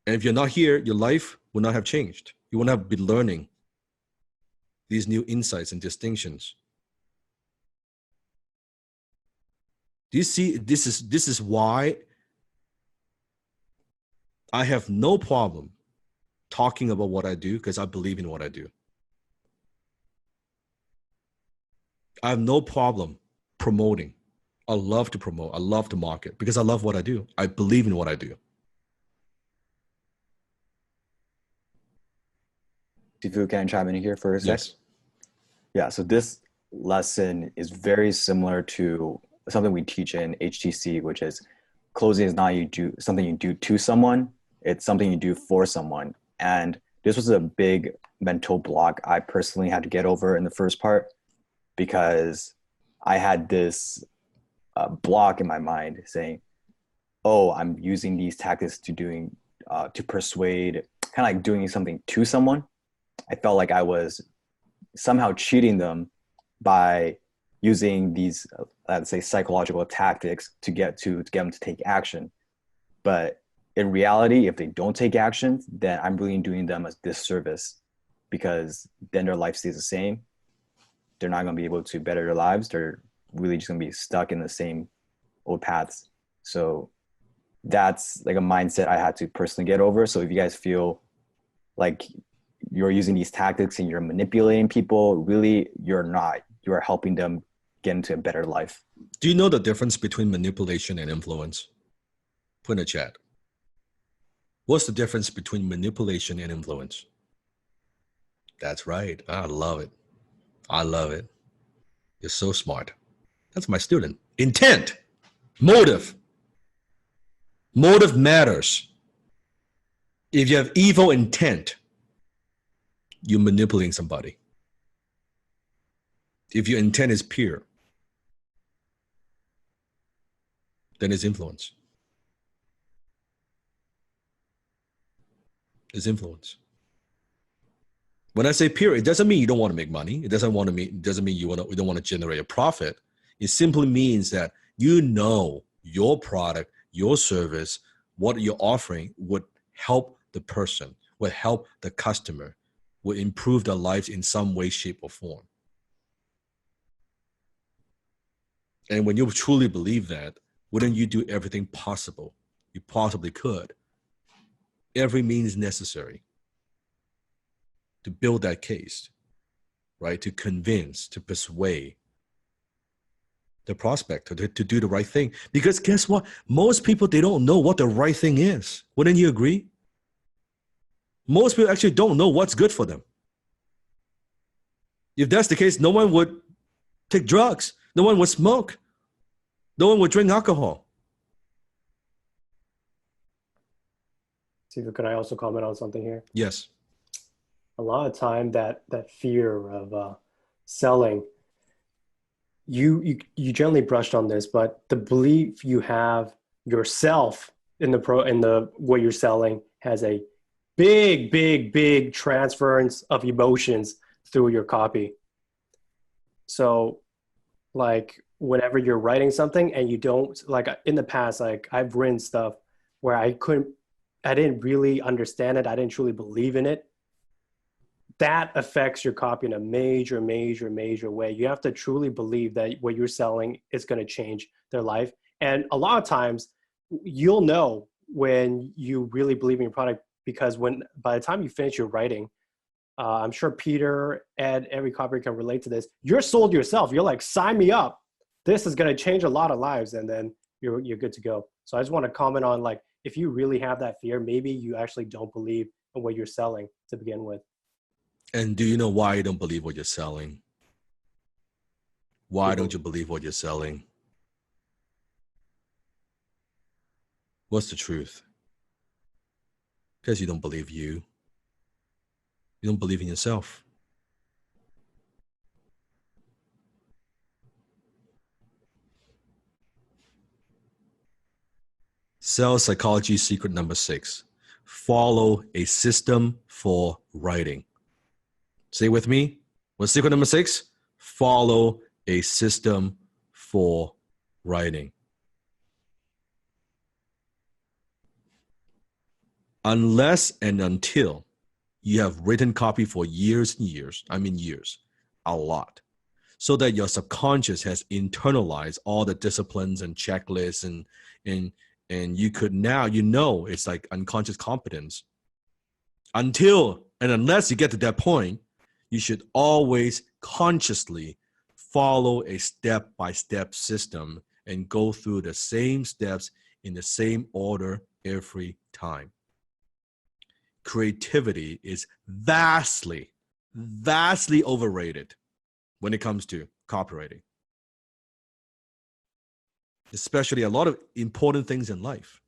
And if you're not here, your life will not have changed. You will not have been learning these new insights and distinctions. Do you see, this is why I have no problem talking about what I do, because I believe in what I do. I have no problem promoting. I love to promote. I love to market because I love what I do. I believe in what I do. Sifu, can I chime in here for a sec? Yes. Yeah, so this lesson is very similar to something we teach in HTC, which is closing is not something you do to someone, it's something you do for someone. And this was a big mental block I personally had to get over in the first part, because I had this block in my mind saying, oh, I'm using these tactics to persuade, kind of like doing something to someone. I felt like I was somehow cheating them by using these, let's say, psychological tactics to get them to take action. But in reality, if they don't take action, then I'm really doing them a disservice, because then their life stays the same. They're not going to be able to better their lives. They're really just going to be stuck in the same old paths. So that's like a mindset I had to personally get over. So if you guys feel like you're using these tactics and you're manipulating people, really, you're not. You are helping them get into a better life. Do you know the difference between manipulation and influence? Put in the chat. What's the difference between manipulation and influence? That's right. I love it. I love it. You're so smart. That's my student. Intent, motive. Motive matters. If you have evil intent, you're manipulating somebody. If your intent is pure, then it's influence. It's influence. When I say pure, it doesn't mean you don't want to make money. It doesn't mean you don't want to generate a profit. It simply means that you know your product, your service, what you're offering would help the person, would help the customer, would improve their lives in some way, shape, or form. And when you truly believe that, wouldn't you do everything possible you possibly could, every means necessary, to build that case, right? To convince, to persuade the prospect to do the right thing. Because guess what? Most people, they don't know what the right thing is. Wouldn't you agree? Most people actually don't know what's good for them. If that's the case, no one would take drugs. No one would smoke. No one would drink alcohol. Sifu, can I also comment on something here? Yes. A lot of time that fear of selling, you generally brushed on this, but the belief you have yourself in the what you're selling has a big transference of emotions through your copy. So like whenever you're writing something and you don't, like in the past, like I've written stuff where I didn't really understand it. I didn't truly believe in it. That affects your copy in a major way. You have to truly believe that what you're selling is going to change their life. And a lot of times you'll know when you really believe in your product, because by the time you finish your writing, I'm sure Peter, Ed, every copywriter can relate to this. You're sold yourself. You're like, sign me up. This is going to change a lot of lives. And then you're good to go. So I just want to comment on, like, if you really have that fear, maybe you actually don't believe in what you're selling to begin with. And do you know why you don't believe what you're selling? Why People- don't you believe what you're selling? What's the truth? Because you don't believe you. You don't believe in yourself. Sales psychology secret number 6. Follow a system for writing. Say with me. What's secret number 6? Follow a system for writing. Unless and until you have written copy for years and years, I mean years, a lot, so that your subconscious has internalized all the disciplines and checklists and you could now, it's like unconscious competence. Until and unless you get to that point, you should always consciously follow a step-by-step system and go through the same steps in the same order every time. Creativity is vastly overrated when it comes to copywriting. Especially a lot of important things in life.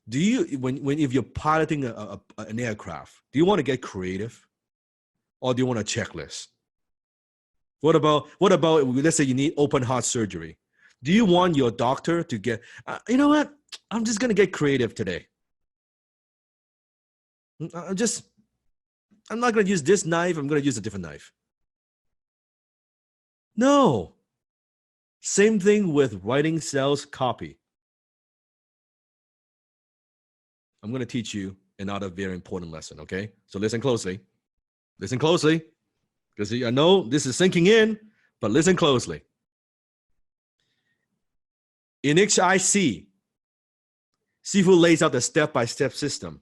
Do you, if you're piloting an aircraft, do you want to get creative, or do you want a checklist? What about let's say you need open heart surgery? Do you want your doctor to get, you know what? I'm just gonna get creative today. I'm not gonna use this knife. I'm gonna use a different knife. No. Same thing with writing sales copy. I'm going to teach you another very important lesson, okay? So listen closely. Listen closely, because I know this is sinking in, but listen closely. In HIC, Sifu lays out the step-by-step system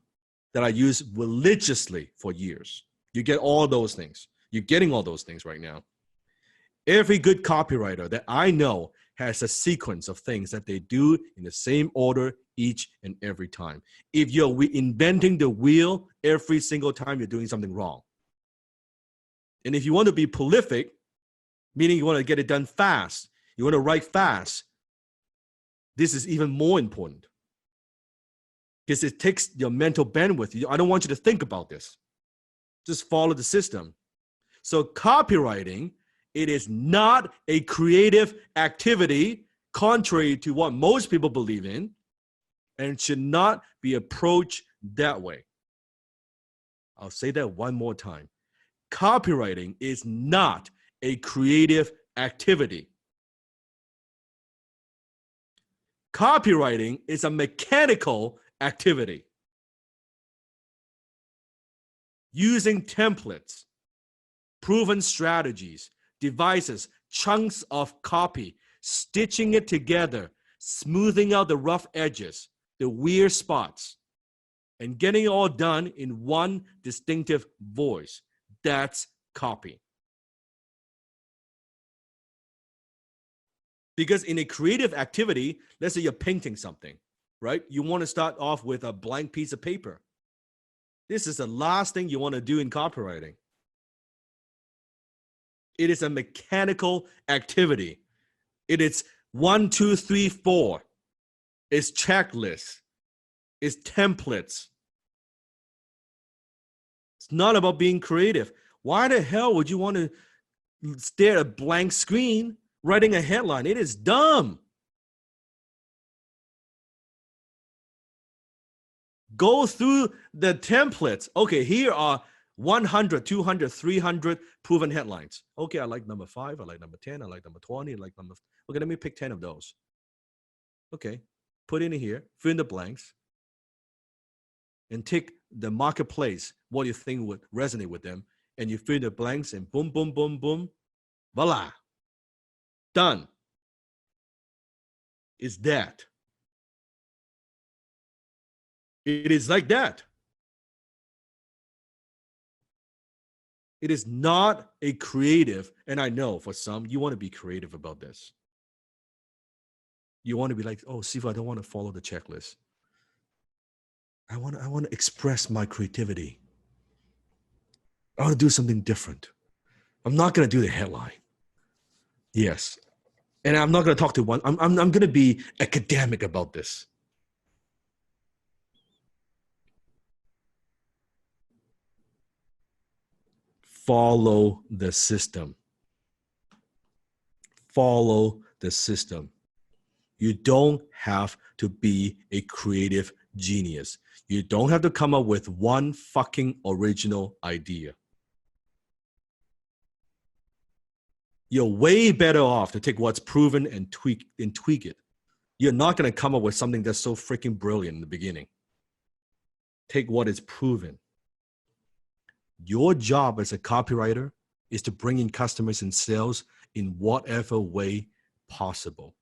that I use religiously for years. You get all those things. You're getting all those things right now. Every good copywriter that I know has a sequence of things that they do in the same order each and every time. If you're reinventing the wheel every single time, you're doing something wrong. And if you want to be prolific, meaning you want to get it done fast, you want to write fast, this is even more important. Because it takes your mental bandwidth. I don't want you to think about this. Just follow the system. So copywriting, it is not a creative activity, contrary to what most people believe in, and should not be approached that way. I'll say that one more time. Copywriting is not a creative activity. Copywriting is a mechanical activity. Using templates, proven strategies, devices, chunks of copy, stitching it together, smoothing out the rough edges, the weird spots, and getting it all done in one distinctive voice. That's copy. Because in a creative activity, let's say you're painting something, right? You want to start off with a blank piece of paper. This is the last thing you want to do in copywriting. It is a mechanical activity. It is 1, 2, 3, 4. It's checklists. It's templates. It's not about being creative. Why the hell would you want to stare at a blank screen writing a headline? It is dumb. Go through the templates. Okay, here are 100, 200, 300 proven headlines. Okay, I like number 5. I like number 10. I like number 20. I like number... Okay, let me pick 10 of those. Okay, put in here, fill in the blanks, and take the marketplace, what you think would resonate with them, and you fill in the blanks, and boom, boom, boom, boom, voila, done. It's that. It is like that. It is not a creative, and I know for some, you want to be creative about this. You want to be like, oh, Sifu, I don't want to follow the checklist. I want to express my creativity. I want to do something different. I'm not going to do the headline. Yes. And I'm not going to talk to one. I'm going to be academic about this. Follow the system. Follow the system. You don't have to be a creative genius. You don't have to come up with one fucking original idea. You're way better off to take what's proven and tweak it. You're not going to come up with something that's so freaking brilliant in the beginning. Take what is proven. Your job as a copywriter is to bring in customers and sales in whatever way possible.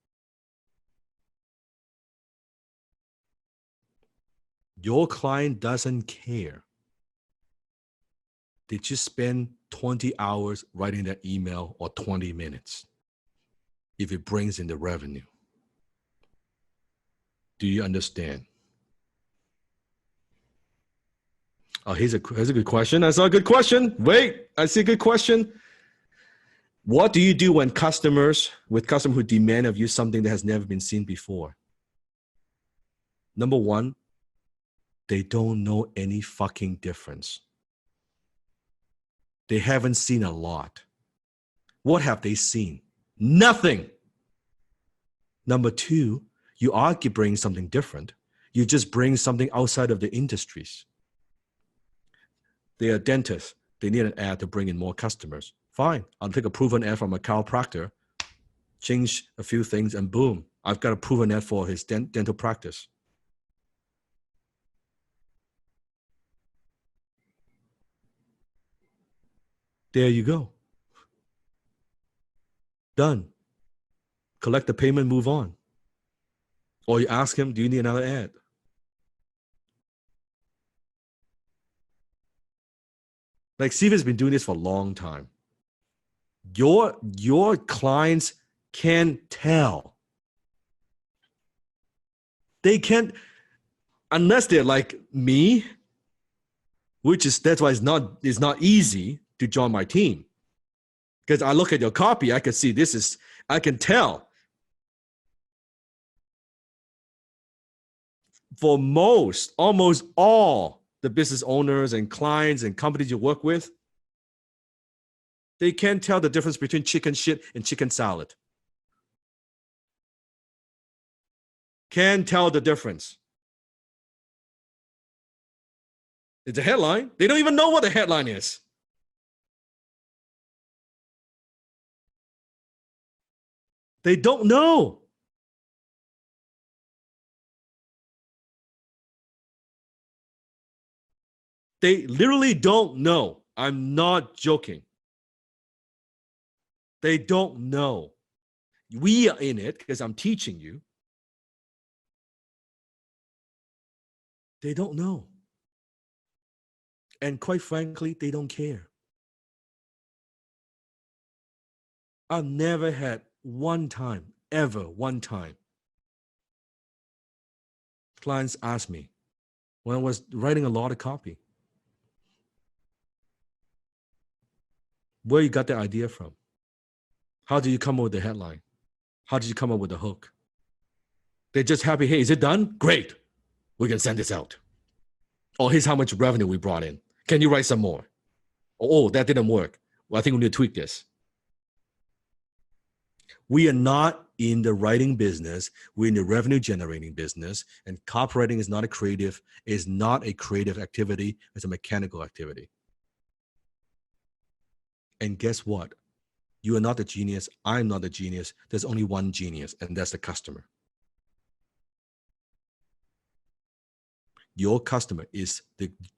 Your client doesn't care. Did you spend 20 hours writing that email or 20 minutes if it brings in the revenue? Do you understand? Oh, here's a good question. I saw a good question. Wait, I see a good question. What do you do when customers who demand of you something that has never been seen before? Number one, they don't know any fucking difference. They haven't seen a lot. What have they seen? Nothing. Number two, you argue bring something different. You just bring something outside of the industries. They are dentists. They need an ad to bring in more customers. Fine. I'll take a proven ad from a chiropractor, change a few things, and boom, I've got a proven ad for his dental practice. There you go. Done. Collect the payment, move on. Or you ask him, do you need another ad? Like Steve has been doing this for a long time. Your clients can tell. They can't, unless they're like me, that's why it's not easy to join my team. Because I look at your copy, I can see I can tell. For almost all the business owners and clients and companies you work with, they can't tell the difference between chicken shit and chicken salad. Can't tell the difference. It's a headline. They don't even know what the headline is. They don't know. They literally don't know. I'm not joking. They don't know. We are in it because I'm teaching you. They don't know. And quite frankly, they don't care. I've never had one time, clients ask me when I was writing a lot of copy, where you got the idea from? How did you come up with the headline? How did you come up with the hook? They're just happy, hey, is it done? Great. We can send this out. Oh, here's how much revenue we brought in. Can you write some more? Oh, that didn't work. Well, I think we need to tweak this. We are not in the writing business. We're in the revenue generating business. And copywriting is not a creative activity. It's a mechanical activity. And guess what? You are not the genius. I'm not the genius. There's only one genius, and that's the customer. Your customer is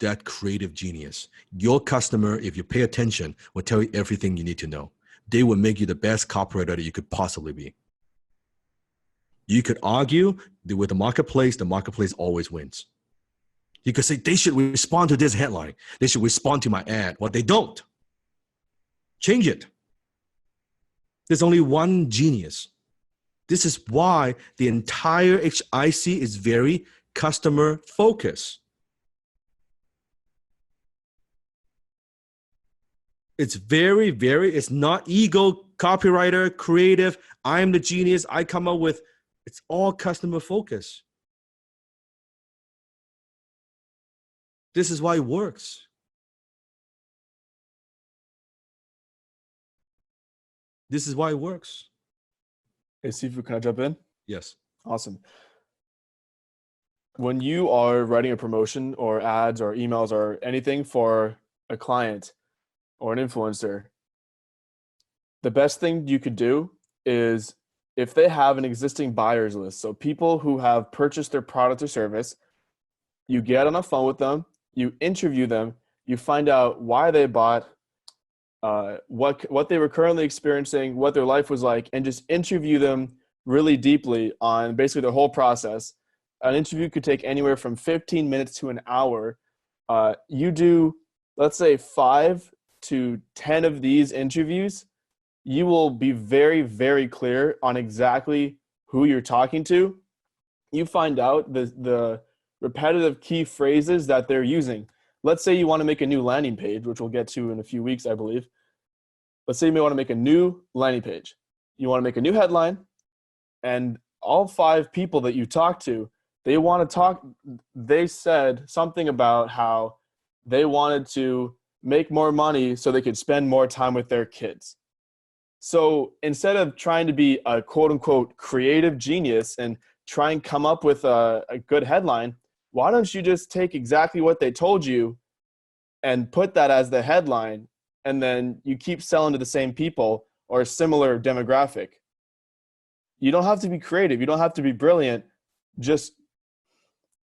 that creative genius. Your customer, if you pay attention, will tell you everything you need to know. They will make you the best copywriter that you could possibly be. You could argue that with the marketplace always wins. You could say they should respond to this headline. They should respond to my ad. Well, they don't. Change it. There's only one genius. This is why the entire HIC is very customer focused. It's it's not ego, copywriter, creative. I'm the genius. I come up with, it's all customer focused. This is why it works. This is why it works. Hey, Sifu, can I jump in? Yes. Awesome. When you are writing a promotion or ads or emails or anything for a client or an influencer, the best thing you could do is if they have an existing buyers list, so people who have purchased their product or service, you get on a phone with them, you interview them, you find out why they bought, what they were currently experiencing, what their life was like, and just interview them really deeply on basically their whole process. An interview could take anywhere from 15 minutes to an hour. You do, let's say, 5 to 10 of these interviews, you will be very, very clear on exactly who you're talking to. You find out the repetitive key phrases that they're using. Let's say you want to make a new landing page, which we'll get to in a few weeks, I believe. Let's say you may want to make a new landing page. You want to make a new headline, and all 5 people that you talk to, they said something about how they wanted to make more money so they could spend more time with their kids. So instead of trying to be a quote unquote creative genius and try and come up with a good headline, why don't you just take exactly what they told you and put that as the headline, and then you keep selling to the same people or a similar demographic? You don't have to be creative. You don't have to be brilliant. Just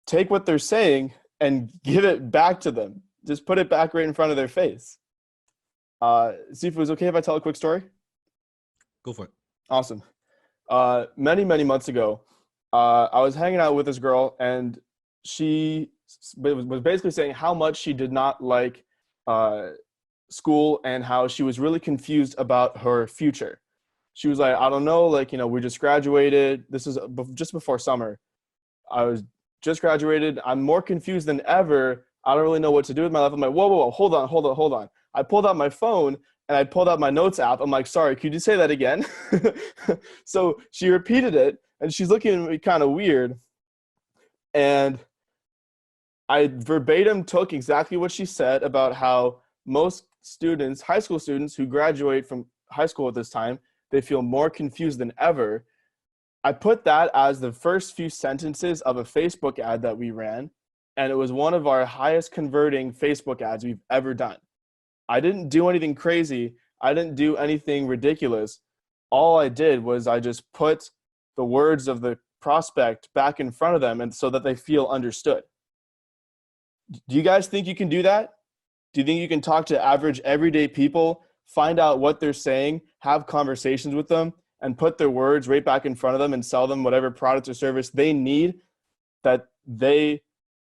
take what they're saying and give it back to them. Just put it back right in front of their face. Sifu, is it okay if I tell a quick story? Go for it. Awesome. Many, many months ago, I was hanging out with this girl, and she was basically saying how much she did not like school and how she was really confused about her future. She was like, I don't know, like, we just graduated. This is just before summer. I was just graduated. I'm more confused than ever. I don't really know what to do with my life. I'm like, whoa, hold on. I pulled out my phone and I pulled out my notes app. I'm like, sorry, could you say that again? So she repeated it, and she's looking at me kind of weird. And I verbatim took exactly what she said about how most students, high school students who graduate from high school at this time, they feel more confused than ever. I put that as the first few sentences of a Facebook ad that we ran, and it was one of our highest converting Facebook ads we've ever done. I didn't do anything crazy. I didn't do anything ridiculous. All I did was I just put the words of the prospect back in front of them, and so that they feel understood. Do you guys think you can do that? Do you think you can talk to average everyday people, find out what they're saying, have conversations with them, and put their words right back in front of them and sell them whatever product or service they need that they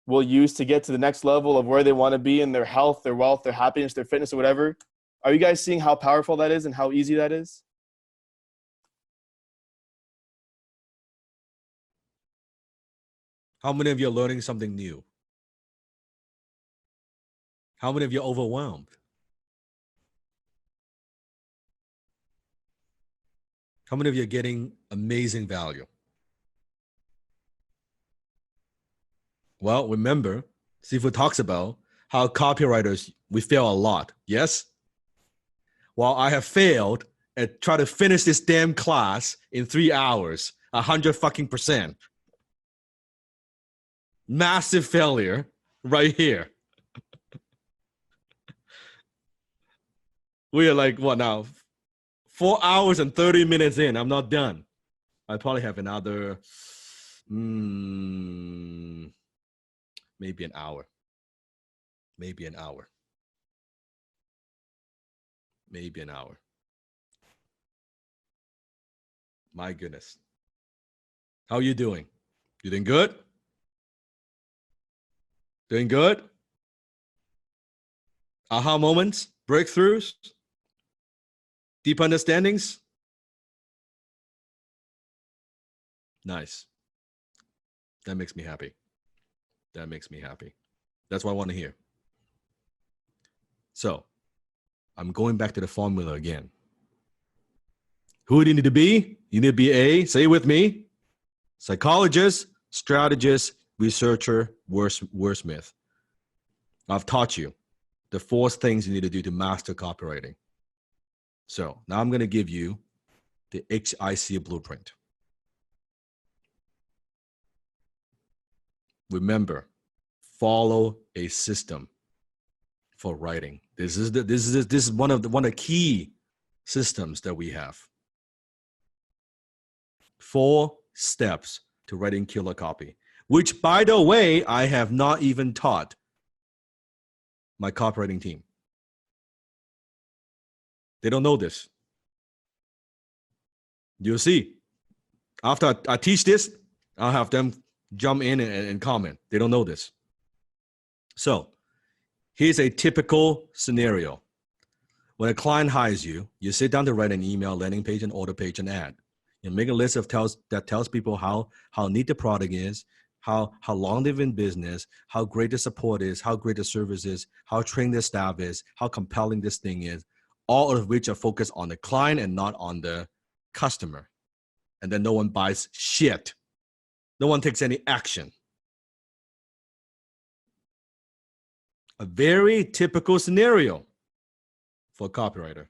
will use to get to the next level of where they want to be in their health, their wealth, their happiness, their fitness, or whatever? Are you guys seeing how powerful that is and how easy that is? How many of you are learning something new? How many of you are overwhelmed? How many of you are getting amazing value? Well, remember, Sifu talks about how copywriters, we fail a lot. Yes? While I have failed at trying to finish this damn class in 3 hours, 100%. Massive failure right here. We are like, what now? 4 hours and 30 minutes in. I'm not done. I probably have another, maybe an hour. Maybe an hour. Maybe an hour. My goodness. How are you doing? You doing good? Doing good? Aha moments? Breakthroughs? Deep understandings? Nice. That makes me happy. That makes me happy. That's what I want to hear. So I'm going back to the formula again. Who do you need to be? You need to be a, say it with me, psychologist, strategist, researcher, wordsmith. I've taught you the 4 things you need to do to master copywriting. So now I'm going to give you the HIC blueprint. Remember, follow a system for writing. This is one of the key systems that we have. 4 steps to writing killer copy, which, by the way, I have not even taught my copywriting team. They don't know this. You'll see. After I teach this, I'll have them jump in and comment. They don't know this. So here's a typical scenario. When a client hires you, you sit down to write an email, landing page, an order page, an ad. You make a list of that tells people how neat the product is, how long they've been in business, how great the support is, how great the service is, how trained their staff is, how compelling this thing is, all of which are focused on the client and not on the customer. And then no one buys shit. No one takes any action. A very typical scenario for a copywriter.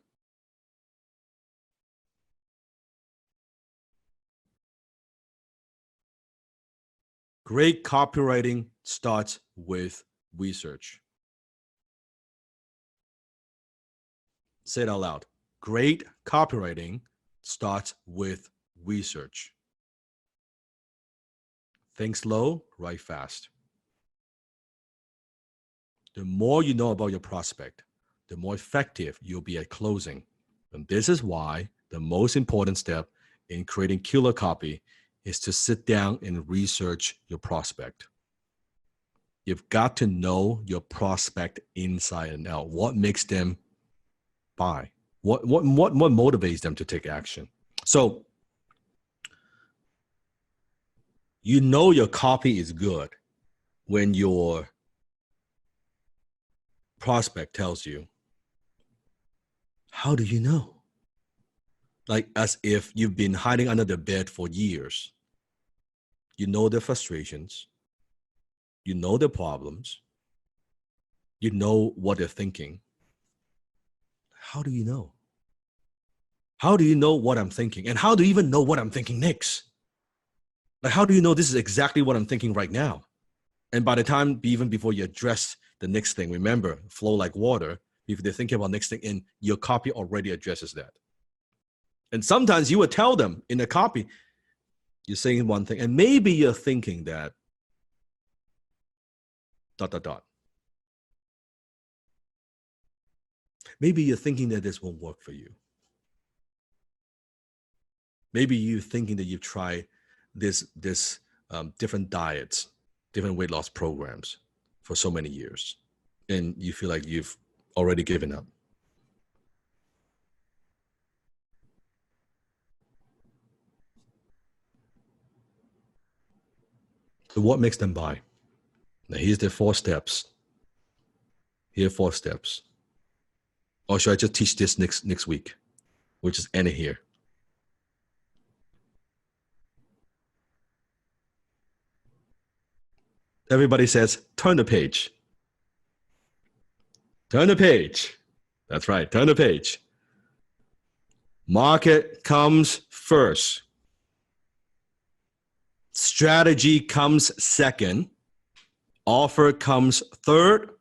Great copywriting starts with research. Say it out loud. Great copywriting starts with research. Think slow, write fast. The more you know about your prospect, the more effective you'll be at closing. And this is why the most important step in creating killer copy is to sit down and research your prospect. You've got to know your prospect inside and out. What makes them buy? What motivates them to take action? So you know your copy is good when your prospect tells you. How do you know? Like as if you've been hiding under the bed for years. You know their frustrations. You know their problems. You know what they're thinking. How do you know? How do you know what I'm thinking? And how do you even know what I'm thinking next? Like, how do you know this is exactly what I'm thinking right now? And by the time, even before you address the next thing, remember, flow like water. If they're thinking about next thing, and your copy already addresses that. And sometimes you would tell them in a copy, you're saying one thing, and maybe you're thinking that ... Maybe you're thinking that this won't work for you. Maybe you're thinking that you've tried this different diets, different weight loss programs for so many years, and you feel like you've already given up. So what makes them buy? Now here's the 4 steps. Here are 4 steps. Or should I just teach this next week? We'll just end it here. Everybody says, turn the page. Turn the page. That's right, turn the page. Market comes first. Strategy comes second. Offer comes third.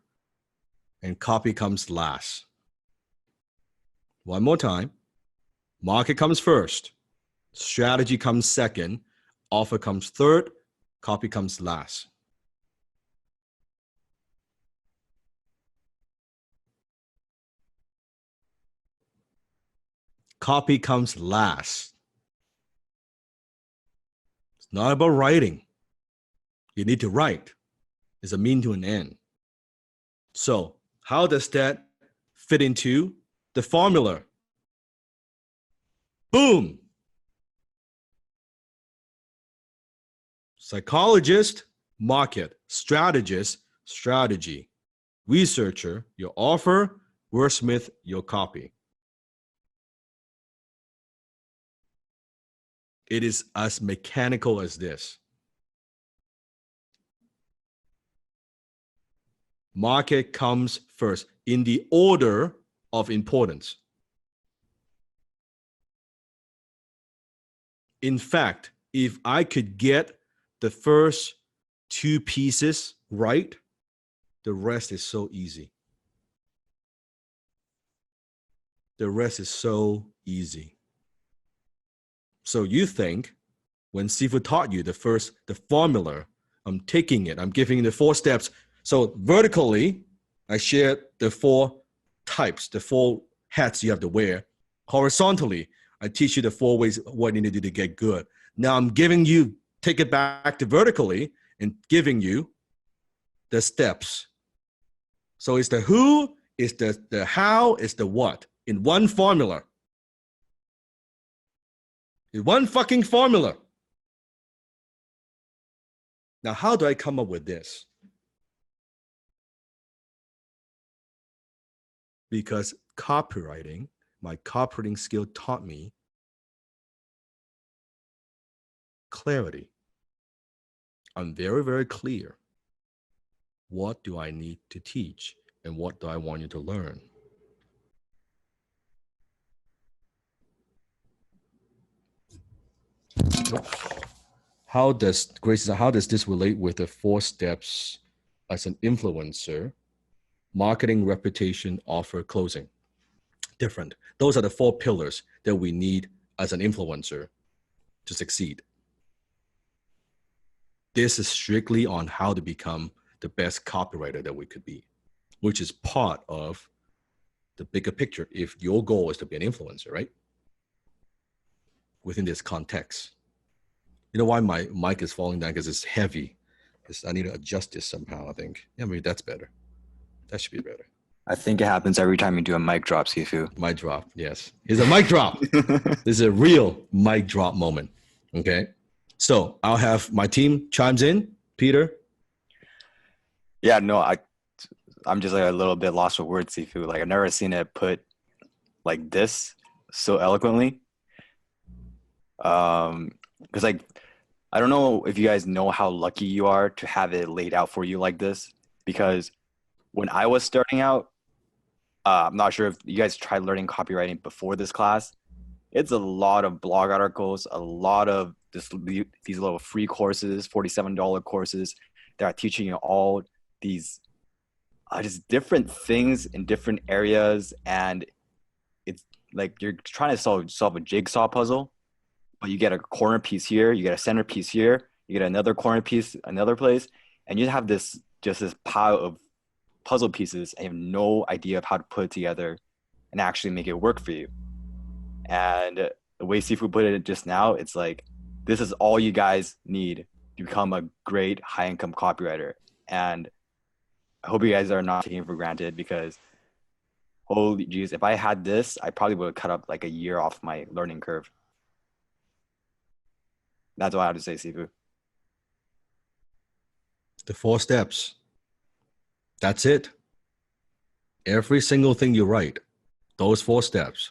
And copy comes last. One more time. Market comes first. Strategy comes second. Offer comes third. Copy comes last. Copy comes last. It's not about writing. You need to write. It's a mean to an end. So how does that fit into the formula? Boom. Psychologist, market. Strategist, strategy. Researcher, your offer. Wordsmith, your copy. It is as mechanical as this. Market comes first in the order of importance. In fact, if I could get the first two pieces right, the rest is so easy. The rest is so easy. So you think when Sifu taught you the formula, I'm taking it, I'm giving you the 4 steps. So vertically, I shared the 4 types, the 4 hats you have to wear. Horizontally, I teach you the 4 ways what you need to do to get good. Now I'm giving you, take it back to vertically and giving you the steps. So it's the who, it's the how, it's the what in one formula. In one fucking formula. Now, how do I come up with this? Because copywriting, my copywriting skill taught me clarity. I'm very, very clear. What do I need to teach and what do I want you to learn? How does this relate with the 4 steps as an influencer? Marketing, reputation, offer, closing. Different. Those are the 4 pillars that we need as an influencer to succeed. This is strictly on how to become the best copywriter that we could be, which is part of the bigger picture if your goal is to be an influencer, right? Within this context. You know why my mic is falling down? Because it's heavy. I need to adjust this somehow, I think. Yeah, maybe that's better. That should be better. I think it happens every time you do a mic drop, Sifu. Mic drop, yes. It's a mic drop. This is a real mic drop moment, okay? So I'll have my team chimes in. Peter? Yeah, no, I'm just like a little bit lost for words, Sifu. Like I've never seen it put like this so eloquently. Because like, I don't know if you guys know how lucky you are to have it laid out for you like this. Because when I was starting out, I'm not sure if you guys tried learning copywriting before this class. It's a lot of blog articles, a lot of these little free courses, $47 courses that are teaching you all these just different things in different areas. And it's like you're trying to solve a jigsaw puzzle, but you get a corner piece here, you get a center piece here, you get another corner piece, another place, and you have this pile of puzzle pieces and you have no idea of how to put it together and actually make it work for you. And the way Sifu put it just now, it's like, this is all you guys need to become a great high-income copywriter. And I hope you guys are not taking it for granted, because holy geez, if I had this, I probably would have cut up like a year off my learning curve. That's what I have to say, Sifu. The 4 steps. That's it. Every single thing you write, those 4 steps.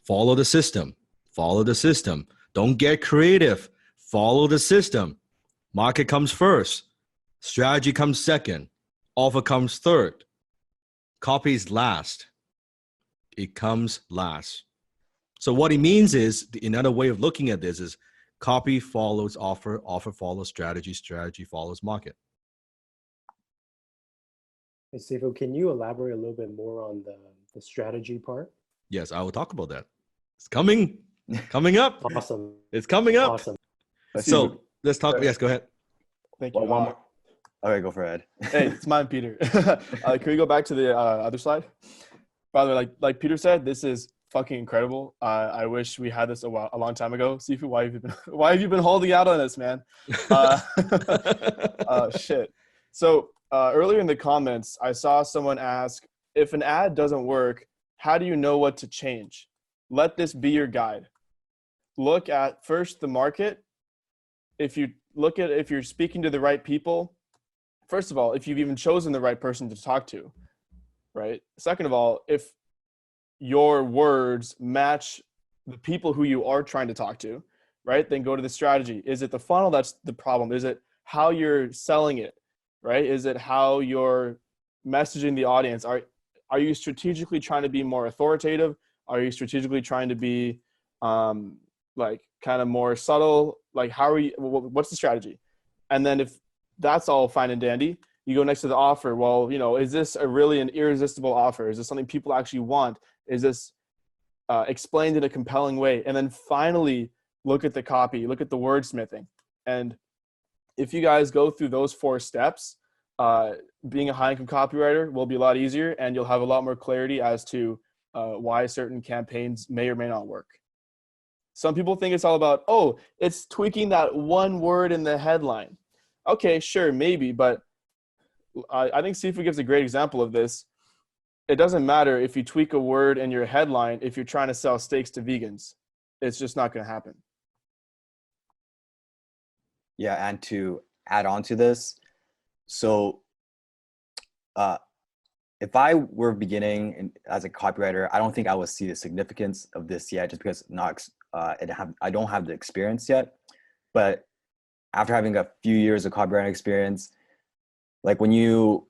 Follow the system. Follow the system. Don't get creative. Follow the system. Market comes first. Strategy comes second. Offer comes third. Copy is last. It comes last. So what it means is, another way of looking at this is, copy follows offer, offer follows strategy, strategy follows market. Hey, Sifu, can you elaborate a little bit more on the strategy part? Yes, I will talk about that. It's coming up. Awesome. It's coming up. Awesome. So let's talk. Yes, go ahead. Thank you. One more. Okay, go for it. Hey, it's mine, Peter. Can we go back to the other slide? By the way, like Peter said, this is fucking incredible. I wish we had this a long time ago. Sifu, why have you been holding out on this, man? Shit. So earlier in the comments, I saw someone ask, if an ad doesn't work, how do you know what to change? Let this be your guide. Look at first the market. If you look at if you're speaking to the right people. First of all, if you've even chosen the right person to talk to, right? Second of all, if your words match the people who you are trying to talk to, right? Then go to the strategy. Is it the funnel that's the problem? Is it how you're selling it, right? Is it how you're messaging the audience? Are you strategically trying to be more authoritative? Are you strategically trying to be like kind of more subtle? Like how are you, what's the strategy? And then if that's all fine and dandy, you go next to the offer. Well, you know, is this really an irresistible offer? Is this something people actually want? Is this explained in a compelling way? And then finally, look at the copy, look at the wordsmithing. And if you guys go through those 4 steps, being a high income copywriter will be a lot easier, and you'll have a lot more clarity as to why certain campaigns may or may not work. Some people think it's all about, oh, it's tweaking that one word in the headline. Okay, sure, maybe, but I think Sifu gives a great example of this. It doesn't matter if you tweak a word in your headline if you're trying to sell steaks to vegans. It's just not going to happen. Yeah, and to add on to this, so if I were beginning as a copywriter, I don't think I would see the significance of this yet, just because I don't have the experience yet. But after having a few years of copywriting experience, like when you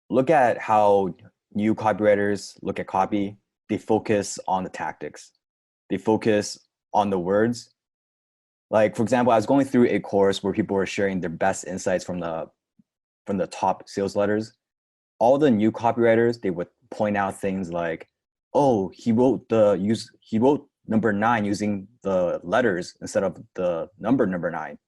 look at how new copywriters look at copy, they focus on the tactics. They focus on the words. Like, for example, I was going through a course where people were sharing their best insights from the top sales letters. All the new copywriters, they would point out things like, oh, he wrote number 9 using the letters instead of the number 9.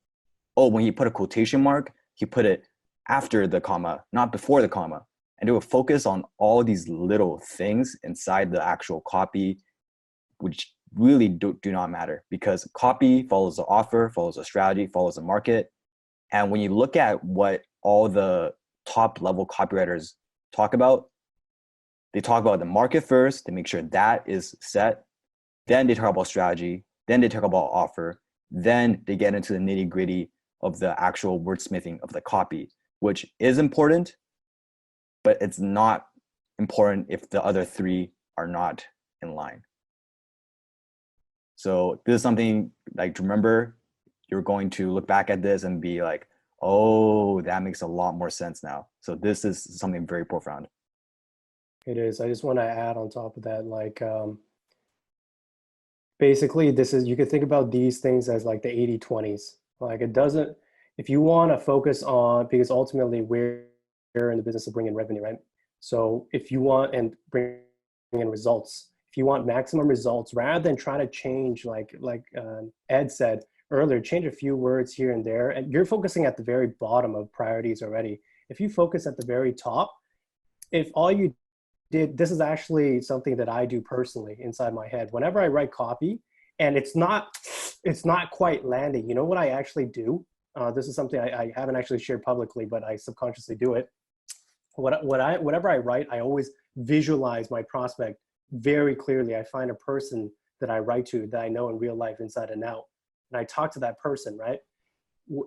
Oh, when he put a quotation mark, he put it after the comma, not before the comma. And they would focus on all these little things inside the actual copy, which really do not matter, because copy follows the offer, follows the strategy, follows the market. And when you look at what all the top level copywriters talk about, they talk about the market first, they make sure that is set. Then they talk about strategy. Then they talk about offer. Then they get into the nitty gritty of the actual wordsmithing of the copy, which is important, but it's not important if the other 3 are not in line. So this is something like to remember. You're going to look back at this and be like, oh, that makes a lot more sense now. So this is something very profound. It is. I just want to add on top of that, like, basically this is, you could think about these things as like the 80-20s. Like it doesn't, if you want to focus on, because ultimately we're in the business of bringing revenue, right? So if you want and bring in results, if you want maximum results, rather than trying to change, like Ed said earlier, change a few words here and there, and you're focusing at the very bottom of priorities already. If you focus at the very top, if all you did, this is actually something that I do personally inside my head. Whenever I write copy and it's not quite landing, you know what I actually do? This is something I haven't actually shared publicly, but I subconsciously do it. Whatever I write, I always visualize my prospect very clearly. I find a person that I write to that I know in real life inside and out, and I talk to that person, right?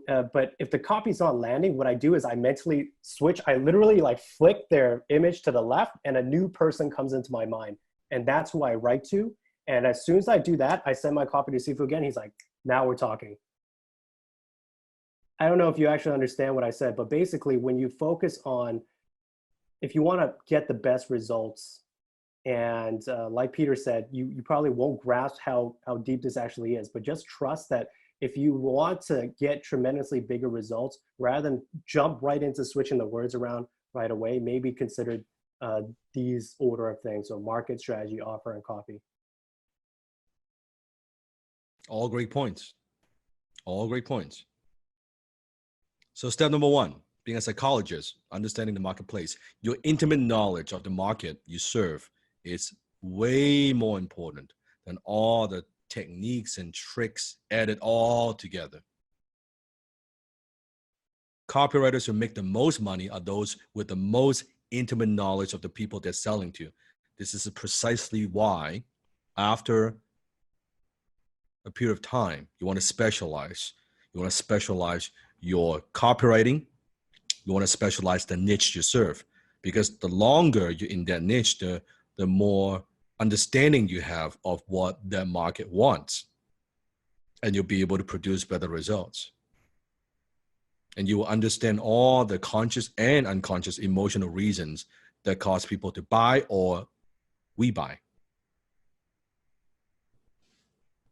But if the copy's not landing, what I do is I mentally switch. I literally like flick their image to the left and a new person comes into my mind. And that's who I write to. And as soon as I do that, I send my copy to Sifu again. He's like, now we're talking. I don't know if you actually understand what I said, but basically when you focus on, if you want to get the best results, and like Peter said, you probably won't grasp how deep this actually is, but just trust that if you want to get tremendously bigger results, rather than jump right into switching the words around right away, maybe consider these order of things. So market, strategy, offer, and copy. All great points. All great points. So step number 1, being a psychologist, understanding the marketplace, your intimate knowledge of the market you serve is way more important than all the techniques and tricks added all together. Copywriters who make the most money are those with the most intimate knowledge of the people they're selling to. This is precisely why, after a period of time, you want to specialize. You want to specialize your copywriting. You want to specialize the niche you serve, because the longer you're in that niche, the more understanding you have of what that market wants, and you'll be able to produce better results. And you will understand all the conscious and unconscious emotional reasons that cause people to buy or we buy.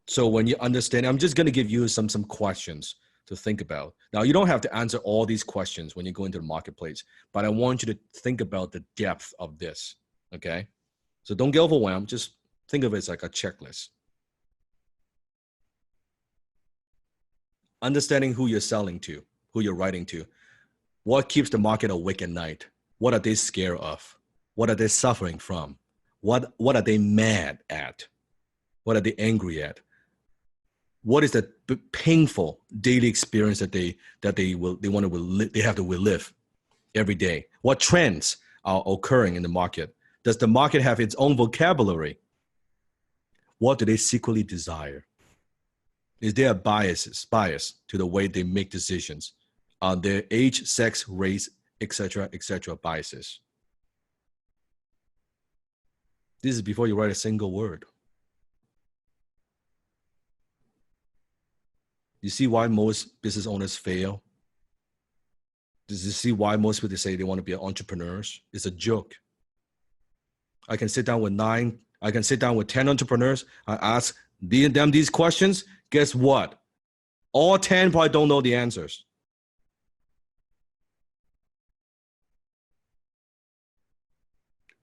So when you understand, I'm just going to give you some questions to think about. Now, you don't have to answer all these questions when you go into the marketplace, but I want you to think about the depth of this, okay? So don't get overwhelmed. Just think of it as like a checklist. Understanding who you're selling to, who you're writing to. What keeps the market awake at night? What are they scared of? What are they suffering from? What are they mad at? What are they angry at? What is the painful daily experience that they have to live every day? What trends are occurring in the market? Does the market have its own vocabulary? What do they secretly desire? Is there a bias to the way they make decisions? Are there age, sex, race, etc., biases? This is before you write a single word. You see why most business owners fail? Does you see why most people say they want to be entrepreneurs? It's a joke. I can sit down with 10 entrepreneurs. I ask them these questions. Guess what? All 10 probably don't know the answers.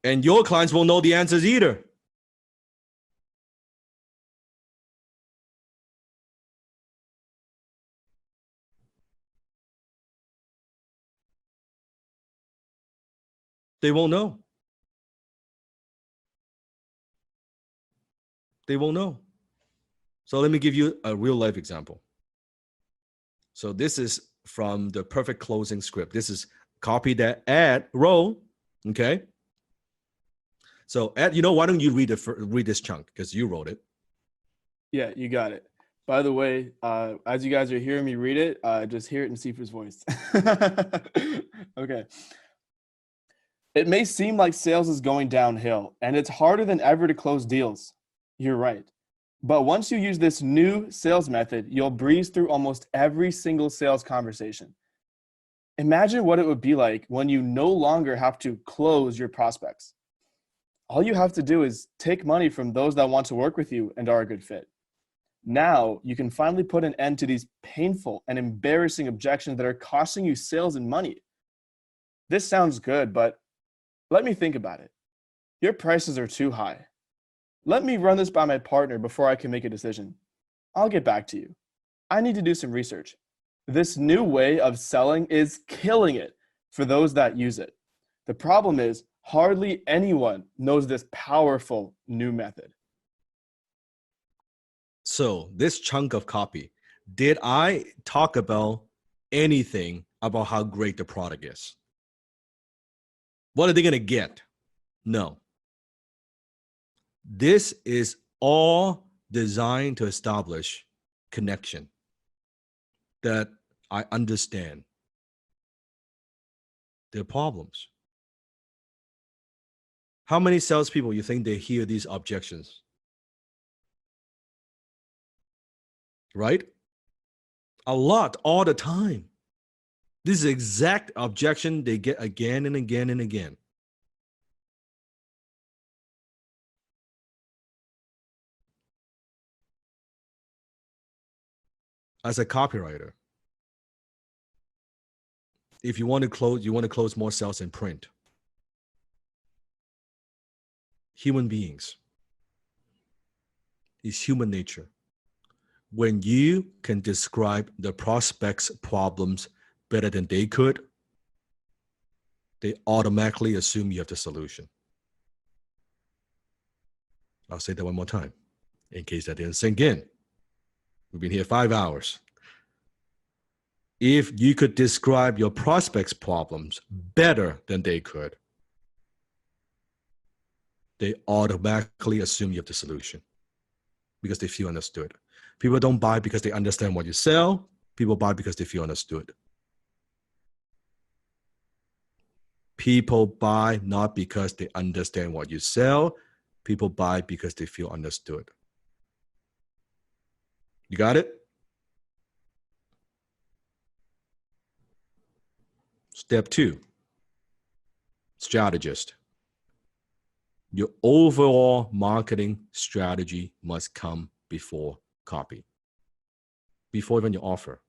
And your clients won't know the answers either. They won't know. They won't know. So let me give you a real life example. So this is from the Perfect Closing script. This is copy that Ed wrote, okay? So Ed, why don't you read this chunk, because you wrote it. Yeah, you got it. By the way, as you guys are hearing me read it, just hear it in Sifu's voice. Okay. It may seem like sales is going downhill, and it's harder than ever to close deals. You're right. But once you use this new sales method, you'll breeze through almost every single sales conversation. Imagine what it would be like when you no longer have to close your prospects. All you have to do is take money from those that want to work with you and are a good fit. Now you can finally put an end to these painful and embarrassing objections that are costing you sales and money. This sounds good, but let me think about it. Your prices are too high. Let me run this by my partner before I can make a decision. I'll get back to you. I need to do some research. This new way of selling is killing it for those that use it. The problem is hardly anyone knows this powerful new method. So this chunk of copy, did I talk about anything about how great the product is? What are they going to get? No. This is all designed to establish connection, that I understand their problems. How many salespeople you think they hear these objections? Right? A lot, all the time. This is the exact objection they get again and again and again. As a copywriter, if you want to close more sales in print. Human beings. It's human nature. When you can describe the prospect's problems better than they could, they automatically assume you have the solution. I'll say that one more time, in case that didn't sink in. We've been here 5 hours. If you could describe your prospect's problems better than they could, they automatically assume you have the solution because they feel understood. People don't buy because they understand what you sell. People buy because they feel understood. People buy not because they understand what you sell. People buy because they feel understood. You got it? Step 2, strategist. Your overall marketing strategy must come before copy, before even your offer.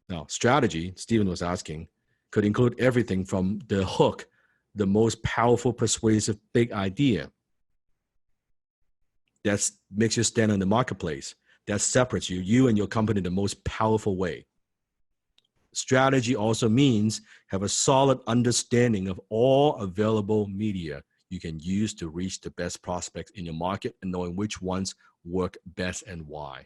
Now, strategy, Stephen was asking, could include everything from the hook, the most powerful, persuasive, big idea that makes you stand in the marketplace, that separates you and your company the most powerful way. Strategy also means have a solid understanding of all available media you can use to reach the best prospects in your market and knowing which ones work best and why.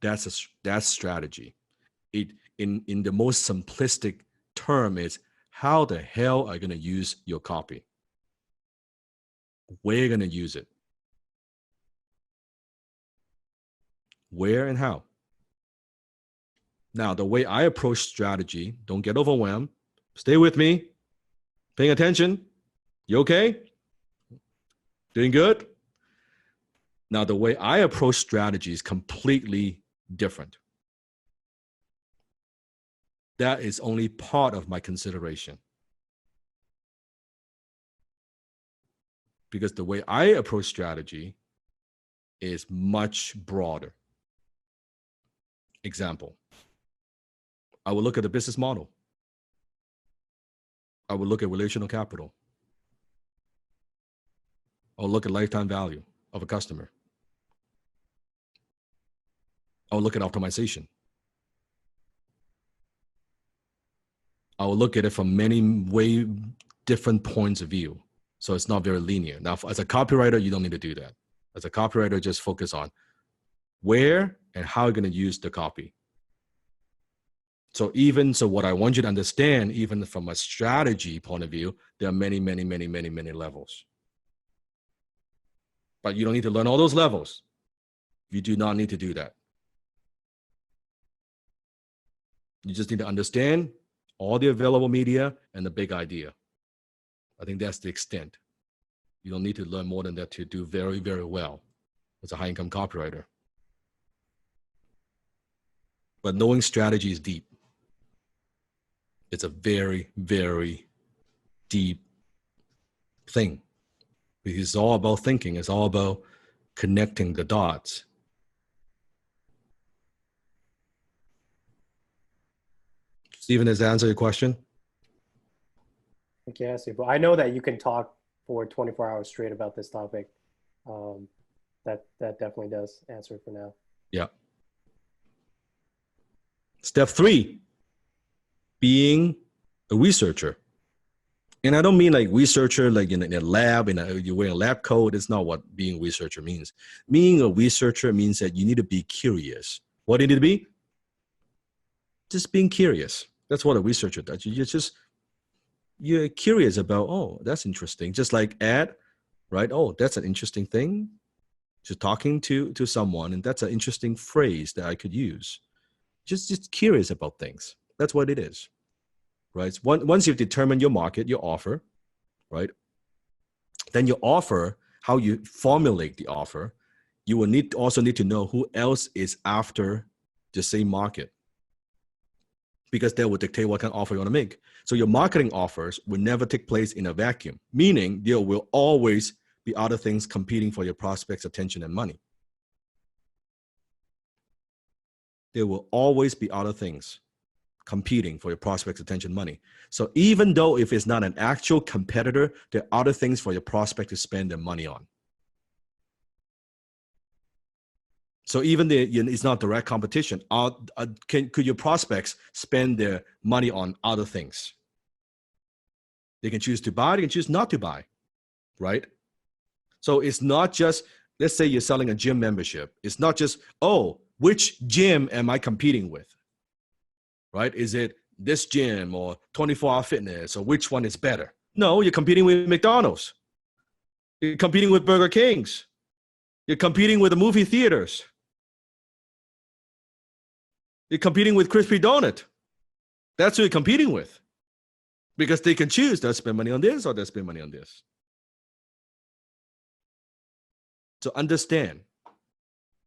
That's strategy. It in the most simplistic term is how the hell are you going to use your copy? Where are you going to use it? Where and how? Now, the way I approach strategy, don't get overwhelmed. Stay with me. Paying attention. You okay? Doing good? Now, the way I approach strategy is completely different. That is only part of my consideration. Because the way I approach strategy is much broader. Example, I will look at the business model. I will look at relational capital. I'll look at lifetime value of a customer. I'll look at optimization. I will look at it from many way different points of view. So it's not very linear. Now, as a copywriter, you don't need to do that. As a copywriter, just focus on where and how you're going to use the copy. So what I want you to understand, even from a strategy point of view, there are many levels. But you don't need to learn all those levels. You do not need to do that. You just need to understand all the available media and the big idea. I think that's the extent. You don't need to learn more than that to do very, very well as a high-income copywriter. But knowing strategy is deep. It's a very, very deep thing. Because it's all about thinking. It's all about connecting the dots. Stephen, does that answer your question? Yes, but I know that you can talk for 24 hours straight about this topic. That definitely does answer it for now. Yeah. Step 3, being a researcher. And I don't mean like researcher, like in a lab, you're wearing a lab coat. It's not what being a researcher means. Being a researcher means that you need to be curious. What do you need to be? Just being curious. That's what a researcher does. You're curious about, oh, that's interesting. Just like Ed, right? Oh, that's an interesting thing. Just talking to someone, and that's an interesting phrase that I could use. Just curious about things. That's what it is, right? Once you've determined your market, your offer, right? Then your offer, how you formulate the offer, you will also need to know who else is after the same market, because that will dictate what kind of offer you want to make. So your marketing offers will never take place in a vacuum, meaning there will always be other things competing for your prospects' attention and money. There will always be other things competing for your prospects' attention, money. So even though if it's not an actual competitor, there are other things for your prospect to spend their money on. So even it's not direct competition. Could your prospects spend their money on other things? They can choose to buy, they can choose not to buy, right? So it's not just, let's say you're selling a gym membership. It's not just, oh, which gym am I competing with, right? Is it this gym or 24-hour fitness, or which one is better? No, you're competing with McDonald's. You're competing with Burger Kings. You're competing with the movie theaters. You're competing with Crispy Donut. That's who you're competing with. Because they can choose, they'll spend money on this or they'll spend money on this. So understand,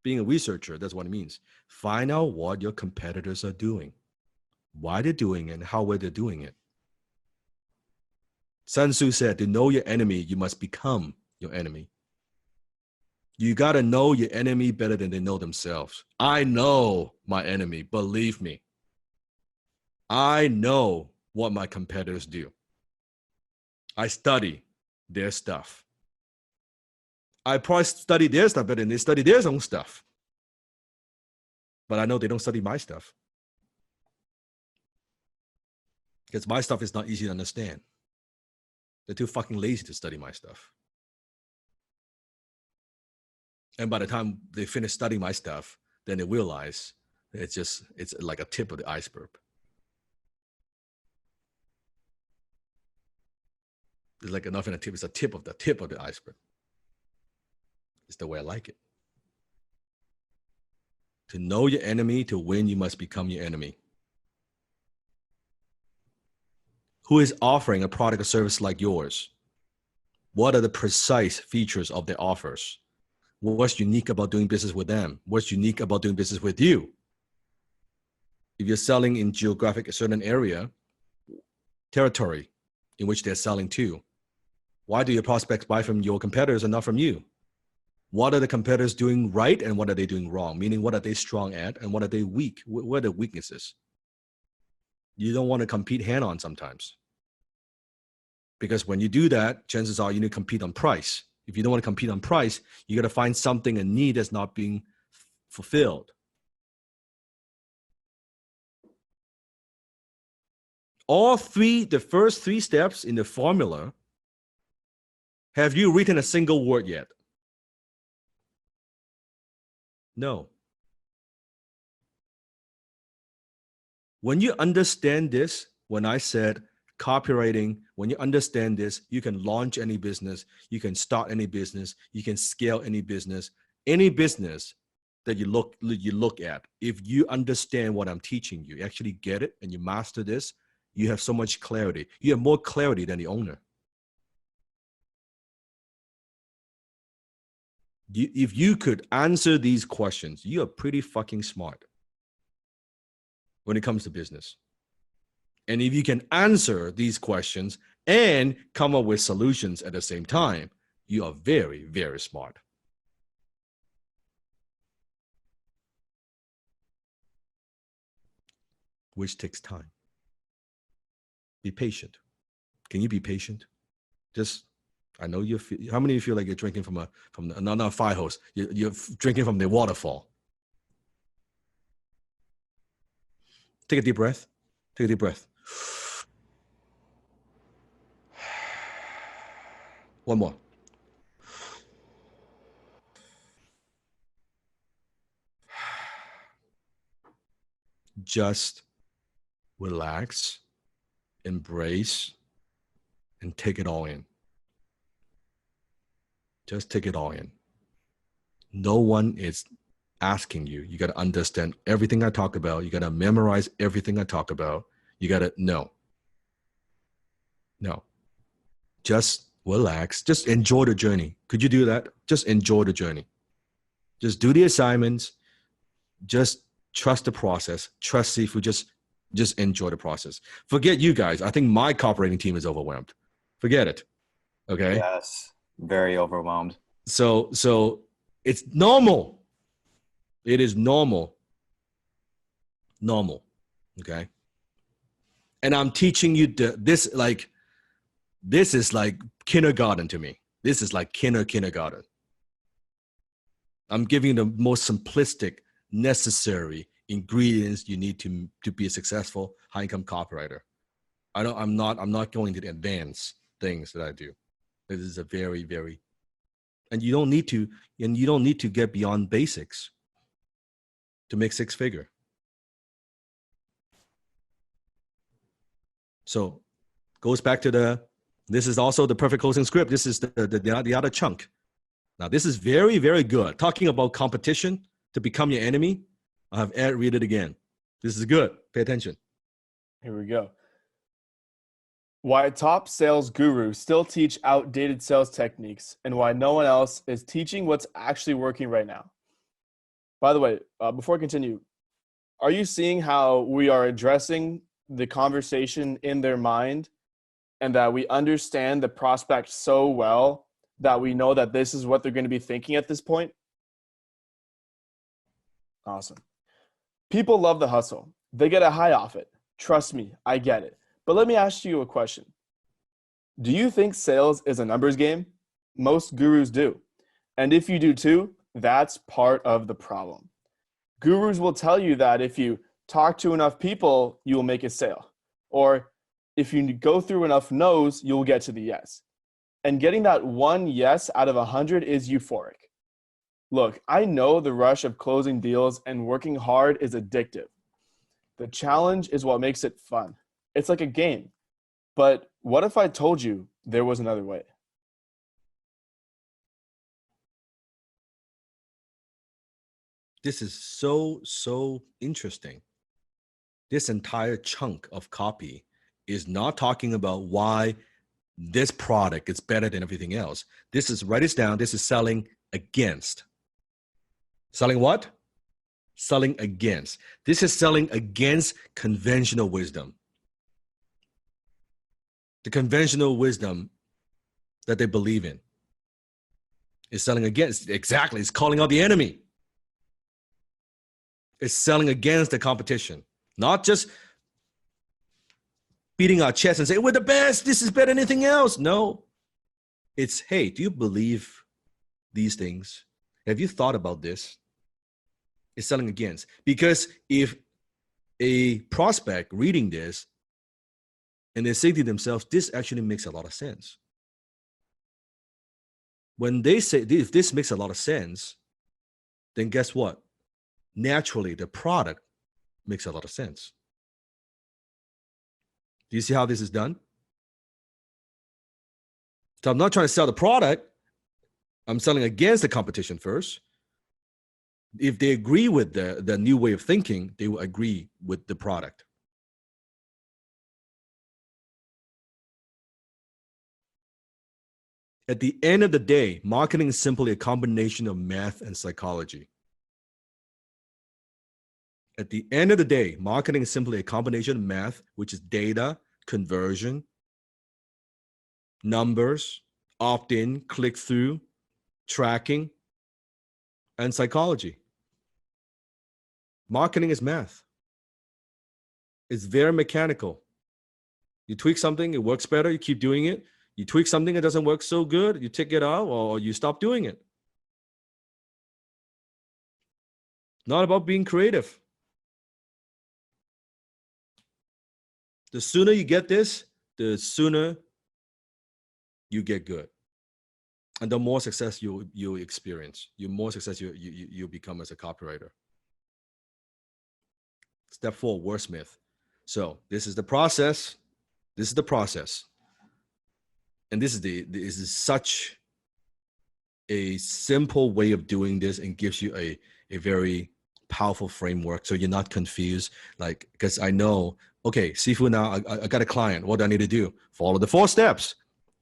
being a researcher, that's what it means. Find out what your competitors are doing, why they're doing it, and how well they're doing it. Sun Tzu said, to know your enemy, you must become your enemy. You got to know your enemy better than they know themselves. I know my enemy, believe me. I know what my competitors do. I study their stuff. I probably study their stuff better than they study their own stuff. But I know they don't study my stuff. Because my stuff is not easy to understand. They're too fucking lazy to study my stuff. And by the time they finish studying my stuff, then they realize it's like a tip of the iceberg. It's like enough in a tip. It's a tip of the iceberg. It's the way I like it. To know your enemy, to win, you must become your enemy. Who is offering a product or service like yours? What are the precise features of their offers? What's unique about doing business with them? What's unique about doing business with you? If you're selling in a certain area, territory in which they're selling to, why do your prospects buy from your competitors and not from you? What are the competitors doing right and what are they doing wrong? Meaning, what are they strong at and what are they weak? What are the weaknesses? You don't want to compete hand-on sometimes. Because when you do that, chances are you need to compete on price. If you don't want to compete on price, you got to find something, a need that's not being fulfilled. The first three steps in the formula, have you written a single word yet? No. When you understand this, when I said copywriting, when you understand this, you can launch any business, you can start any business, you can scale any business that you look at. If you understand what I'm teaching you, actually get it, and you master this, you have so much clarity. You have more clarity than the owner. If you could answer these questions, you are pretty fucking smart when it comes to business. And if you can answer these questions and come up with solutions at the same time, you are very, very smart. Which takes time. Be patient. Can you be patient? I know you feel. How many of you feel like you're drinking from not a fire hose? You're drinking from the waterfall. Take a deep breath. Take a deep breath. One more. Just relax, embrace, and take it all in. Just take it all in. No one is asking you. You got to understand everything I talk about. You got to memorize everything I talk about. You got to know. No. Just relax. Just enjoy the journey. Could you do that? Just enjoy the journey. Just do the assignments. Just trust the process. Trust Sifu. Just enjoy the process. Forget you guys. I think my cooperating team is overwhelmed. Forget it. Okay? Yes. Very overwhelmed. So it's normal. It is normal. Normal. Okay? And I'm teaching you this is like kindergarten to me. This is like kindergarten. I'm giving you the most simplistic, necessary ingredients you need to be a successful high-income copywriter. I'm not going to the advanced things that I do. This is a very, very, and you don't need to get beyond basics to make six-figure. So goes back to this is also the perfect closing script. This is the other chunk. Now, this is very, very good. Talking about competition to become your enemy. I have Ed read it again. This is good. Pay attention. Here we go. Why top sales gurus still teach outdated sales techniques and why no one else is teaching what's actually working right now. By the way, before I continue, are you seeing how we are addressing the conversation in their mind and that we understand the prospect so well that we know that this is what they're going to be thinking at this point? Awesome. People love the hustle. They get a high off it. Trust me, I get it. But let me ask you a question. Do you think sales is a numbers game? Most gurus do. And if you do too, that's part of the problem. Gurus will tell you that if you talk to enough people, you will make a sale. Or if you go through enough no's, you'll get to the yes. And getting that one yes out of 100 is euphoric. Look, I know the rush of closing deals and working hard is addictive. The challenge is what makes it fun. It's like a game. But what if I told you there was another way? This is so interesting. This entire chunk of copy is not talking about why this product is better than everything else. This is, write this down, this is selling against. Selling what? Selling against. This is selling against conventional wisdom. The conventional wisdom that they believe in is selling against. Exactly. It's calling out the enemy. It's selling against the competition. Not just beating our chest and say, we're the best. This is better than anything else. No. It's, hey, do you believe these things? Have you thought about this? It's selling against. Because if a prospect reading this and they say to themselves, this actually makes a lot of sense. When they say, if this makes a lot of sense, then guess what? Naturally, the product makes a lot of sense. Do you see how this is done? So I'm not trying to sell the product. I'm selling against the competition first. If they agree with the new way of thinking, they will agree with the product. At the end of the day, marketing is simply a combination of math and psychology. At the end of the day, marketing is simply a combination of math, which is data, conversion, numbers, opt-in, click-through, tracking, and psychology. Marketing is math. It's very mechanical. You tweak something, it works better, you keep doing it. You tweak something that doesn't work so good, you take it out or you stop doing it. Not about being creative. The sooner you get this, the sooner you get good. And the more success you experience, the more success you become as a copywriter. Step 4, wordsmith. So this is the process. This is the process. And this is such a simple way of doing this and gives you a very powerful framework. So you're not confused. Like, because I know, okay, Sifu, now I got a client. What do I need to do? Follow the 4 steps.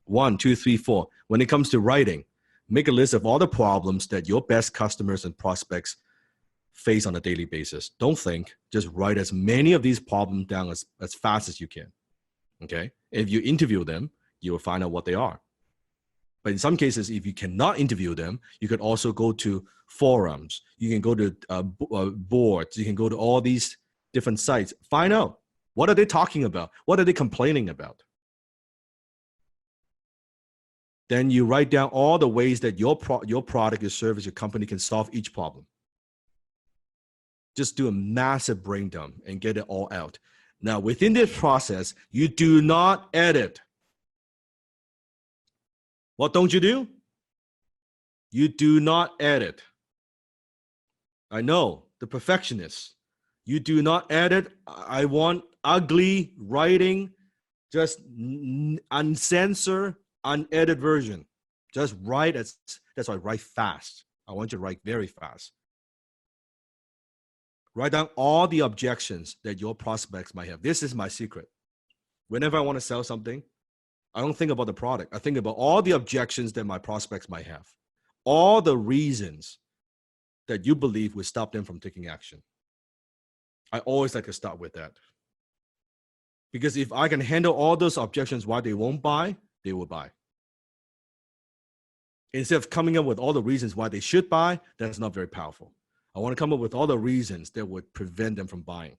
1, 2, 3, 4. When it comes to writing, make a list of all the problems that your best customers and prospects face on a daily basis. Don't think, just write as many of these problems down as fast as you can. Okay? If you interview them, you will find out what they are. But in some cases, if you cannot interview them, you could also go to forums. You can go to boards. You can go to all these different sites. Find out, what are they talking about? What are they complaining about? Then you write down all the ways that your product, your service, your company can solve each problem. Just do a massive brain dump and get it all out. Now, within this process, you do not edit. What don't you do? You do not edit. I know, the perfectionist. You do not edit. I want ugly writing, just uncensored, unedited version. Just write that's why write fast. I want you to write very fast. Write down all the objections that your prospects might have. This is my secret. Whenever I want to sell something, I don't think about the product. I think about all the objections that my prospects might have. All the reasons that you believe would stop them from taking action. I always like to start with that. Because if I can handle all those objections why they won't buy, they will buy. Instead of coming up with all the reasons why they should buy, that's not very powerful. I want to come up with all the reasons that would prevent them from buying.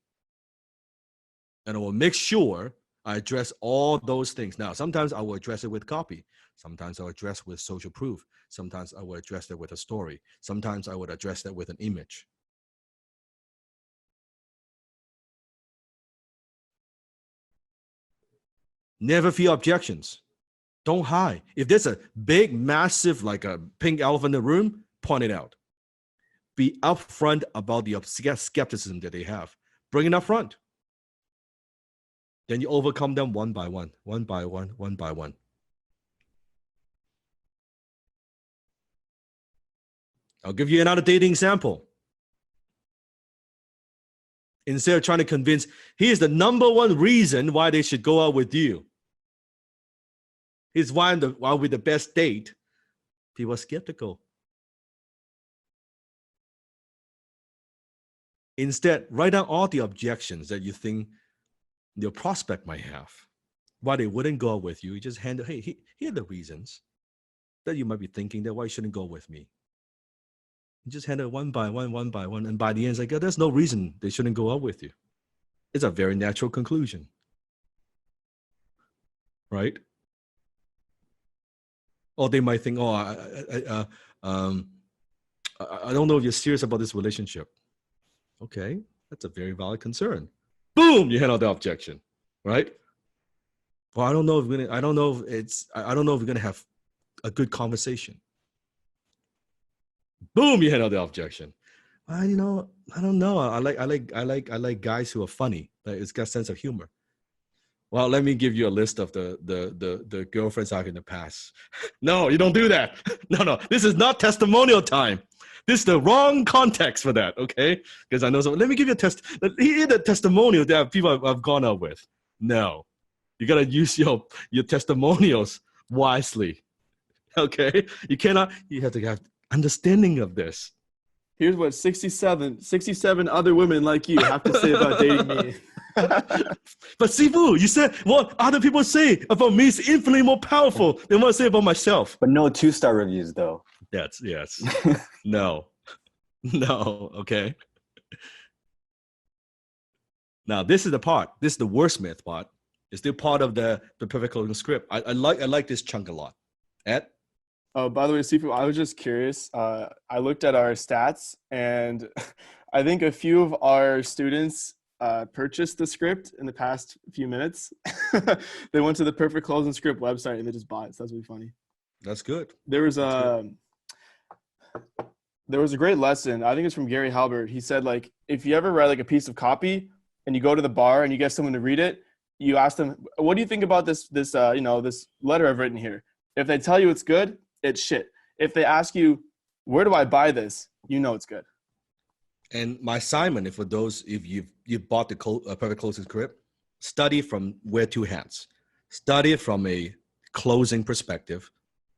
And I will make sure I address all those things. Now, sometimes I will address it with copy. Sometimes I'll address with social proof. Sometimes I will address it with a story. Sometimes I would address that with an image. Never fear objections. Don't hide. If there's a big, massive, like a pink elephant in the room, point it out. Be upfront about the skepticism that they have. Bring it up front. Then you overcome them one by one, one by one, one by one. I'll give you another dating example. Instead of trying to convince, here's the number one reason why they should go out with you. Here's why with the best date, people are skeptical. Instead, write down all the objections that you think your prospect might have, why they wouldn't go out with you. You just handle, hey, here are the reasons that you might be thinking that why you shouldn't go with me. You just handle it one by one, one by one. And by the end, it's like, oh, there's no reason they shouldn't go out with you. It's a very natural conclusion. Right? Or they might think, oh, I don't know if you're serious about this relationship. Okay, that's a very valid concern. Boom, you handle the objection, right? Well, I don't know if we're gonna have a good conversation. Boom, you handle the objection. Well, I don't know. I like guys who are funny. Like, it's got a sense of humor. Well, let me give you a list of the girlfriends I've in the past. No, you don't do that. No, this is not testimonial time. This is the wrong context for that, okay? Because I know someone. Let me give you here the testimonial that people I've gone out with. No, you gotta use your testimonials wisely, okay? You have to have understanding of this. Here's what 67 other women like you have to say about dating me. But Sifu, you said what other people say about me is infinitely more powerful than what I say about myself. But no 2-star reviews though. Yes. No, okay. Now this is the part. This is the wordsmith part. It's still part of the perfect closing script. I like this chunk a lot. Ed? Oh, by the way, Sifu, I was just curious. I looked at our stats, and I think a few of our students purchased the script in the past few minutes. They went to the Perfect Closing Script website and they just bought it. So that's really funny. That's good. There was a great lesson. I think it's from Gary Halbert. He said, like, if you ever write like a piece of copy and you go to the bar and you get someone to read it, you ask them, what do you think about this letter I've written here? If they tell you it's good, it's shit. If they ask you, where do I buy this? You know it's good. And my assignment, for those, if you bought the Perfect Closing Script, study from wear two hats. Study it from a closing perspective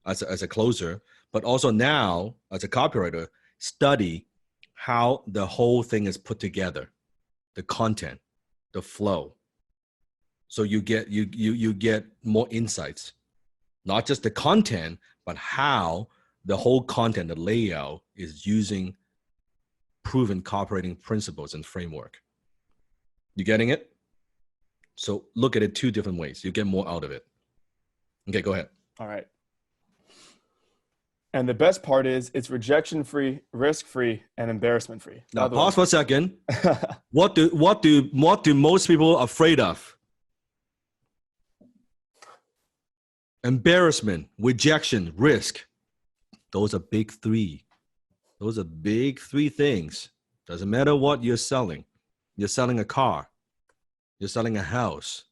as a closer, but also now as a copywriter, study how the whole thing is put together, the content, the flow. So you get more insights, not just the content, but how the whole content, the layout is using proven copywriting principles and framework. You getting it? So look at it two different ways. You get more out of it. Okay, go ahead. All right. And the best part is it's rejection-free, risk-free, and embarrassment-free. Now pause for a second. What do most people afraid of? Embarrassment, rejection, risk. Those are big three. Those are big three things. Doesn't matter what you're selling. You're selling a car. You're selling a house.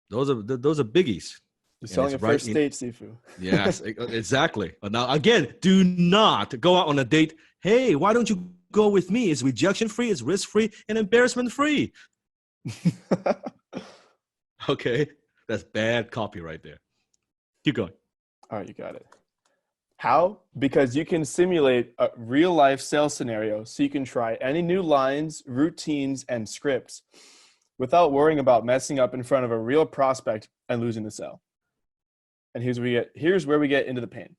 Those are biggies. You're And selling a it's right first in- date, Sifu. Yes, exactly. Now, again, do not go out on a date. Hey, why don't you go with me? It's rejection free, it's risk free, and embarrassment free. Okay, that's bad copy right there. Keep going. All right, you got it. How? Because you can simulate a real life sales scenario so you can try any new lines, routines, and scripts without worrying about messing up in front of a real prospect and losing the sale. And here's where we get into the pain.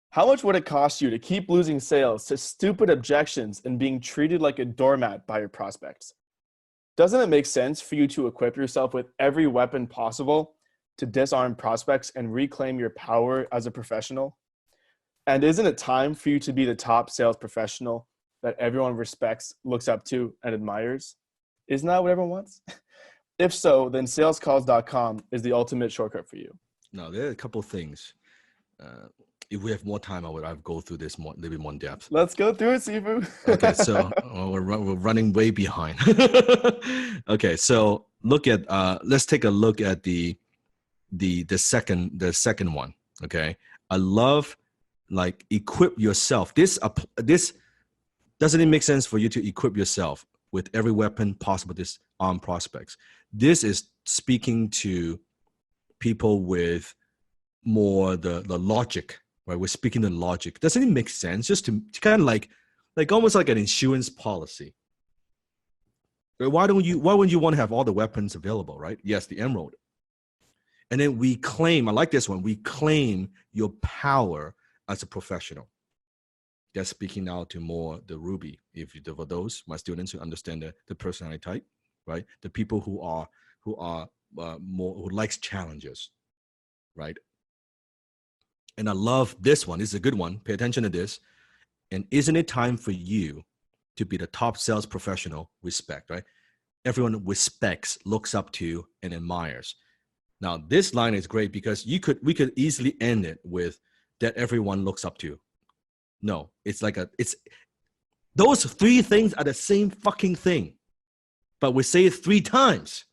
How much would it cost you to keep losing sales to stupid objections and being treated like a doormat by your prospects? Doesn't it make sense for you to equip yourself with every weapon possible to disarm prospects and reclaim your power as a professional? And isn't it time for you to be the top sales professional that everyone respects, looks up to, and admires? Isn't that what everyone wants? If so, then salescalls.com is the ultimate shortcut for you. Now, there are a couple of things. If we have more time, I'll go through this a little bit more in depth. Let's go through it, Sifu. Okay, so we're running way behind. Okay, so let's take a look at the second one. Okay, I love like equip yourself. This doesn't it make sense for you to equip yourself with every weapon possible to disarm prospects? This is speaking to people with more the logic, right? We're speaking the logic. Doesn't it make sense just to kind of like almost like an insurance policy? Why wouldn't you want to have all the weapons available, right? Yes, the emerald. And then we claim, I like this one, we claim your power as a professional. That's speaking now to more the Ruby, for those, my students who understand the personality type, right? The people who likes challenges, right? And I love this one. This is a good one. Pay attention to this. And isn't it time for you to be the top sales professional? Respect, right? Everyone respects, looks up to, and admires. Now, this line is great because we could easily end it with that everyone looks up to. No, it's those three things are the same fucking thing, but we say it 3 times.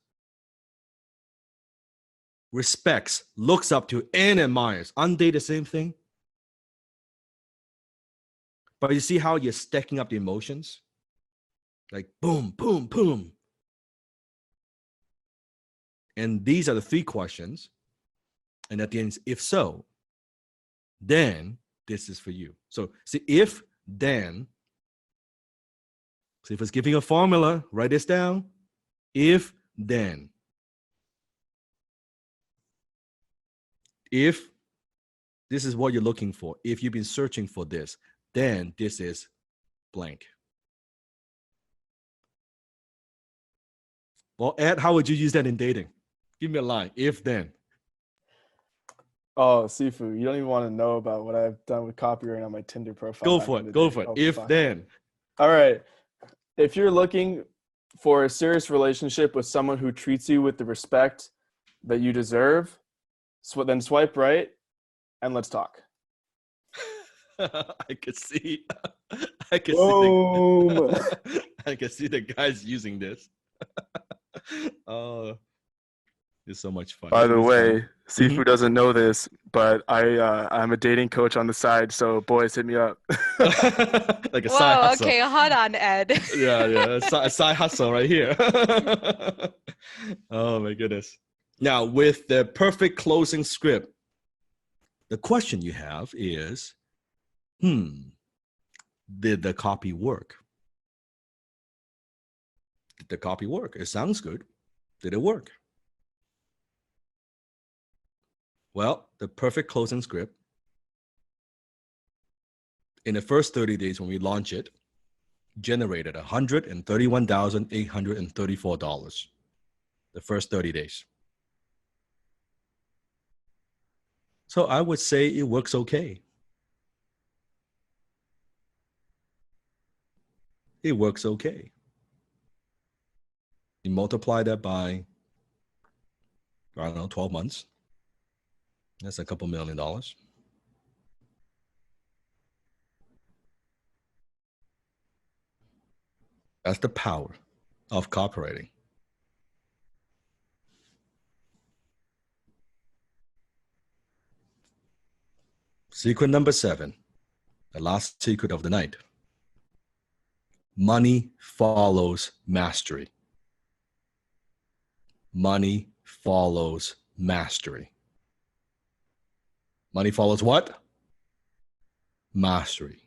Respects, looks up to, and admires. Aren't they the same thing? But you see how you're stacking up the emotions? Like boom, boom, boom. And these are the 3 questions. And at the end, if so, then this is for you. So see, if, then, so if it's giving a formula, write this down. If, then. If this is what you're looking for, if you've been searching for this, then this is blank. Well, Ed, how would you use that in dating? Give me a line. If, then. Oh, Sifu, you don't even want to know about what I've done with copywriting on my Tinder profile. Go for it. Go for it. If, then. All right. If you're looking for a serious relationship with someone who treats you with the respect that you deserve, then swipe right and let's talk. I could see. I can see the guys using this. Oh, it's so much fun. By the way, Sifu Mhm. doesn't know this, but I'm a dating coach on the side, so boys, hit me up. Like a side Whoa, hustle. okay, hold on, Ed. Yeah, a side hustle right here. Oh my goodness. Now, with the perfect closing script, the question you have is, did the copy work? Did the copy work? It sounds good. Did it work? Well, the perfect closing script, in the first 30 days when we launch it, generated $131,834 the first 30 days. So I would say it works okay. It works okay. You multiply that by, I don't know, 12 months. That's a couple $1 million. That's the power of copywriting. Secret number 7, the last secret of the night. Money follows mastery. Money follows mastery. Money follows what? Mastery.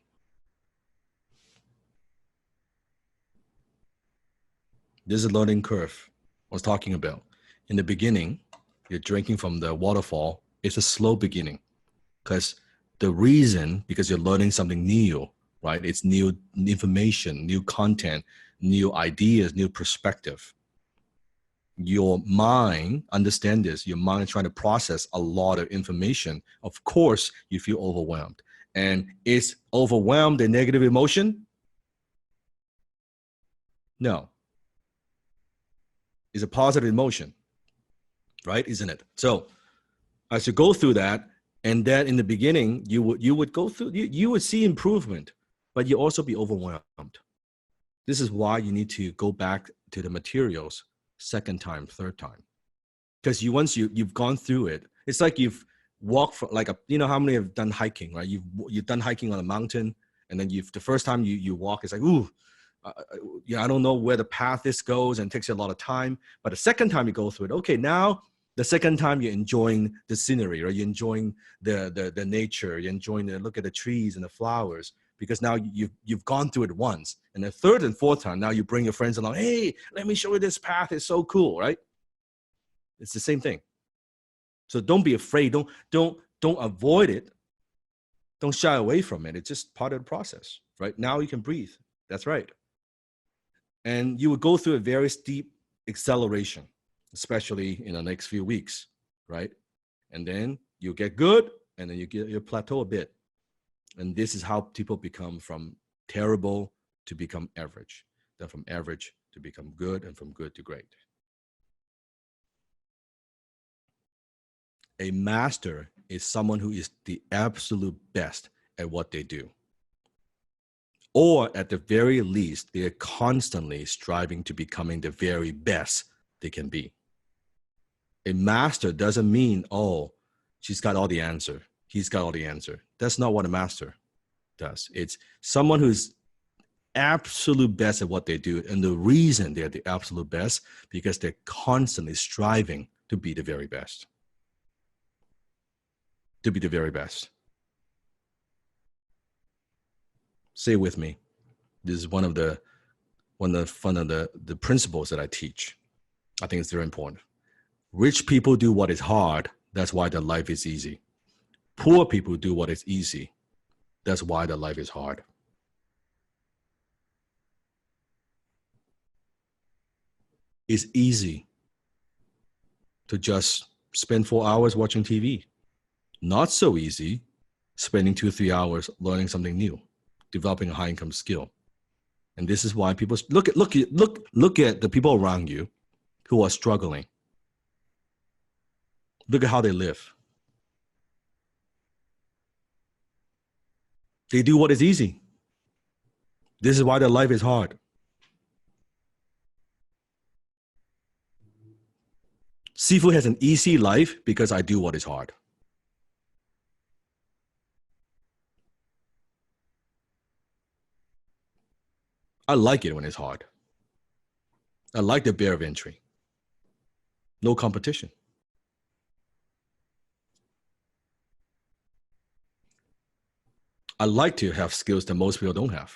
This is a learning curve I was talking about. In the beginning, you're drinking from the waterfall. It's a slow beginning because because you're learning something new, right? It's new information, new content, new ideas, new perspective. Your mind, understand this, your mind is trying to process a lot of information. Of course, you feel overwhelmed. And is overwhelmed a negative emotion? No. It's a positive emotion, right? Isn't it? So as you go through that, and then in the beginning, you would go through, you would see improvement, but you also be overwhelmed. This is why you need to go back to the materials second time, third time. Because once you've gone through it, it's like you've walked for like how many have done hiking, right? You've done hiking on a mountain, and then the first time you walk, it's like, ooh, I don't know where the path this goes, and it takes you a lot of time. But the second time you go through it, okay, now the second time you're enjoying the scenery, or you're enjoying the nature, you're enjoying the look at the trees and the flowers, because now you've gone through it once. And the third and fourth time, now you bring your friends along. Hey, let me show you this path. It's so cool, right? It's the same thing. So don't be afraid. Don't avoid it. Don't shy away from it. It's just part of the process, right? Now you can breathe. That's right. And you will go through a very steep acceleration, especially in the next few weeks, right? And then you get good, and then you plateau a bit. And this is how people become from terrible to become average, then from average to become good, and from good to great. A master is someone who is the absolute best at what they do. Or at the very least, they are constantly striving to becoming the very best they can be. A master doesn't mean, oh, she's got all the answer. He's got all the answer. That's not what a master does. It's someone who's absolute best at what they do. And the reason they're the absolute best, because they're constantly striving to be the very best. To be the very best. Say it with me. This is one of the principles that I teach. I think it's very important. Rich people do what is hard. That's why their life is easy. Poor people do what is easy. That's why their life is hard. It's easy to just spend 4 hours watching TV. Not so easy spending 2-3 hours learning something new, developing a high income skill. And this is why people look at the people around you who are struggling. Look at how they live. They do what is easy. This is why their life is hard. Sifu has an easy life because I do what is hard. I like it when it's hard. I like the barrier of entry. No competition. I like to have skills that most people don't have.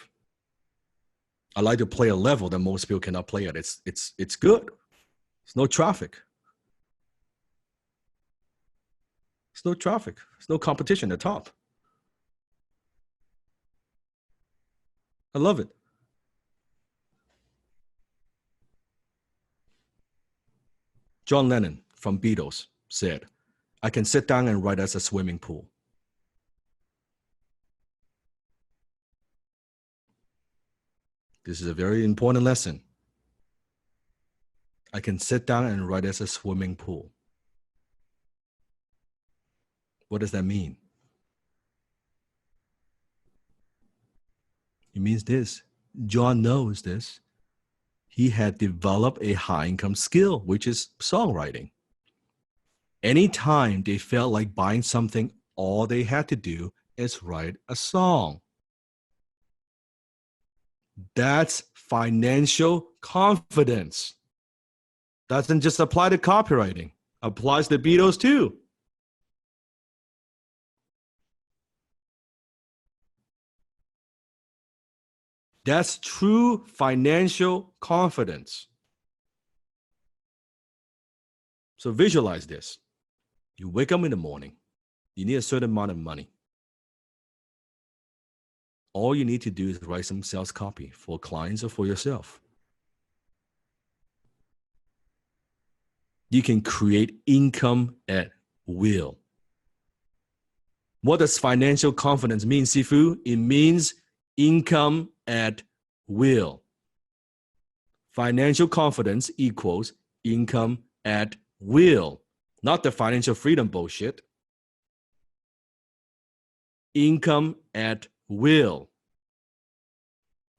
I like to play a level that most people cannot play at. It's good. There's no traffic. There's no traffic. There's no competition at the top. I love it. John Lennon from Beatles said, I can sit down and write as a swimming pool. This is a very important lesson. I can sit down and write as a swimming pool. What does that mean? It means this. John knows this. He had developed a high income skill, which is songwriting. Anytime they felt like buying something, all they had to do is write a song. That's financial confidence. Doesn't just apply to copywriting, applies to Beatles too. That's true financial confidence. So visualize this. You wake up in the morning, you need a certain amount of money. All you need to do is write some sales copy for clients or for yourself. You can create income at will. What does financial confidence mean, Sifu? It means income at will. Financial confidence equals income at will, not the financial freedom bullshit. Income at will.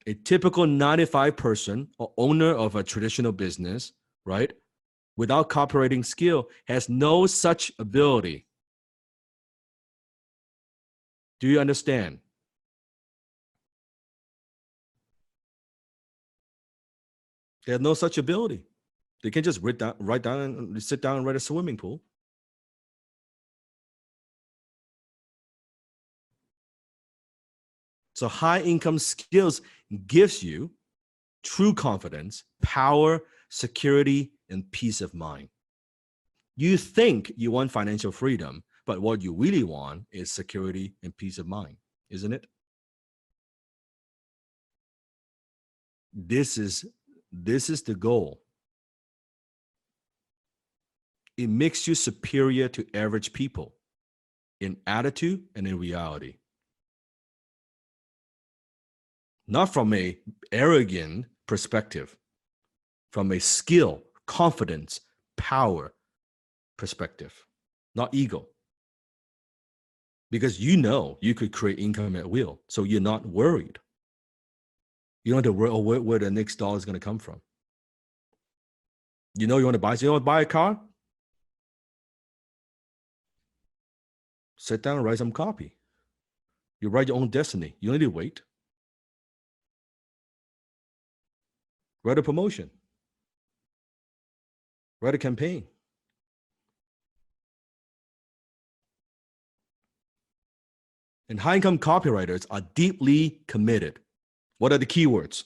A typical 9-to-5 person or owner of a traditional business, right, without copywriting skill has no such ability. Do you understand? They have no such ability. They can just write down and sit down and write a swimming pool. So high income skills gives you true confidence, power, security, and peace of mind. You think you want financial freedom, but what you really want is security and peace of mind, isn't it? This is the goal. It makes you superior to average people in attitude and in reality. Not from an arrogant perspective, from a skill, confidence, power perspective, not ego. Because you know you could create income at will, so you're not worried. You don't have to worry where the next dollar is going to come from. You know you want to buy a car? Sit down and write some copy. You write your own destiny. You don't need to wait. Write a promotion. Write a campaign. And high-income copywriters are deeply committed. What are the keywords?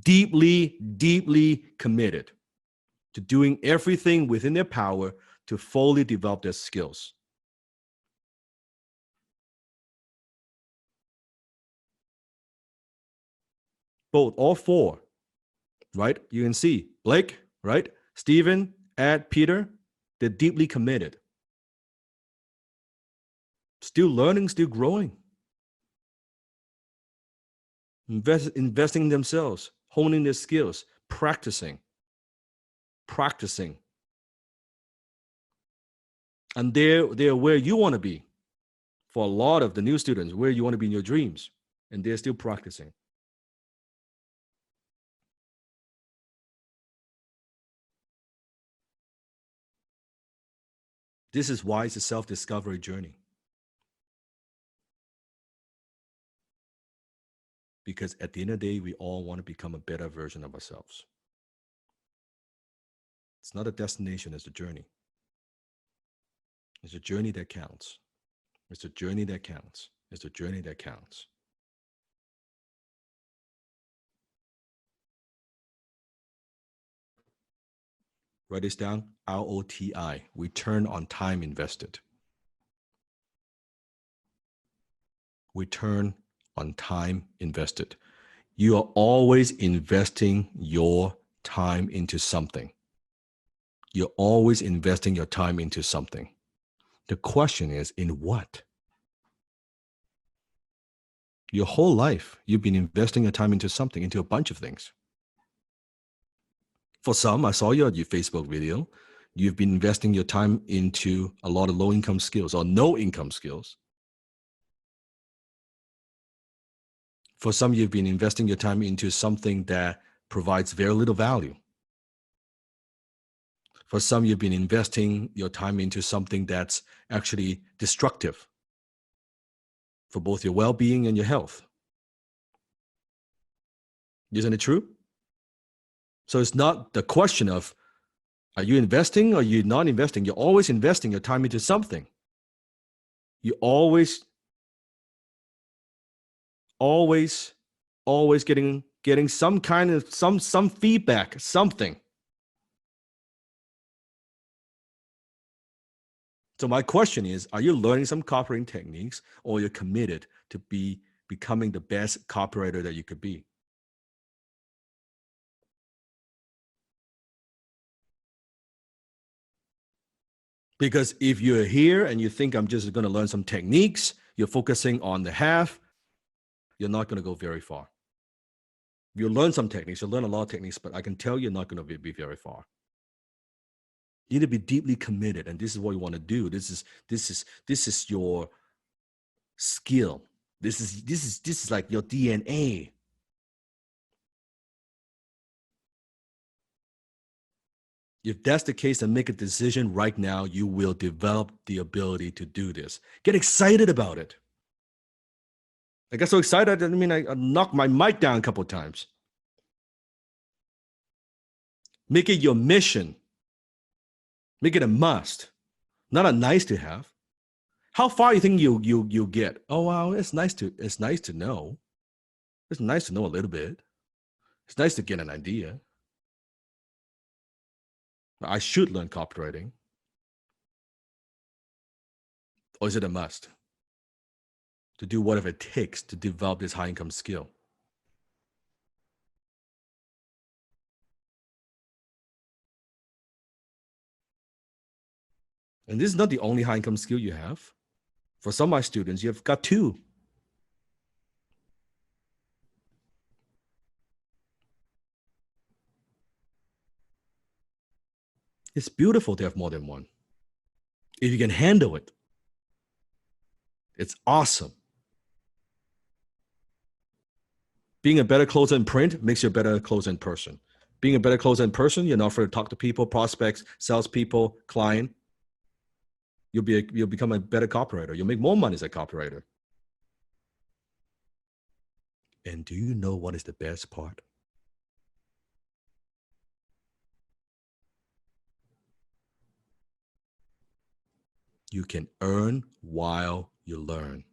Deeply, deeply committed to doing everything within their power to fully develop their skills. Both, all four, right? You can see Blake, right? Stephen, Ed, Peter, they're deeply committed. Still learning, still growing. Investing in themselves, honing their skills, practicing. And they're where you want to be. For a lot of the new students, where you want to be in your dreams. And they're still practicing. This is why it's a self-discovery journey. Because at the end of the day, we all want to become a better version of ourselves. It's not a destination, it's a journey. It's a journey that counts. It's a journey that counts. It's a journey that counts. Write this down, ROTI, return on time invested. Return on time invested. You are always investing your time into something. You're always investing your time into something. The question is, in what? Your whole life, you've been investing your time into something, into a bunch of things. For some, I saw your Facebook video. You've been investing your time into a lot of low-income skills or no-income skills. For some, you've been investing your time into something that provides very little value. For some, you've been investing your time into something that's actually destructive. for both your well-being and your health. Isn't it true? So it's not the question of, are you investing or are you not investing? You're always investing your time into something. You always getting some kind of some feedback, something. So my question is, are you learning some copywriting techniques, or you're committed to becoming the best copywriter that you could be? Because if you're here and you think I'm just going to learn some techniques, you're focusing on the half, you're not going to go very far. You'll learn some techniques, you'll learn a lot of techniques, but I can tell you're not going to be very far. You need to be deeply committed, and this is what you want to do. This is your skill. This is like your DNA. If that's the case, then make a decision right now. You will develop the ability to do this. Get excited about it. I got so excited, I knocked my mic down a couple of times. Make it your mission. Make it a must, not a nice to have. How far you think you'll get? Oh wow, it's nice to know. It's nice to know a little bit. It's nice to get an idea. I should learn copywriting. Or is it a must? To do whatever it takes to develop this high income skill. And this is not the only high income skill you have. For some of my students, you've got 2. It's beautiful to have more than one. If you can handle it, it's awesome. Being a better closer in print makes you a better closer in person. Being a better closer in person, you're not afraid to talk to people, prospects, salespeople, client. You'll become a better copywriter. You'll make more money as a copywriter. And do you know what is the best part? You can earn while you learn.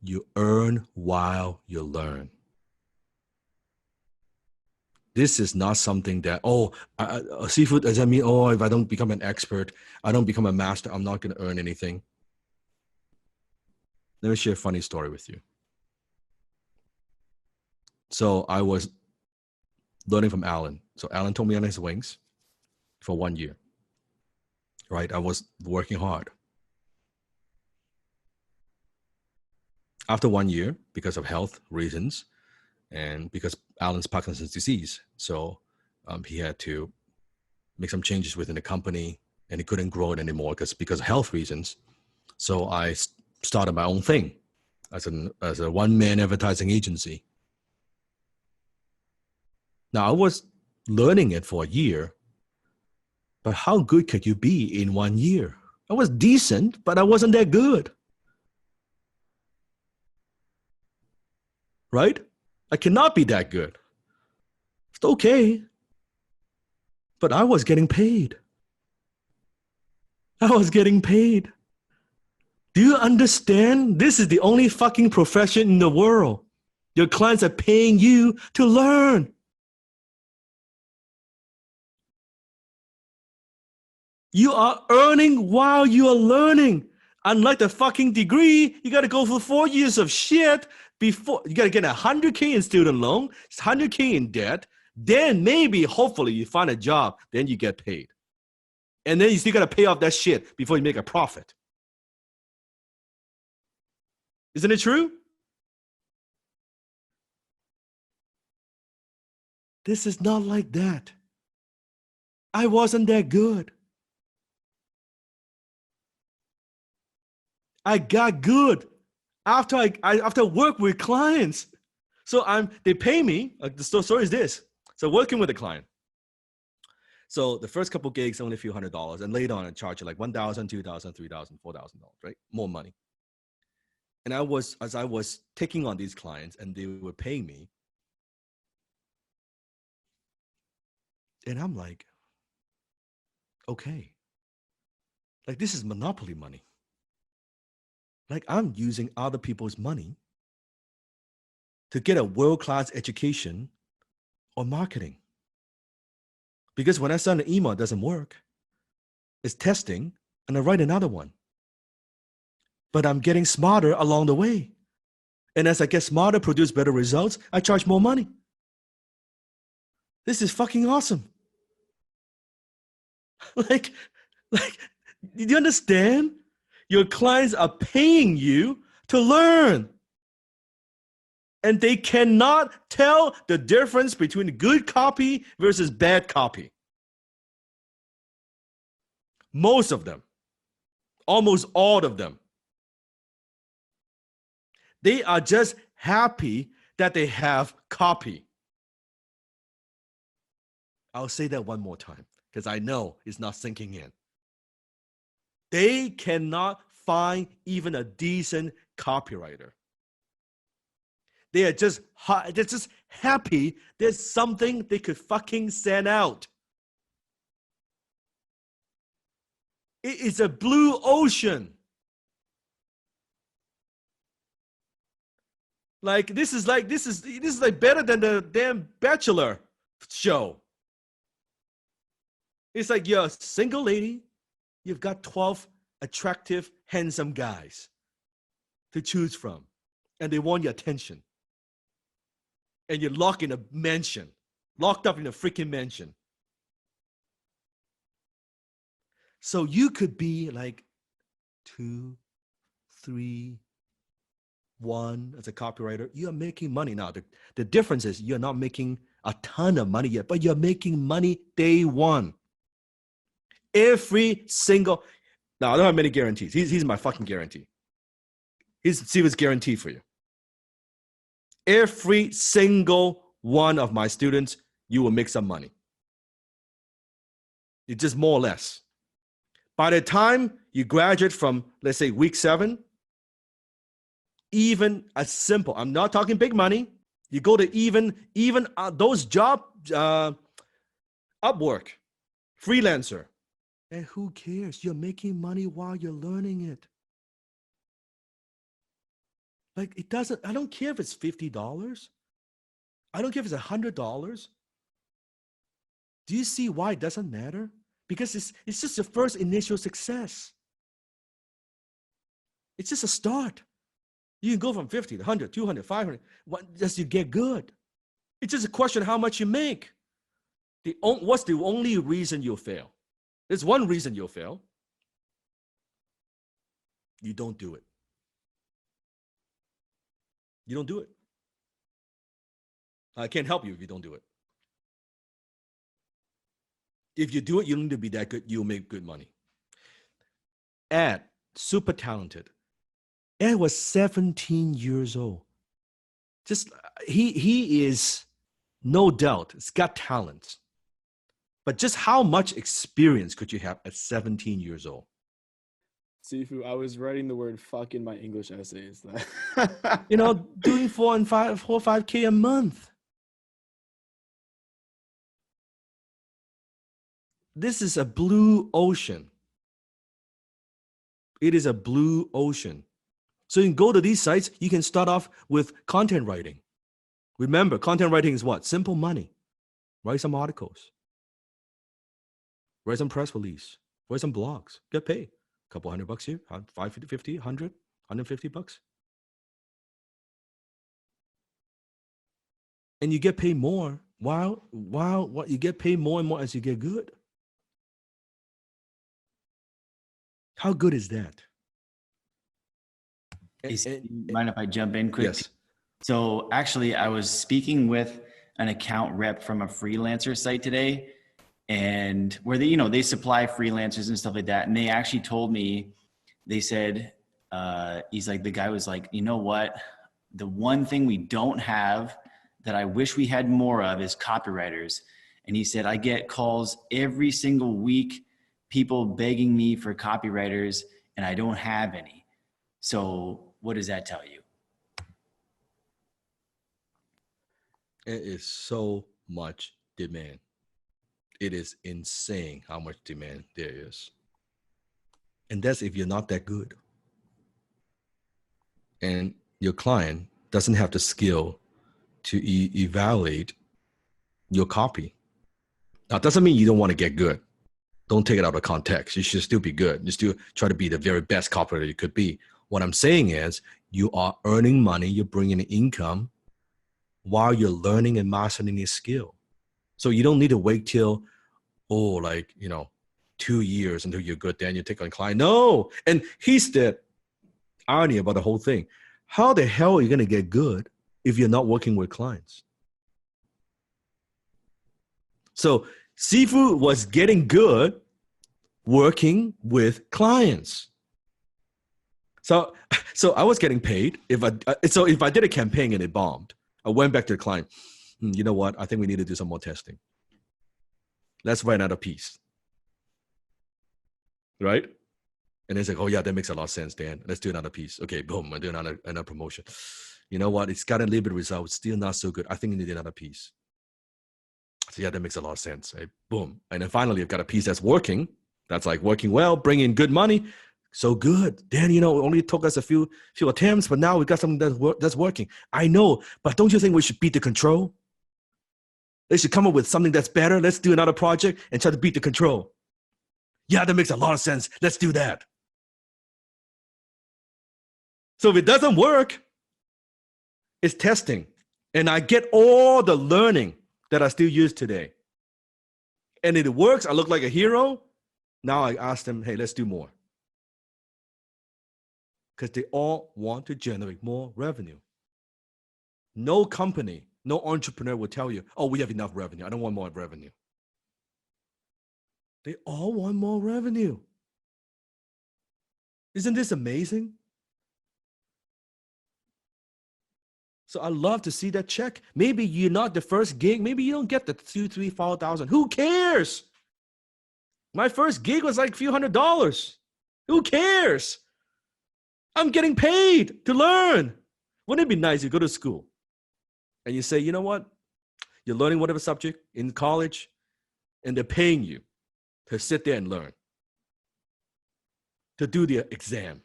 You earn while you learn. This is not something that, seafood, does that mean, if I don't become an expert, I don't become a master, I'm not going to earn anything? Let me share a funny story with you. So I was learning from Alan. So Alan told me on his wings for 1 year. Right? I was working hard. After 1 year, because of health reasons, and because Alan's Parkinson's disease, so he had to make some changes within the company, and he couldn't grow it anymore because of health reasons. So I started my own thing as a one-man advertising agency. Now I was learning it for a year, but how good could you be in 1 year? I was decent, but I wasn't that good. Right? I cannot be that good. It's okay. But I was getting paid. I was getting paid. Do you understand? This is the only fucking profession in the world. Your clients are paying you to learn. You are earning while you are learning. Unlike the fucking degree, you got to go for 4 years of shit before you got to get $100K in student loan, $100K in debt. Then maybe, hopefully, you find a job. Then you get paid. And then you still got to pay off that shit before you make a profit. Isn't it true? This is not like that. I wasn't that good. I got good after I work with clients. So they pay me. The story is this. So working with a client. So the first couple gigs only a few $100s, and later on I charge you like $1,000, $2,000, $3,000, $4,000, right? More money. And as I was taking on these clients and they were paying me, and I'm like, okay, like this is monopoly money. Like I'm using other people's money to get a world-class education or marketing. Because when I send an email, it doesn't work. It's testing, and I write another one. But I'm getting smarter along the way. And as I get smarter, produce better results, I charge more money. This is fucking awesome. like, do you understand? Your clients are paying you to learn. And they cannot tell the difference between good copy versus bad copy. Most of them, almost all of them. They are just happy that they have copy. I'll say that one more time because I know it's not sinking in. They cannot find even a decent copywriter. They're just happy there's something they could fucking send out. It is a blue ocean. Like this is like better than the damn Bachelor show. It's like you're a single lady, you've got 12 attractive, handsome guys to choose from, and they want your attention. And you're locked in a mansion, locked up in a freaking mansion. So you could be like 2, 3, 1 as a copywriter. You are making money now. The difference is you're not making a ton of money yet, but you're making money day one. Every single, now I don't have many guarantees. He's my fucking guarantee. See what's guaranteed for you. Every single one of my students, you will make some money. It's just more or less. By the time you graduate from, let's say, week 7, even a simple, I'm not talking big money, you go to even those job, Upwork, freelancer, and who cares? You're making money while you're learning it. Like it doesn't, I don't care if it's $50. I don't care if it's $100. Do you see why it doesn't matter? Because it's just the first initial success. It's just a start. You can go from 50 to 100, 200, 500, as you get good. It's just a question of how much you make. What's the only reason you'll fail? There's one reason you'll fail. You don't do it. You don't do it. I can't help you if you don't do it. If you do it, you don't need to be that good. You'll make good money. Ed, super talented. Ed was 17 years old. Just he is no doubt. He's got talent. But just how much experience could you have at 17 years old? Sifu, I was writing the word fuck in my English essays. You know, doing 4 or 5K a month. This is a blue ocean. It is a blue ocean. So you can go to these sites, you can start off with content writing. Remember, content writing is what? Simple money. Write some articles. Write some press release. Write some blogs. Get paid. A couple $100 here, 50, 100, $150. And you get paid more. Wow, what you get paid more and more as you get good. How good is that? Mind if I jump in quick? Yes. So actually, I was speaking with an account rep from a freelancer site today, and where they supply freelancers and stuff like that. And they actually told me, they said, the guy was like, you know what? The one thing we don't have that I wish we had more of is copywriters. And he said, I get calls every single week, people begging me for copywriters, and I don't have any. So what does that tell you? It is so much demand. It is insane how much demand there is. And that's if you're not that good. And your client doesn't have the skill to evaluate your copy. Now, it doesn't mean you don't want to get good. Don't take it out of context. You should still be good. You still try to be the very best copywriter you could be. What I'm saying is you are earning money, you're bringing in income while you're learning and mastering your skill. So you don't need to wait till, 2 years until you're good, then you take on a client. No. And he's the irony about the whole thing. How the hell are you going to get good if you're not working with clients? So Sifu was getting good working with clients. So I was getting paid. If I did a campaign and it bombed, I went back to the client. You know what? I think we need to do some more testing. Let's write another piece. Right? And it's like, oh yeah, that makes a lot of sense, Dan. Let's do another piece. Okay, boom, I do another promotion. You know what? It's got a little bit of result. Still not so good. I think we need another piece. So yeah, that makes a lot of sense. Right? Boom. And then finally, I've got a piece that's working. That's like working well, bringing in good money. So good. Dan, it only took us a few attempts, but now we got something that's working. I know, but don't you think we should beat the control? They should come up with something that's better. Let's do another project and try to beat the control. Yeah, that makes a lot of sense. Let's do that. So if it doesn't work, it's testing. And I get all the learning that I still use today. And if it works, I look like a hero. Now I ask them, hey, let's do more. Because they all want to generate more revenue. No company, no entrepreneur will tell you, oh, we have enough revenue. I don't want more revenue. They all want more revenue. Isn't this amazing? So I love to see that check. Maybe you're not the first gig. Maybe you don't get the 2,000, 3,000, 4,000. Who cares? My first gig was like a few $100s. Who cares? I'm getting paid to learn. Wouldn't it be nice? You go to school and you say, you know what? You're learning whatever subject in college and they're paying you to sit there and learn, to do the exam.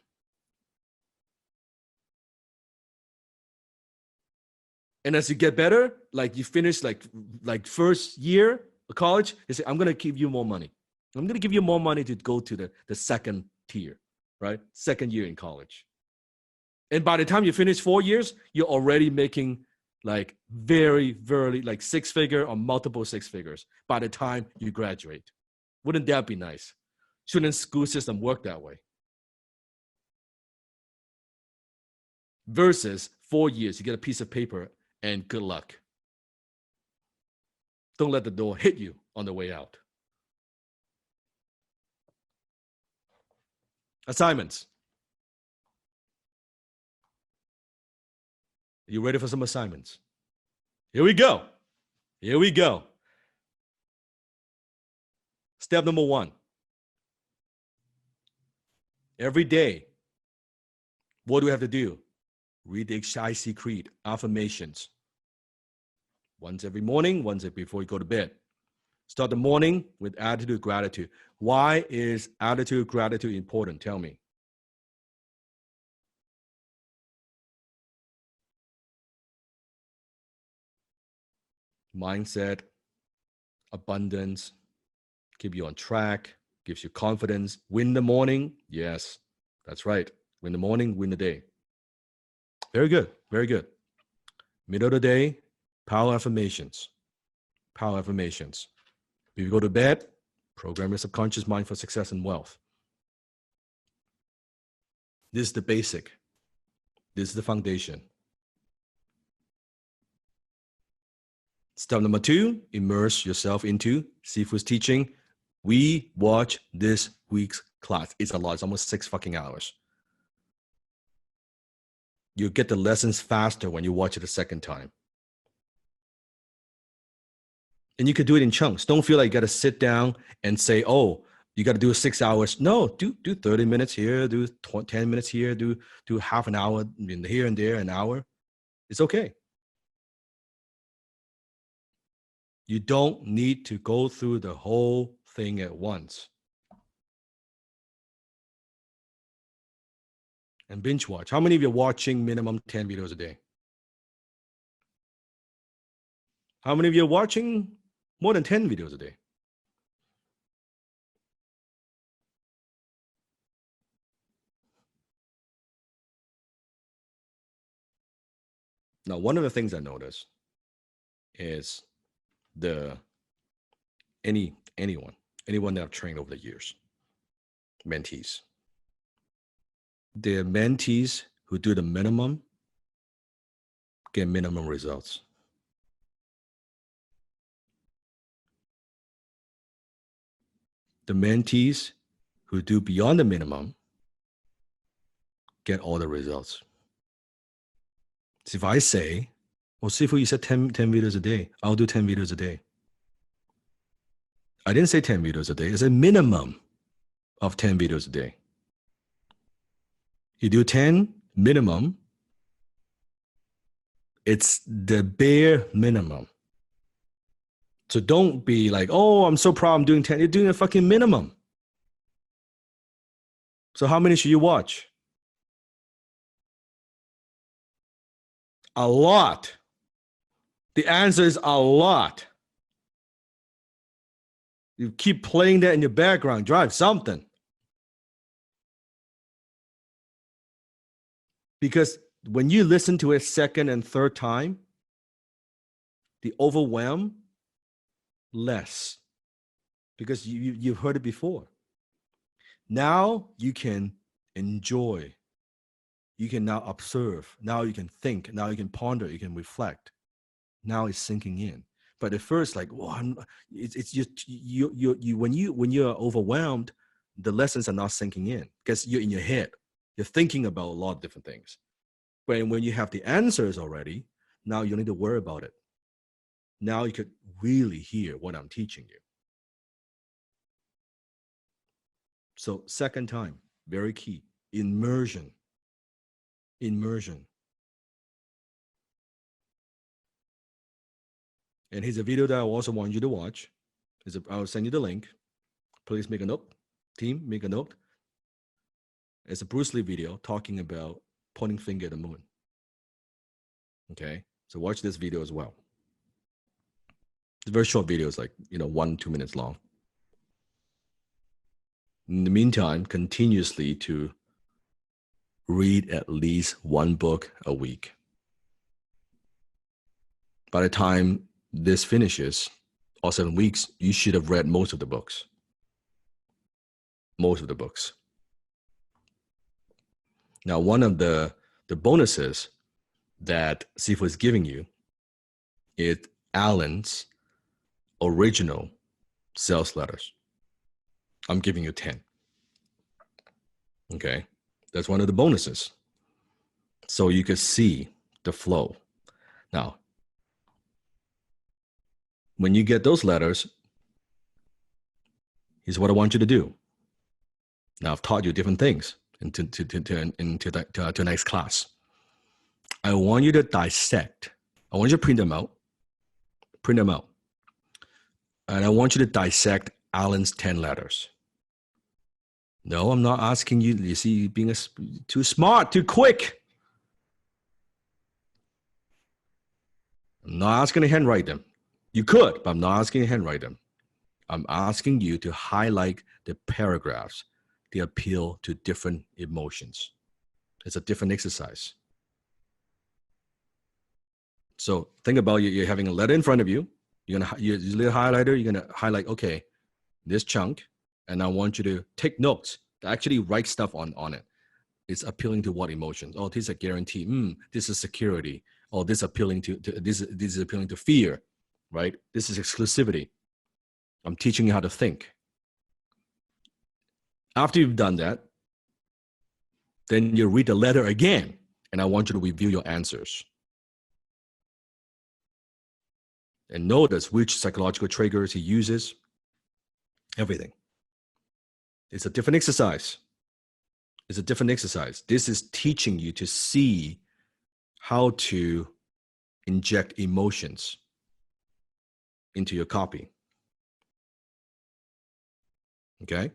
And as you get better, like you finish like first year of college, they say, I'm going to give you more money. I'm going to give you more money to go to the second tier, right? Second year in college. And by the time you finish 4 years, you're already making like very, very like 6-figure or multiple 6 figures by the time you graduate. Wouldn't that be nice? Shouldn't school system work that way? Versus 4 years, you get a piece of paper and good luck. Don't let the door hit you on the way out. Assignments. Are you ready for some assignments? Here we go. Here we go. Step number 1. Every day, what do we have to do? Read the IC Creed, affirmations. Once every morning, once before you go to bed. Start the morning with attitude, gratitude. Why is attitude, gratitude important? Tell me. Mindset, abundance, keep you on track, gives you confidence. Win the morning. Yes, that's right. Win the morning, win the day. Very good. Very good. Middle of the day, power affirmations. Power affirmations. If you go to bed, program your subconscious mind for success and wealth. This is the basic. This is the foundation. Step number 2, immerse yourself into Sifu's teaching. We watch this week's class. It's a lot. It's almost 6 fucking hours. You get the lessons faster when you watch it a second time. And you could do it in chunks. Don't feel like you got to sit down and say, oh, you got to do 6 hours. No, do 30 minutes here, do 10 minutes here, do half an hour in here and there, an hour. It's okay. You don't need to go through the whole thing at once. And binge watch. How many of you are watching minimum 10 videos a day? How many of you are watching more than 10 videos a day? Now, one of the things I noticed is anyone that I've trained over the years, mentees. The mentees who do the minimum get minimum results. The mentees who do beyond the minimum get all the results. So if I say, well, Sifu, you said 10 videos a day, I'll do 10 videos a day. I didn't say 10 videos a day. It's a minimum of 10 videos a day. You do 10 minimum, it's the bare minimum. So don't be like, oh, I'm so proud I'm doing 10. You're doing a fucking minimum. So how many should you watch? A lot. The answer is a lot. You keep playing that in your background, drive something. Because when you listen to it second and third time, the overwhelm less. Because you've heard it before. Now you can enjoy. You can now observe. Now you can think. Now you can ponder. You can reflect. Now it's sinking in. But at first, like, well, it's just when you're overwhelmed, the lessons are not sinking in because you're in your head. You're thinking about a lot of different things. But when you have the answers already, now you don't need to worry about it. Now you could really hear what I'm teaching you. So second time, very key, immersion. Immersion. And here's a video that I also want you to watch. I'll send you the link. Please make a note. Team, make a note. It's a Bruce Lee video talking about pointing finger at the moon. Okay, so watch this video as well. It's a very short video. It's like, 1-2 minutes long. In the meantime, continuously to read at least one book a week. By the time this finishes, or 7 weeks, you should have read most of the books. Most of the books. Now, one of the bonuses that Sifu is giving you is Alan's original sales letters. I'm giving you 10. Okay, that's one of the bonuses. So you can see the flow. Now, when you get those letters, here's what I want you to do. Now, I've taught you different things into the next class. I want you to dissect. I want you to print them out. Print them out. And I want you to dissect Alan's 10 letters. No, I'm not asking you. You see, being too smart, too quick. I'm not asking you to handwrite them. You could, but I'm not asking you to handwrite them. I'm asking you to highlight the paragraphs that appeal to different emotions. It's a different exercise. So think about you're having a letter in front of you. You're gonna use a little highlighter. You're gonna highlight, okay, this chunk, and I want you to take notes. Actually write stuff on it. It's appealing to what emotions? Oh, this is a guarantee. This is security. Oh, this is appealing to this is appealing to fear, right? This is exclusivity. I'm teaching you how to think. After you've done that, then you read the letter again, and I want you to review your answers. and notice which psychological triggers he uses. Everything. It's a different exercise. It's a different exercise. This is teaching you to see how to inject emotions into your copy. Okay?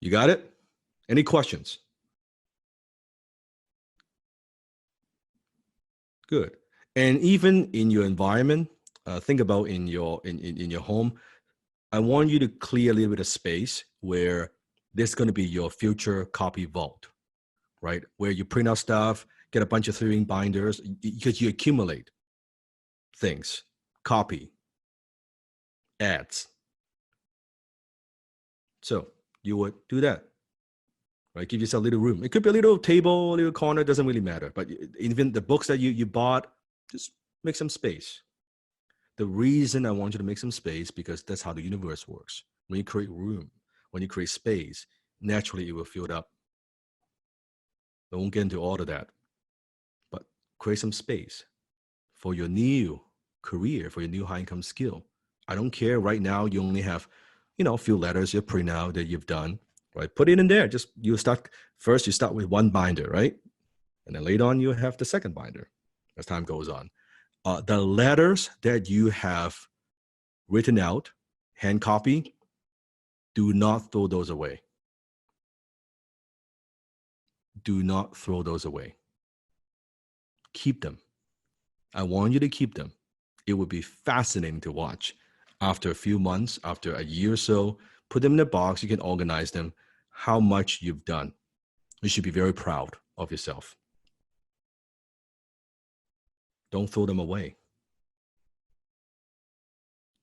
You got it? Any questions? Good. And even in your environment, think about in your home. I want you to clear a little bit of space where this is going to be your future copy vault, right? Where you print out stuff, get a bunch of 3-ring binders, because you accumulate things, copy, ads. So you would do that, right? Give yourself a little room. It could be a little table, a little corner, doesn't really matter. But even the books that you bought, just make some space. The reason I want you to make some space, because that's how the universe works. When you create room, when you create space, naturally it will fill up. I won't get into all of that. But create some space for your new career, for your new high income skill. I don't care right now, you only have, a few letters you print out that you've done, right? Put it in there. Just you start with one binder, right? And then later on you have the second binder as time goes on. The letters that you have written out, hand copy, do not throw those away. Do not throw those away. Keep them. I want you to keep them. It would be fascinating to watch. After a few months, after a year or so, put them in a box. You can organize them. How much you've done. You should be very proud of yourself. Don't throw them away.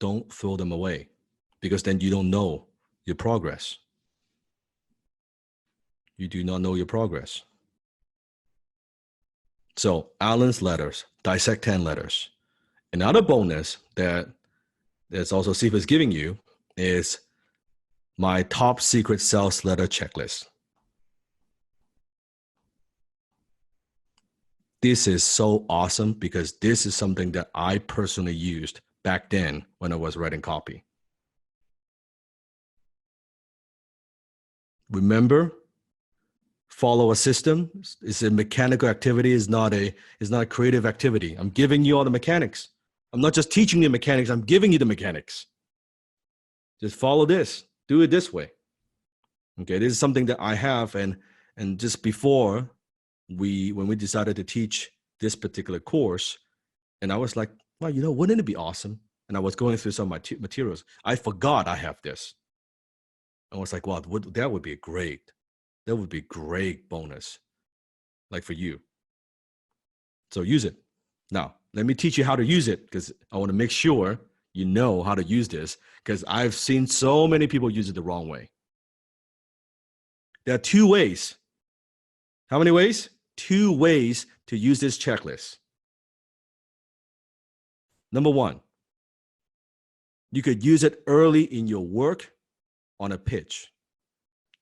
Don't throw them away, because then you don't know your progress. You do not know your progress. So Alan's letters, dissect 10 letters. Another bonus that's also Steve is giving you is my top secret sales letter checklist. This is so awesome because this is something that I personally used back then when I was writing copy. Remember, follow a system. It's a mechanical activity. It's not a creative activity. I'm giving you all the mechanics. I'm not just teaching you mechanics. I'm giving you the mechanics. Just follow this. Do it this way. Okay, this is something that I have, and just before when we decided to teach this particular course, and I was like, well, wouldn't it be awesome? And I was going through some of my materials. I forgot I have this. I was like, wow, that would be great. That would be great bonus, like for you. So use it. Now, let me teach you how to use it, because I want to make sure you know how to use this, because I've seen so many people use it the wrong way. There are 2 ways. How many ways? 2 ways to use this checklist. Number 1, you could use it early in your work on a pitch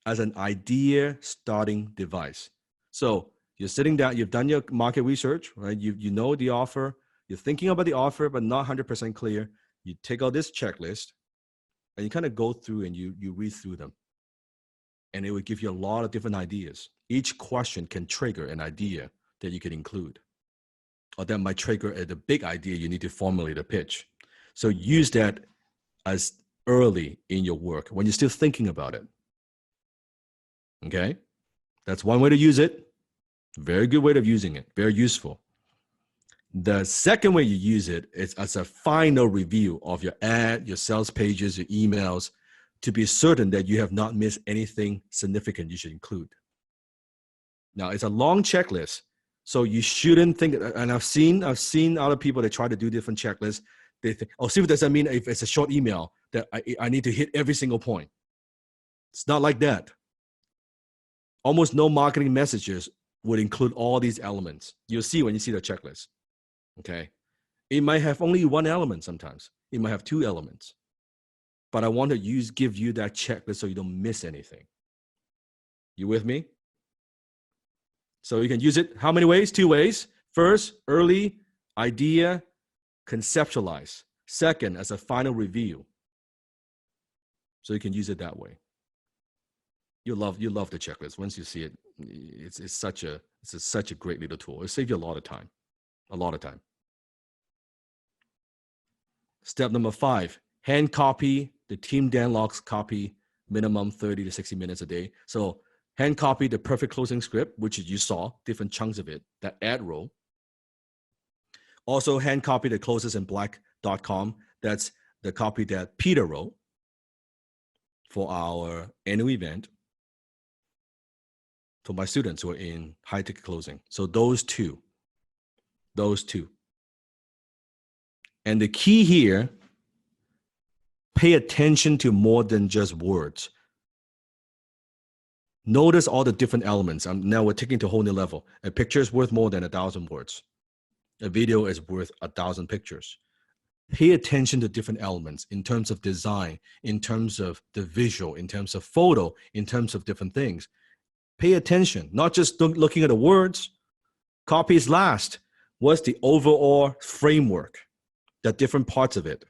as an idea starting device. So you're sitting down, you've done your market research, right? You know the offer, you're thinking about the offer, but not 100% clear. You take out this checklist and you kind of go through and you read through them. And it will give you a lot of different ideas. Each question can trigger an idea that you can include, or that might trigger the big idea you need to formulate a pitch. So use that as early in your work when you're still thinking about it. Okay? That's one way to use it. Very good way of using it. Very useful. The second way you use it is as a final review of your ad, your sales pages, your emails, to be certain that you have not missed anything significant you should include. Now, it's a long checklist, so you shouldn't think, and I've seen other people that try to do different checklists. They think, oh, see, what does that mean if it's a short email that I need to hit every single point? It's not like that. Almost no marketing messages would include all these elements. You'll see when you see the checklist, okay? It might have only one element sometimes. It might have 2 elements. But I want to give you that checklist so you don't miss anything. You with me? So you can use it how many ways? 2 ways. First, early idea conceptualize. Second, as a final review. So you can use it that way. You love the checklist. Once you see it, it's such a great little tool. It saves you a lot of time. Step number 5, hand copy the Team Dan Logs copy, minimum 30 to 60 minutes a day. So hand copy the perfect closing script, which you saw, different chunks of it, that ad roll. Also hand copy the closesinblack.com. That's the copy that Peter wrote for our annual event for my students who are in high ticket closing. So those two. And the key here, pay attention to more than just words. Notice all the different elements. Now we're taking to a whole new level. A picture is worth more than 1,000 words. A video is worth 1,000 pictures. Pay attention to different elements in terms of design, in terms of the visual, in terms of photo, in terms of different things. Pay attention, not just looking at the words. Copy is last. What's the overall framework, the different parts of it?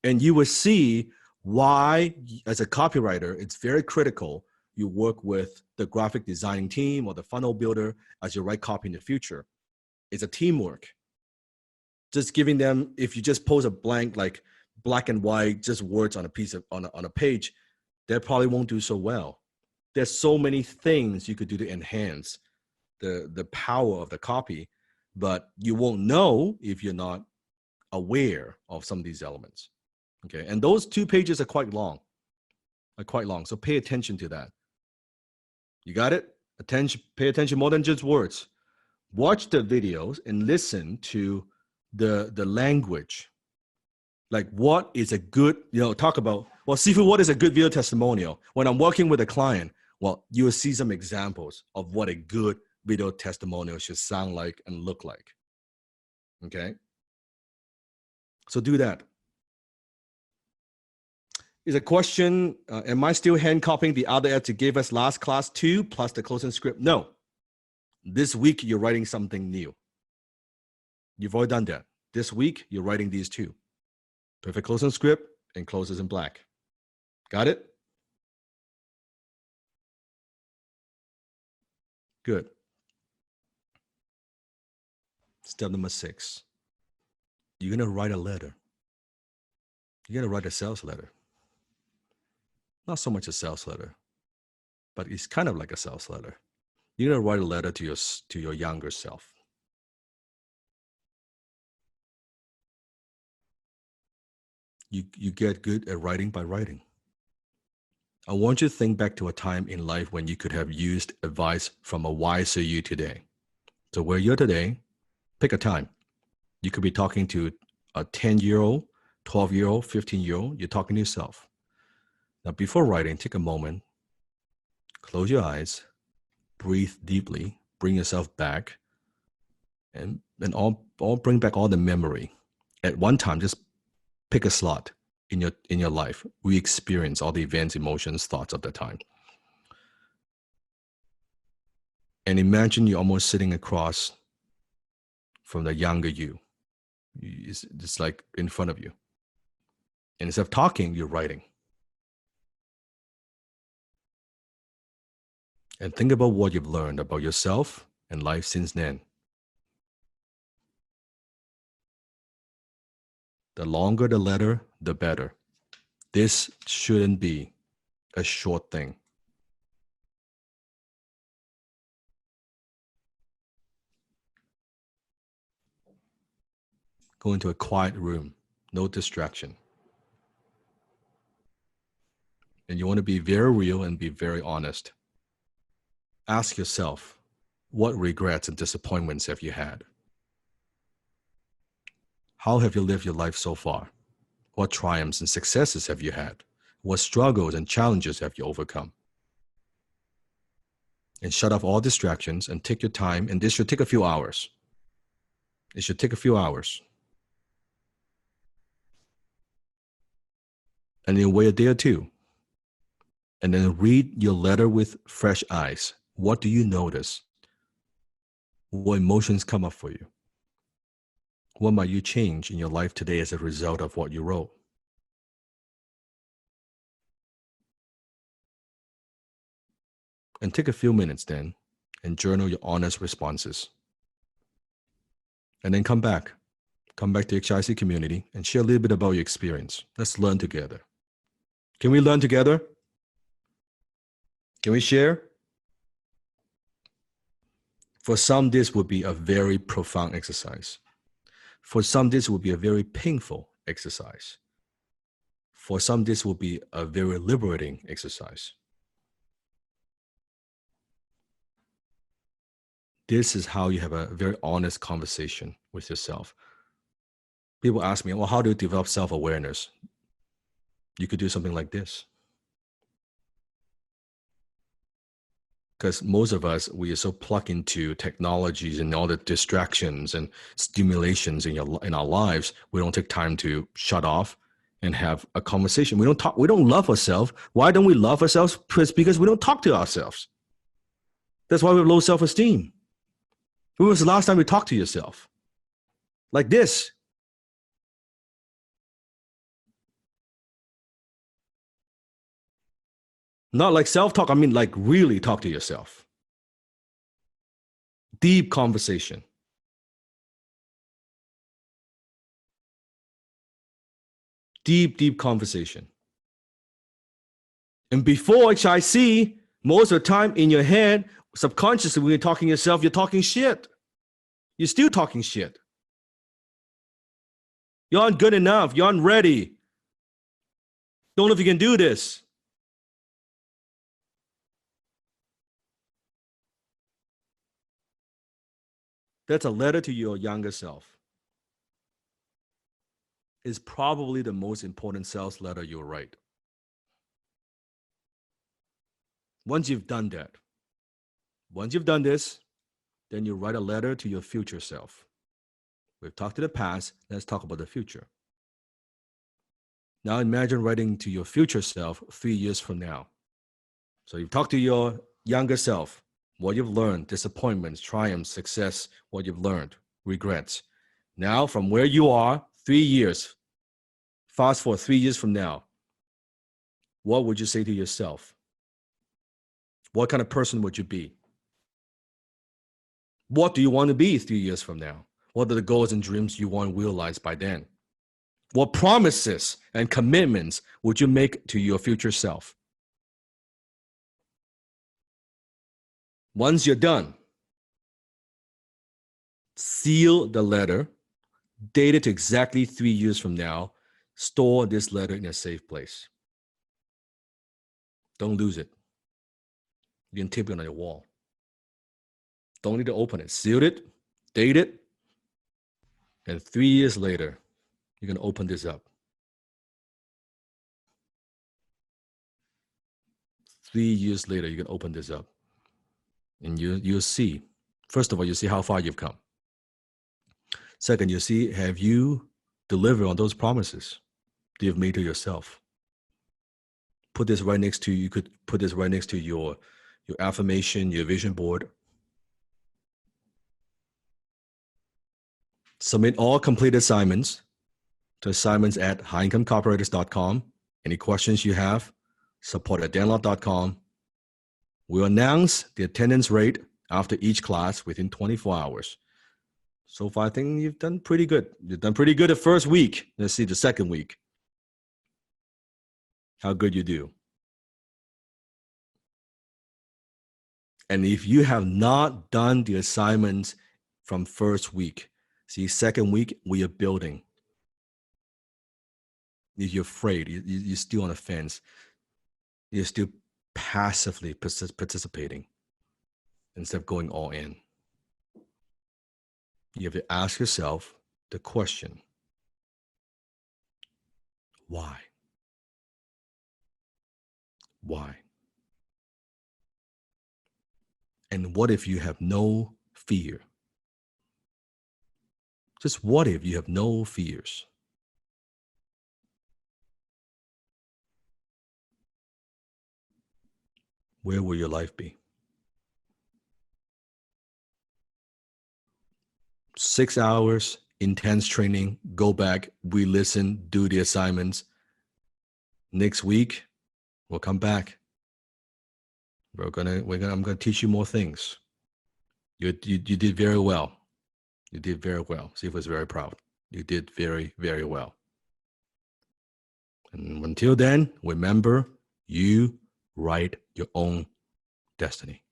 And you will see why, as a copywriter, it's very critical you work with the graphic designing team or the funnel builder as you write copy in the future. It's a teamwork. Just giving them, if you just post a blank, like black and white, just words on a piece of, on a page, they probably won't do so well. There's so many things you could do to enhance the power of the copy, but you won't know if you're not aware of some of these elements. Okay, and those 2 pages are quite long. So pay attention to that. You got it? Pay attention more than just words. Watch the videos and listen to the language. Like, what is a good, talk about, well, Sifu, what is a good video testimonial? When I'm working with a client, well, you will see some examples of what a good video testimonial should sound like and look like. Okay? So do that. Is a question, am I still hand copying the other ads you gave us last class too, plus the closing script? No. This week, you're writing something new. You've already done that. This week, you're writing these 2. Perfect closing script and closes in black. Got it? Good. Step number 6. You're going to write a letter. You're going to write a sales letter. Not so much a sales letter, but it's kind of like a sales letter. You're going to write a letter to your younger self. You get good at writing by writing. I want you to think back to a time in life when you could have used advice from a wiser you today. So where you're today, pick a time. You could be talking to a 10-year-old, 12-year-old, 15-year-old. You're talking to yourself. Now, before writing, take a moment, close your eyes, breathe deeply, bring yourself back, and all bring back all the memory. At one time, just pick a slot in your life. We experience all the events, emotions, thoughts of the time. And imagine you're almost sitting across from the younger you. It's like in front of you. And instead of talking, you're writing. And think about what you've learned about yourself and life since then. The longer the letter, the better. This shouldn't be a short thing. Go into a quiet room, no distraction. And you want to be very real and be very honest. Ask yourself, what regrets and disappointments have you had? How have you lived your life so far? What triumphs and successes have you had? What struggles and challenges have you overcome? And shut off all distractions and take your time. And this should take a few hours. It should take a few hours. And then wait a day or 2. And then read your letter with fresh eyes. What do you notice? What emotions come up for you? What might you change in your life today as a result of what you wrote? And take a few minutes then and journal your honest responses. And then come back to the HIC community and share a little bit about your experience. Let's learn together. Can we learn together? Can we share? For some, this would be a very profound exercise. For some, this will be a very painful exercise. For some, this will be a very liberating exercise. This is how you have a very honest conversation with yourself. People ask me, well, how do you develop self-awareness? You could do something like this. Because most of us, we are so plugged into technologies and all the distractions and stimulations in our lives, we don't take time to shut off and have a conversation. We don't love ourselves. Why don't we love ourselves? Because we don't talk to ourselves. That's why we have low self-esteem. When was the last time you talked to yourself? Like this. Not like self-talk, I mean like really talk to yourself. Deep conversation. Deep conversation. And before HIC, most of the time in your head, subconsciously, when you're talking to yourself, you're talking shit. You're still talking shit. You aren't good enough. You aren't ready. Don't know if you can do this. That's a letter to your younger self. It's probably the most important sales letter you'll write. Once you've done that, once you've done this, then you write a letter to your future self. We've talked to the past, let's talk about the future. Now imagine writing to your future self 3 years from now. So you've talked to your younger self, what you've learned, disappointments, triumphs, success, what you've learned, regrets. Now from where you are, 3 years, fast forward 3 years from now, what would you say to yourself? What kind of person would you be? What do you want to be 3 years from now? What are the goals and dreams you want to realize by then? What promises and commitments would you make to your future self? Once you're done, seal the letter, date it to exactly 3 years from now, store this letter in a safe place. Don't lose it. You can tape it on your wall. Don't need to open it. Seal it, date it, and 3 years later, you're going to open this up. 3 years later, you're going to open this up. And you'll see, first of all, you'll see how far you've come. Second, you'll see, have you delivered on those promises that you've made to yourself? Put this right next to, you could put this right next to your affirmation, your vision board. Submit all complete assignments to assignments@highincomecopywriters.com. Any questions you have, support@danlop.com. We'll announce the attendance rate after each class within 24 hours. So far, I think you've done pretty good. You've done pretty good the first week. Let's see the second week. How good you do. And if you have not done the assignments from first week, see, second week, we are building. If you're afraid, you're still on the fence, you're still passively participating instead of going all in. You have to ask yourself the question, why? Why? And what if you have no fear? Just what if you have no fears? Where will your life be? 6 hours, intense training, go back, re-listen, do the assignments. Next week, we'll come back. I'm gonna teach you more things. You did very well. You did very well. Steve was very proud. You did very, very well. And until then, remember, you write your own destiny.